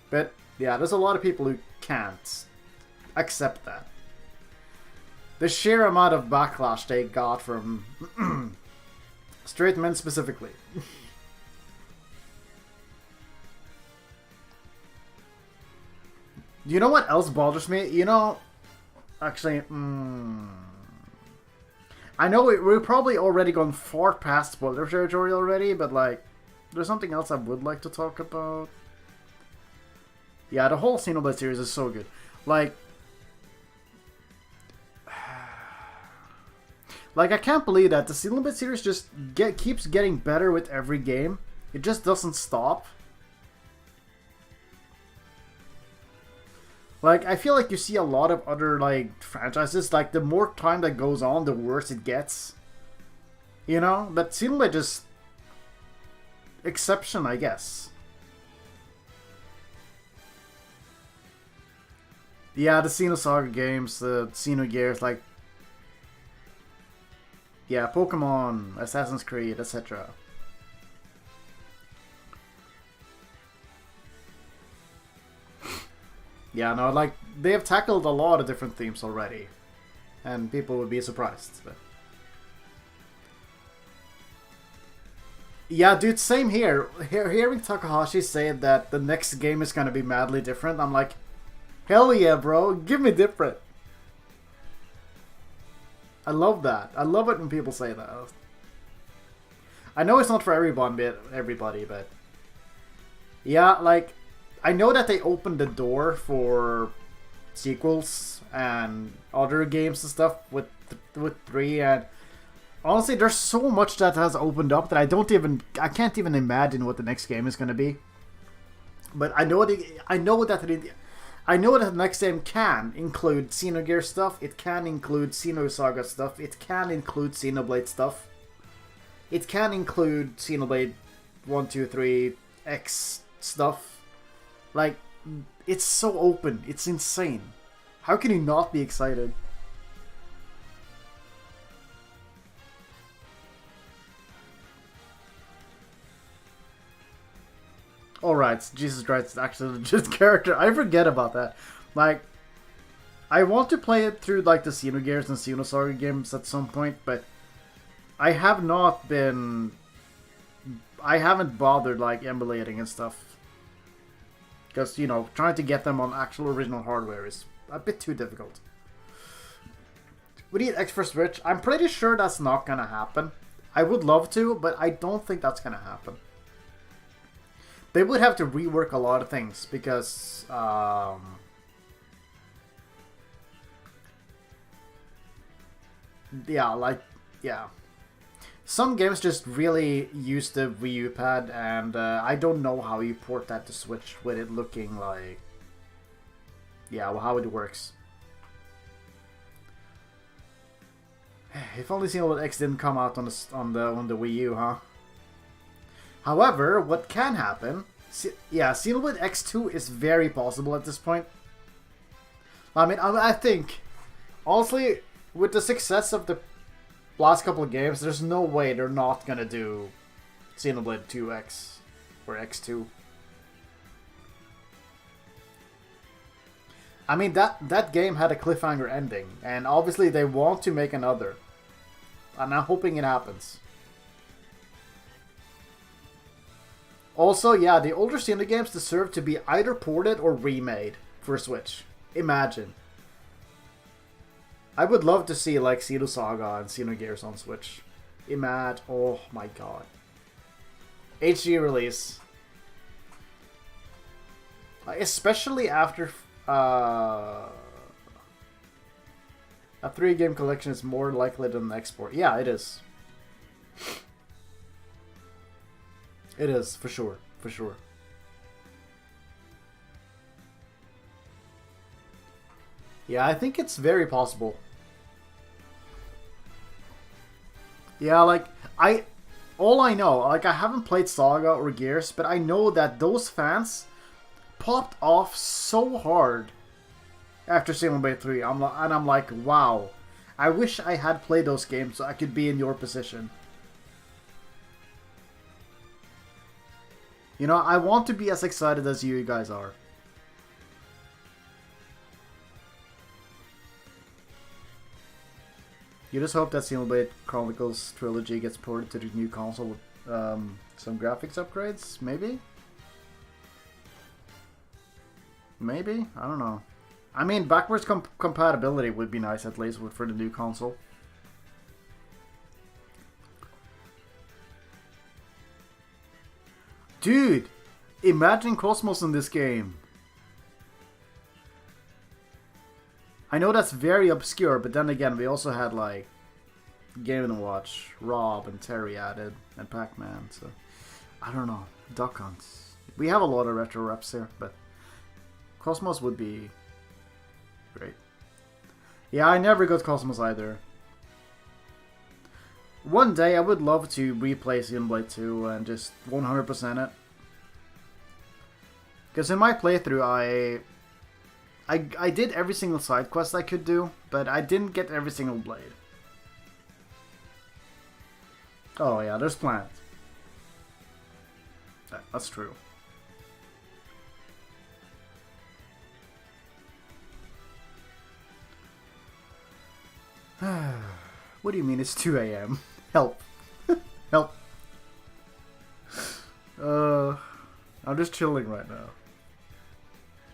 But, yeah, there's a lot of people who can't accept that. The sheer amount of backlash they got from straight men specifically. You know what else bothers me? You know, actually, I know we're probably already gone far past spoiler territory already, but like, there's something else I would like to talk about. Yeah, the whole Xenoblade series is so good. Like, I can't believe that the Xenoblade series just keeps getting better with every game. It just doesn't stop. Like, I feel like you see a lot of other, like, franchises, like, the more time that goes on, the worse it gets. You know? But Xenoblade just... exception, I guess. Yeah, the Xenosaga games, the Xenogears, like... Yeah, Pokemon, Assassin's Creed, etc. Yeah, no, like, they have tackled a lot of different themes already. And people would be surprised. But... Yeah, dude, same here. Hearing Takahashi say that the next game is gonna be madly different, I'm like, hell yeah, bro, give me different. I love that. I love it when people say that. I know it's not for everybody, but yeah, like I know that they opened the door for sequels and other games and stuff with 3, and honestly, there's so much that has opened up that I can't even imagine what the next game is going to be. But I know that the next game can include Xenogears stuff. It can include Xenosaga stuff. It can include Xenoblade stuff. It can include Xenoblade 1, 2, 3, X stuff. Like, it's so open. It's insane. How can you not be excited? Alright, Jesus Christ is actually a legit character. I forget about that. Like, I want to play it through like the Xenogears and Xenosaga games at some point, but I haven't bothered like emulating and stuff. Because, you know, trying to get them on actual original hardware is a bit too difficult. We need X for Switch. I'm pretty sure that's not gonna happen. I would love to, but I don't think that's gonna happen. They would have to rework a lot of things because some games just really use the Wii U pad, and I don't know how you port that to Switch with it looking like, how it works. If only Xenoblade X didn't come out on the Wii U, huh? However, what can happen... Xenoblade X2 is very possible at this point. I think... Honestly, with the success of the last couple of games, there's no way they're not gonna do Xenoblade 2X or X2. I mean, that game had a cliffhanger ending, and obviously they want to make another. And I'm hoping it happens. Also, yeah, the older Xenoblade games deserve to be either ported or remade for Switch. Imagine. I would love to see like Xenosaga and Xenogears on Switch. Imagine. Oh my god. HD release. Especially after a 3-game collection is more likely than an export. Yeah, it is. It is, for sure. For sure. Yeah, I think it's very possible. Yeah, like, all I know, like, I haven't played Saga or Gears, but I know that those fans popped off so hard after Xenoblade 3. I'm like, wow. I wish I had played those games so I could be in your position. You know, I want to be as excited as you guys are. You just hope that Xenoblade Chronicles Trilogy gets ported to the new console with some graphics upgrades, maybe? Maybe? I don't know. I mean, backwards compatibility would be nice at least for the new console. Dude! Imagine Cosmos in this game! I know that's very obscure, but then again, we also had like Game & Watch, Rob and Terry added, and Pac-Man, so I don't know. Duck Hunts. We have a lot of retro reps here, but Cosmos would be great. Yeah, I never got Cosmos either. One day I would love to replay Xenoblade 2 and just 100% it. Because in my playthrough, I did every single side quest I could do, but I didn't get every single blade. Oh yeah, there's plans. That's true. What do you mean it's 2 a.m.? Help. Help. I'm just chilling right now.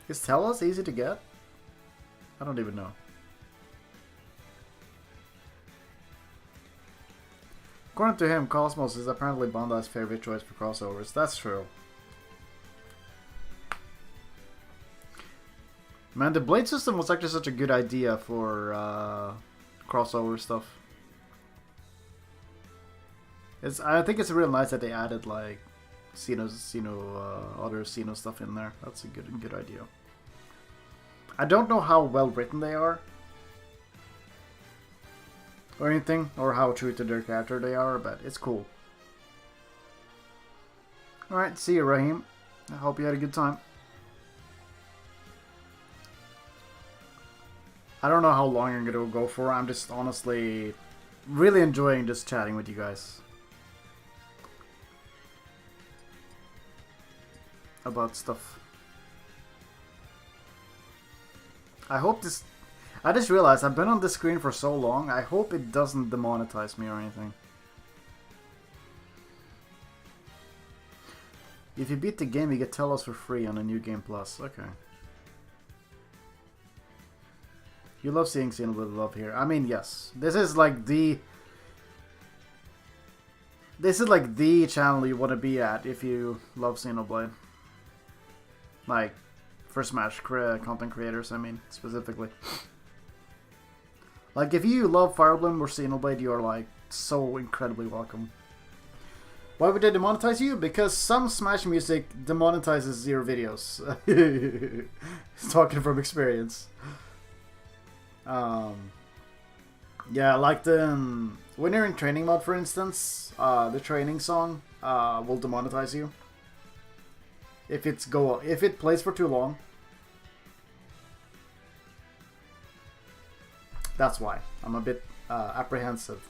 Is Telos easy to get? I don't even know. According to him, Cosmos is apparently Bandai's favorite choice for crossovers. That's true. Man, the blade system was actually such a good idea for crossover stuff. I think it's real nice that they added like other Xeno stuff in there. That's a good idea. I don't know how well written they are, or anything, or how true to their character they are, but it's cool. Alright, see you, Raheem. I hope you had a good time. I don't know how long I'm gonna go for. I'm just honestly really enjoying just chatting with you guys about stuff. I hope this... I just realized I've been on this screen for so long. I hope it doesn't demonetize me or anything. If you beat the game, you get Tell Us for free on a New Game Plus. Okay. You love seeing Xenoblade love here. I mean, yes. This is like the channel you want to be at if you love Xenoblade. Like, for Smash content creators, I mean, specifically. Like, if you love Fire Emblem or Xenoblade, you are, like, so incredibly welcome. Why would they demonetize you? Because some Smash music demonetizes your videos. Talking from experience. Yeah, like the when you're in training mode, for instance, the training song will demonetize you if it plays for too long. That's why I'm a bit apprehensive.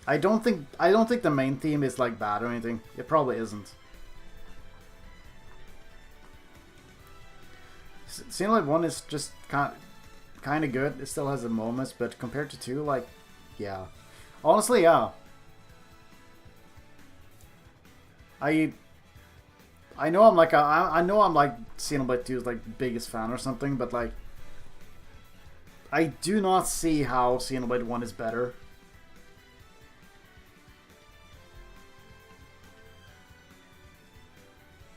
I don't think the main theme is like bad or anything. It probably isn't. Xenoblade 1 is just kind of good. It still has the moments, but compared to 2, like, yeah. Honestly, yeah. I know I'm like I know I'm like Xenoblade 2's like biggest fan or something, but like I do not see how Xenoblade 1 is better.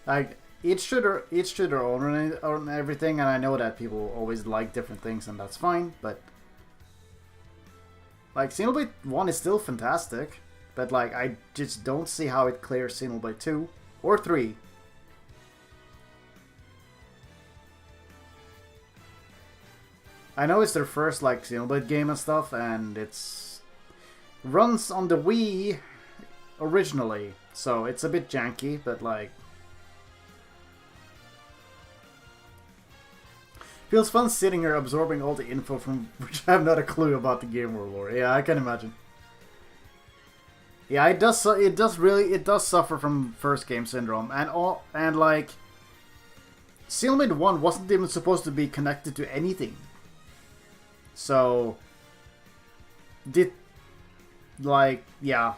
Like, each to their own and everything, and I know that people always like different things, and that's fine, but like, Xenoblade 1 is still fantastic, but like, I just don't see how it clears Xenoblade 2 or 3. I know it's their first like Xenoblade game and stuff, and it's runs on the Wii originally, so it's a bit janky, but like, feels fun sitting here absorbing all the info from which I have not a clue about the game or lore. Yeah, I can imagine. Yeah, it does suffer from first game syndrome, and like, Xenoblade 1 wasn't even supposed to be connected to anything. So yeah.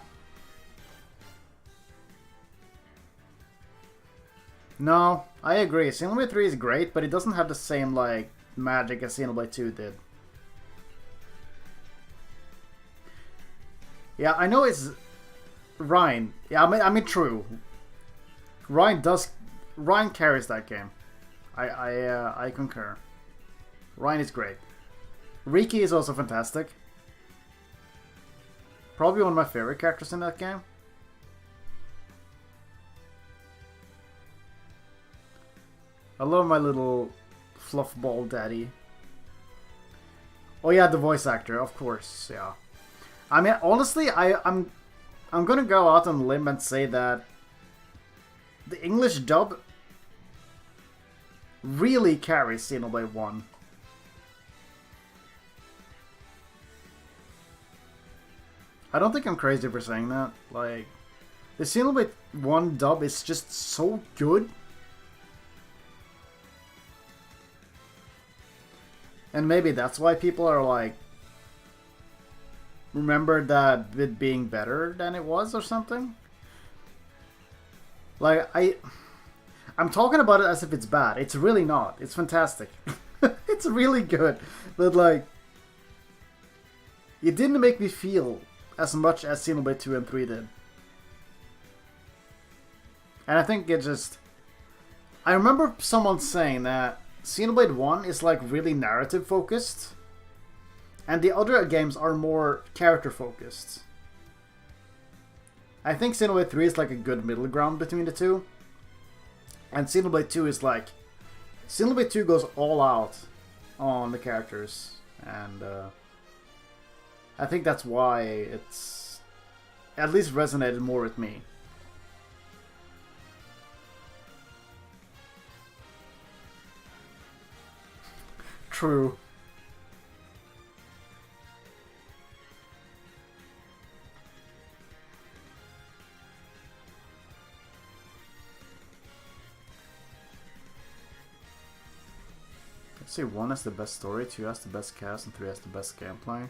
No, I agree. Xenoblade 3 is great, but it doesn't have the same, like, magic as Xenoblade 2 did. Yeah, I know it's... Ryan. Yeah, I mean, true. Ryan carries that game. I concur. Ryan is great. Riki is also fantastic. Probably one of my favorite characters in that game. I love my little fluffball daddy. Oh yeah, the voice actor, of course, yeah. I mean, honestly, I'm gonna go out on a limb and say that the English dub really carries Xenoblade 1. I don't think I'm crazy for saying that. Like, the Xenoblade 1 dub is just so good. And maybe that's why people are like, remember that it being better than it was or something? Like, I'm talking about it as if it's bad. It's really not. It's fantastic. It's really good. But like, it didn't make me feel as much as Xenoblade 2 and 3 did. And I think it just... I remember someone saying that Xenoblade 1 is like really narrative focused, and the other games are more character focused. I think Xenoblade 3 is like a good middle ground between the two. And Xenoblade 2 is like... Xenoblade 2 goes all out on the characters. And I think that's why it's at least resonated more with me. True. I'd say 1 has the best story, 2 has the best cast, and 3 has the best gameplay.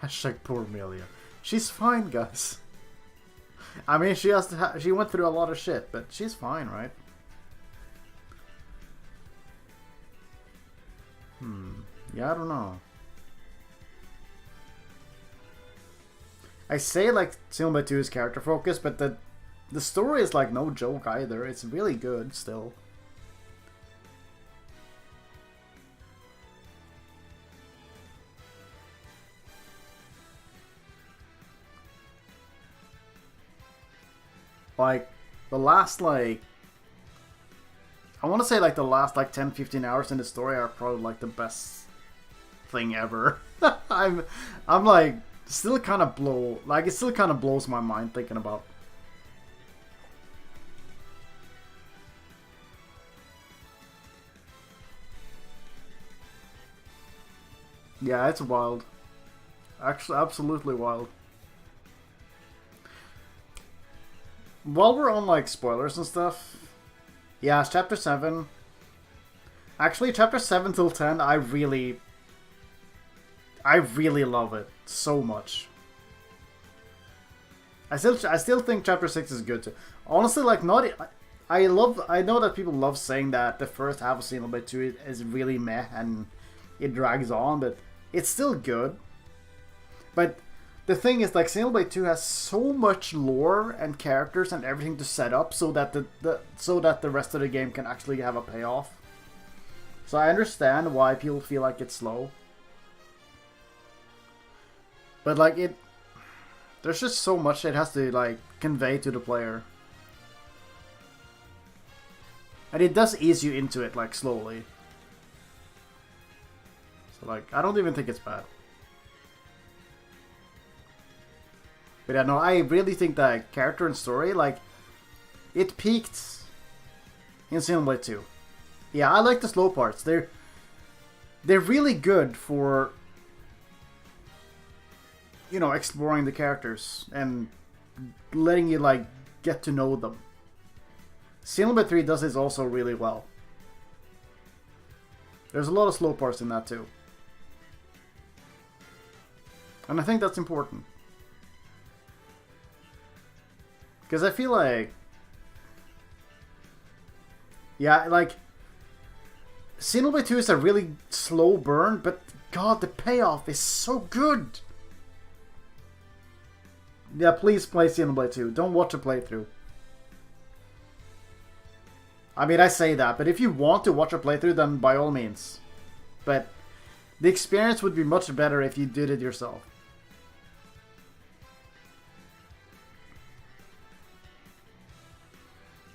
Hashtag poor Amelia. She's fine, guys. I mean, she has to. She went through a lot of shit, but she's fine, right? Yeah, I don't know. I say like Xenoblade 2 is character focused, but the story is like no joke either. It's really good still. Like the last like I want to say like the last like 10-15 hours in the story are probably like the best thing ever. I'm like still kind of it still kind of blows my mind thinking about. Yeah, it's wild. Actually, absolutely wild. While we're on like spoilers and stuff, yeah, it's chapter 7. Actually, chapter 7 till 10, I really love it so much. I still think chapter 6 is good too. Honestly, like I know that people love saying that the first half of Xenoblade 2 is really meh and it drags on, but it's still good. But the thing is, like, Xenoblade 2 has so much lore and characters and everything to set up so that the rest of the game can actually have a payoff. So I understand why people feel like it's slow. But like there's just so much it has to like convey to the player. And it does ease you into it like slowly. So like I don't even think it's bad. But yeah, no, I really think that character and story, like, it peaked in Xenoblade 2. Yeah, I like the slow parts. They're really good for, you know, exploring the characters and letting you, like, get to know them. Xenoblade 3 does this also really well. There's a lot of slow parts in that too. And I think that's important. Because I feel like... Yeah, like... Xenoblade 2 is a really slow burn, but god, the payoff is so good! Yeah, please play Xenoblade 2. Don't watch a playthrough. I mean, I say that, but if you want to watch a playthrough, then by all means. But the experience would be much better if you did it yourself.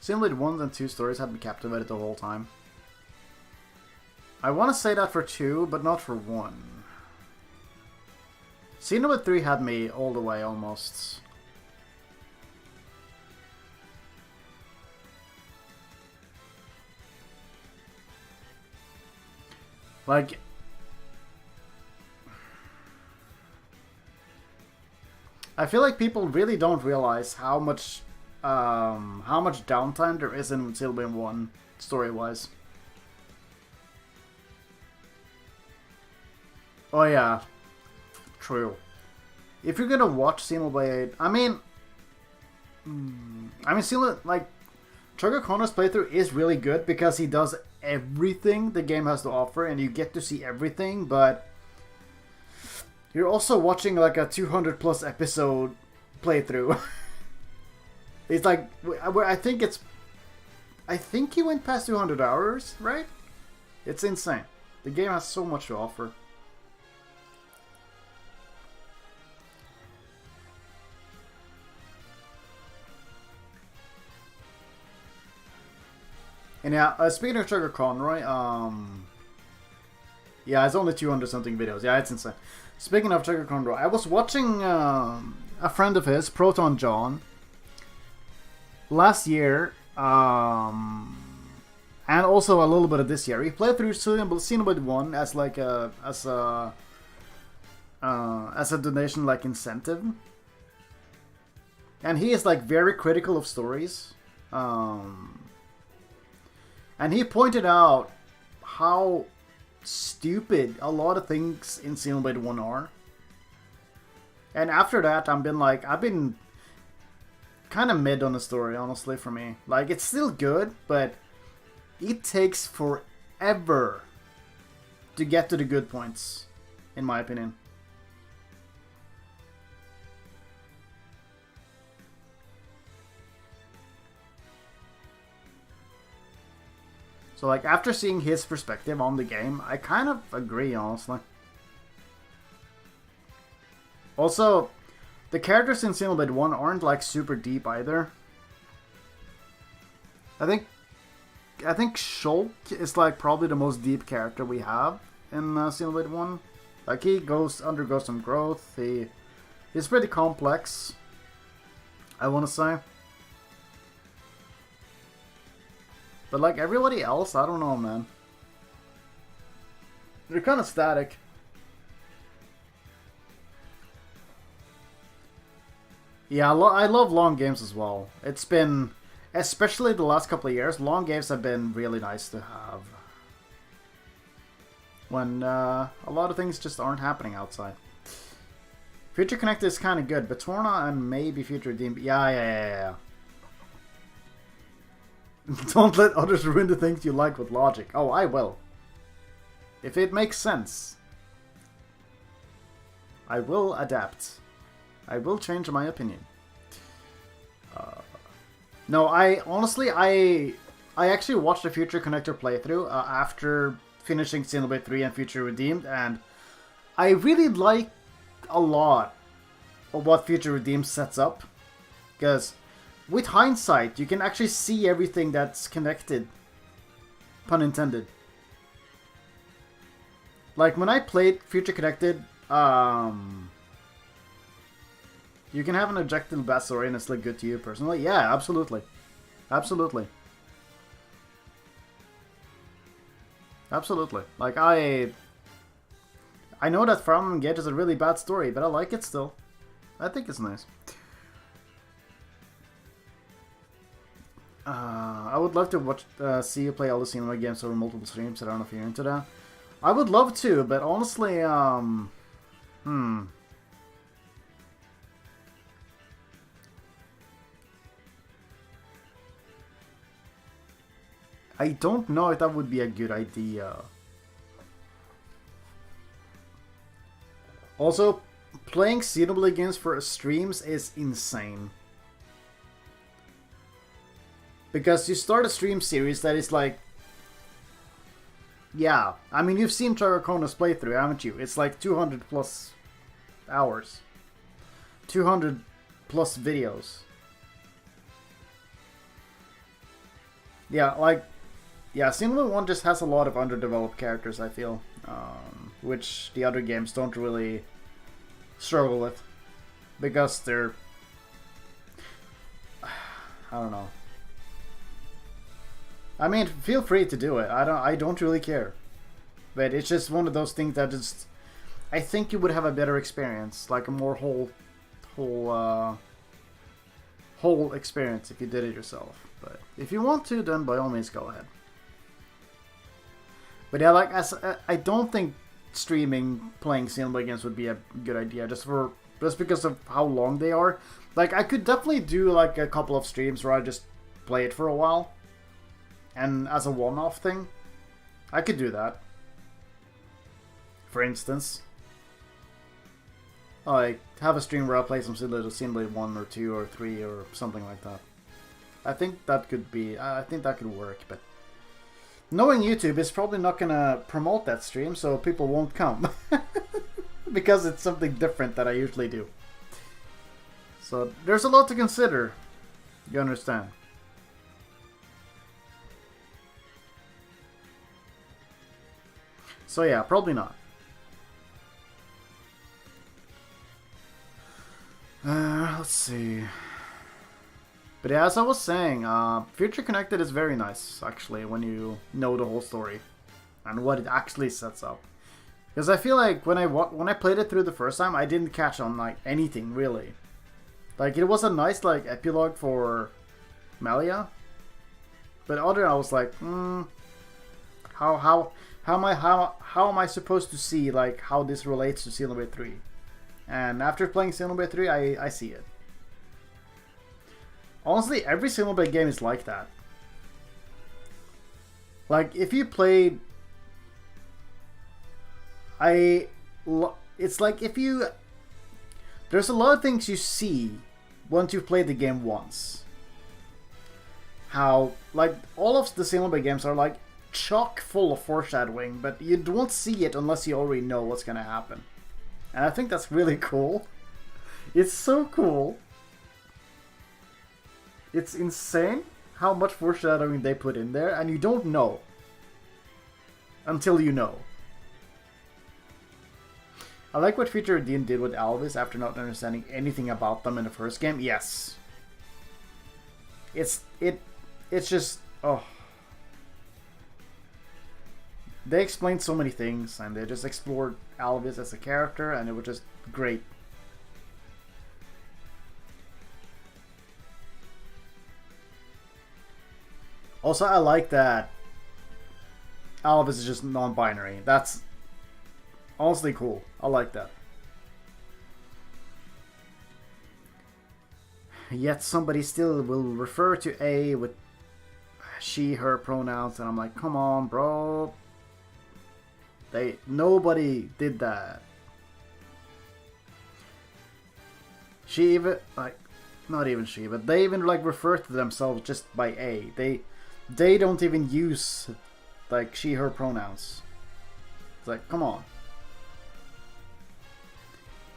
Xenoblade 1 and 2 stories had me captivated the whole time. I want to say that for 2, but not for 1. Xenoblade 3 had me all the way, almost. Like... I feel like people really don't realize how much downtime there is in Xenoblade 1, story-wise. Oh yeah, true. if you're gonna watch Xenoblade, Xenoblade, like, Trigger Kono's playthrough is really good because he does everything the game has to offer, and you get to see everything, but you're also watching like a 200 plus episode playthrough. It's like, I think he went past 200 hours, right? It's insane. The game has so much to offer. And yeah, speaking of Trigger Conroy, yeah, it's only 200 something videos. Yeah, it's insane. Speaking of Trigger Conroy, I was watching a friend of his, Proton John, last year, and also a little bit of this year. He played through Xenoblade 1 as like as a donation like incentive, and he is like very critical of stories. And he pointed out how stupid a lot of things in Xenoblade 1 are. And after that, I've been kind of mid on the story, honestly, for me. Like, it's still good, but it takes forever to get to the good points, in my opinion. So, like, after seeing his perspective on the game, I kind of agree, honestly. Also, the characters in Xenoblade 1 aren't, like, super deep either. I think Shulk is, like, probably the most deep character we have in Xenoblade 1. Like, he undergoes some growth. He's pretty complex, I want to say. But, like, everybody else, I don't know, man. They're kind of static. Yeah, I love long games as well. It's been, especially the last couple of years, long games have been really nice to have. When a lot of things just aren't happening outside. Future Connected is kind of good, but Torna and maybe Future Redeemed. Yeah. Don't let others ruin the things you like with logic. Oh, I will. If it makes sense. I will adapt. I will change my opinion. No, I actually watched the Future Connector playthrough after finishing Xenoblade 3 and Future Redeemed, and I really like a lot of what Future Redeemed sets up. Because with hindsight, you can actually see everything that's connected. Pun intended. Like, when I played Future Connected, you can have an objective backstory and it's like good to you personally. Yeah, absolutely. Absolutely. Absolutely. Like, I know that Fire Emblem Engage is a really bad story, but I like it still. I think it's nice. I would love to see you play all the Xenoblade games over multiple streams. I don't know if you're into that. I would love to, but honestly, I don't know if that would be a good idea. Also, playing Xenoblade games for streams is insane. Because you start a stream series that is like... Yeah, I mean, you've seen Trigger Kono's playthrough, haven't you? It's like 200 plus hours. 200 plus videos. Yeah, like... Yeah, Xenoblade 1 just has a lot of underdeveloped characters, I feel. Which the other games don't really struggle with. Because they're... I don't know. I mean, feel free to do it. I don't really care. But it's just one of those things that just... I think you would have a better experience. Like a more whole experience if you did it yourself. But if you want to, then by all means go ahead. But yeah, like, I don't think streaming playing Xenoblade games would be a good idea. Just for just because of how long they are. Like, I could definitely do like a couple of streams where I just play it for a while, and as a one-off thing, I could do that. For instance, like have a stream where I play some Xenoblade 1 or 2 or 3 or something like that. I think that could be. I think that could work, but knowing YouTube is probably not gonna promote that stream, so people won't come because it's something different that I usually do. So there's a lot to consider. You understand? So yeah, probably not. Let's see. But yeah, as I was saying, Future Connected is very nice, actually, when you know the whole story and what it actually sets up. Because I feel like when I played it through the first time, I didn't catch on like anything really. Like it was a nice like epilogue for Melia, but other I was like, how am I supposed to see like how this relates to Xenoblade 3? And after playing Xenoblade 3, I see it. Honestly, every Xenoblade game is like that. Like, if you played... It's like if you... There's a lot of things you see once you've played the game once. How, like, all of the Xenoblade games are, like, chock full of foreshadowing, but you don't see it unless you already know what's gonna happen. And I think that's really cool. It's so cool. It's insane how much foreshadowing they put in there, and you don't know until you know. I like what Future Dean did with Alvis after not understanding anything about them in the first game. Yes. It's just, oh. They explained so many things, and they just explored Alvis as a character, and it was just great. Also, I like that Alvis is just non-binary. That's honestly cool. I like that. Yet somebody still will refer to A with she, her pronouns, and I'm like, come on, bro. Nobody did that. She even, like, not even she, but they even, like, refer to themselves just by A. They don't even use, like, she, her pronouns. It's like, come on.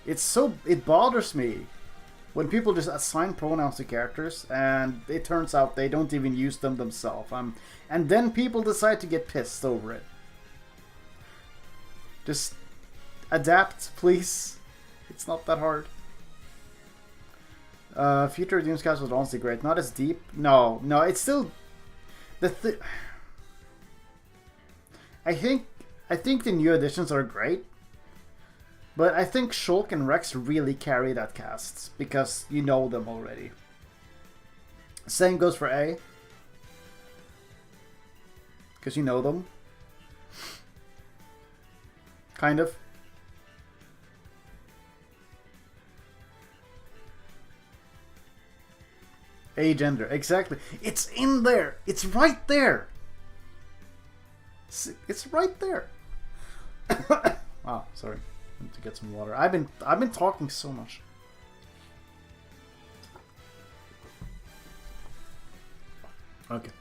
It bothers me when people just assign pronouns to characters and it turns out they don't even use them themselves. And then people decide to get pissed over it. Just adapt, please. It's not that hard. Future Doomscast was honestly great. Not as deep. No, it's still... I think the new additions are great. But I think Shulk and Rex really carry that cast. Because you know them already. Same goes for A. Because you know them. Kind of. Agender, exactly. It's in there. It's right there. It's right there. Wow, sorry. I need to get some water. I've been talking so much. Okay.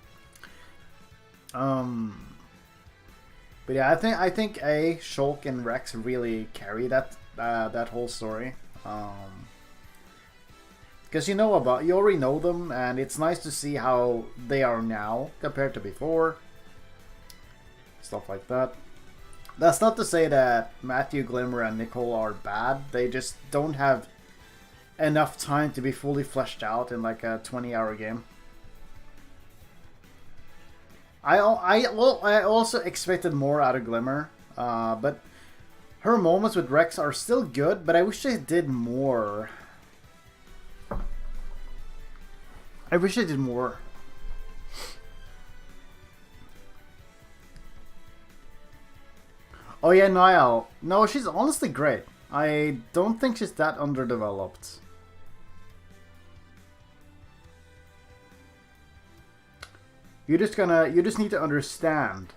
But yeah, I think A, Shulk, and Rex really carry that whole story. Because you already know them, and it's nice to see how they are now compared to before. Stuff like that. That's not to say that Matthew, Glimmer, and Nicole are bad. They just don't have enough time to be fully fleshed out in like a 20-hour game. I also expected more out of Glimmer, but her moments with Rex are still good, but I wish they did more. I wish they did more. Oh yeah, Niall. No, she's honestly great. I don't think she's that underdeveloped. You just need to understand.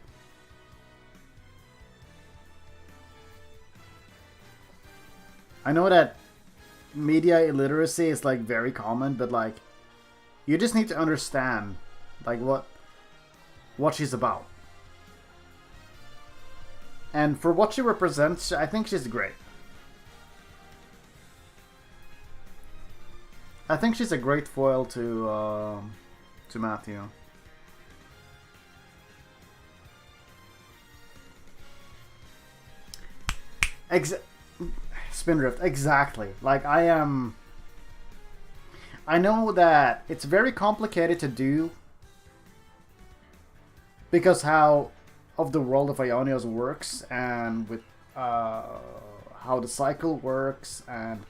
I know that media illiteracy is like very common, but like you just need to understand like what she's about. And for what she represents, I think she's great. I think she's a great foil to Matthew. Spindrift, exactly. Like I know that it's very complicated to do because how of the world of Ionios works and with how the cycle works and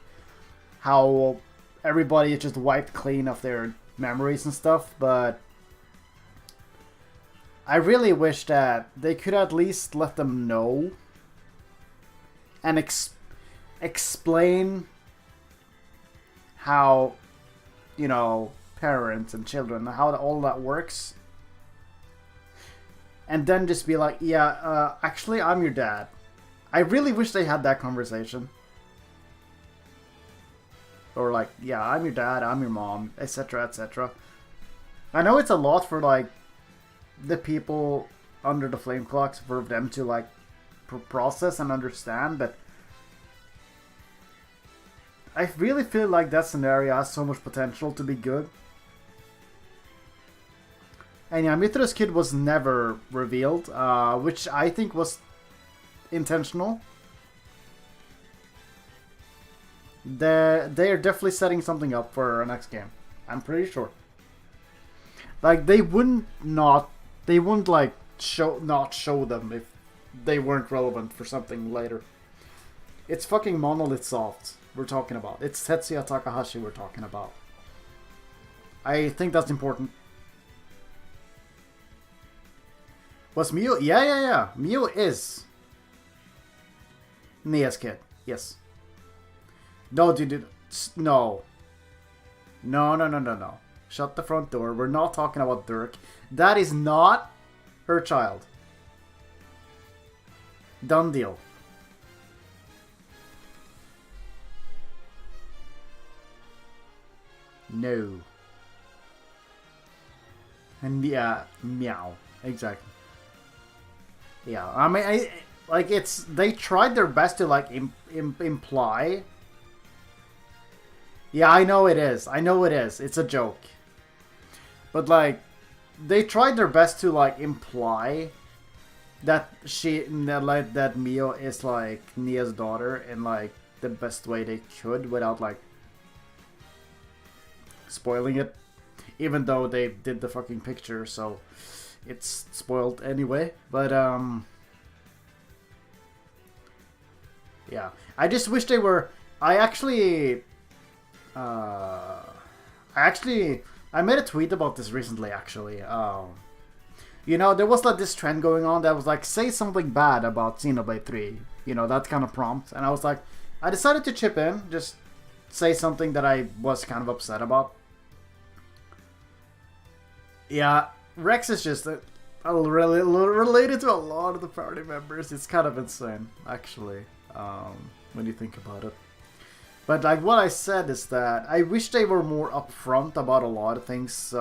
how everybody is just wiped clean of their memories and stuff, but I really wish that they could at least let them know and explain how, you know, parents and children, how all that works. And then just be like, yeah, actually, I'm your dad. I really wish they had that conversation. Or like, yeah, I'm your dad, I'm your mom, etc., etc. I know it's a lot for, like, the people under the flame clocks, for them to, like, process and understand, but I really feel like that scenario has so much potential to be good. And yeah, Mythra's kid was never revealed, which I think was intentional. They're definitely setting something up for our next game. I'm pretty sure. Like they wouldn't like not show them if they weren't relevant for something later. It's fucking Monolith Soft we're talking about. It's Tetsuya Takahashi we're talking about. I think that's important. Was Mio? Yeah. Mio is Nia's kid. Yes. No, dude. No. No. Shut the front door. We're not talking about Dirk. That is not her child. Done deal. No. And yeah, meow. Exactly. Yeah, I mean, they tried their best to, like, imply. Yeah, I know it is. It's a joke. But, like, they tried their best to, like, imply that that Mio is, like, Nia's daughter in, like, the best way they could without, like, spoiling it. Even though they did the fucking picture, so it's spoiled anyway. But, yeah. I just wish they were... I made a tweet about this recently, actually. You know, there was like this trend going on that was like, say something bad about Xenoblade 3. You know, that kind of prompt. And I was like, I decided to chip in, just say something that I was kind of upset about. Yeah, Rex is just really related to a lot of the party members. It's kind of insane, actually, when you think about it. But like what I said is that I wish they were more upfront about a lot of things,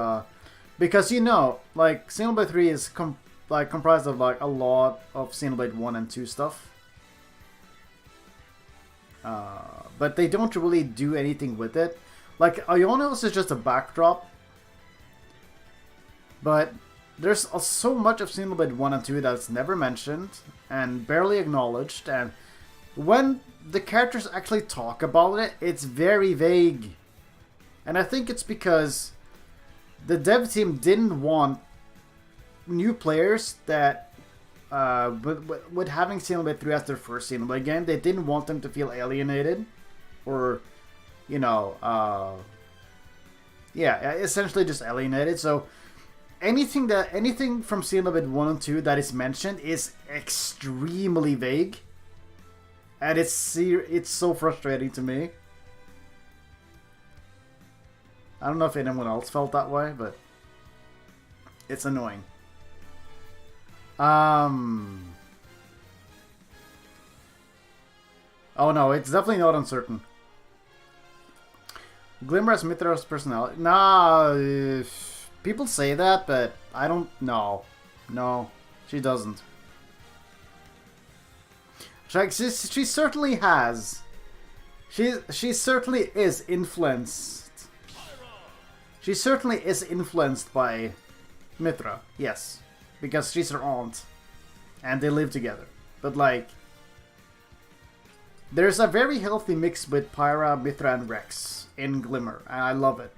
because you know, like Xenoblade 3 is comprised of like a lot of Xenoblade 1 and 2 stuff, but they don't really do anything with it. Like Ionos is just a backdrop. But there's so much of Xenoblade 1 and 2 that's never mentioned and barely acknowledged, and when the characters actually talk about it, it's very vague. And I think it's because the dev team didn't want new players that, with having Xenoblade 3 as their first Xenoblade game, they didn't want them to feel alienated or, you know, yeah, essentially just alienated. So anything from Xenoblade 1 and 2 that is mentioned is extremely vague. And it's so frustrating to me. I don't know if anyone else felt that way, but it's annoying. Oh no, it's definitely not uncertain. Glimmer has Mythra's personality. Nah, people say that, but I don't know. No, she doesn't. She certainly has. She certainly is influenced. She certainly is influenced by Mythra, yes. Because she's her aunt. And they live together. But like, there's a very healthy mix with Pyra, Mythra, and Rex in Glimmer. And I love it.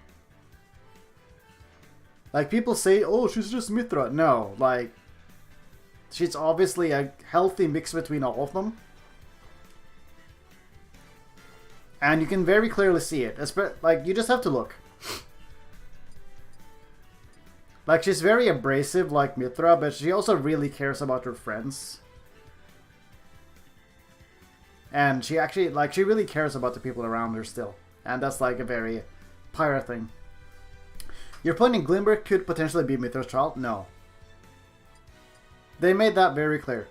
Like, people say, oh, she's just Mythra. No, like, she's obviously a healthy mix between all of them. And you can very clearly see it. Like, you just have to look. Like, she's very abrasive like Mythra, but she also really cares about her friends. And she actually, like, she really cares about the people around her still. And that's like a very Pyra thing. Your point in Glimmer could potentially be Mythra's child? No. They made that very clear.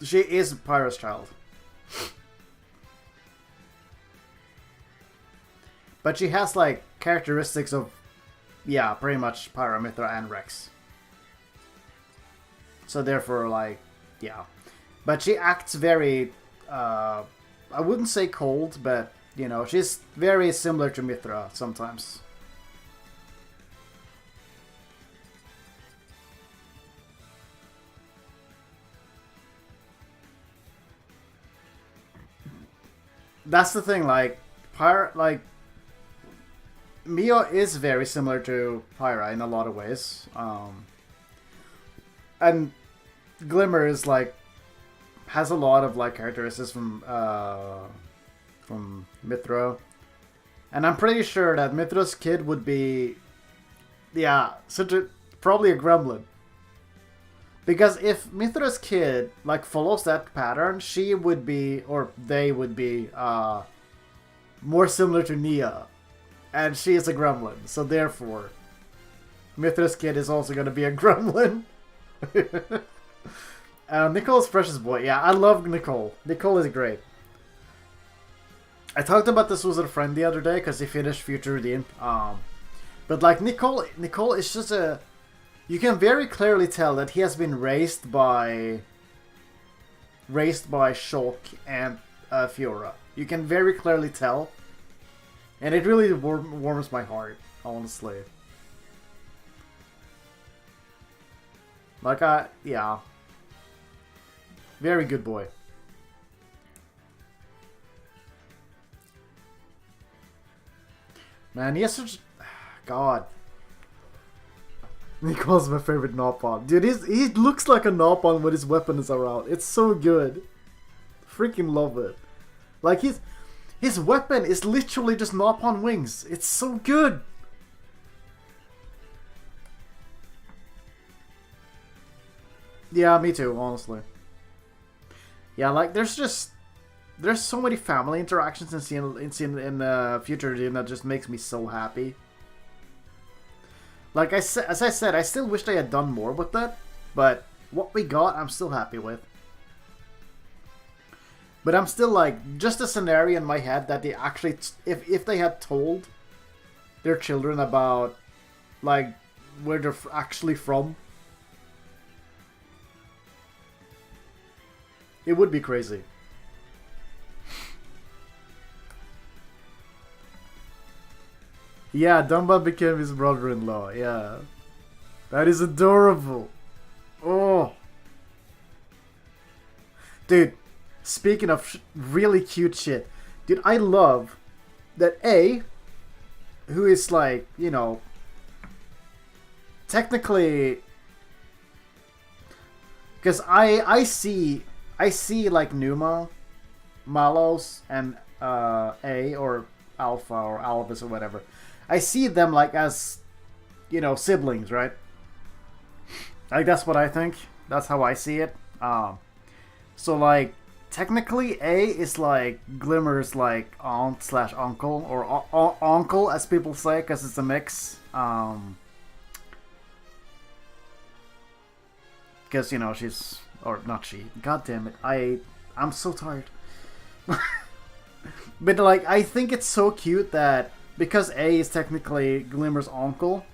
She is Pyra's child. But she has, like, characteristics of, yeah, pretty much Pyra, Mythra, and Rex. So therefore, like, yeah. But she acts very, I wouldn't say cold, but, you know, she's very similar to Mythra sometimes. That's the thing, like, Mio is very similar to Pyra in a lot of ways. And Glimmer is like has a lot of like characteristics from Mythra. And I'm pretty sure that Mythra's kid would be probably a gremlin. Because if Mythra's kid like follows that pattern, she would be, or they would be, more similar to Nia. And she is a gremlin, so therefore, Mythra's kid is also going to be a gremlin. Nicole's precious boy. Yeah, I love Nicole. Nicole is great. I talked about this with a friend the other day because he finished Future Redeemed. But like Nicole is just a. You can very clearly tell that he has been raised by Shulk and Fiora. You can very clearly tell. And it really warms my heart, honestly. Like, yeah. Very good boy. Man, he has such... God. Nicole's my favorite Nopon. Dude, he looks like a Nopon when his weapon is around. It's so good. Freaking love it. Like, his weapon is literally just Nopon wings. It's so good. Yeah, me too, honestly. Yeah, like there's so many family interactions in Future Redeemed that just makes me so happy. Like as I said, I still wish they had done more with that, but what we got, I'm still happy with. But I'm still like, just a scenario in my head that they actually, if they had told their children about, like, where they're actually from, it would be crazy. Yeah, Dumba became his brother-in-law, yeah. That is adorable. Oh. Dude. Speaking of really cute shit, dude, I love that who is like, you know, technically, because I see like Numa, Malos, and or Alpha or Alvis or whatever. I see them like as, you know, siblings, right? Like that's what I think. That's how I see it. So like technically A is like Glimmer's like aunt slash uncle or uncle as people say because it's a mix. Because you know she's or not she. God damn it! I'm so tired. But like I think it's so cute that because A is technically Glimmer's uncle,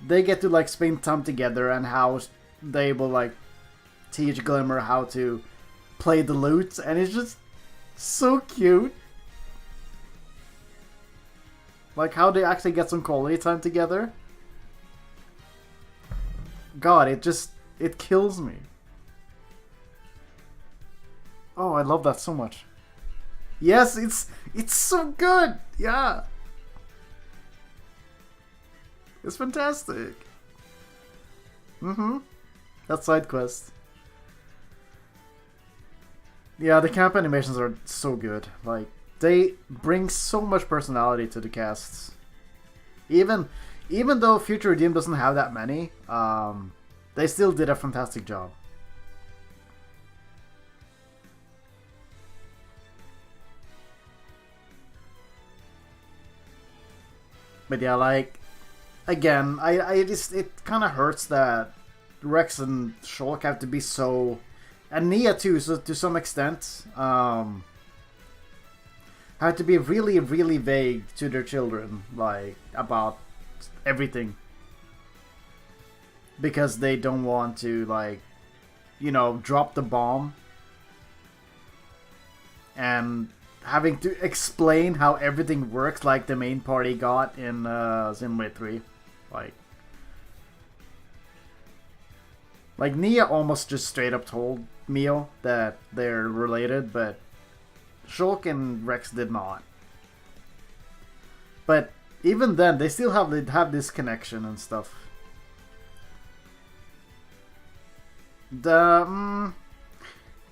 they get to like spend time together and how they will like teach Glimmer how to play the lute, and it's just so cute. Like how they actually get some quality time together. God, it kills me. Oh, I love that so much. Yes, it's so good. Yeah. It's fantastic. That side quest. Yeah, the camp animations are so good. Like, they bring so much personality to the casts. Even though Future Redeem doesn't have that many, they still did a fantastic job. But yeah, like, again, I just, it kind of hurts that Rex and Shulk have to be so, and Nia too, so to some extent, have to be really, really vague to their children, like, about everything. Because they don't want to, like, you know, drop the bomb. And having to explain how everything works like the main party got in Xenoblade 3. Like Nia almost just straight up told Mio that they're related, but Shulk and Rex did not. But even then, they still have this connection and stuff.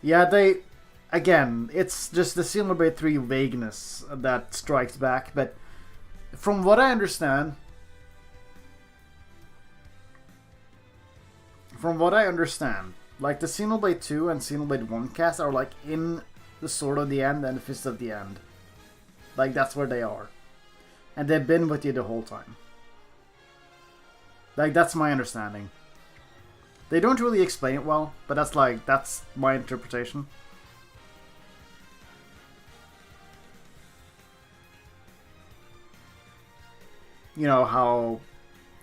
Yeah, they... Again, it's just the Xenoblade 3 vagueness that strikes back, but from what I understand... like the Xenoblade 2 and Xenoblade 1 cast are like in the Sword of the End and the Fist of the End. Like, that's where they are. And they've been with you the whole time. Like, that's my understanding. They don't really explain it well, but that's my interpretation. You know, how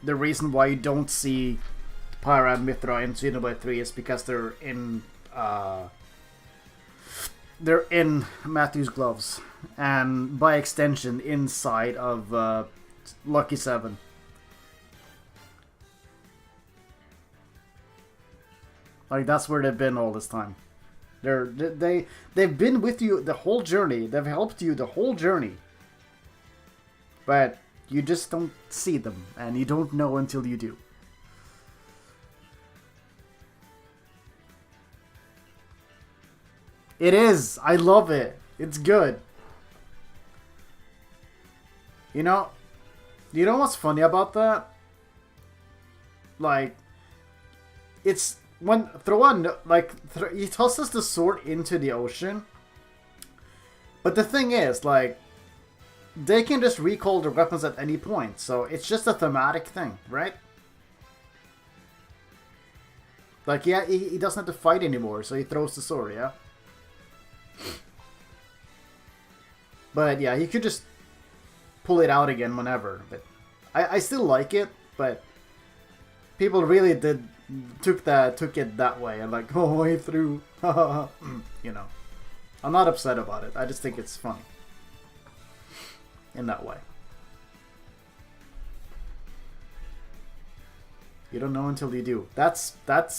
the reason why you don't see Pyra Mythra in Xenoblade 3 is because they're in Matthew's gloves, and by extension inside of Lucky 7. Like, that's where they've been all this time. They've been with you the whole journey. They've helped you the whole journey. But you just don't see them, and you don't know until you do. It is! I love it! It's good. You know what's funny about that? Like, it's when he tosses the sword into the ocean. But the thing is, like, they can just recall their weapons at any point, so it's just a thematic thing, right? Like, yeah, he doesn't have to fight anymore, so he throws the sword, yeah? But yeah, he could just pull it out again whenever. But I still like it, but people really took it that way and like, oh, he threw, you know. I'm not upset about it. I just think it's funny in that way. You don't know until you do. That's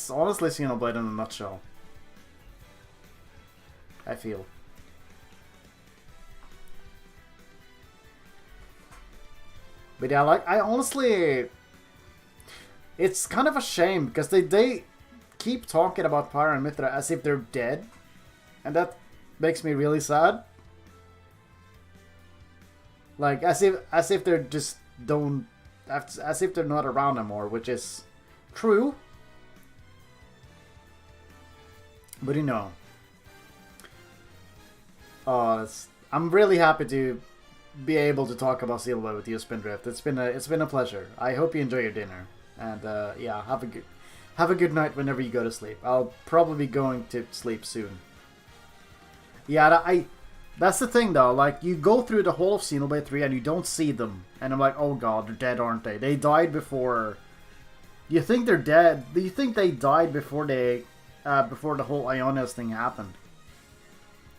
honestly Xenoblade in a nutshell. I feel. But yeah, like, I honestly... It's kind of a shame, because they keep talking about Pyra Mythra as if they're dead. And that makes me really sad. Like, as if they're just don't... As if they're not around anymore, which is true. But I'm really happy to be able to talk about Xenoblade with you, Spindrift. It's been a pleasure. I hope you enjoy your dinner, and yeah, have a good night whenever you go to sleep. I'll probably be going to sleep soon. Yeah, that's the thing though. Like, you go through the whole of Xenoblade 3 and you don't see them, and I'm like, oh god, they're dead, aren't they? They died before. You think they're dead? You think they died before the whole Ionis thing happened?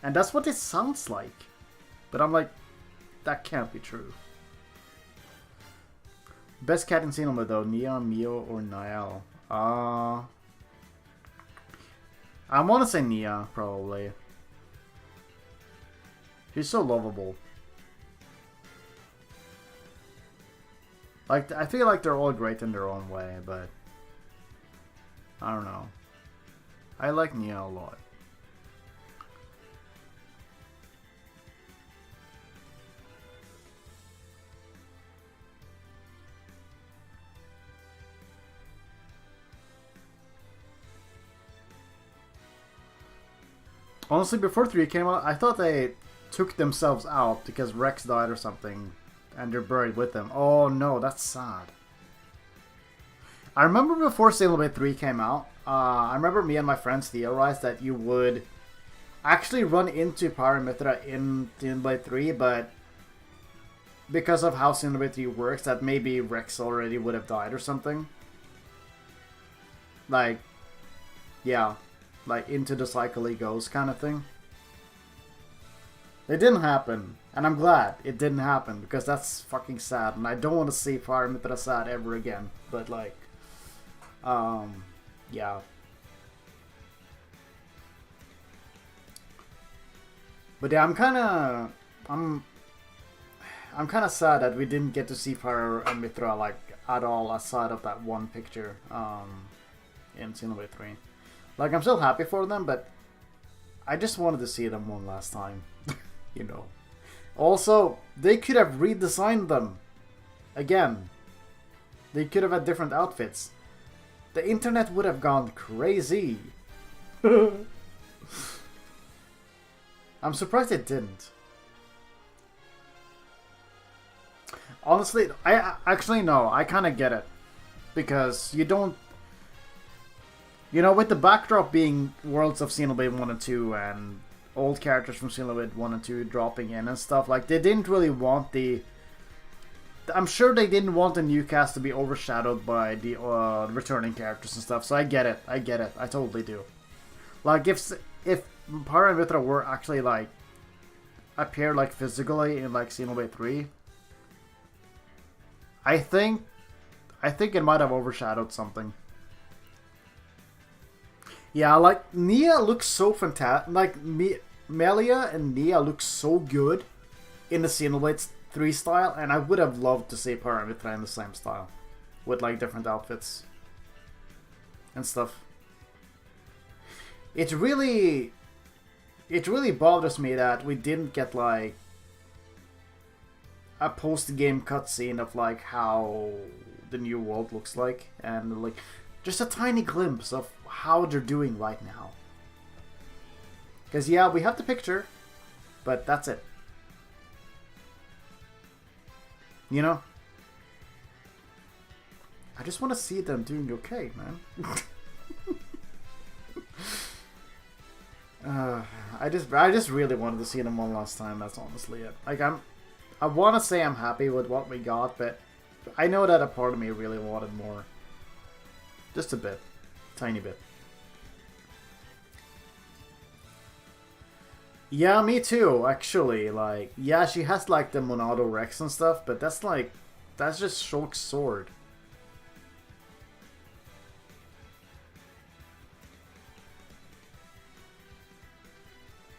And that's what it sounds like. But I'm like, that can't be true. Best cat in Xenoblade though, Nia, Mio, or Niall? I want to say Nia, probably. She's so lovable. Like, I feel like they're all great in their own way, but I don't know. I like Nia a lot. Honestly, before 3 came out, I thought they took themselves out because Rex died or something, and they're buried with them. Oh no, that's sad. I remember before Xenoblade 3 came out, I remember me and my friends theorized that you would actually run into Pyra Mythra in Xenoblade 3, but because of how Xenoblade 3 works, that maybe Rex already would have died or something. Like, yeah. Like, into the cycle he goes kind of thing. It didn't happen, and I'm glad it didn't happen, because that's fucking sad, and I don't want to see Pyra Mythra sad ever again, but like, yeah. But yeah, I'm kind of sad that we didn't get to see Pyra and Mythra, like, at all, aside of that one picture, in Xenoblade 3. Like, I'm still happy for them, but I just wanted to see them one last time. You know. Also, they could have redesigned them. Again. They could have had different outfits. The internet would have gone crazy. I'm surprised it didn't. Honestly, I actually no, I kind of get it. Because you don't... You know, with the backdrop being Worlds of Xenoblade 1 and 2 and old characters from Xenoblade 1 and 2 dropping in and stuff, like, they didn't really want the... I'm sure they didn't want the new cast to be overshadowed by the returning characters and stuff, so I get it. I totally do. Like, if Pyra and Mythra were actually, like, appear, like, physically in, like, Xenoblade 3, I think it might have overshadowed something. Yeah, like, Nia looks so fantastic. Like, Melia and Nia look so good in the Xenoblade 3 style, and I would have loved to see Pyra and Mythra in the same style. With, like, different outfits. And stuff. It really bothers me that we didn't get, like, a post-game cutscene of, like, how the new world looks like. And, like, just a tiny glimpse of how they're doing right now. Because, yeah, we have the picture, but that's it. You know? I just want to see them doing okay, man. I just really wanted to see them one last time, that's honestly it. Like, I want to say I'm happy with what we got, but I know that a part of me really wanted more. Just a bit. Tiny bit. Yeah, me too, actually. Like, yeah, she has, like, the Monado Rex and stuff, but that's, like, that's just Shulk's sword.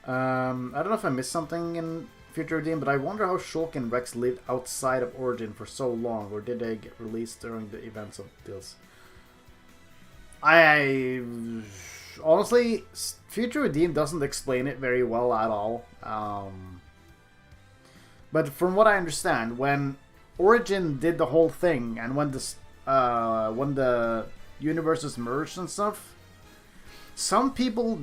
I don't know if I missed something in Future Redeem, but I wonder how Shulk and Rex lived outside of Origin for so long, or did they get released during the events of this? Honestly, Future Redeem doesn't explain it very well at all. But from what I understand, when Origin did the whole thing, and when the universes merged and stuff, some people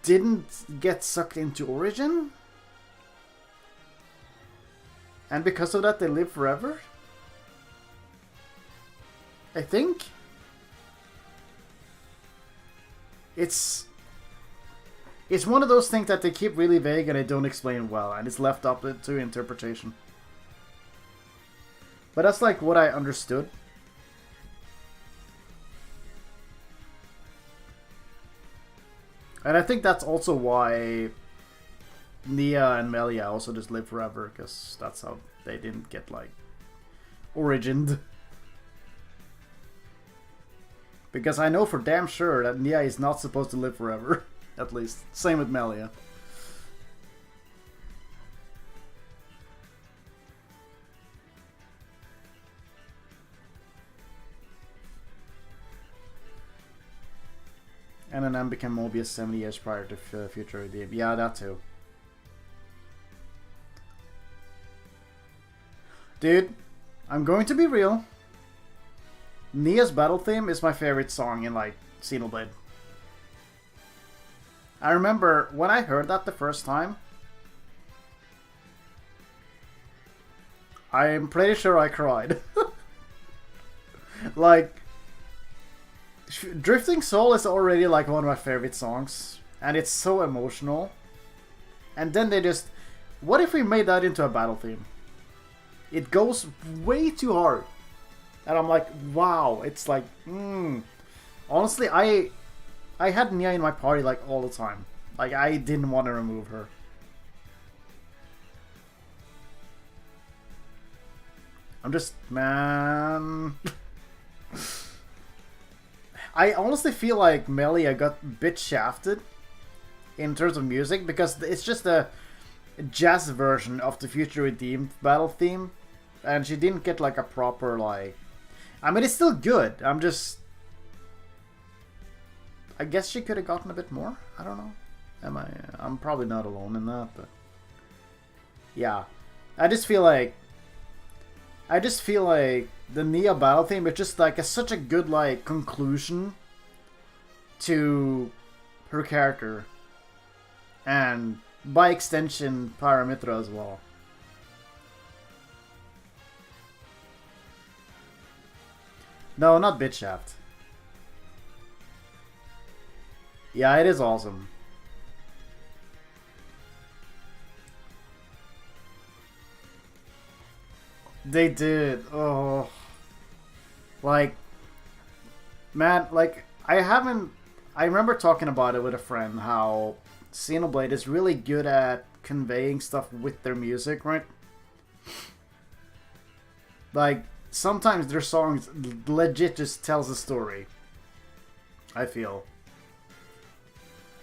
didn't get sucked into Origin. And because of that, they live forever? I think? It's one of those things that they keep really vague and they don't explain well, and it's left up to interpretation. But that's like what I understood. And I think that's also why Nia and Melia also just live forever, because that's how they didn't get, like, origined. Because I know for damn sure that Nia is not supposed to live forever. At least. Same with Melia. NNM became Mobius 70 years prior to Future Redeem. Yeah, that too. Dude, I'm going to be real. Nia's battle theme is my favorite song in, like, Xenoblade. I remember when I heard that the first time, I'm pretty sure I cried. Like, Drifting Soul is already like one of my favorite songs, and it's so emotional. And then they just, what if we made that into a battle theme? It goes way too hard. And I'm like, wow, it's like, Honestly, I had Nia in my party like all the time. Like, I didn't want to remove her. I'm just, man. I honestly feel like Melia got a bit shafted in terms of music, because it's just a jazz version of the Future Redeemed battle theme, and she didn't get like a proper, like, I mean, it's still good. I guess she could have gotten a bit more. I don't know. I'm probably not alone in that, but yeah, I just feel like the Nia battle theme is just like such a good, like, conclusion to her character, and by extension Pyra Mythra as well. No, not Bitshaft. Yeah, it is awesome. They did. Oh. Like, man, like, I remember talking about it with a friend, how Xenoblade is really good at conveying stuff with their music, right? Like, sometimes their songs legit just tells a story, I feel.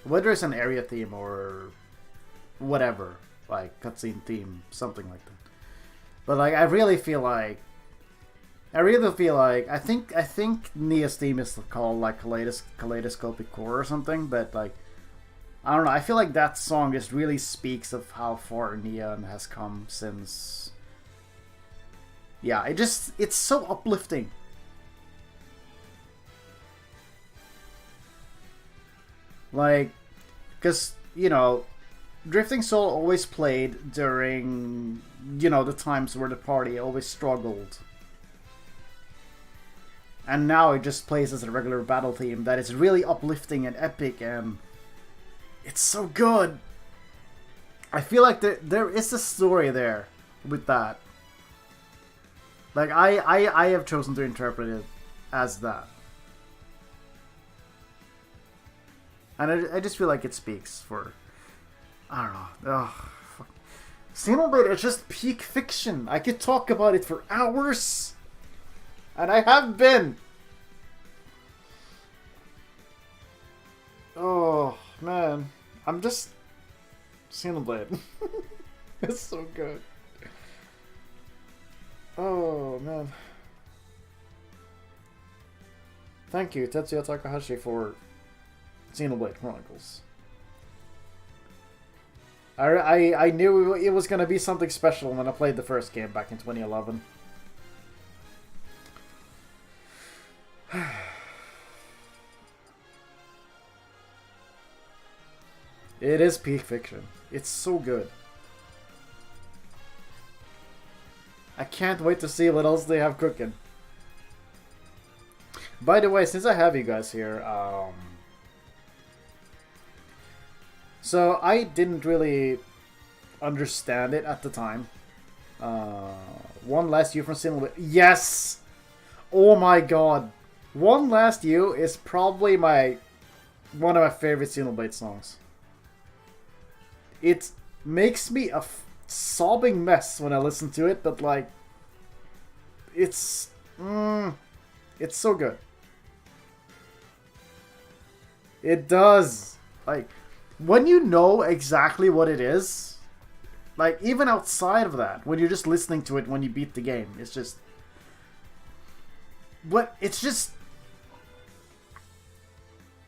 Whether it's an area theme or whatever, like cutscene theme, something like that. But like, I think Nia's theme is called like Kaleidoscopic Core or something, but like, I don't know, I feel like that song just really speaks of how far Nia has come since. Yeah, it's so uplifting. Like, because, you know, Drifting Soul always played during, you know, the times where the party always struggled. And now it just plays as a regular battle theme that is really uplifting and epic, and it's so good. I feel like there is a story there with that. Like, I have chosen to interpret it as that. And I just feel like it speaks for, I don't know. Ugh, fuck. Xenoblade is just peak fiction. I could talk about it for hours. And I have been. Oh, man. I'm just... Xenoblade. It's so good. Oh, man. Thank you, Tetsuya Takahashi, for Xenoblade Chronicles. I knew it was going to be something special when I played the first game back in 2011. It is peak fiction. It's so good. I can't wait to see what else they have cooking. By the way, since I have you guys here, so I didn't really understand it at the time. One Last You from Xenoblade. Yes! Oh my god. One Last You is probably one of my favorite Xenoblade songs. It makes me a sobbing mess when I listen to it, but like, it's so good. It does. Like, when you know exactly what it is, like, even outside of that, when you're just listening to it when you beat the game, it's just... It's just...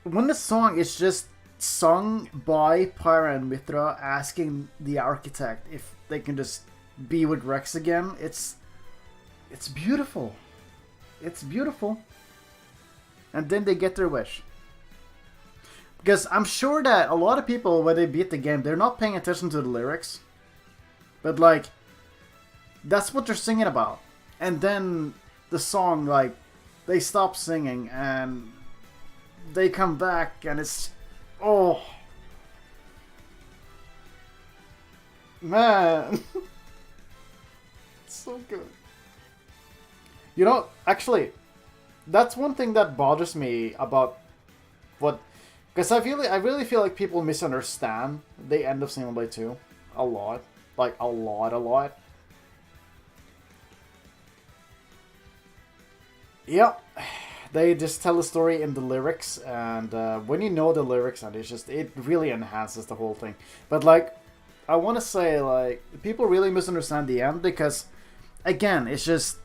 When the song is just sung by Pyra and Mythra asking the architect if they can just be with Rex again, it's beautiful. It's beautiful. And then they get their wish. Because I'm sure that a lot of people, when they beat the game, they're not paying attention to the lyrics. But, like, that's what they're singing about. And then the song, like, they stop singing and they come back and it's... Oh. Man. It's so good. You know, actually, that's one thing that bothers me about what... Because I really feel like people misunderstand the end of Xenoblade 2 a lot. Like, a lot. Yep. They just tell the story in the lyrics, and when you know the lyrics, and it really enhances the whole thing. But, like, I want to say, like, people really misunderstand the end, because, again, it's just...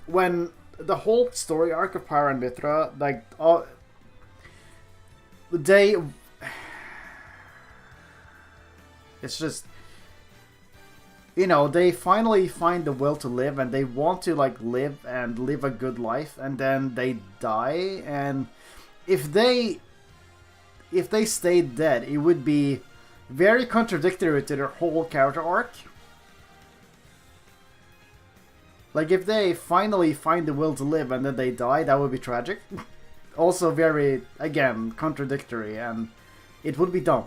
When the whole story arc of Pyra and Mythra, like, they... It's just... You know, they finally find the will to live, and they want to, like, live and live a good life, and then they die, and if they stayed dead, it would be very contradictory to their whole character arc. Like, if they finally find the will to live and then they die, that would be tragic. Also very, again, contradictory, and it would be dumb.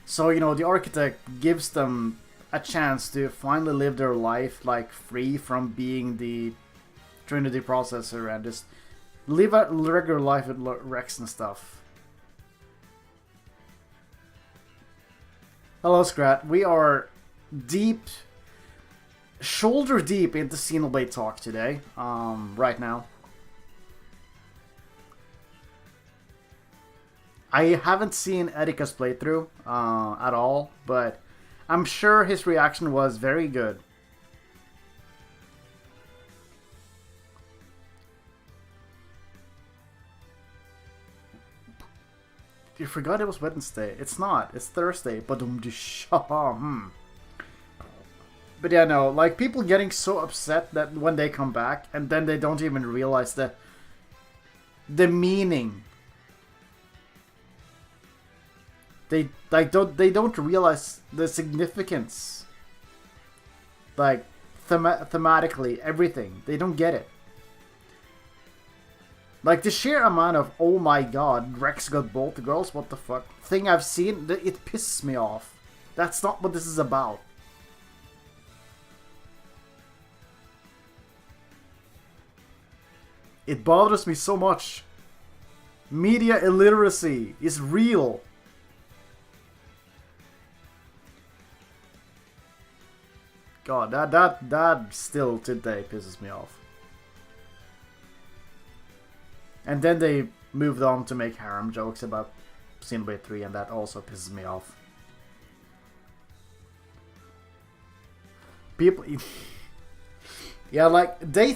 So, you know, the architect gives them a chance to finally live their life, like, free from being the Trinity processor and just live a regular life with Rex and stuff. Hello, Scrat. We are shoulder deep into Xenoblade talk today, right now. I haven't seen Erika's playthrough at all, but I'm sure his reaction was very good. You forgot it was Wednesday. It's not. It's Thursday. But But yeah, no, like, people getting so upset that when they come back, and then they don't even realize the meaning. They don't realize the significance. Like, thematically, everything. They don't get it. Like, the sheer amount of, oh my god, Rex got both the girls, what the fuck, thing I've seen, it pisses me off. That's not what this is about. It bothers me so much. Media illiteracy is real. God, that still today pisses me off. And then they moved on to make harem jokes about Xenoblade 3, and that also pisses me off. People... Yeah, like, they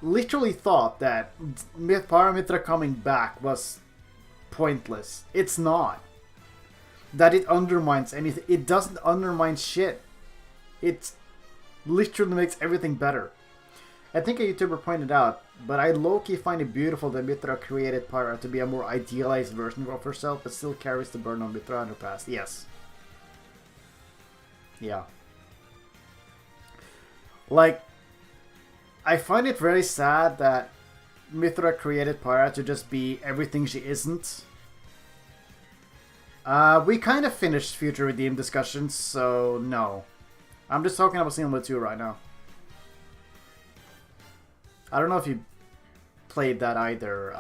literally thought that Pyra Mythra coming back was pointless. It's not. That it undermines anything. It doesn't undermine shit. It literally makes everything better. I think a YouTuber pointed out, but I low-key find it beautiful that Mythra created Pyra to be a more idealized version of herself, but still carries the burden of Mythra and her past. Yes. Yeah. Like, I find it very sad that Mythra created Pyra to just be everything she isn't. We kind of finished Future Redeem discussions, so no. I'm just talking about Xenoblade 2 right now. I don't know if you played that either.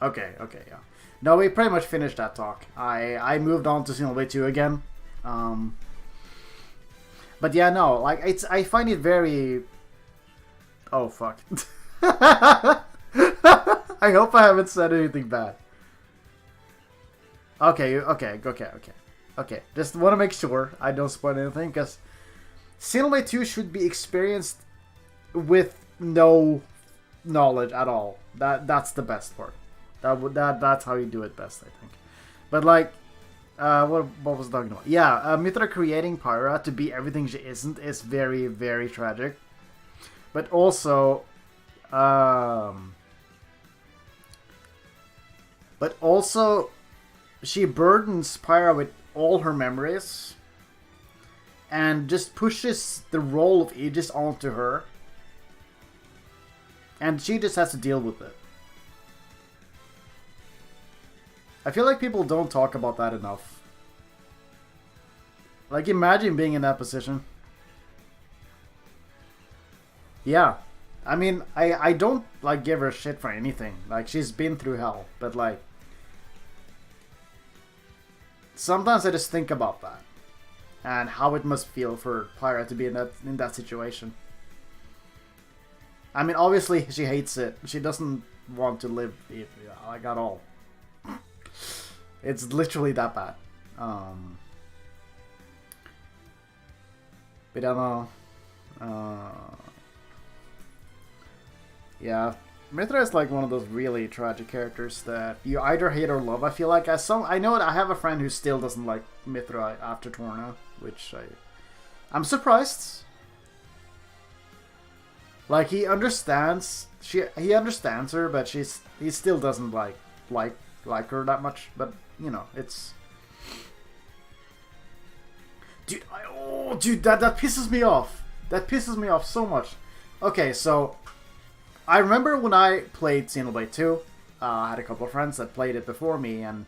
Okay, yeah. No, we pretty much finished that talk. I moved on to Xenoblade 2 again. But yeah, no, like, I find it very... Oh, fuck. I hope I haven't said anything bad. Okay. Just want to make sure I don't spoil anything, because Xenoblade 2 should be experienced with no knowledge at all. That's the best part. That's how you do it best, I think. But like, what was I talking about? Yeah, Mythra creating Pyra to be everything she isn't is very, very tragic. But also, she burdens Pyra with all her memories and just pushes the role of Aegis onto her. And she just has to deal with it. I feel like people don't talk about that enough. Like, imagine being in that position. Yeah. I mean, I don't, like, give her shit for anything. Like, she's been through hell. But, like, sometimes I just think about that. And how it must feel for Pyra to be in that situation. I mean, obviously, she hates it. She doesn't want to live, like, at all. It's literally that bad. But I don't know. Yeah, Mythra is like one of those really tragic characters that you either hate or love. I feel like I know that I have a friend who still doesn't like Mythra after Torna, which I'm surprised. Like, he understands her, but he still doesn't like her that much. But you know, it's dude, that pisses me off. That pisses me off so much. Okay, so I remember when I played Xenoblade 2, I had a couple of friends that played it before me, and,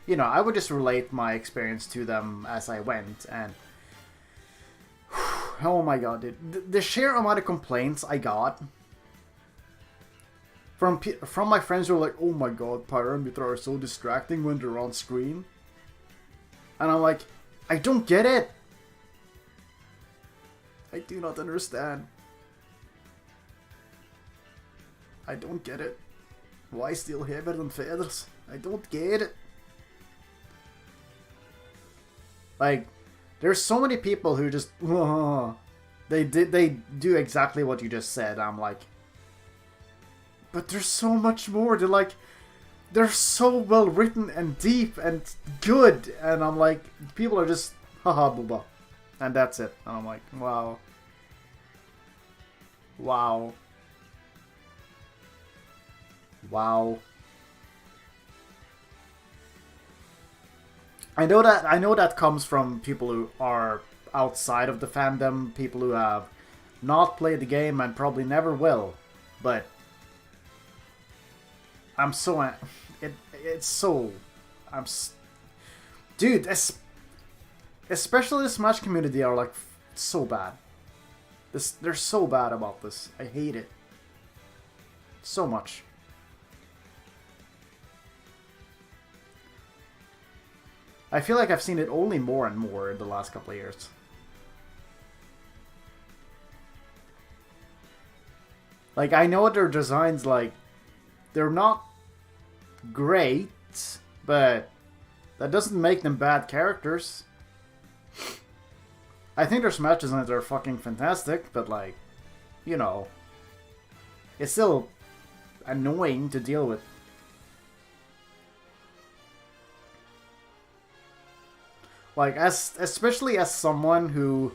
you know, I would just relate my experience to them as I went, and oh my god, dude. The sheer amount of complaints I got from my friends who were like, oh my god, Pyra and Mythra are so distracting when they're on screen. And I'm like, I don't get it. I do not understand. I don't get it. Why still heavier than feathers? I don't get it. Like, there's so many people who just they do exactly what you just said. I'm like, but there's so much more. They're so well written and deep and good, and I'm like, people are just haha booba, and that's it. And I'm like, wow. I know that comes from people who are outside of the fandom, people who have not played the game and probably never will, but I'm so dude, especially the Smash community are like so bad. They're so bad about this. I hate it so much. I feel like I've seen it only more and more in the last couple of years. Like, I know their designs, like, they're not great, but that doesn't make them bad characters. I think their Smash designs are fucking fantastic, but, like, you know, it's still annoying to deal with. Like, especially as someone who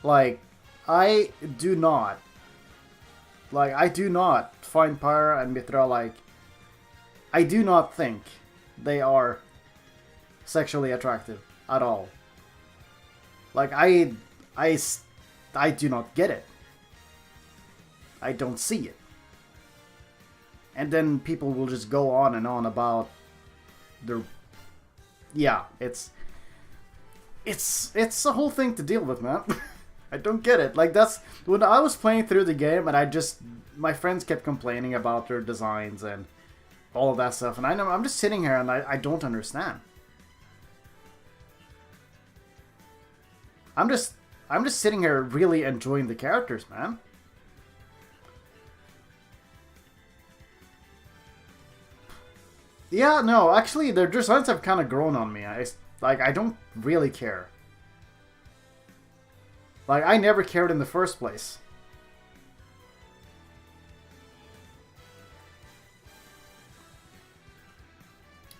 Like, I do not. Like, I do not find Pyra and Mythra, like, I do not think they are sexually attractive at all. Like, I do not get it. I don't see it. And then people will just go on and on about their... Yeah, it's a whole thing to deal with, man. I don't get it. Like, that's... When I was playing through the game and I just... My friends kept complaining about their designs and all of that stuff. And I'm just sitting here and I don't understand. I'm just sitting here really enjoying the characters, man. Yeah, no, actually, their designs have kind of grown on me. I don't really care. Like, I never cared in the first place.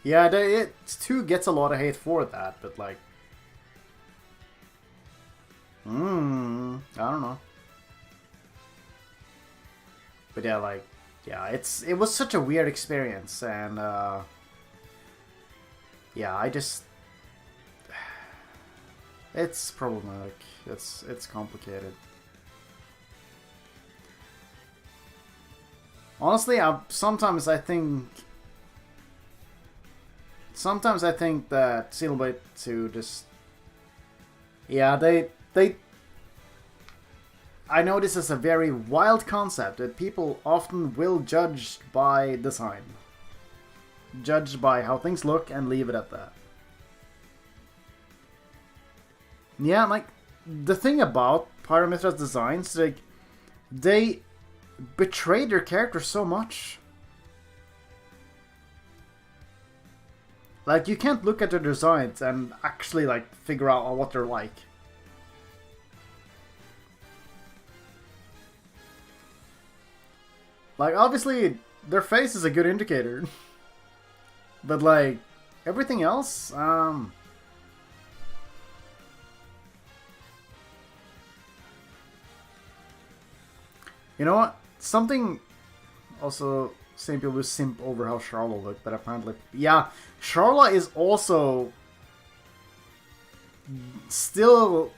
Yeah, it too gets a lot of hate for that, but like... I don't know. But yeah, like... Yeah, it was such a weird experience, and yeah, I just... It's problematic. It's complicated. Honestly, sometimes I think that Xenoblade 2 just... Yeah, they... I know this is a very wild concept that people often will judge by design. Judge by how things look and leave it at that. Yeah, like, the thing about Pyra Mythra's designs, like, they betray their characters so much. Like, you can't look at their designs and actually, like, figure out what they're like. Like, obviously, their face is a good indicator. But, like, everything else, You know what? Something... Also, same people who simp over how Charlotte looked, but apparently... Yeah, Charlotte is also... Still...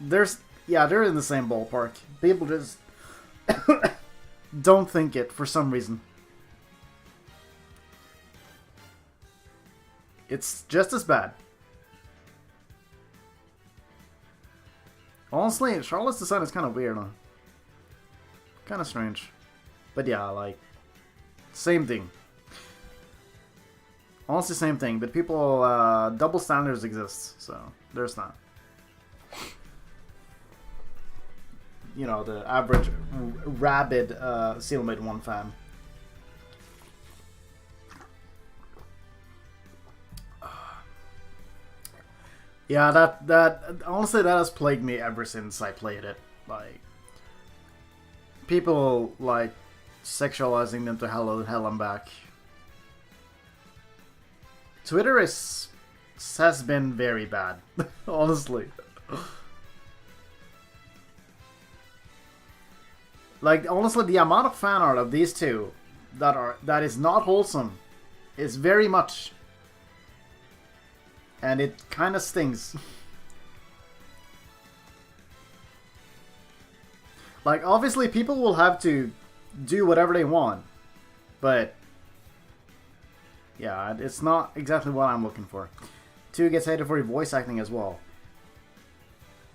Yeah, they're in the same ballpark. People just... don't think it for some reason. It's just as bad. Honestly, Charlotte's design is kind of weird, huh? Kind of strange. But yeah, like, same thing. Honestly, same thing. But people, double standards exist, so there's that. You know, the average rabid Xenoblade 1 fan. Yeah, that honestly, that has plagued me ever since I played it. Like, people, like, sexualizing them to hell and back. Twitter has been very bad, honestly. Like, honestly, the amount of fan art of these two that is not wholesome is very much. And it kind of stings. Like, obviously, people will have to do whatever they want. But, yeah, it's not exactly what I'm looking for. 2 gets hated for voice acting as well.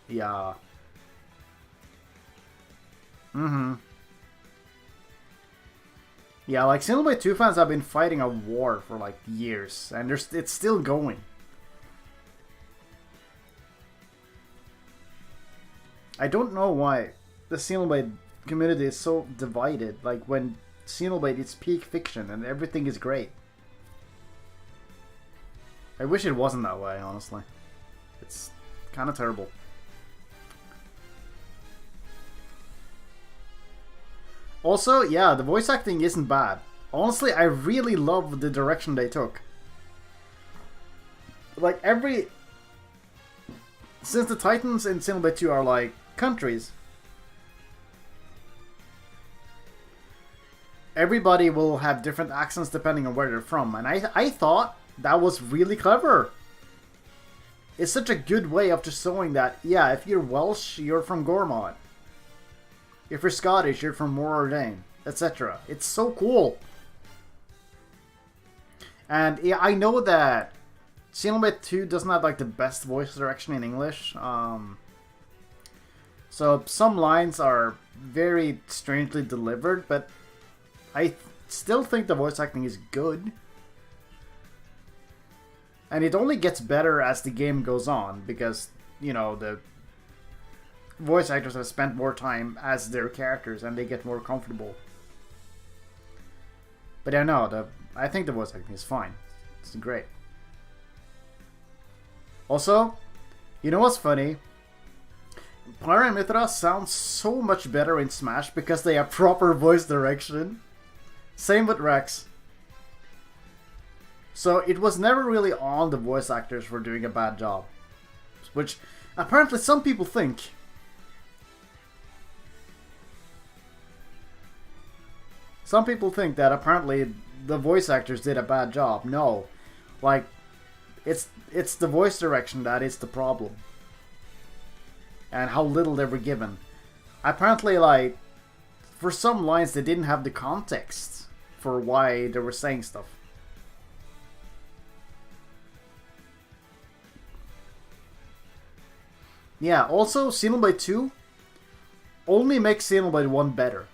Yeah. Yeah, like, Xenoblade 2 fans have been fighting a war for, like, years. And it's still going. I don't know why the Xenoblade community is so divided. Like, when Xenoblade is peak fiction and everything is great. I wish it wasn't that way, honestly. It's kind of terrible. Also, yeah, the voice acting isn't bad. Honestly, I really love the direction they took. Like, since the Titans in Xenoblade 2 are, like, countries. Everybody will have different accents depending on where they're from, and I thought that was really clever. It's such a good way of just showing that, yeah, if you're Welsh, you're from Gormod. If you're Scottish, you're from Morordane, etc. It's so cool. And yeah, I know that Xenoblade 2 doesn't have like the best voice direction in English. So some lines are very strangely delivered, but I still think the voice acting is good. And it only gets better as the game goes on, because, you know, the voice actors have spent more time as their characters and they get more comfortable. But I know, I think the voice acting is fine. It's great. Also, you know what's funny? Pyra Mythra sounds so much better in Smash because they have proper voice direction. Same with Rex. So it was never really on the voice actors for doing a bad job. Which apparently some people think. Some people think that apparently the voice actors did a bad job. No. Like, it's the voice direction that is the problem. And how little they were given. Apparently, like, for some lines they didn't have the context for why they were saying stuff. Yeah, also, Xenoblade 2 only makes Xenoblade 1 better.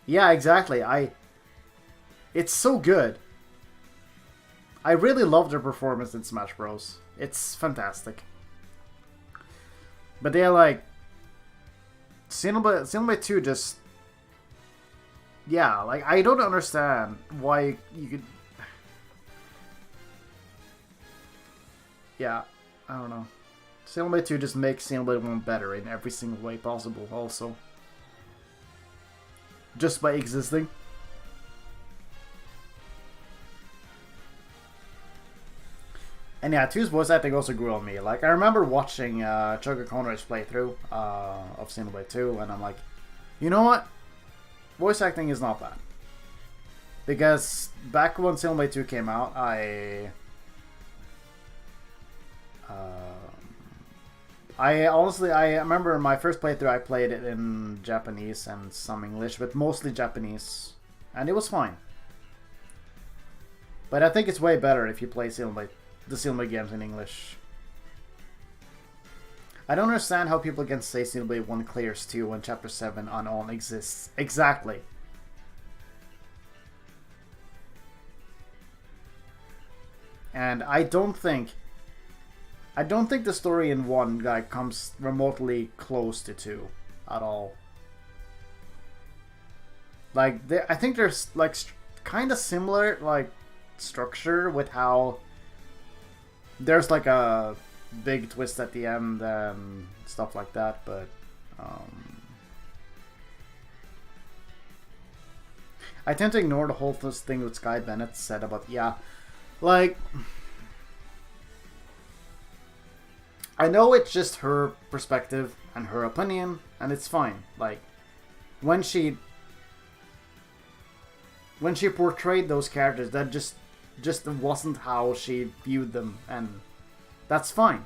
Yeah, exactly. It's so good. I really love their performance in Smash Bros. It's fantastic. But they're like... Xenoblade 2 just... Yeah, like, I don't understand why you could... Yeah, I don't know. Xenoblade 2 just makes Xenoblade 1 better in every single way possible, also. Just by existing. And yeah, 2's voice acting also grew on me. Like, I remember watching Choga Conrad's playthrough of Xenoblade 2, and I'm like, you know what? Voice acting is not bad. Because back when Xenoblade 2 came out, I remember my first playthrough I played it in Japanese and some English, but mostly Japanese, and it was fine. But I think it's way better if you play the Xenoblade games in English. I don't understand how people can say Xenoblade 1 clears 2 when Chapter 7 unknown exists. Exactly. And I don't think the story in 1 comes remotely close to 2 at all. Like, I think there's like kind of similar like structure with how there's like a big twist at the end and stuff like that, but I tend to ignore the whole thing what Sky Bennett said about, yeah, like, I know it's just her perspective and her opinion, and it's fine. Like, when she portrayed those characters, that just wasn't how she viewed them, and that's fine.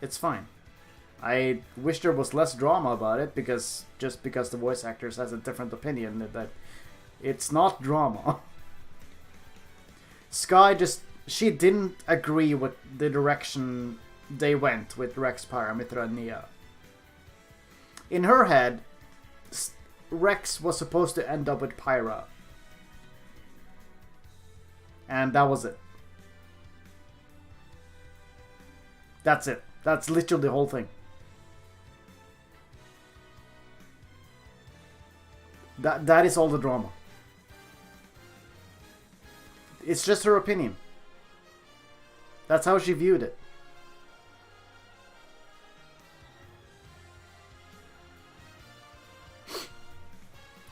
It's fine. I wish there was less drama about it, because the voice actors has a different opinion, that it's not drama. Sky she didn't agree with the direction they went with Rex, Pyra Mythra, and Nia. In her head, Rex was supposed to end up with Pyra. And that was it. That's it. That's literally the whole thing. That is all the drama. It's just her opinion. That's how she viewed it.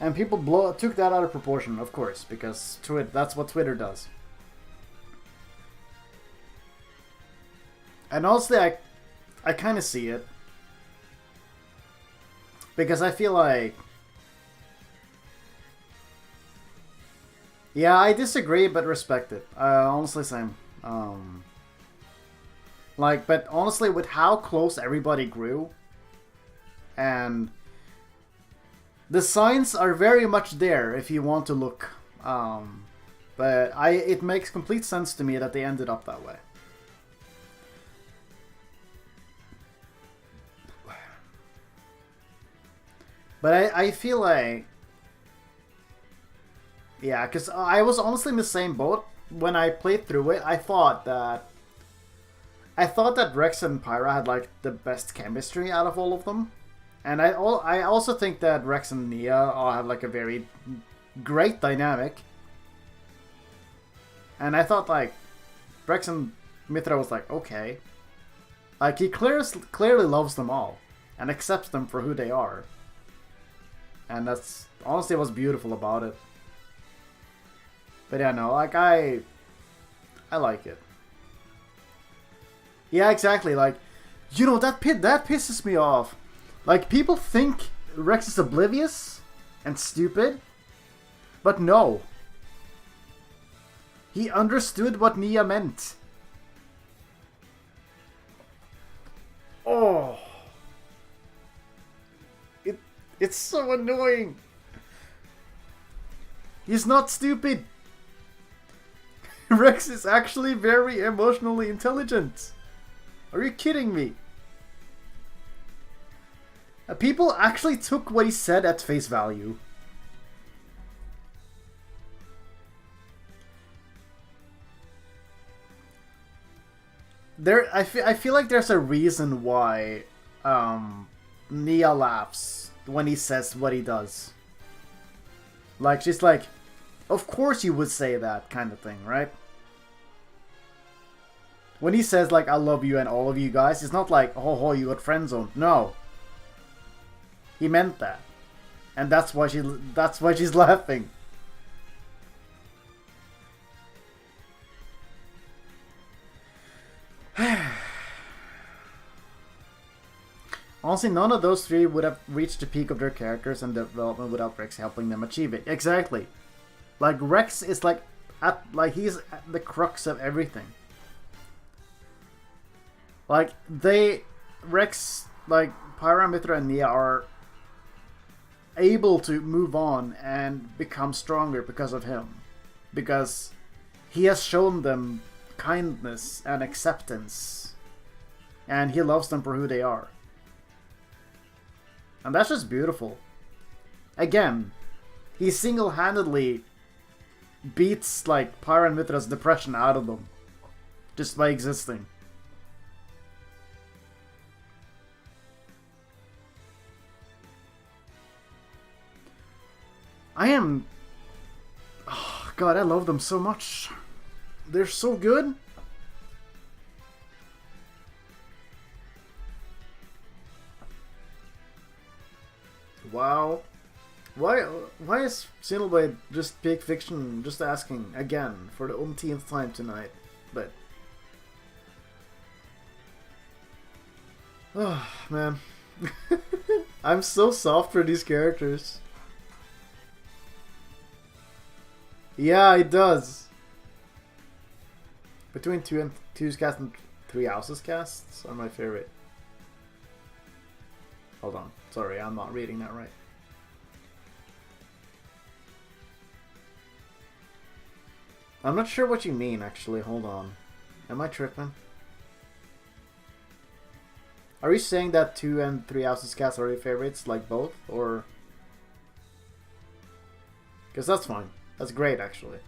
And people took that out of proportion, of course, because that's what Twitter does. And honestly, I kind of see it. Because I feel like... Yeah, I disagree, but respect it. Honestly, same. But honestly, with how close everybody grew, and the signs are very much there if you want to look. But it makes complete sense to me that they ended up that way. But I feel like... Yeah, because I was honestly in the same boat. When I played through it, I thought that Rex and Pyra had like the best chemistry out of all of them. And I also think that Rex and Nia all have like a very great dynamic. And I thought like Rex and Mythra was like, okay. Like he clearly loves them all and accepts them for who they are. And that's honestly what's beautiful about it. But yeah, no, like I like it. Yeah, exactly. Like, you know, that pisses me off. Like, people think Rex is oblivious and stupid, but no. He understood what Nia meant. Oh. It's so annoying. He's not stupid. Rex is actually very emotionally intelligent. Are you kidding me? People actually took what he said at face value. I feel like there's a reason why Nia laughs when he says what he does. Like, she's like, of course you would say that kind of thing, right? When he says, like, I love you and all of you guys, it's not like, oh, you got friend zoned. No. He meant that. And that's why she's laughing. Honestly, none of those three would have reached the peak of their characters and development without Rex helping them achieve it. Exactly. Like, Rex is he's at the crux of everything. Like, Rex, like, Pyra Mythra and Nia are able to move on and become stronger because of him. Because he has shown them kindness and acceptance. And he loves them for who they are. And that's just beautiful. Again, he single-handedly beats, like, Pyra and Mythra's depression out of them. Just by existing. Oh, God, I love them so much. They're so good. Wow. Why is Xenoblade just peak fiction? Just asking again for the umpteenth time tonight. But oh man, I'm so soft for these characters. Yeah, it does. Between two's cast and three houses casts are my favorite. Hold on. Sorry, I'm not reading that right. I'm not sure what you mean, actually. Hold on. Am I tripping? Are you saying that 2 and 3 houses cast are your favorites, like both? Or... because that's fine. That's great, actually.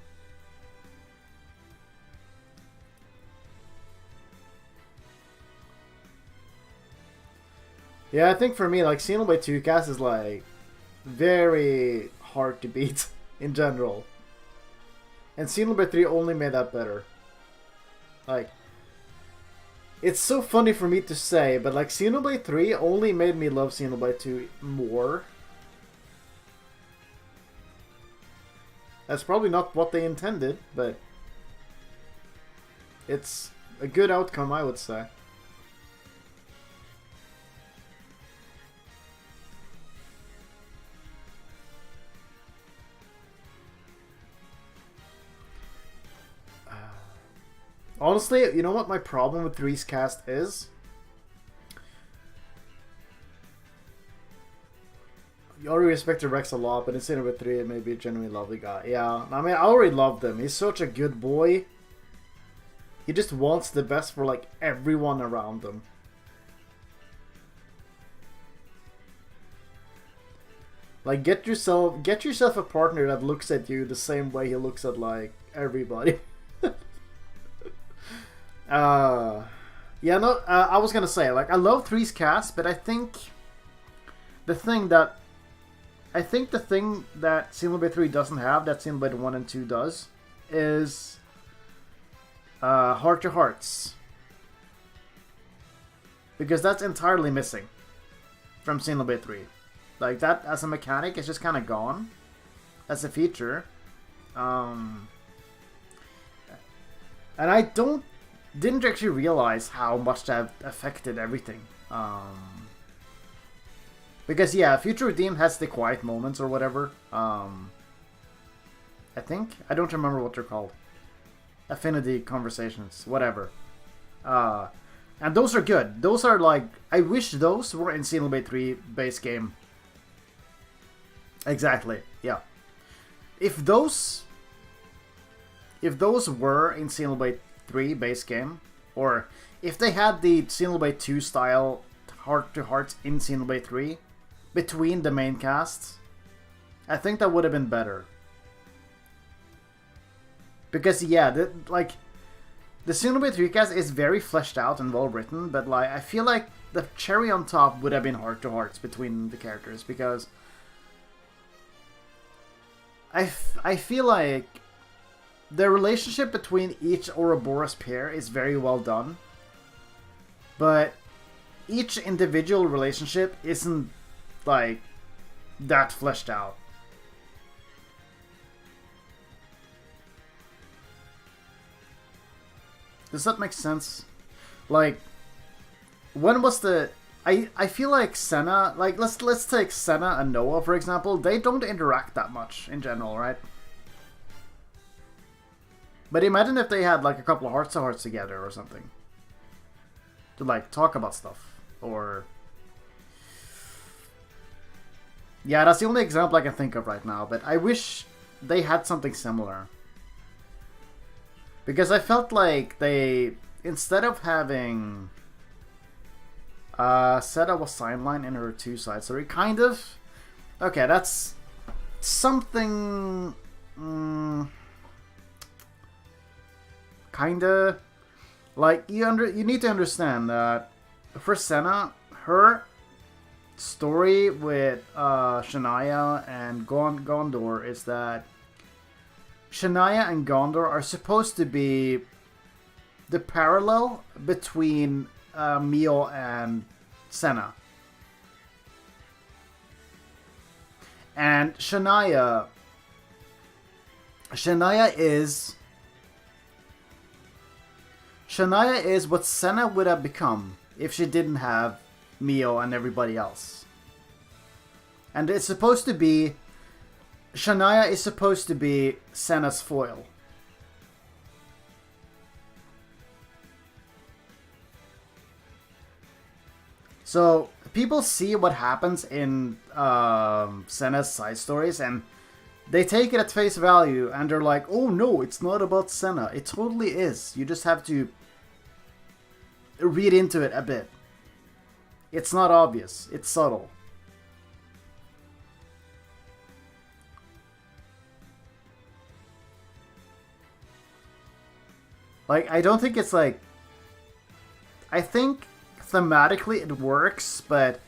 Yeah, I think for me, like, Xenoblade 2 cast is, like, very hard to beat in general. And Xenoblade 3 only made that better. Like, it's so funny for me to say, but, like, Xenoblade 3 only made me love Xenoblade 2 more. That's probably not what they intended, but it's a good outcome, I would say. Honestly, you know what my problem with Three's cast is? You already respected Rex a lot, but in Xenoblade 3, it may be a genuinely lovely guy. Yeah, I mean, I already loved him. He's such a good boy. He just wants the best for, like, everyone around him. Like, get yourself a partner that looks at you the same way he looks at, like, everybody. Yeah, no, I was gonna say, like, I love Three's cast, but I think the thing that Xenoblade 3 doesn't have, that Xenoblade 1 and 2 does, is heart-to-hearts. Because that's entirely missing from Xenoblade 3. Like, that as a mechanic is just kind of gone as a feature. And I didn't actually realize how much that affected everything. Because, yeah, Future Redeemed has the quiet moments or whatever. I think? I don't remember what they're called. Affinity conversations, whatever. And those are good. Those are like... I wish those were in Xenoblade 3 base game. Exactly, yeah. If those were in Xenoblade 3 base game, or if they had the Xenoblade 2 style heart-to-hearts in Xenoblade 3, between the main casts, I think that would have been better. Because, yeah, the Xenoblade 3 cast is very fleshed out and well written, but like I feel like the cherry on top would have been heart-to-hearts between the characters, because I feel like the relationship between each Ouroboros pair is very well done, but each individual relationship isn't like that fleshed out. Does that make sense? Like, when was the... I feel like Senna, like let's take Senna and Noah for example. They don't interact that much in general, right? But imagine if they had like a couple of hearts to hearts together or something, to like talk about stuff. Or yeah, that's the only example I can think of right now, but I wish they had something similar. Because I felt like they, instead of having Seta was sideline in her 2 side story, kind of. Okay, that's something kinda like you need to understand that for Senna, her story with Shania and Gondor is that Shania and Gondor are supposed to be the parallel between Mio and Senna. And Shania is what Senna would have become if she didn't have Mio and everybody else. And it's supposed to be... Shania is supposed to be Senna's foil. So, people see what happens in Senna's side stories and they take it at face value and they're like, oh no, it's not about Senna. It totally is. You just have to read into it a bit. It's not obvious. It's subtle. Like, I don't think it's like... I think thematically it works, but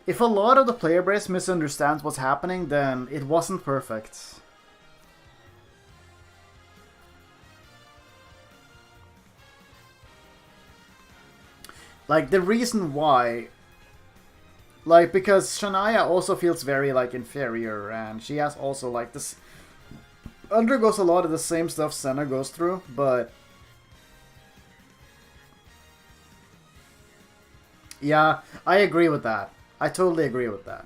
if a lot of the player base misunderstands what's happening, then it wasn't perfect. Like, the reason why... Like, because Shania also feels very, like, inferior, and she has also, like, this... undergoes a lot of the same stuff Senna goes through, but... Yeah, I agree with that. I totally agree with that.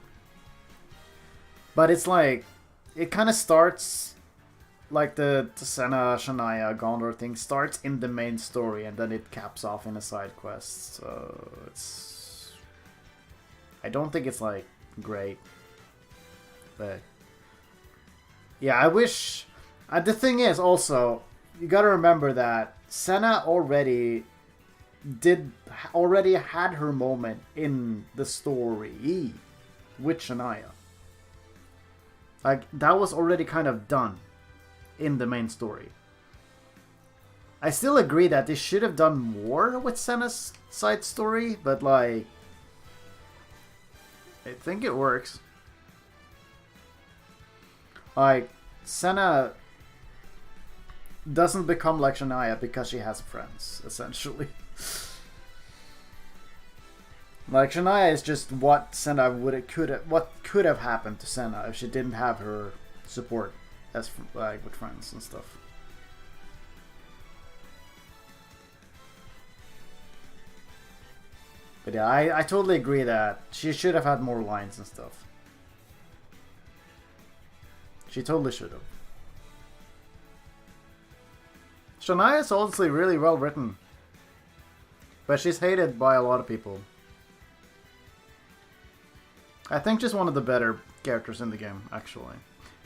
But it's like... It kind of starts like the Senna, Shania, Gondor thing starts in the main story and then it caps off in a side quest. So it's... I don't think it's like great. But yeah, I wish... the thing is also, you gotta remember that Senna already had her moment in the story with Shania. Like, that was already kind of done in the main story. I still agree that they should have done more with Senna's side story, but like, I think it works. Like, Senna doesn't become like Shania because she has friends, essentially. Like, Shania is just what Senna could have happened to Senna if she didn't have her support as like with friends and stuff. But yeah, I totally agree that she should have had more lines and stuff. She totally should have. Shania is honestly really well written, but she's hated by a lot of people. I think she's one of the better characters in the game, actually.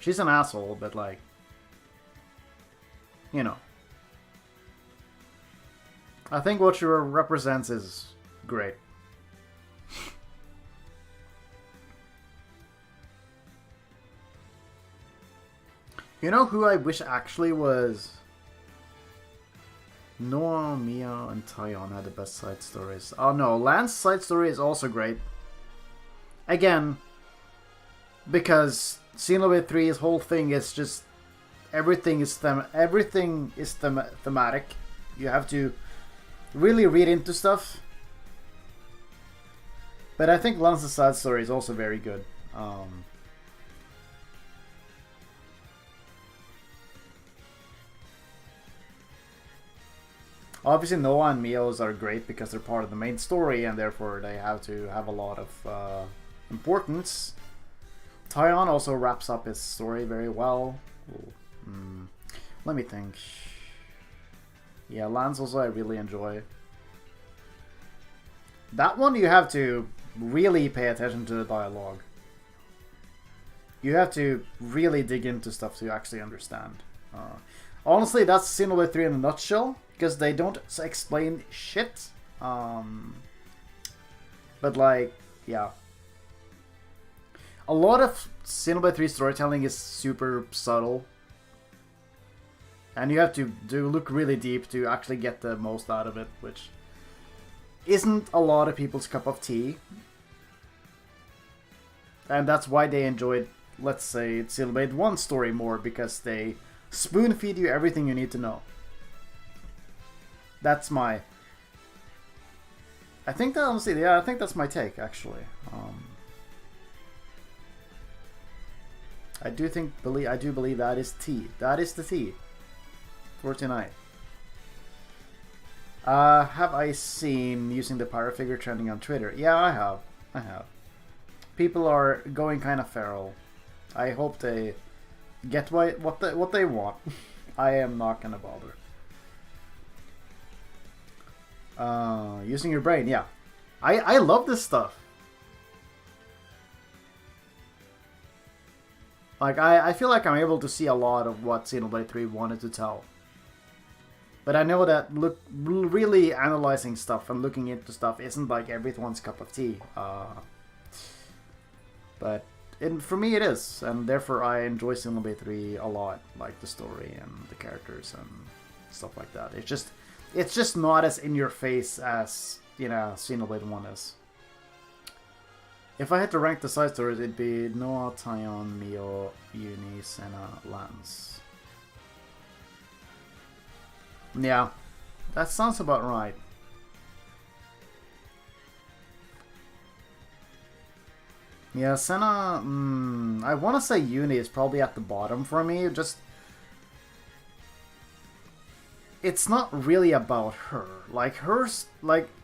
She's an asshole, but like, you know. I think what she represents is great. You know who I wish actually was... Noah, Mia, and Tyon had the best side stories. Oh no, Lance's side story is also great. Again, because Xenoblade 3's whole thing is just everything is thematic. You have to really read into stuff. But I think Lance's side story is also very good. Obviously, Noah and Mio's are great because they're part of the main story, and therefore they have to have a lot of importance. Tyon also wraps up his story very well. Let me think. Yeah, Lance also I really enjoy. That one you have to really pay attention to the dialogue. You have to really dig into stuff to actually understand. Honestly, that's Xenoblade 3 in a nutshell, because they don't explain shit. But like, yeah. A lot of Xenoblade 3 storytelling is super subtle. And you have to look really deep to actually get the most out of it, which isn't a lot of people's cup of tea. And that's why they enjoyed, let's say, Xenoblade 1 story more, because they spoon feed you everything you need to know. That's my... I think that, honestly, yeah, I think that's my take, actually. I do believe that is tea. That is the tea for tonight. Have I seen using the Pyra figure trending on Twitter? Yeah, I have. People are going kind of feral. I hope they get what they want. I am not gonna bother. Using your brain, yeah. I love this stuff. Like, I feel like I'm able to see a lot of what Xenoblade 3 wanted to tell. But I know that really analyzing stuff and looking into stuff isn't like everyone's cup of tea. But for me it is, and therefore I enjoy Xenoblade 3 a lot, like the story and the characters and stuff like that. It's just not as in your face as, you know, Xenoblade 1 is. If I had to rank the side stories, it'd be Noah, Tyon, Mio, Uni, Senna, Lance. Yeah, that sounds about right. Yeah, Senna, I want to say Uni is probably at the bottom for me. Just, it's not really about her. Like,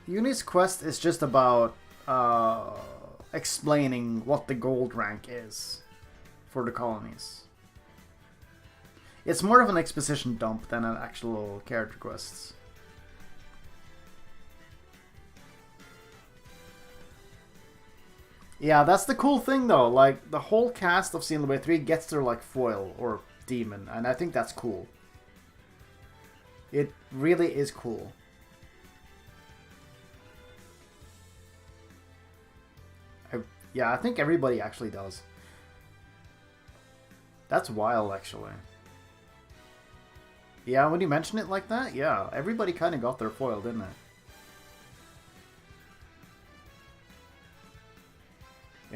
Uni's quest is just about explaining what the gold rank is for the colonies. It's more of an exposition dump than an actual character quests. Yeah, that's the cool thing though. Like, the whole cast of Xenoblade 3 gets their, like, foil or demon, and I think that's cool. It really is cool. Yeah, I think everybody actually does. That's wild, actually. Yeah, when you mention it like that, yeah, everybody kind of got their foil, didn't it?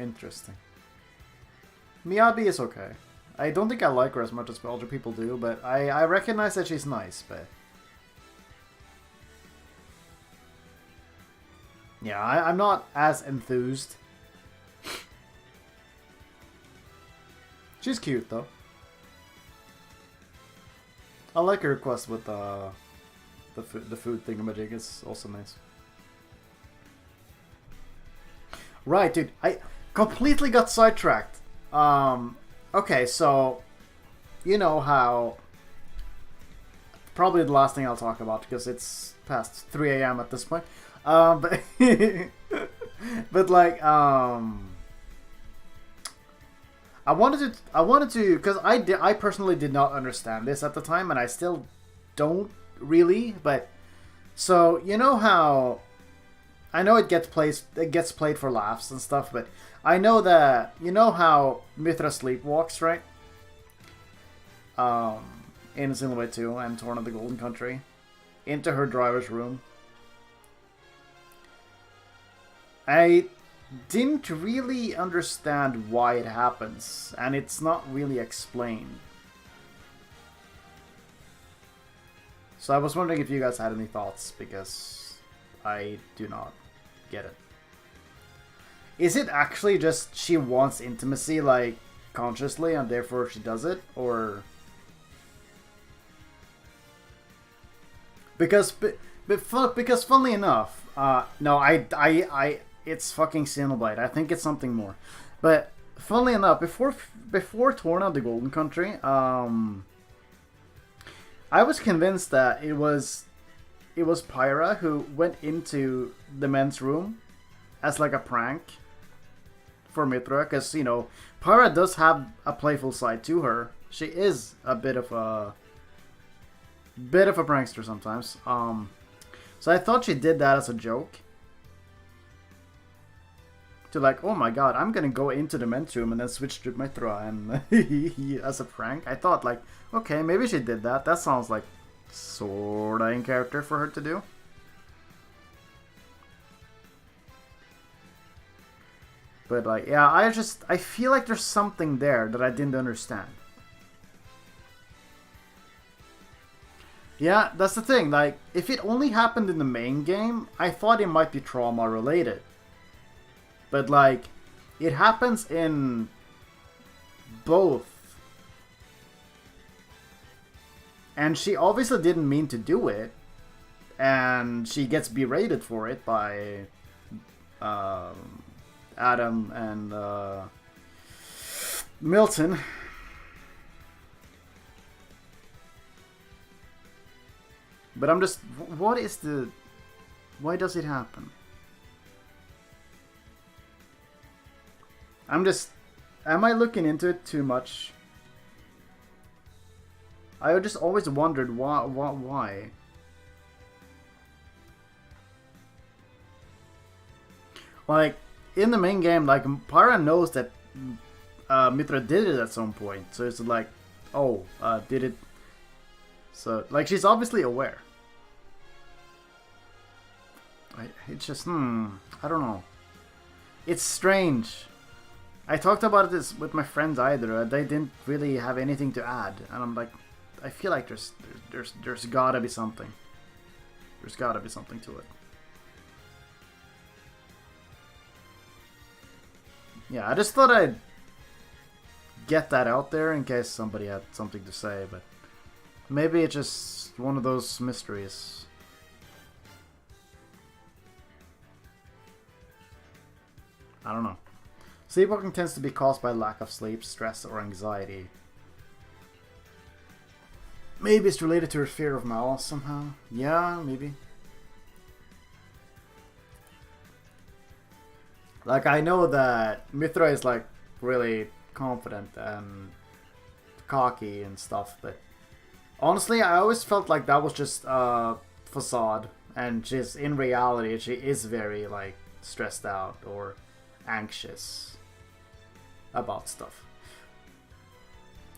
Interesting. Miyabi is okay. I don't think I like her as much as other people do, but I recognize that she's nice, but... Yeah, I'm not as enthused. She's cute, though. I like her quest with the food thingamajig. It's also nice. Right, dude. I completely got sidetracked. Okay, so... You know how... Probably the last thing I'll talk about, because it's past 3 AM at this point. But... but, like, I wanted to, because I personally did not understand this at the time, and I still don't really. But so you know how, I know it gets played for laughs and stuff, but I know that you know how Mythra sleepwalks, right? In Xenoblade 2 and Torn of the Golden Country, into her driver's room. I didn't really understand why it happens, and it's not really explained. So I was wondering if you guys had any thoughts, because I do not get it. Is it actually just she wants intimacy, like, consciously, and therefore she does it? Or... Because funnily enough, no, it's fucking Xenoblade. I think it's something more. But funnily enough, before Torn of the Golden Country, I was convinced that it was Pyra who went into the men's room as like a prank for Mythra, because you know Pyra does have a playful side to her. She is a bit of a prankster sometimes. So I thought she did that as a joke. To like, oh my god, I'm gonna go into the men's room and then switch to Mythra and as a prank. I thought like, okay, maybe she did that. That sounds like sorta in character for her to do. But like, yeah, I feel like there's something there that I didn't understand. Yeah, that's the thing. Like, if it only happened in the main game, I thought it might be trauma related. But like, it happens in both. And she obviously didn't mean to do it. And she gets berated for it by Adam and Milton. But I'm just... What is the... Why does it happen? I'm just... Am I looking into it too much? I just always wondered why. Like, in the main game, like, Pyra knows that Mythra did it at some point. So it's like, oh, did it... So, like, she's obviously aware. It's just, I don't know. It's strange. I talked about this with my friends either. They didn't really have anything to add. And I'm like, I feel like there's gotta be something. There's gotta be something to it. Yeah, I just thought I'd get that out there in case somebody had something to say, but maybe it's just one of those mysteries. I don't know. Sleepwalking tends to be caused by lack of sleep, stress, or anxiety. Maybe it's related to her fear of malice somehow. Yeah, maybe. Like, I know that Mythra is, like, really confident and cocky and stuff, but honestly, I always felt like that was just a facade, and just in reality, she is very, like, stressed out or anxious about stuff.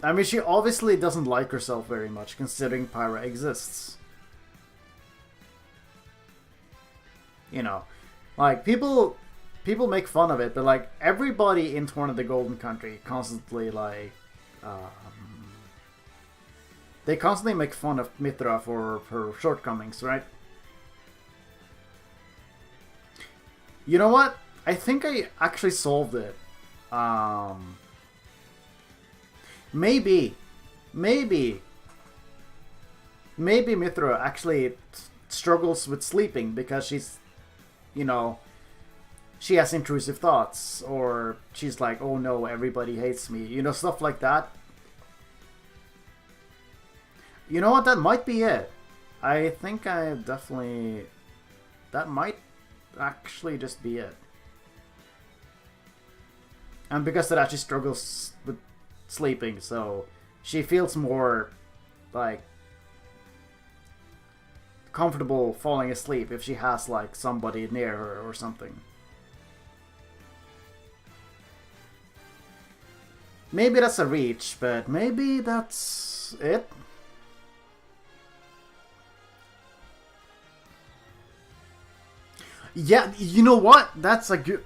I mean, she obviously doesn't like herself very much, considering Pyra exists. You know, like, people make fun of it, but, like, everybody in Torn of the Golden Country constantly, like, they constantly make fun of Mythra for her shortcomings, right? You know what? I think I actually solved it. Maybe Mythra actually struggles with sleeping because she's, you know, she has intrusive thoughts, or she's like, oh no, everybody hates me, you know, stuff like that. You know what, that might be it. I think I definitely... that might actually just be it. And because that she struggles with sleeping, so she feels more, like, comfortable falling asleep if she has, like, somebody near her or something. Maybe that's a reach, but maybe that's it. Yeah, you know what? That's a good...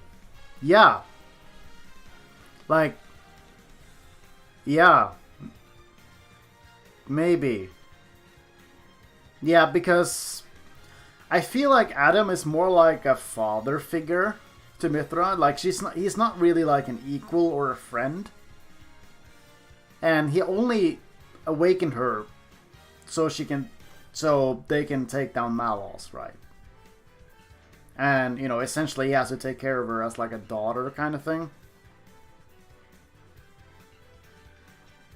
yeah. Like... yeah. Maybe. Yeah, because... I feel like Adam is more like a father figure to Mythra. Like, he's not really like an equal or a friend. And he only awakened her so they can take down Malos, right? And, you know, essentially he has to take care of her as like a daughter kind of thing.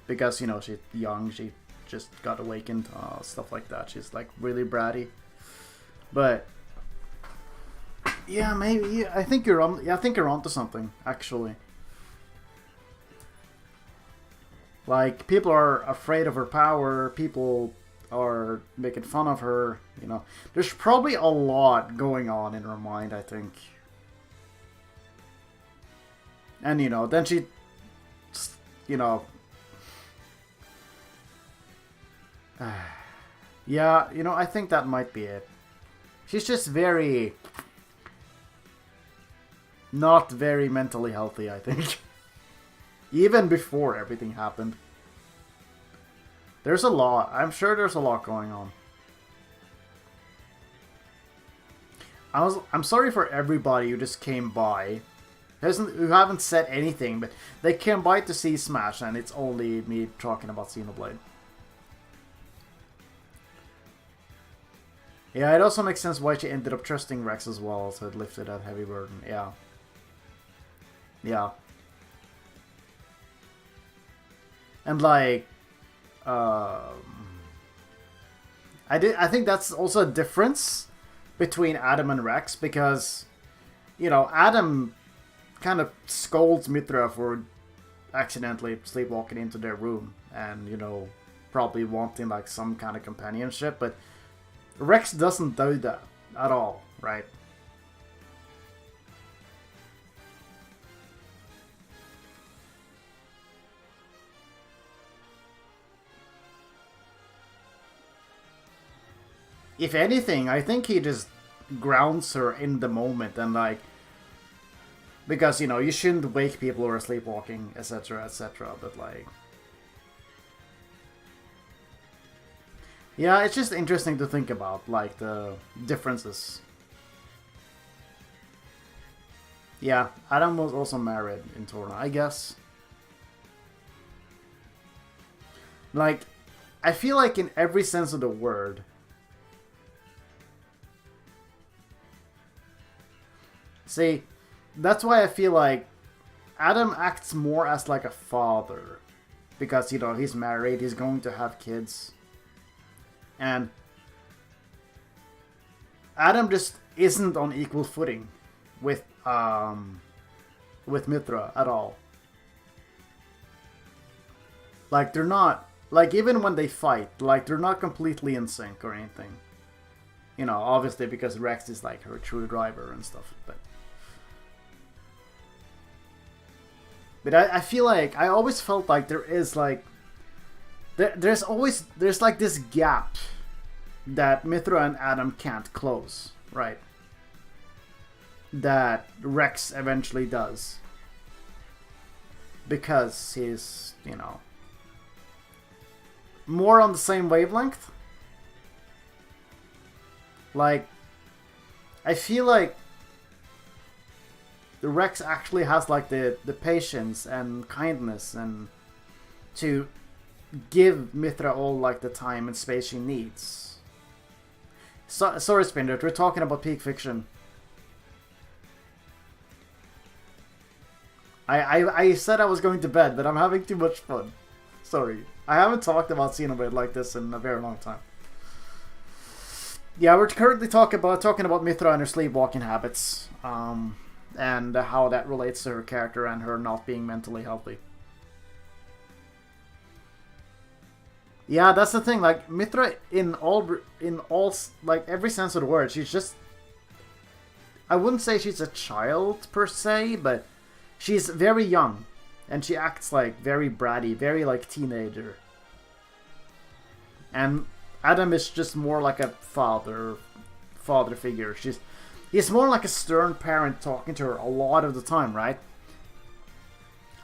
Because, you know, she's young, she just got awakened, stuff like that. She's like really bratty. But yeah, maybe I think you're onto something, actually. Like, people are afraid of her power, people are making fun of her, you know. There's probably a lot going on in her mind, I think. And, you know, then she, you know... yeah, you know, I think that might be it. She's just very... not very mentally healthy, I think. Even before everything happened. There's a lot. I'm sure there's a lot going on. I'm sorry for everybody who just came by. Who haven't said anything, but they came by to see Smash, and it's only me talking about Xenoblade. Yeah, it also makes sense why she ended up trusting Rex as well, so it lifted that heavy burden. Yeah. Yeah. And like, I think that's also a difference between Adam and Rex, because, you know, Adam kind of scolds Mythra for accidentally sleepwalking into their room and, you know, probably wanting like some kind of companionship, but Rex doesn't do that at all, right? If anything, I think he just grounds her in the moment and like... because, you know, you shouldn't wake people who are sleepwalking, etc, etc, but like... yeah, it's just interesting to think about, like, the differences. Yeah, Adam was also married in Torna, I guess. Like, I feel like in every sense of the word... see, that's why I feel like Adam acts more as like a father. Because, you know, he's married, he's going to have kids. And Adam just isn't on equal footing with Mythra at all. Like, they're not, like, even when they fight, like, they're not completely in sync or anything. You know, obviously because Rex is like her true driver and stuff, but I feel like, I always felt like there is like, there's like this gap that Mythra and Adam can't close, right? That Rex eventually does. Because he's, you know, more on the same wavelength. Like, I feel like the Rex actually has like the patience and kindness and to give Mythra all like the time and space she needs. So, sorry, Spindert, we're talking about peak fiction. I said I was going to bed, but I'm having too much fun. Sorry. I haven't talked about Xenoblade like this in a very long time. Yeah, we're currently talking about Mythra and her sleepwalking habits. And how that relates to her character and her not being mentally healthy. Yeah, that's the thing. Like, Mythra, in all like every sense of the word, she's just, I wouldn't say she's a child per se, but she's very young, and she acts like very bratty, very like teenager. And Adam is just more like a father figure. He's more like a stern parent talking to her a lot of the time, right?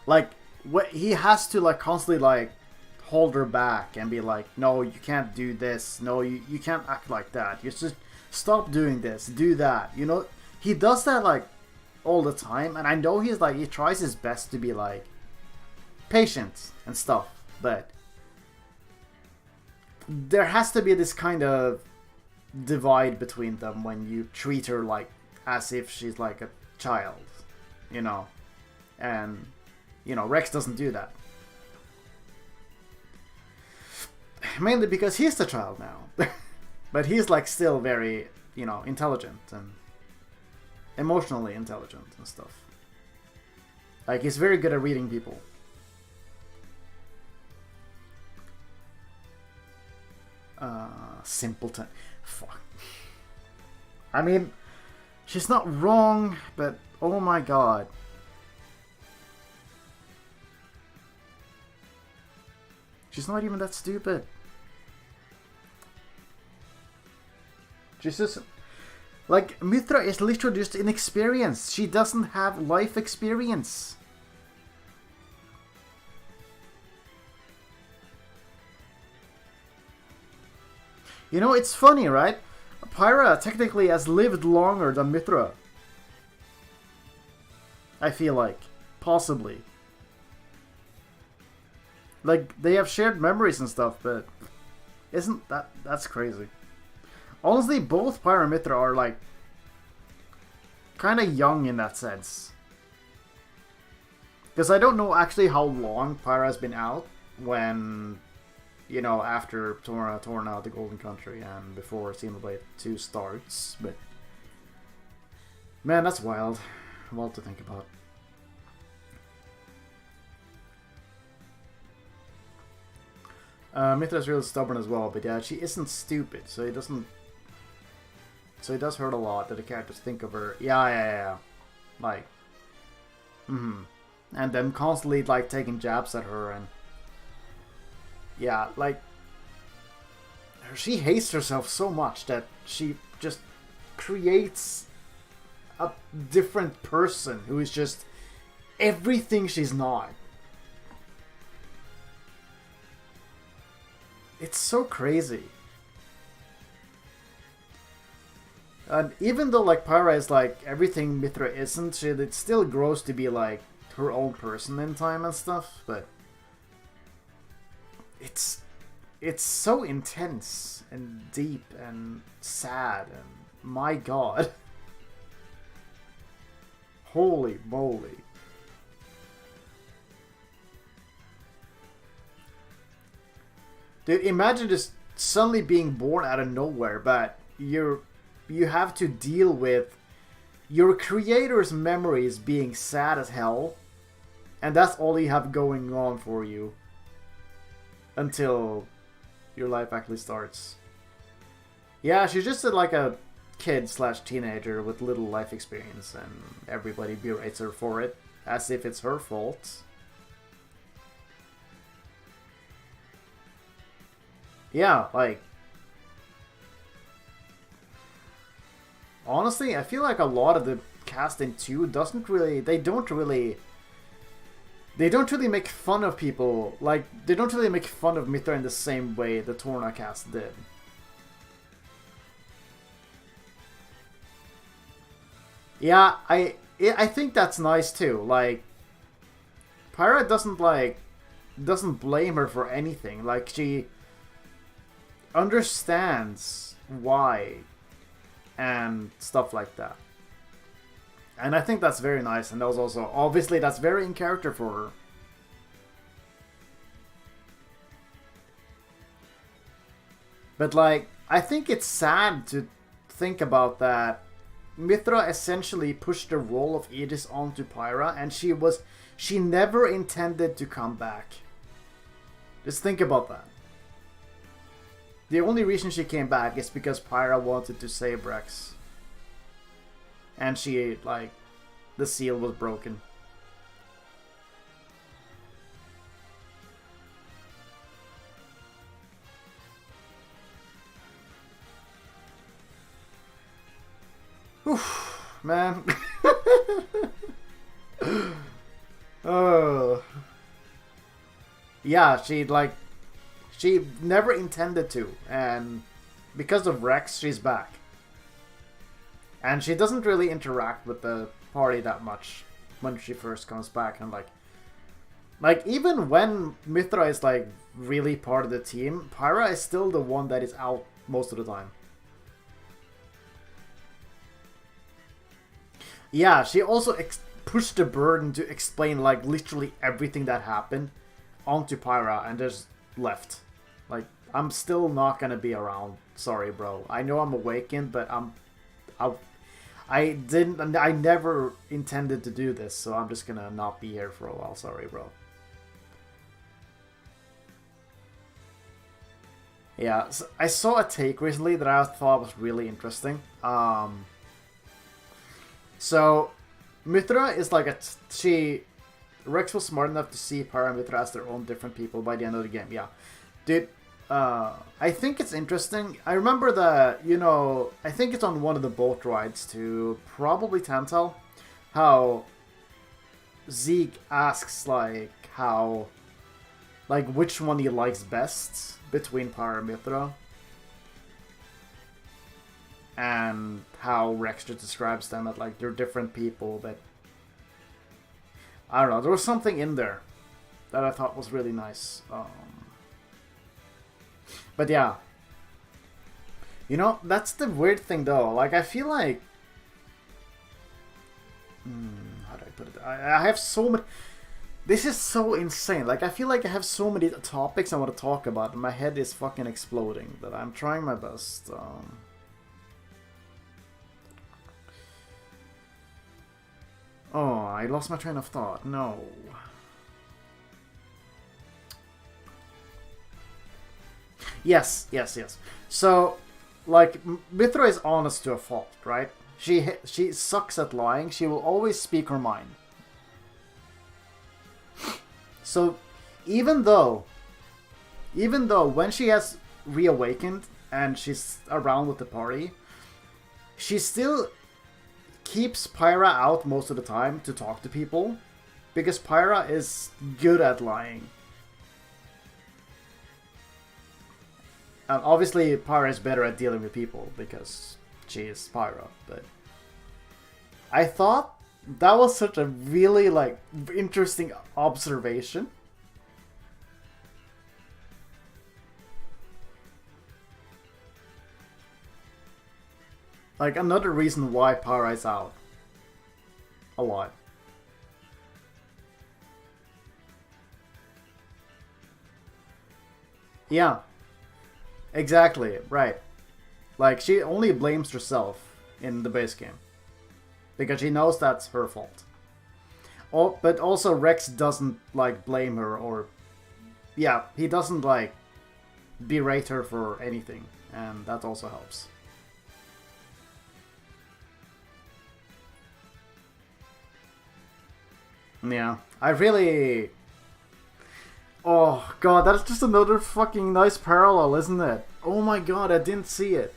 Like, he has to like constantly like hold her back and be like, no, you can't do this. No, you can't act like that. You just stop doing this, do that. You know, he does that like all the time, and I know he tries his best to be like patient and stuff, but there has to be this kind of divide between them when you treat her like as if she's like a child, you know. And, you know, Rex doesn't do that. Mainly because he's the child now. But he's like still very, you know, intelligent and emotionally intelligent and stuff. Like, he's very good at reading people. Simpleton. Fuck. I mean, she's not wrong, but oh my god. She's not even that stupid. She's just, like, Mythra is literally just inexperienced. She doesn't have life experience. You know, it's funny, right? Pyra technically has lived longer than Mythra. I feel like. Possibly. Like, they have shared memories and stuff, but isn't that's crazy. Honestly, both Pyra and Mythra are like kind of young in that sense. Because I don't know actually how long Pyra has been out when, you know, after torn out the Golden Country and before Xenoblade 2 starts, but man, that's wild. Wild to think about. Mythra's really stubborn as well, but yeah, she isn't stupid, so it doesn't. So it does hurt a lot that the characters think of her. Yeah. Like, and them constantly like taking jabs at her, and yeah, like she hates herself so much that she just creates a different person who is just everything she's not. It's so crazy. And even though like Pyra is like everything Mythra isn't, it still grows to be like her own person in time and stuff, but it's so intense and deep and sad, and my god. Holy moly. Dude, imagine just suddenly being born out of nowhere, but you have to deal with your creator's memories being sad as hell, and that's all you have going on for you until your life actually starts. Yeah, she's just like a kid slash teenager with little life experience, and everybody berates her for it as if it's her fault. Yeah, like, honestly, I feel like a lot of the casting too don't really make fun of people. Like, they don't really make fun of Mythra in the same way the Torna cast did. Yeah, I think that's nice too. Like, Pyra doesn't blame her for anything. Like, she understands why and stuff like that. And I think that's very nice, and that was also, obviously, that's very in character for her. But, like, I think it's sad to think about that Mythra essentially pushed the role of Aegis onto Pyra, and she never intended to come back. Just think about that. The only reason she came back is because Pyra wanted to save Rex. And she, like, the seal was broken. Oof, man. Oh. Yeah, she never intended to, and because of Rex, she's back. And she doesn't really interact with the party that much when she first comes back, and like even when Mythra is like really part of the team, Pyra is still the one that is out most of the time. Yeah, she also pushed the burden to explain like literally everything that happened onto Pyra and just left. Like, I'm still not gonna be around. Sorry, bro. I know I'm awakened, but I never intended to do this, so I'm just gonna not be here for a while. Sorry, bro. Yeah, so I saw a take recently that I thought was really interesting. So, Mythra is like Rex was smart enough to see Pyra and Mythra as their own different people by the end of the game. Yeah, dude. I think it's interesting. I remember that, I think it's on one of the boat rides to probably Tantal, how Zeke asks, which one he likes best between Pyra and Mythra. And how Rex just describes them as, they're different people, but I don't know, there was something in there that I thought was really nice. But yeah. That's the weird thing though. I feel like... how do I put it? I have so many... This is so insane. I feel like I have so many topics I want to talk about, and my head is fucking exploding, but I'm trying my best. Oh, I lost my train of thought. No. Yes. So, Mythra is honest to a fault, right? She sucks at lying. She will always speak her mind. So, even though when she has reawakened and she's around with the party, she still keeps Pyra out most of the time to talk to people, because Pyra is good at lying. And obviously, Pyra is better at dealing with people because she is Pyra, but I thought that was such a really, interesting observation. Another reason why Pyra is out a lot. Yeah. Exactly, right. Like, she only blames herself in the base game. Because she knows that's her fault. Oh, but also Rex doesn't, like, blame her or... Yeah, he doesn't, like, berate her for anything. And that also helps. Yeah, I really... Oh, God, that's just another fucking nice parallel, isn't it? Oh my God, I didn't see it.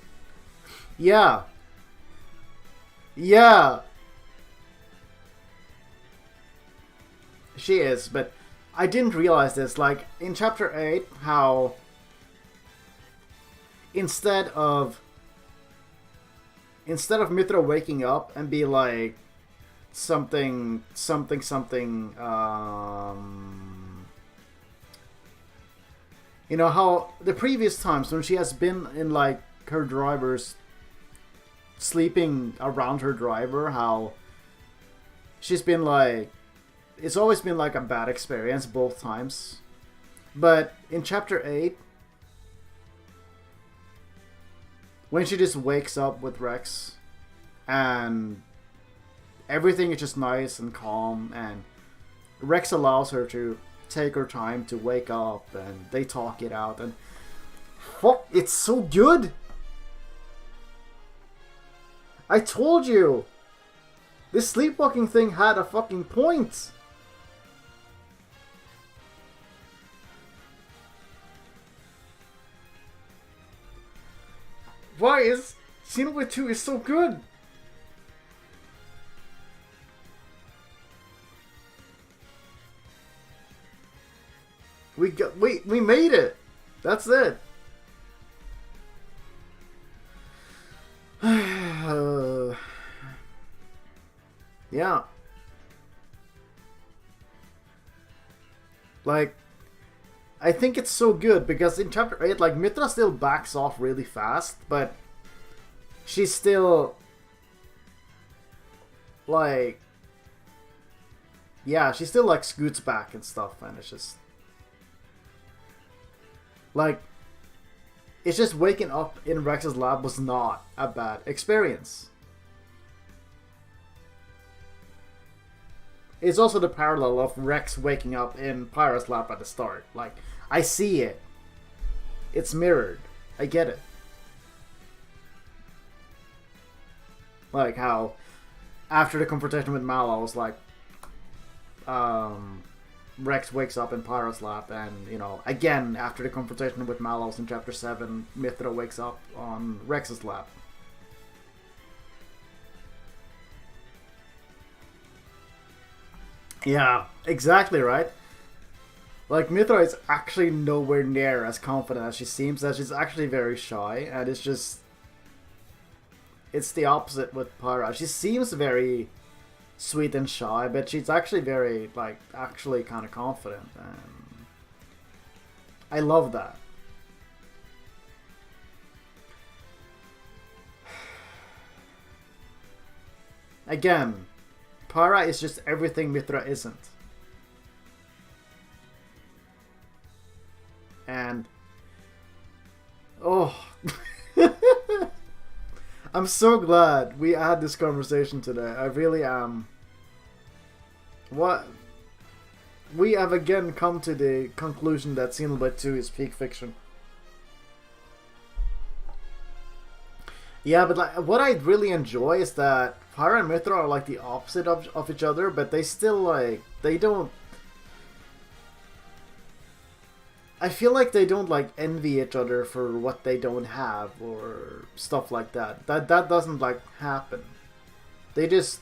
Yeah. Yeah. She is, but I didn't realize this. Like, in Chapter 8, how... Instead of Mythra waking up and be like... Something... You know, how the previous times when she has been in, like, her driver's... Sleeping around her driver, how... She's been, like... It's always been, like, a bad experience both times. But in Chapter 8... When she just wakes up with Rex... And... Everything is just nice and calm, and... Rex allows her to take her time to wake up, and they talk it out, and... Fuck, it's so good! I told you! This sleepwalking thing had a fucking point! Why is Xenoblade 2 is so good? We made it. That's it. Yeah. Like, I think it's so good because in Chapter 8, like, Mythra still backs off really fast, but she's still, like, yeah, she still, like, scoots back and stuff, and it's just, like, it's just waking up in Rex's lab was not a bad experience. It's also the parallel of Rex waking up in Pyra's lab at the start. Like, I see it. It's mirrored. I get it. Like how, after the confrontation with Mallows, like, Rex wakes up in Pyra's lab, and, you know, again, after the confrontation with Mallows in Chapter 7, Mythra wakes up on Rex's lab. Yeah, exactly right. Like, Mythra is actually nowhere near as confident as she seems, that she's actually very shy, and it's just... It's the opposite with Pyra. She seems very sweet and shy, but she's actually very, like, actually kind of confident, and I love that. Again, Pyra is just everything Mythra isn't. And... Oh... I'm so glad we had this conversation today. I really am. What... We have again come to the conclusion that Xenoblade 2 is peak fiction. Yeah, but like, what I really enjoy is that Pyra and Mythra are like the opposite of each other, but they still, like, they don't... I feel like they don't, like, envy each other for what they don't have or stuff like that. That doesn't, like, happen. They just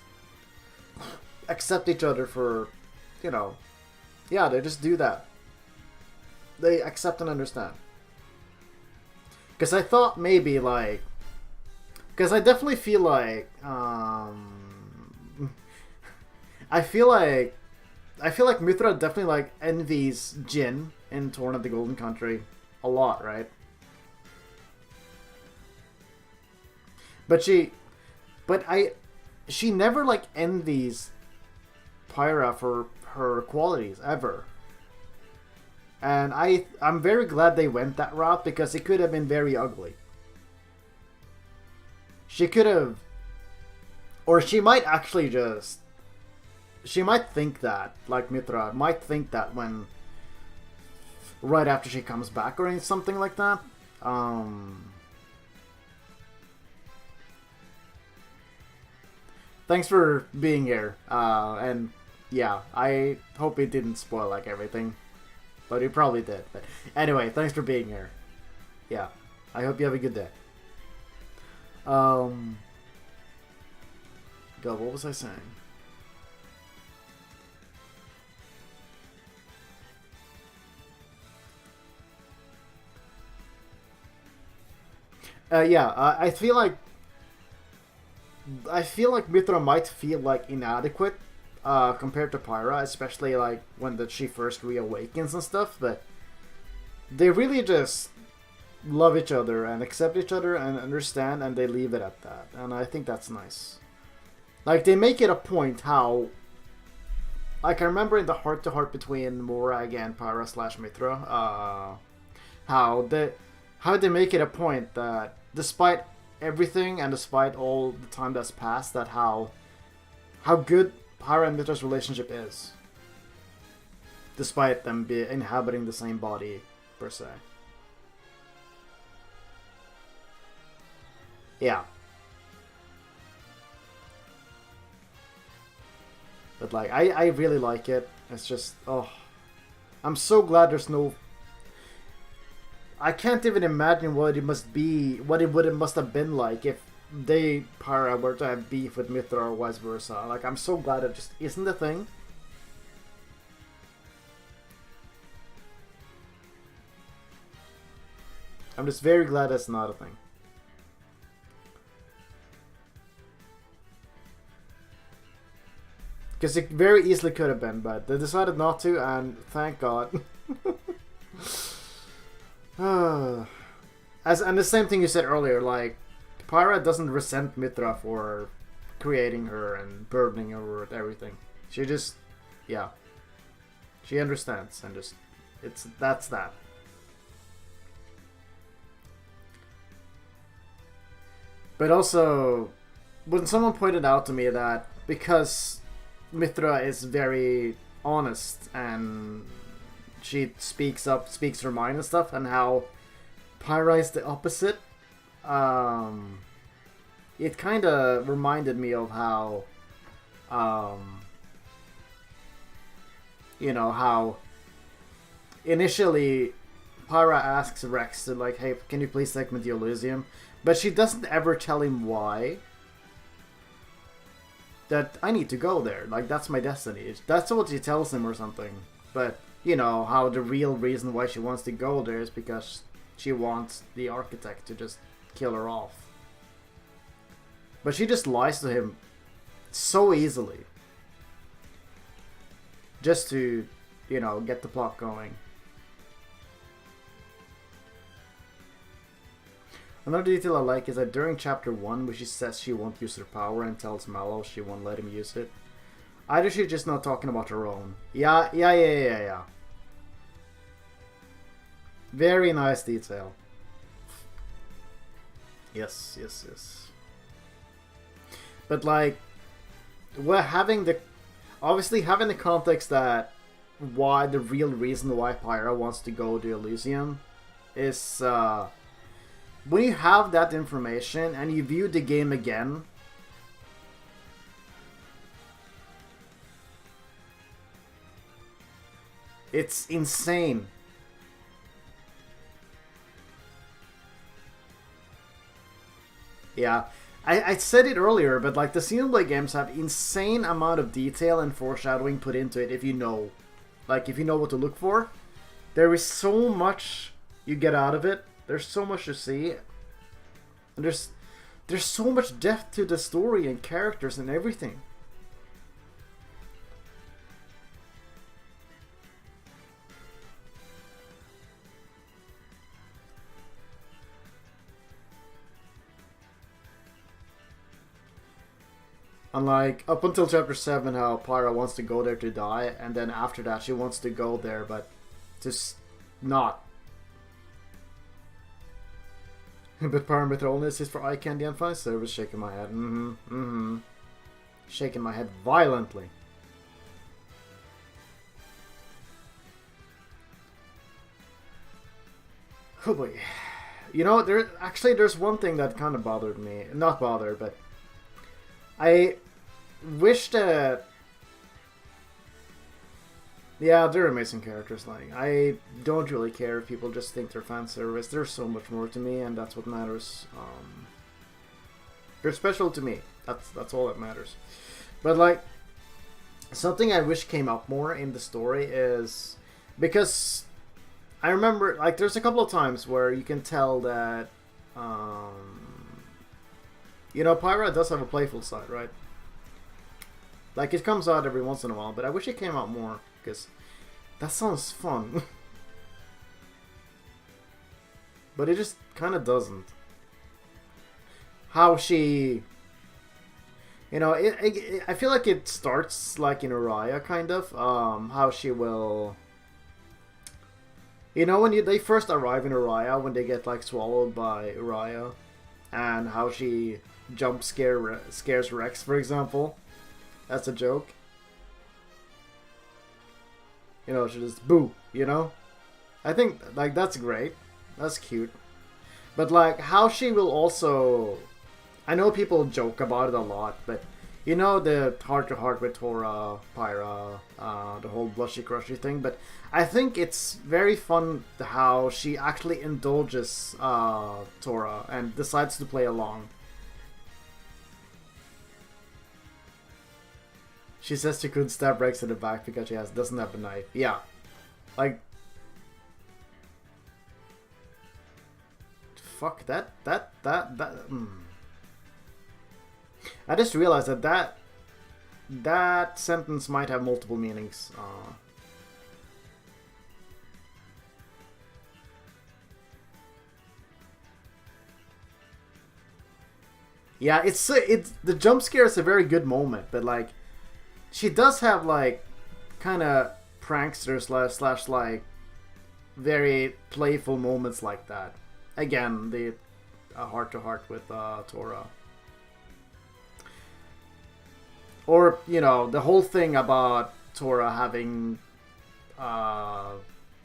accept each other for, you know, yeah, they just do that. They accept and understand. Because I thought maybe, like, because I definitely feel like, I feel like Mythra definitely, like, envies Jin in Torn of the Golden Country a lot, right? But she never, like, envies Pyra for her qualities, ever. And I'm very glad they went that route because it could have been very ugly. She could have, or she might actually just, she might think that, like Mythra might think that when, right after she comes back or something like that. Thanks for being here, and yeah, I hope it didn't spoil like everything, but it probably did. But anyway, thanks for being here. Yeah, I hope you have a good day. God, what was I saying? Yeah, I feel like Mythra might feel like inadequate compared to Pyra, especially like when she first reawakens and stuff. But they really just love each other and accept each other and understand, and they leave it at that. And I think that's nice. Like they make it a point how, like I remember in the heart-to-heart between Morag and Pyra / Mythra, how they make it a point that despite everything and despite all the time that's passed, that how good Pyra and Mythra's relationship is, despite them inhabiting the same body per se. Yeah. But like I really like it. It's just, oh, I'm so glad there's no, I can't even imagine what it must be, what it must have been like if Pyra were to have beef with Mythra or vice versa. Like, I'm so glad it just isn't a thing. I'm just very glad it's not a thing. Because it very easily could have been, but they decided not to, and thank God. And the same thing you said earlier, like, Pyra doesn't resent Mythra for creating her and burdening her with everything. She just, yeah. She understands, and just, that's that. But also, when someone pointed out to me that because Mythra is very honest and she speaks her mind and stuff, and how Pyra is the opposite, it kind of reminded me of how, you know, how initially Pyra asks Rex to, like, hey, can you please take me to Elysium? But she doesn't ever tell him why. That I need to go there. Like, that's my destiny. That's what she tells him or something. But, you know, how the real reason why she wants to go there is because she wants the architect to just kill her off. But she just lies to him so easily. Just to, you know, get the plot going. Another detail I like is that during chapter 1, where she says she won't use her power and tells Mallow she won't let him use it, either she's just not talking about her own. Yeah. Very nice detail. Yes. But like, we're having the context that why the real reason why Pyra wants to go to Elysium is, when you have that information and you view the game again, it's insane. Yeah, I said it earlier, but like the Xenoblade games have insane amount of detail and foreshadowing put into it if you know. Like, if you know what to look for. There is so much you get out of it. There's so much to see, and there's so much depth to the story and characters and everything. And like, up until chapter 7, how Pyra wants to go there to die, and then after that she wants to go there, but just not. But Pyra Mythra only exists for eye candy and fan service. Shaking my head. Shaking my head violently. Oh boy. You know, there's one thing that kind of bothered me. Not bothered, but I wish that... Yeah, they're amazing characters. Like, I don't really care if people just think they're fan service. There's so much more to me, and that's what matters. They're special to me. That's all that matters. But like, something I wish came up more in the story is because I remember, like, there's a couple of times where you can tell that, you know, Pyra does have a playful side, right? Like, it comes out every once in a while, but I wish it came out more, because that sounds fun. But it just kind of doesn't. How she... You know, I feel like it starts like in Araya, kind of. How she will... You know, when they first arrive in Araya, when they get, like, swallowed by Araya, and how she scares Rex, for example. That's a joke. You know, she just, boo, you know? I think, like, that's great. That's cute. But, like, how she will also... I know people joke about it a lot, but... You know, the heart-to-heart with Tora, Pyra, the whole blushy-crushy thing, but I think it's very fun how she actually indulges Tora and decides to play along. She says she couldn't stab Rex in the back because she doesn't have a knife. Yeah. Like... Fuck, that... I just realized that sentence might have multiple meanings. Yeah, it's the jump scare is a very good moment, but like, she does have like kind of prankster slash like very playful moments like that. Again, the heart-to-heart with Tora. Or, you know, the whole thing about Tora having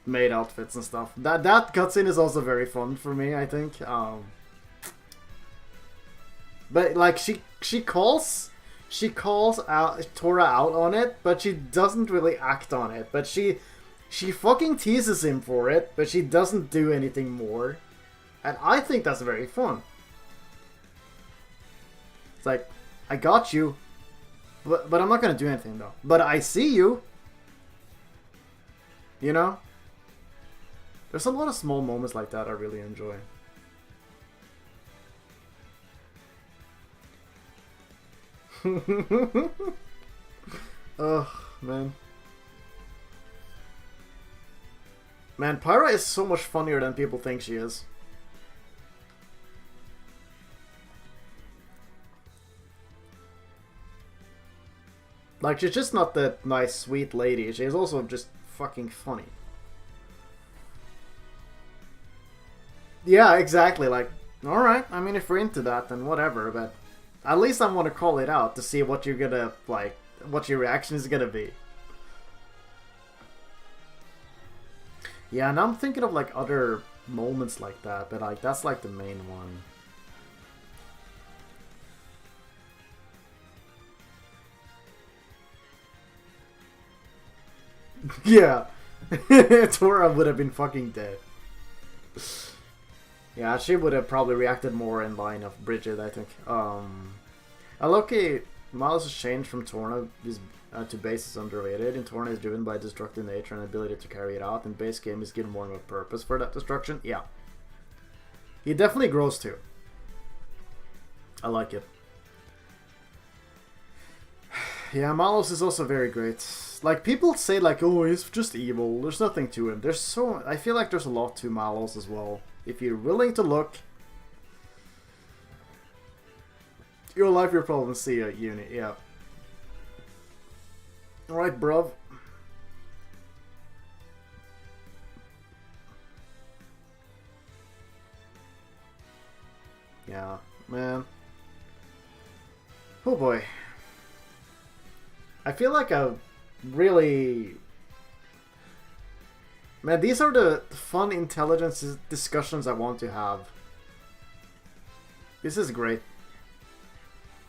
maid outfits and stuff. That cutscene is also very fun for me, I think. But like she calls out Tora out on it, but she doesn't really act on it. But she fucking teases him for it, but she doesn't do anything more. And I think that's very fun. It's like, I got you. But I'm not going to do anything, though. But I see you. You know? There's a lot of small moments like that I really enjoy. Ugh, man. Man, Pyra is so much funnier than people think she is. Like, she's just not that nice, sweet lady. She's also just fucking funny. Yeah, exactly. Like, alright, I mean, if we're into that, then whatever, but at least I want to call it out to see what you're gonna, like, what your reaction is gonna be. Yeah, and I'm thinking of, like, other moments like that, but, like, that's, like, the main one. Yeah. Tora would have been fucking dead. Yeah, she would have probably reacted more in line of Bridget, I think. Loki, Miles' change from Torna to base is underrated. In Torna is driven by destructive nature and ability to carry it out, and base game is given more of a purpose for that destruction. Yeah. He definitely grows too. I like it. Yeah, Malos is also very great. Like, people say, like, oh, he's just evil. There's nothing to him. I feel like there's a lot to Malos as well. If you're willing to look, you'll have your problems. See ya, Uni. Yeah. Alright, bruv. Yeah, man. Oh boy. I feel like a really... Man, these are the fun intelligence discussions I want to have. This is great.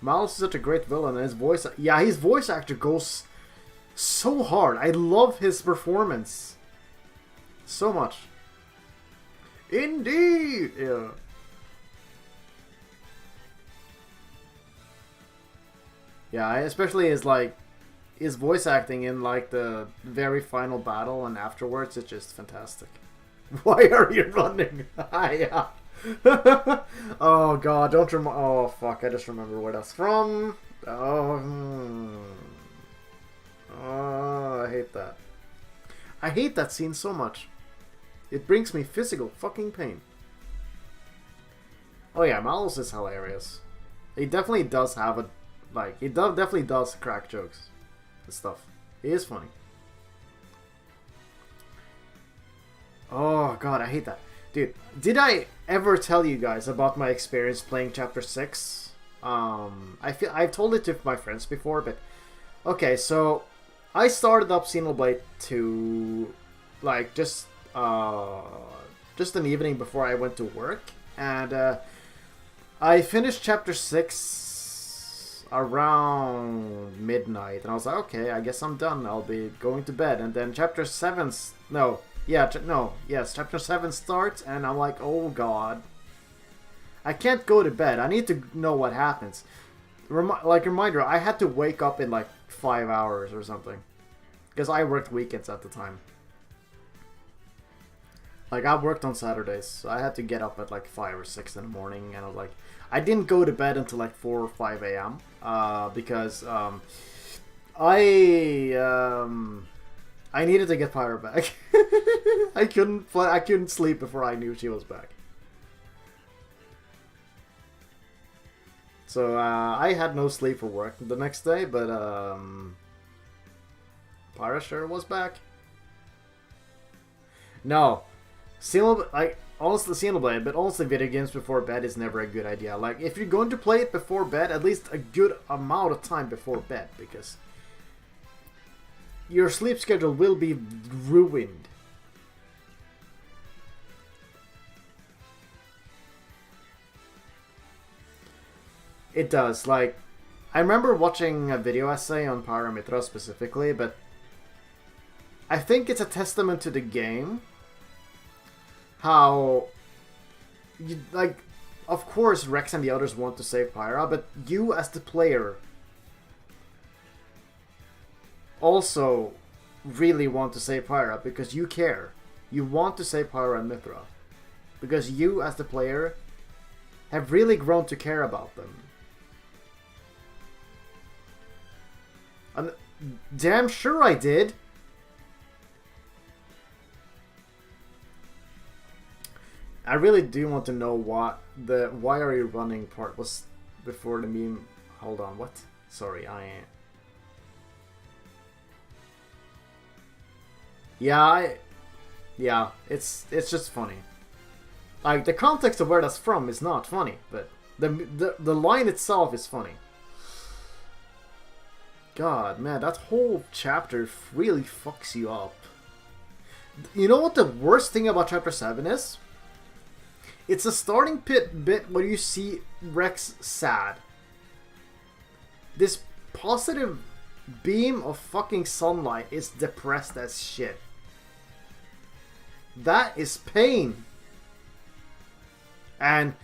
Miles is such a great villain, and his voice... Yeah, his voice actor goes so hard. I love his performance. So much. Indeed! Yeah. Yeah, especially his voice acting in like the very final battle and afterwards, it's just fantastic. Why are you running? Yeah. Oh god, don't remember. Oh fuck, I just remember where that's from. Oh, oh, I hate that. I hate that scene so much. It brings me physical fucking pain. Oh yeah, Miles is hilarious. He definitely does have a he definitely does crack jokes and stuff. He is funny. Oh god, I hate that. Dude, did I ever tell you guys about my experience playing Chapter 6? I've told it to my friends before, but... Okay, so... I started up Xenoblade 2... Like, just an evening before I went to work. And, I finished Chapter 6... around midnight. And I was like, okay, I guess I'm done. I'll be going to bed. And then Chapter 7's... No... Yeah, yes, Chapter 7 starts, and I'm like, oh god. I can't go to bed. I need to know what happens. Reminder, I had to wake up in like 5 hours or something. Because I worked weekends at the time. Like, I worked on Saturdays, so I had to get up at like 5 or 6 in the morning, and I was like... I didn't go to bed until like 4 or 5 a.m. Because, I needed to get Pyra back. I couldn't sleep before I knew she was back. So I had no sleep for work the next day, but Pyra sure was back. No, honestly Xenoblade, but honestly video games before bed is never a good idea. Like if you're going to play it before bed, at least a good amount of time before bed, because your sleep schedule will be ruined. It does. Like, I remember watching a video essay on Pyra Mythra specifically, but I think it's a testament to the game. How, of course Rex and the others want to save Pyra, but you as the player also really want to save Pyra because you care. You want to save Pyra and Mythra. Because you, as the player, have really grown to care about them. And damn sure I did! I really do want to know what the why are you running part was before the meme. Hold on, what? Sorry, I ain't. Yeah, it's just funny. Like the context of where that's from is not funny, but the line itself is funny. God, man, that whole chapter really fucks you up. You know what the worst thing about Chapter 7 is? It's a starting bit where you see Rex sad. This positive beam of fucking sunlight is depressed as shit. That is pain. And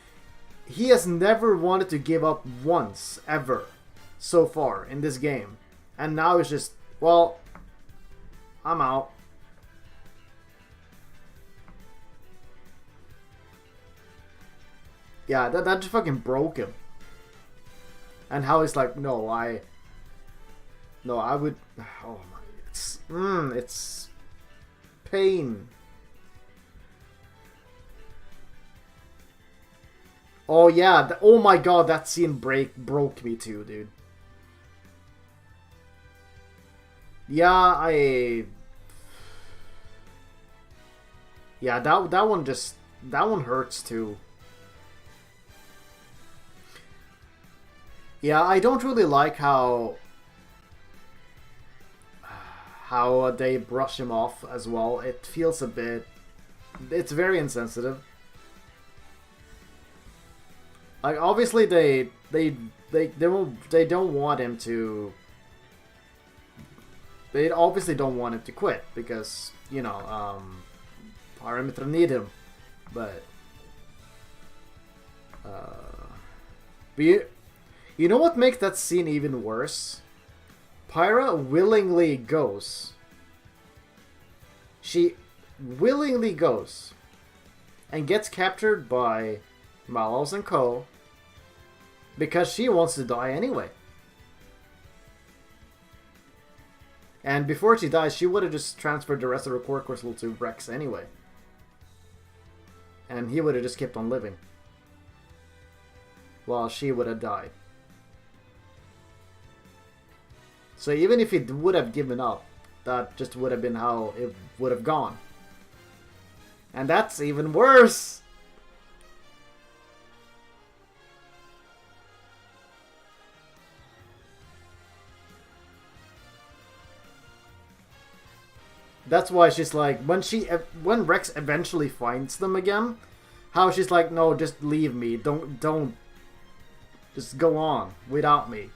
he has never wanted to give up once, ever, so far in this game. And now it's just, well, I'm out. Yeah, that just fucking broke him. And how he's like, no, I would, oh my, it's pain. Oh yeah, oh my god, that scene broke me too, dude. Yeah, yeah, that one hurts too. Yeah, I don't really like how they brush him off as well. It feels a bit... It's very insensitive. Like, obviously they don't want him to... They obviously don't want him to quit because, you know, Pyra Mythra need him. But you know what makes that scene even worse? Pyra willingly goes. She willingly goes and gets captured by Malos and Co. because she wants to die anyway. And before she dies, she would have just transferred the rest of her core crystal to Rex anyway. And he would have just kept on living. While she would have died. So even if he would have given up, that just would have been how it would have gone. And that's even worse! That's why she's like, when Rex eventually finds them again, how she's like, no, just leave me, don't, just go on without me.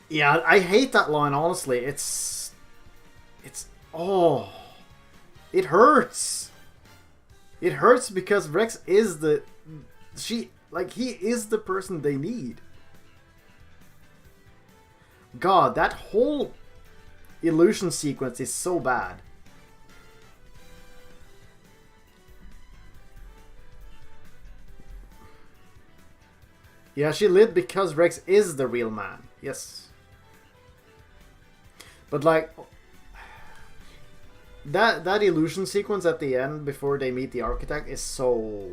Yeah, I hate that line, honestly. It's, oh, it hurts. It hurts because Rex is he is the person they need. God, that whole illusion sequence is so bad. Yeah, she lived because Rex is the real man. Yes. But like that illusion sequence at the end before they meet the architect is so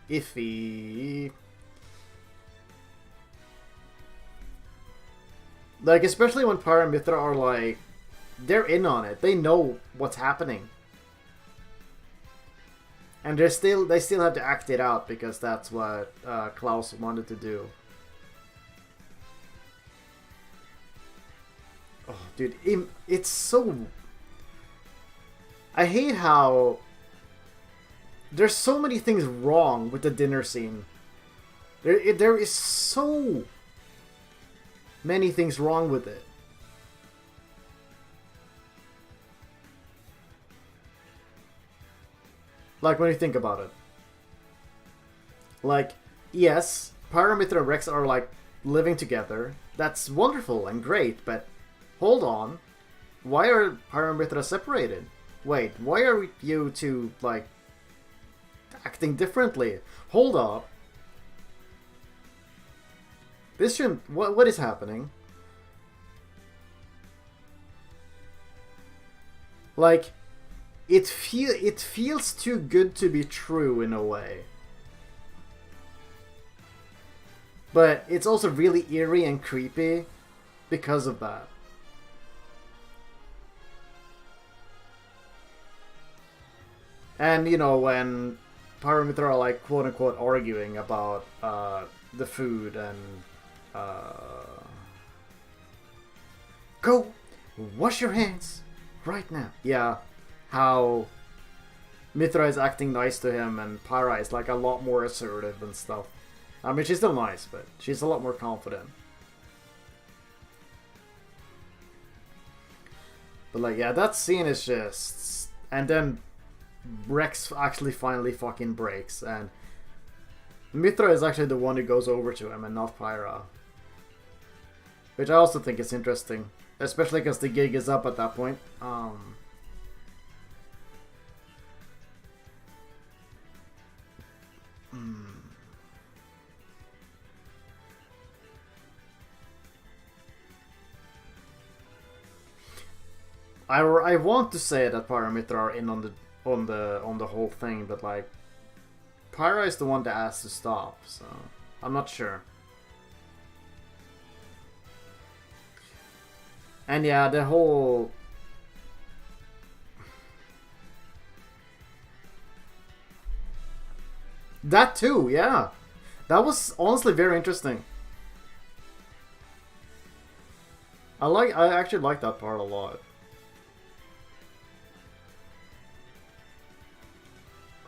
iffy. Like, especially when Pyra Mythra are like, they're in on it. They know what's happening. And they still have to act it out because that's what Klaus wanted to do. Oh, dude, it's so... I hate how... There's so many things wrong with the dinner scene. There is so many things wrong with it. Like, when you think about it. Like, yes, Pyra Mythra and Rex are, like, living together. That's wonderful and great, but hold on. Why are Pyra Mythra separated? Wait, why are you two, like, acting differently? Hold up. This shouldn't... What is happening? Like... It feels too good to be true in a way. But it's also really eerie and creepy because of that. And, you know, when Pyra Mythra are, like, quote-unquote arguing about the food and... Go! Wash your hands! Right now! Yeah. How Mythra is acting nice to him and Pyra is like a lot more assertive and stuff. I mean, she's still nice, but she's a lot more confident. But like, yeah, that scene is just... And then Rex actually finally fucking breaks, and Mythra is actually the one who goes over to him and not Pyra. Which I also think is interesting. Especially because the gig is up at that point. I want to say that Pyra Mythra are in on the whole thing, but like Pyra is the one that asked to stop, so I'm not sure. And yeah, the whole... That too, yeah. That was honestly very interesting. I actually like that part a lot.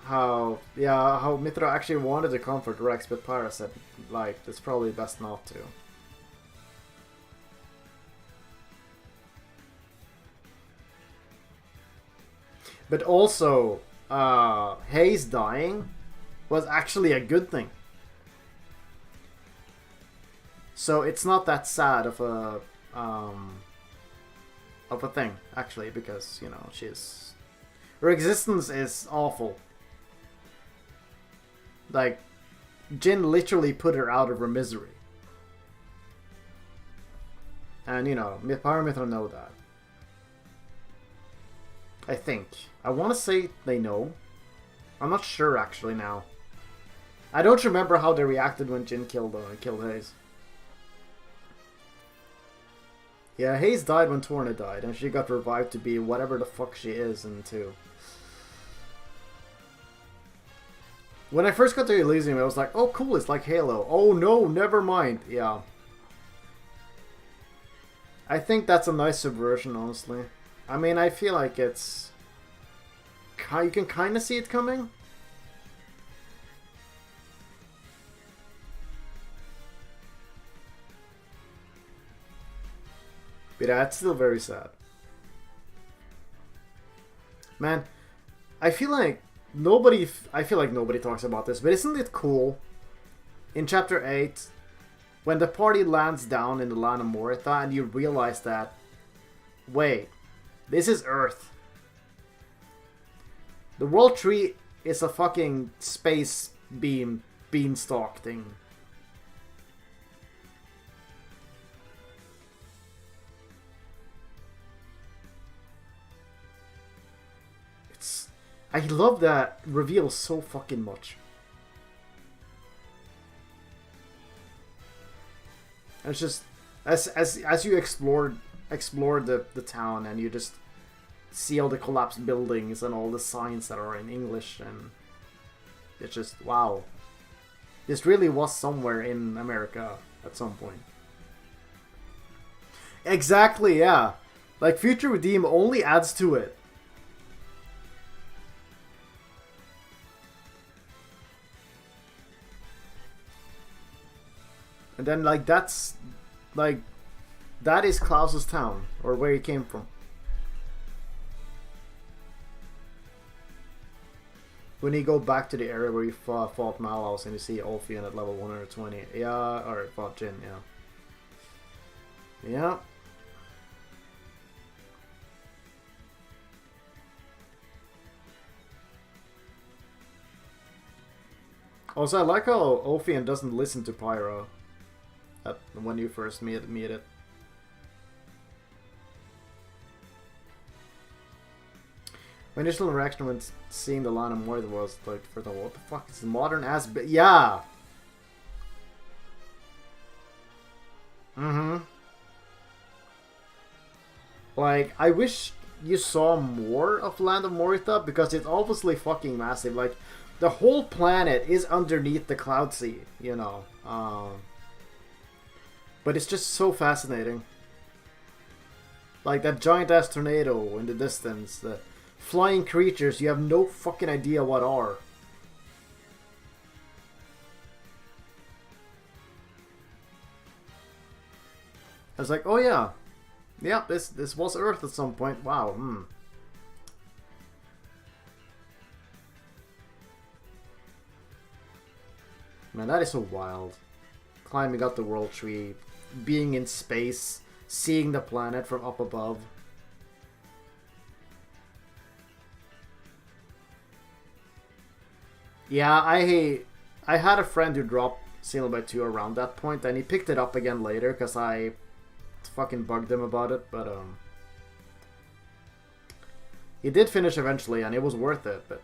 How Mythra actually wanted to comfort Rex, but Pyra said, like, it's probably best not to. But also, Hayes dying was actually a good thing. So it's not that sad of a thing, actually, because, you know, her existence is awful. Like, Jin literally put her out of her misery. And, you know, Pyra Mythra know that. I think. I want to say they know. I'm not sure, actually, now. I don't remember how they reacted when Jin killed Hayes. Yeah, Hayes died when Torna died, and she got revived to be whatever the fuck she is in 2. When I first got to Elysium, I was like, oh cool, it's like Halo. Oh no, never mind. Yeah. I think that's a nice subversion, honestly. I mean, I feel like it's... You can kind of see it coming. But that's still very sad. Man, I feel like nobody talks about this, but isn't it cool in Chapter 8 when the party lands down in the land of Moritha and you realize that, wait, this is Earth. The World Tree is a fucking space beanstalk thing. I love that reveal so fucking much. And it's just as you explore the town and you just see all the collapsed buildings and all the signs that are in English, and it's just wow. This really was somewhere in America at some point. Exactly, yeah. Like Future Redeem only adds to it. And then, like, that is Klaus's town, or where he came from. When you go back to the area where you fought Malhouse and you see Ulfian at level 120. Yeah, or fought Jin, yeah. Yeah. Also, I like how Ulfian doesn't listen to Pyro. When you first meet it. My initial reaction when seeing the line of Moira was like, for the what the fuck is the modern ass? Yeah. Like, I wish you saw more of Land of Moritha because it's obviously fucking massive. Like, the whole planet is underneath the Cloud Sea, you know. But it's just so fascinating. Like that giant ass tornado in the distance, the flying creatures you have no fucking idea what are. I was like, oh yeah. Yeah, this was Earth at some point. Wow, Man, that is so wild. Climbing up the World Tree, being in space, seeing the planet from up above. Yeah, I had a friend who dropped Xenoblade 2 around that point, and he picked it up again later because I fucking bugged him about it, but he did finish eventually, and it was worth it, but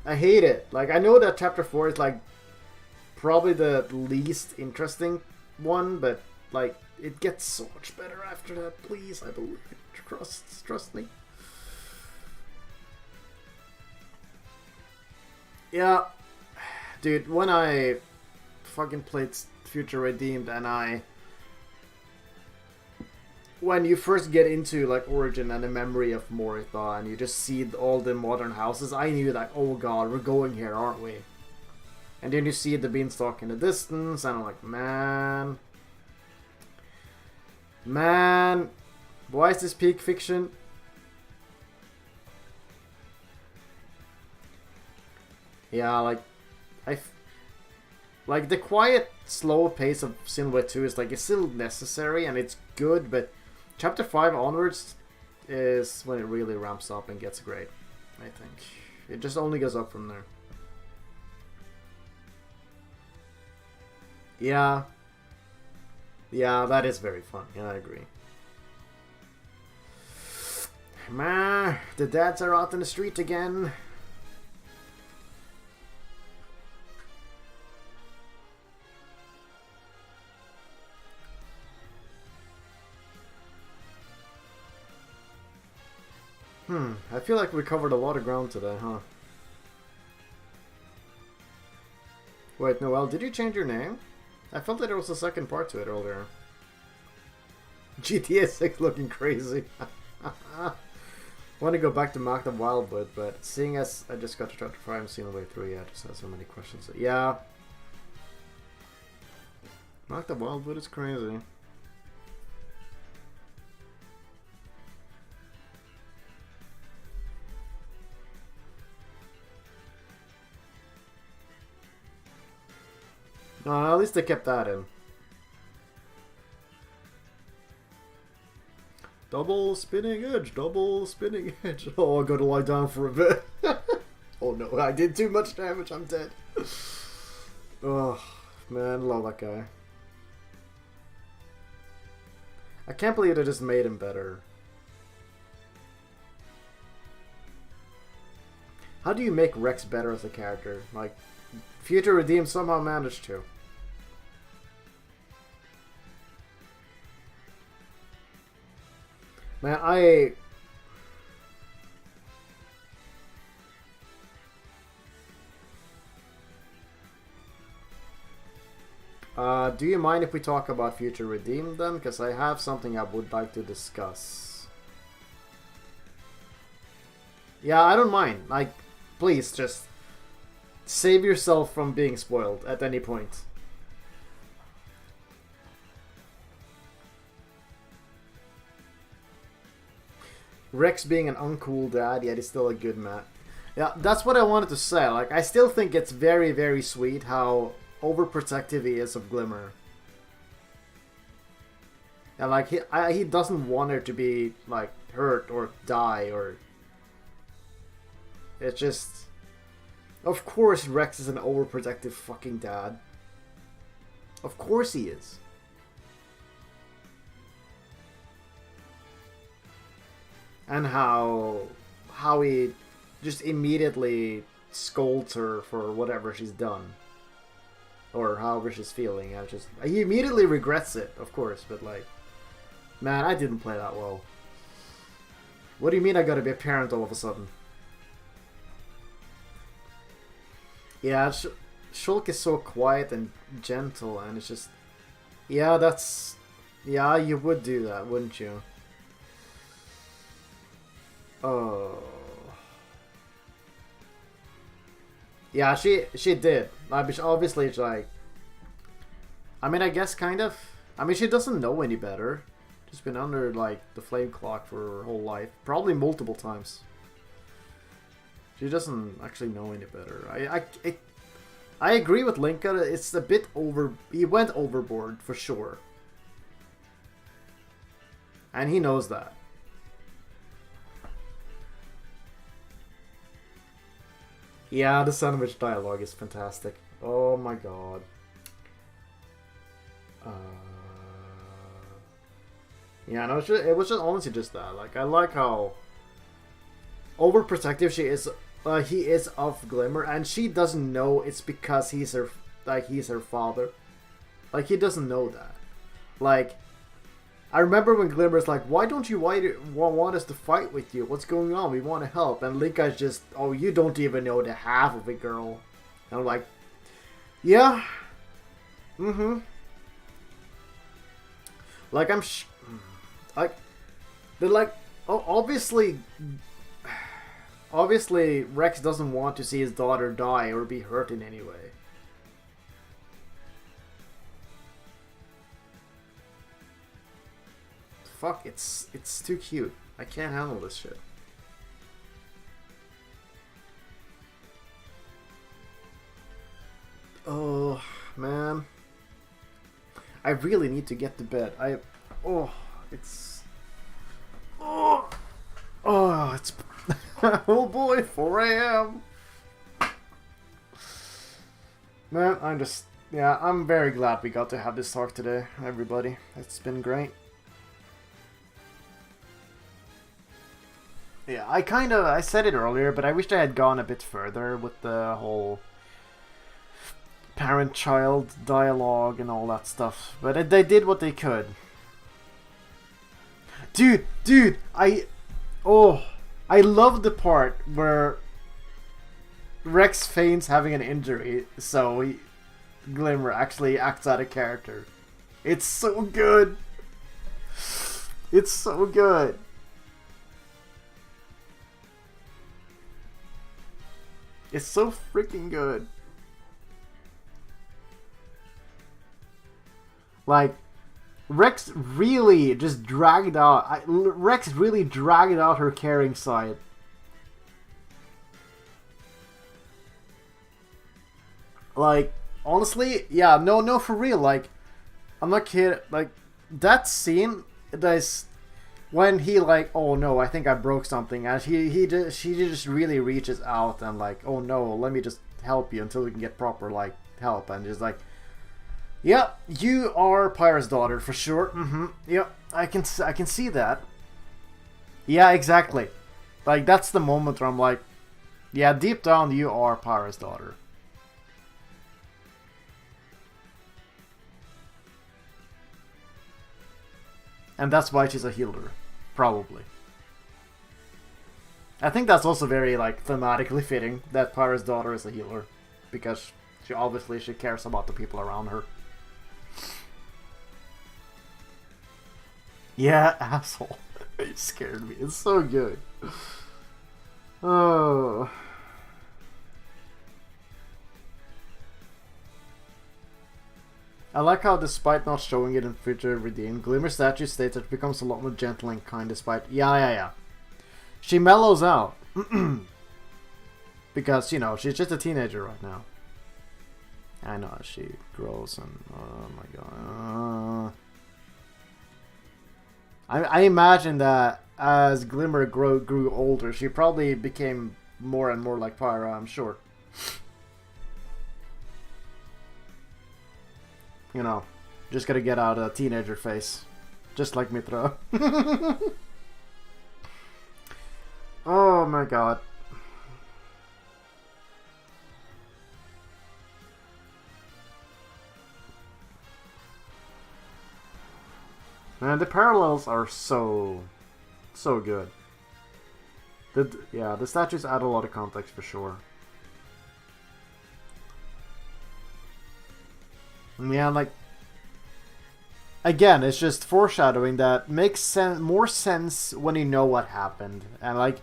I hate it. Like, I know that Chapter 4 is like probably the least interesting one, but like it gets so much better after that. Please, I believe. Trust me. Yeah, Dude, when I fucking played Future Redeemed and when you first get into like Origin and the memory of Moritha and you just see all the modern houses, I knew like, oh god, we're going here, aren't we? And then you see the beanstalk in the distance and I'm like, man, why is this peak fiction? Yeah, like like the quiet, slow pace of Xenoblade 2 is like, it's still necessary and it's good, but Chapter 5 onwards is when it really ramps up and gets great, I think. It just only goes up from there. Yeah. Yeah, that is very fun. Yeah, I agree. Man, the dads are out in the street again. I feel like we covered a lot of ground today, huh? Wait, Noel, did you change your name? I felt that there was a second part to it earlier. GTA 6 looking crazy. Want to go back to Mark the Wildwood, but seeing as I just got to Chapter 5 and Xenoblade 3, I just have so many questions. Yeah. Mark the Wildwood is crazy. No, at least they kept that in. Double spinning edge, double spinning edge. Oh, I gotta lie down for a bit. Oh no, I did too much damage, I'm dead. Oh, man, love that guy. I can't believe they just made him better. How do you make Rex better as a character? Like, Future Redeemed somehow managed to. Man, do you mind if we talk about Future Redeemed then? Because I have something I would like to discuss. Yeah, I don't mind. Like, please, just save yourself from being spoiled at any point. Rex being an uncool dad, yet he's still a good man. Yeah, that's what I wanted to say. Like, I still think it's very, very sweet how overprotective he is of Glimmer. And like, he doesn't want her to be like hurt or die or. It's just. Of course, Rex is an overprotective fucking dad. Of course he is. And how he just immediately scolds her for whatever she's done. Or however she's feeling. He immediately regrets it, of course, but like, man, I didn't play that well. What do you mean I gotta be a parent all of a sudden? Yeah, Shulk is so quiet and gentle, and it's just... Yeah, that's... Yeah, you would do that, wouldn't you? Oh... Yeah, she did. Obviously, it's like... I mean, I guess kind of... I mean, she doesn't know any better. She's been under, like, the flame clock for her whole life. Probably multiple times. She doesn't actually know any better. I agree with Linka. It's a bit over... He went overboard, for sure. And he knows that. Yeah, the sandwich dialogue is fantastic. Oh my god. Yeah, no, it was just honestly just that. Like, I like how overprotective she is. He is of Glimmer, and she doesn't know it's because he's her father. Like, he doesn't know that. Like, I remember when Glimmer's like, why don't you want us to fight with you? What's going on? We want to help. And Linka's just, oh, you don't even know the half of it, girl. And I'm like, Yeah. Like like, but like, obviously Rex doesn't want to see his daughter die or be hurt in any way. Fuck, it's too cute. I can't handle this shit. Oh, man. I really need to get to bed. It's... it's... oh boy, 4 a.m. Man, I'm very glad we got to have this talk today, everybody. It's been great. Yeah, I said it earlier, but I wished I had gone a bit further with the whole parent-child dialogue and all that stuff. But they did what they could. Dude, I love the part where Rex feigns having an injury, so Glimmer actually acts out of character. It's so good. It's so good. It's so freaking good. Like, Rex really just dragged out... Rex really dragged out her caring side. Like, honestly, yeah, no, for real, like, I'm not kidding, like, that scene, when he, like, oh no, I think I broke something, and she just really reaches out and, like, oh no, let me just help you until we can get proper, like, help, and just like, yeah, you are Pyra's daughter, for sure, yep, I can see that. Yeah, exactly. Like, that's the moment where I'm like, yeah, deep down, you are Pyra's daughter. And that's why she's a healer. Probably. I think that's also very, like, thematically fitting that Pyra's daughter is a healer. Because she cares about the people around her. Yeah, asshole. You scared me. It's so good. Oh... I like how, despite not showing it in Future Redeemed, Glimmer's statue states that it becomes a lot more gentle and kind despite... Yeah. She mellows out. Because, you know, she's just a teenager right now. I know, she grows and... Oh my god. I imagine that as Glimmer grew older, she probably became more and more like Pyra, I'm sure. You know, just gotta get out a teenager face. Just like Mythra. Oh my god. Man, the parallels are so good. The statues add a lot of context for sure. Yeah, like, again, it's just foreshadowing that makes more sense when you know what happened. And, like,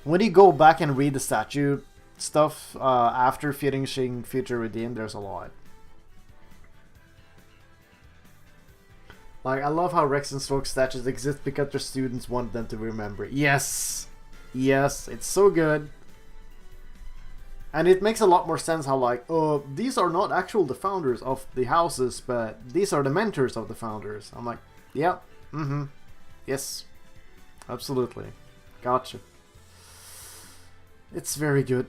when you go back and read the statue stuff after finishing Future Redeemed, there's a lot. Like, I love how Rex and Stroke's statues exist because their students want them to remember. Yes! Yes, it's so good. And it makes a lot more sense how, like, these are not the founders of the houses, but these are the mentors of the founders. I'm like, yeah, yes, absolutely. Gotcha. It's very good.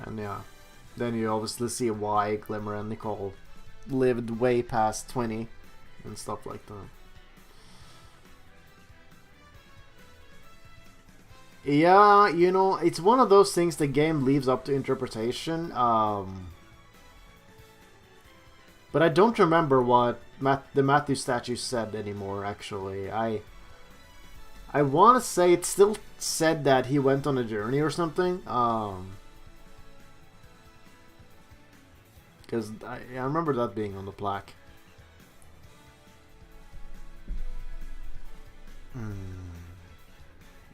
And yeah, then you obviously see why Glimmer and Nicole lived way past 20 and stuff like that. Yeah, you know, it's one of those things the game leaves up to interpretation. But I don't remember what the Matthew statue said anymore. Actually, I want to say it still said that he went on a journey or something. Because I remember that being on the plaque.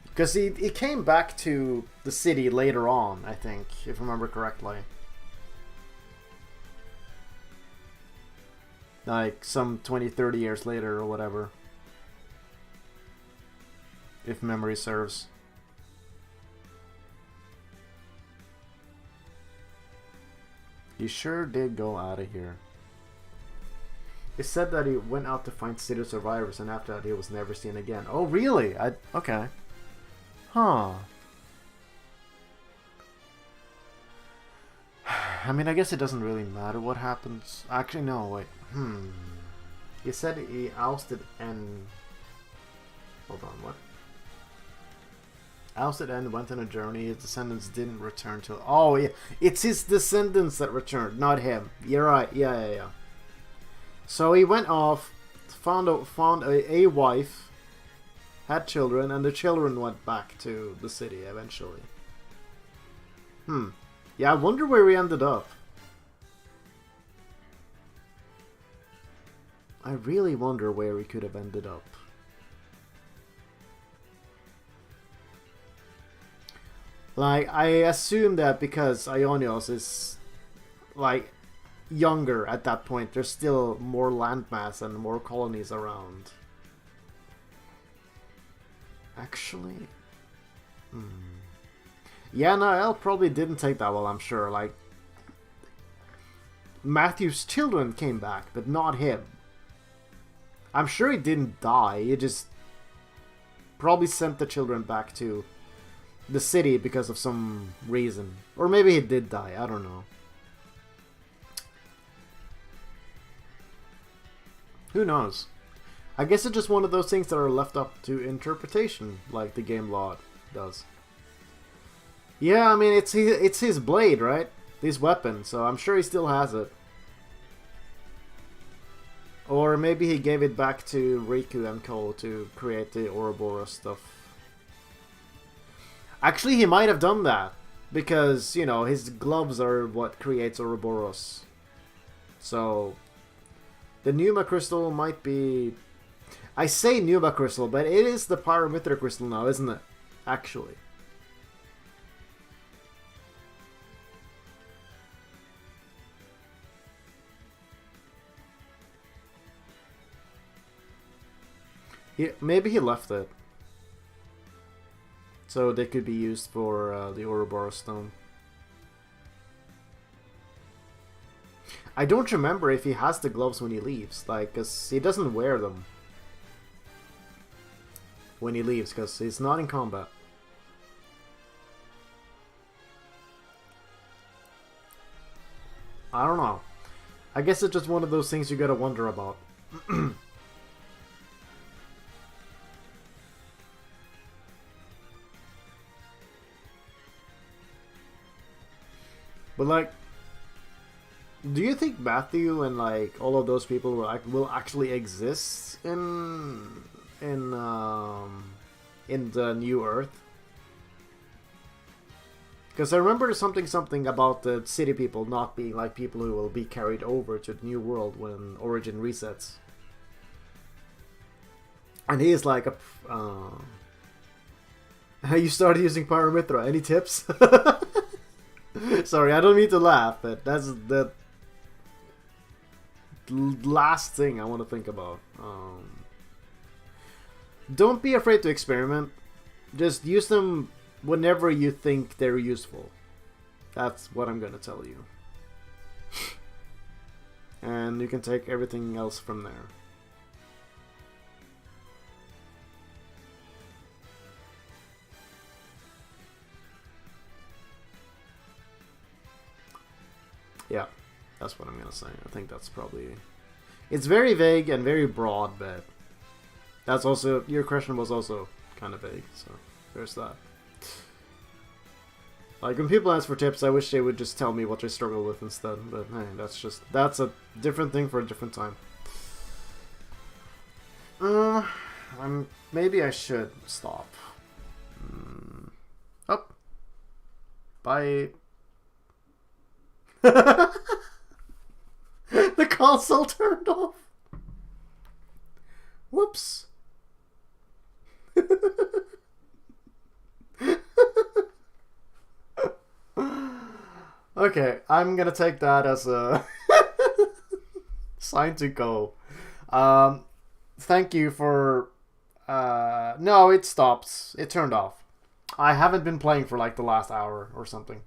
Because he came back to the city later on, I think, if I remember correctly. Like some 20, 30 years later or whatever. If memory serves. He sure did go out of here. It said that he went out to find city survivors, and after that he was never seen again. Oh, really? Okay. Huh. I mean, I guess it doesn't really matter what happens. Actually, no, wait. He said he ousted and... Hold on, what? Ousted and went on a journey. His descendants didn't return till... Oh, yeah. It's his descendants that returned, not him. You're right. Yeah. So he went off, found a wife, had children, and the children went back to the city eventually. Yeah, I wonder where he ended up. I really wonder where he could have ended up. Like, I assume that because Ionios is, like, younger at that point, there's still more landmass and more colonies around. Actually... Yeah, no, El probably didn't take that well, I'm sure. Like, Matthew's children came back, but not him. I'm sure he didn't die, he just probably sent the children back to the city because of some reason. Or maybe he did die, I don't know. Who knows? I guess it's just one of those things that are left up to interpretation, like the game law does. Yeah, I mean, it's his blade, right? His weapon, so I'm sure he still has it. Or maybe he gave it back to Riku and Cole to create the Ouroboros stuff. Actually, he might have done that. Because, you know, his gloves are what creates Ouroboros. So, the Pneuma Crystal might be... I say Pneuma Crystal, but it is the Pyra Mythra Crystal now, isn't it? Actually. Maybe he left it. So they could be used for the Ouroboros Stone. I don't remember if he has the gloves when he leaves. Like, cause he doesn't wear them when he leaves, because he's not in combat. I don't know. I guess it's just one of those things you gotta wonder about. But like, do you think Matthew and like all of those people will actually exist in the New Earth? Because I remember something about the city people not being like people who will be carried over to the New World when Origin resets. And he is like a... you started using Pyra Mythra. Any tips? Sorry, I don't mean to laugh, but that's the last thing I want to think about. Don't be afraid to experiment. Just use them whenever you think they're useful. That's what I'm gonna tell you. And you can take everything else from there. Yeah, that's what I'm gonna say. I think that's probably... It's very vague and very broad, but that's also... Your question was also kind of vague, so there's that. Like, when people ask for tips, I wish they would just tell me what they struggle with instead, but hey, that's a different thing for a different time. Maybe I should stop. Oh. Bye. The console turned off. Whoops. Okay, I'm gonna take that as a sign to go. Thank you for... no, it stopped. It turned off. I haven't been playing for like the last hour or something.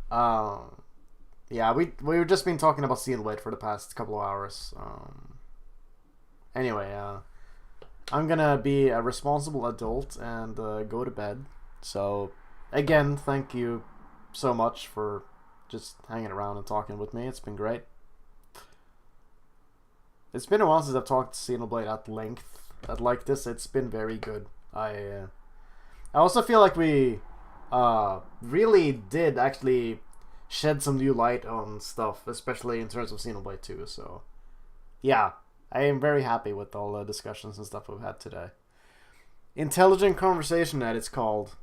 Yeah, we've just been talking about Xenoblade for the past couple of hours. Anyway, I'm gonna be a responsible adult and go to bed. So, again, thank you so much for just hanging around and talking with me. It's been great. It's been a while since I've talked Xenoblade at length. Like this, it's been very good. I also feel like we really did actually shed some new light on stuff, especially in terms of Xenoblade 2. So, yeah, I am very happy with all the discussions and stuff we've had today. Intelligent conversation, that it's called.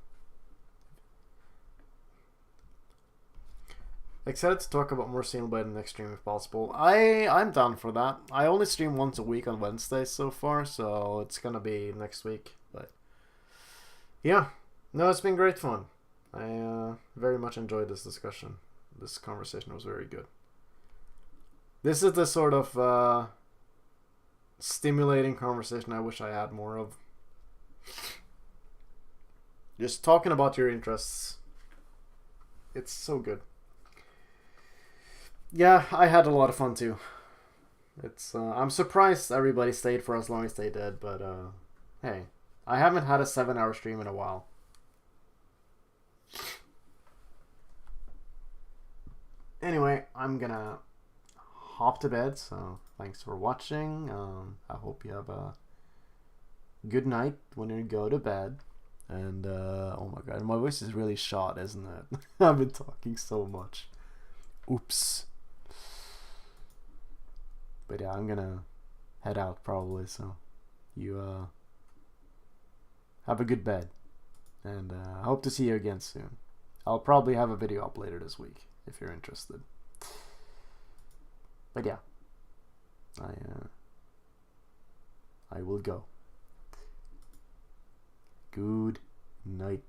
Excited to talk about more Xenoblade in the next stream if possible. I'm down for that. I only stream once a week on Wednesdays so far, so it's gonna be next week. But yeah, no, it's been great fun. I very much enjoyed this discussion. This conversation was very good. This is the sort of stimulating conversation I wish I had more of. Just talking about your interests. It's so good. Yeah, I had a lot of fun too. It's I'm surprised everybody stayed for as long as they did, but hey, I haven't had a 7-hour stream in a while. Anyway, I'm gonna hop to bed, so thanks for watching. I hope you have a good night when you go to bed. And oh my god, my voice is really shot, isn't it? I've been talking so much. Oops. But yeah, I'm gonna head out probably, so you have a good bed, and I hope to see you again soon. I'll probably have a video up later this week if you're interested. But yeah, I will go. Good night.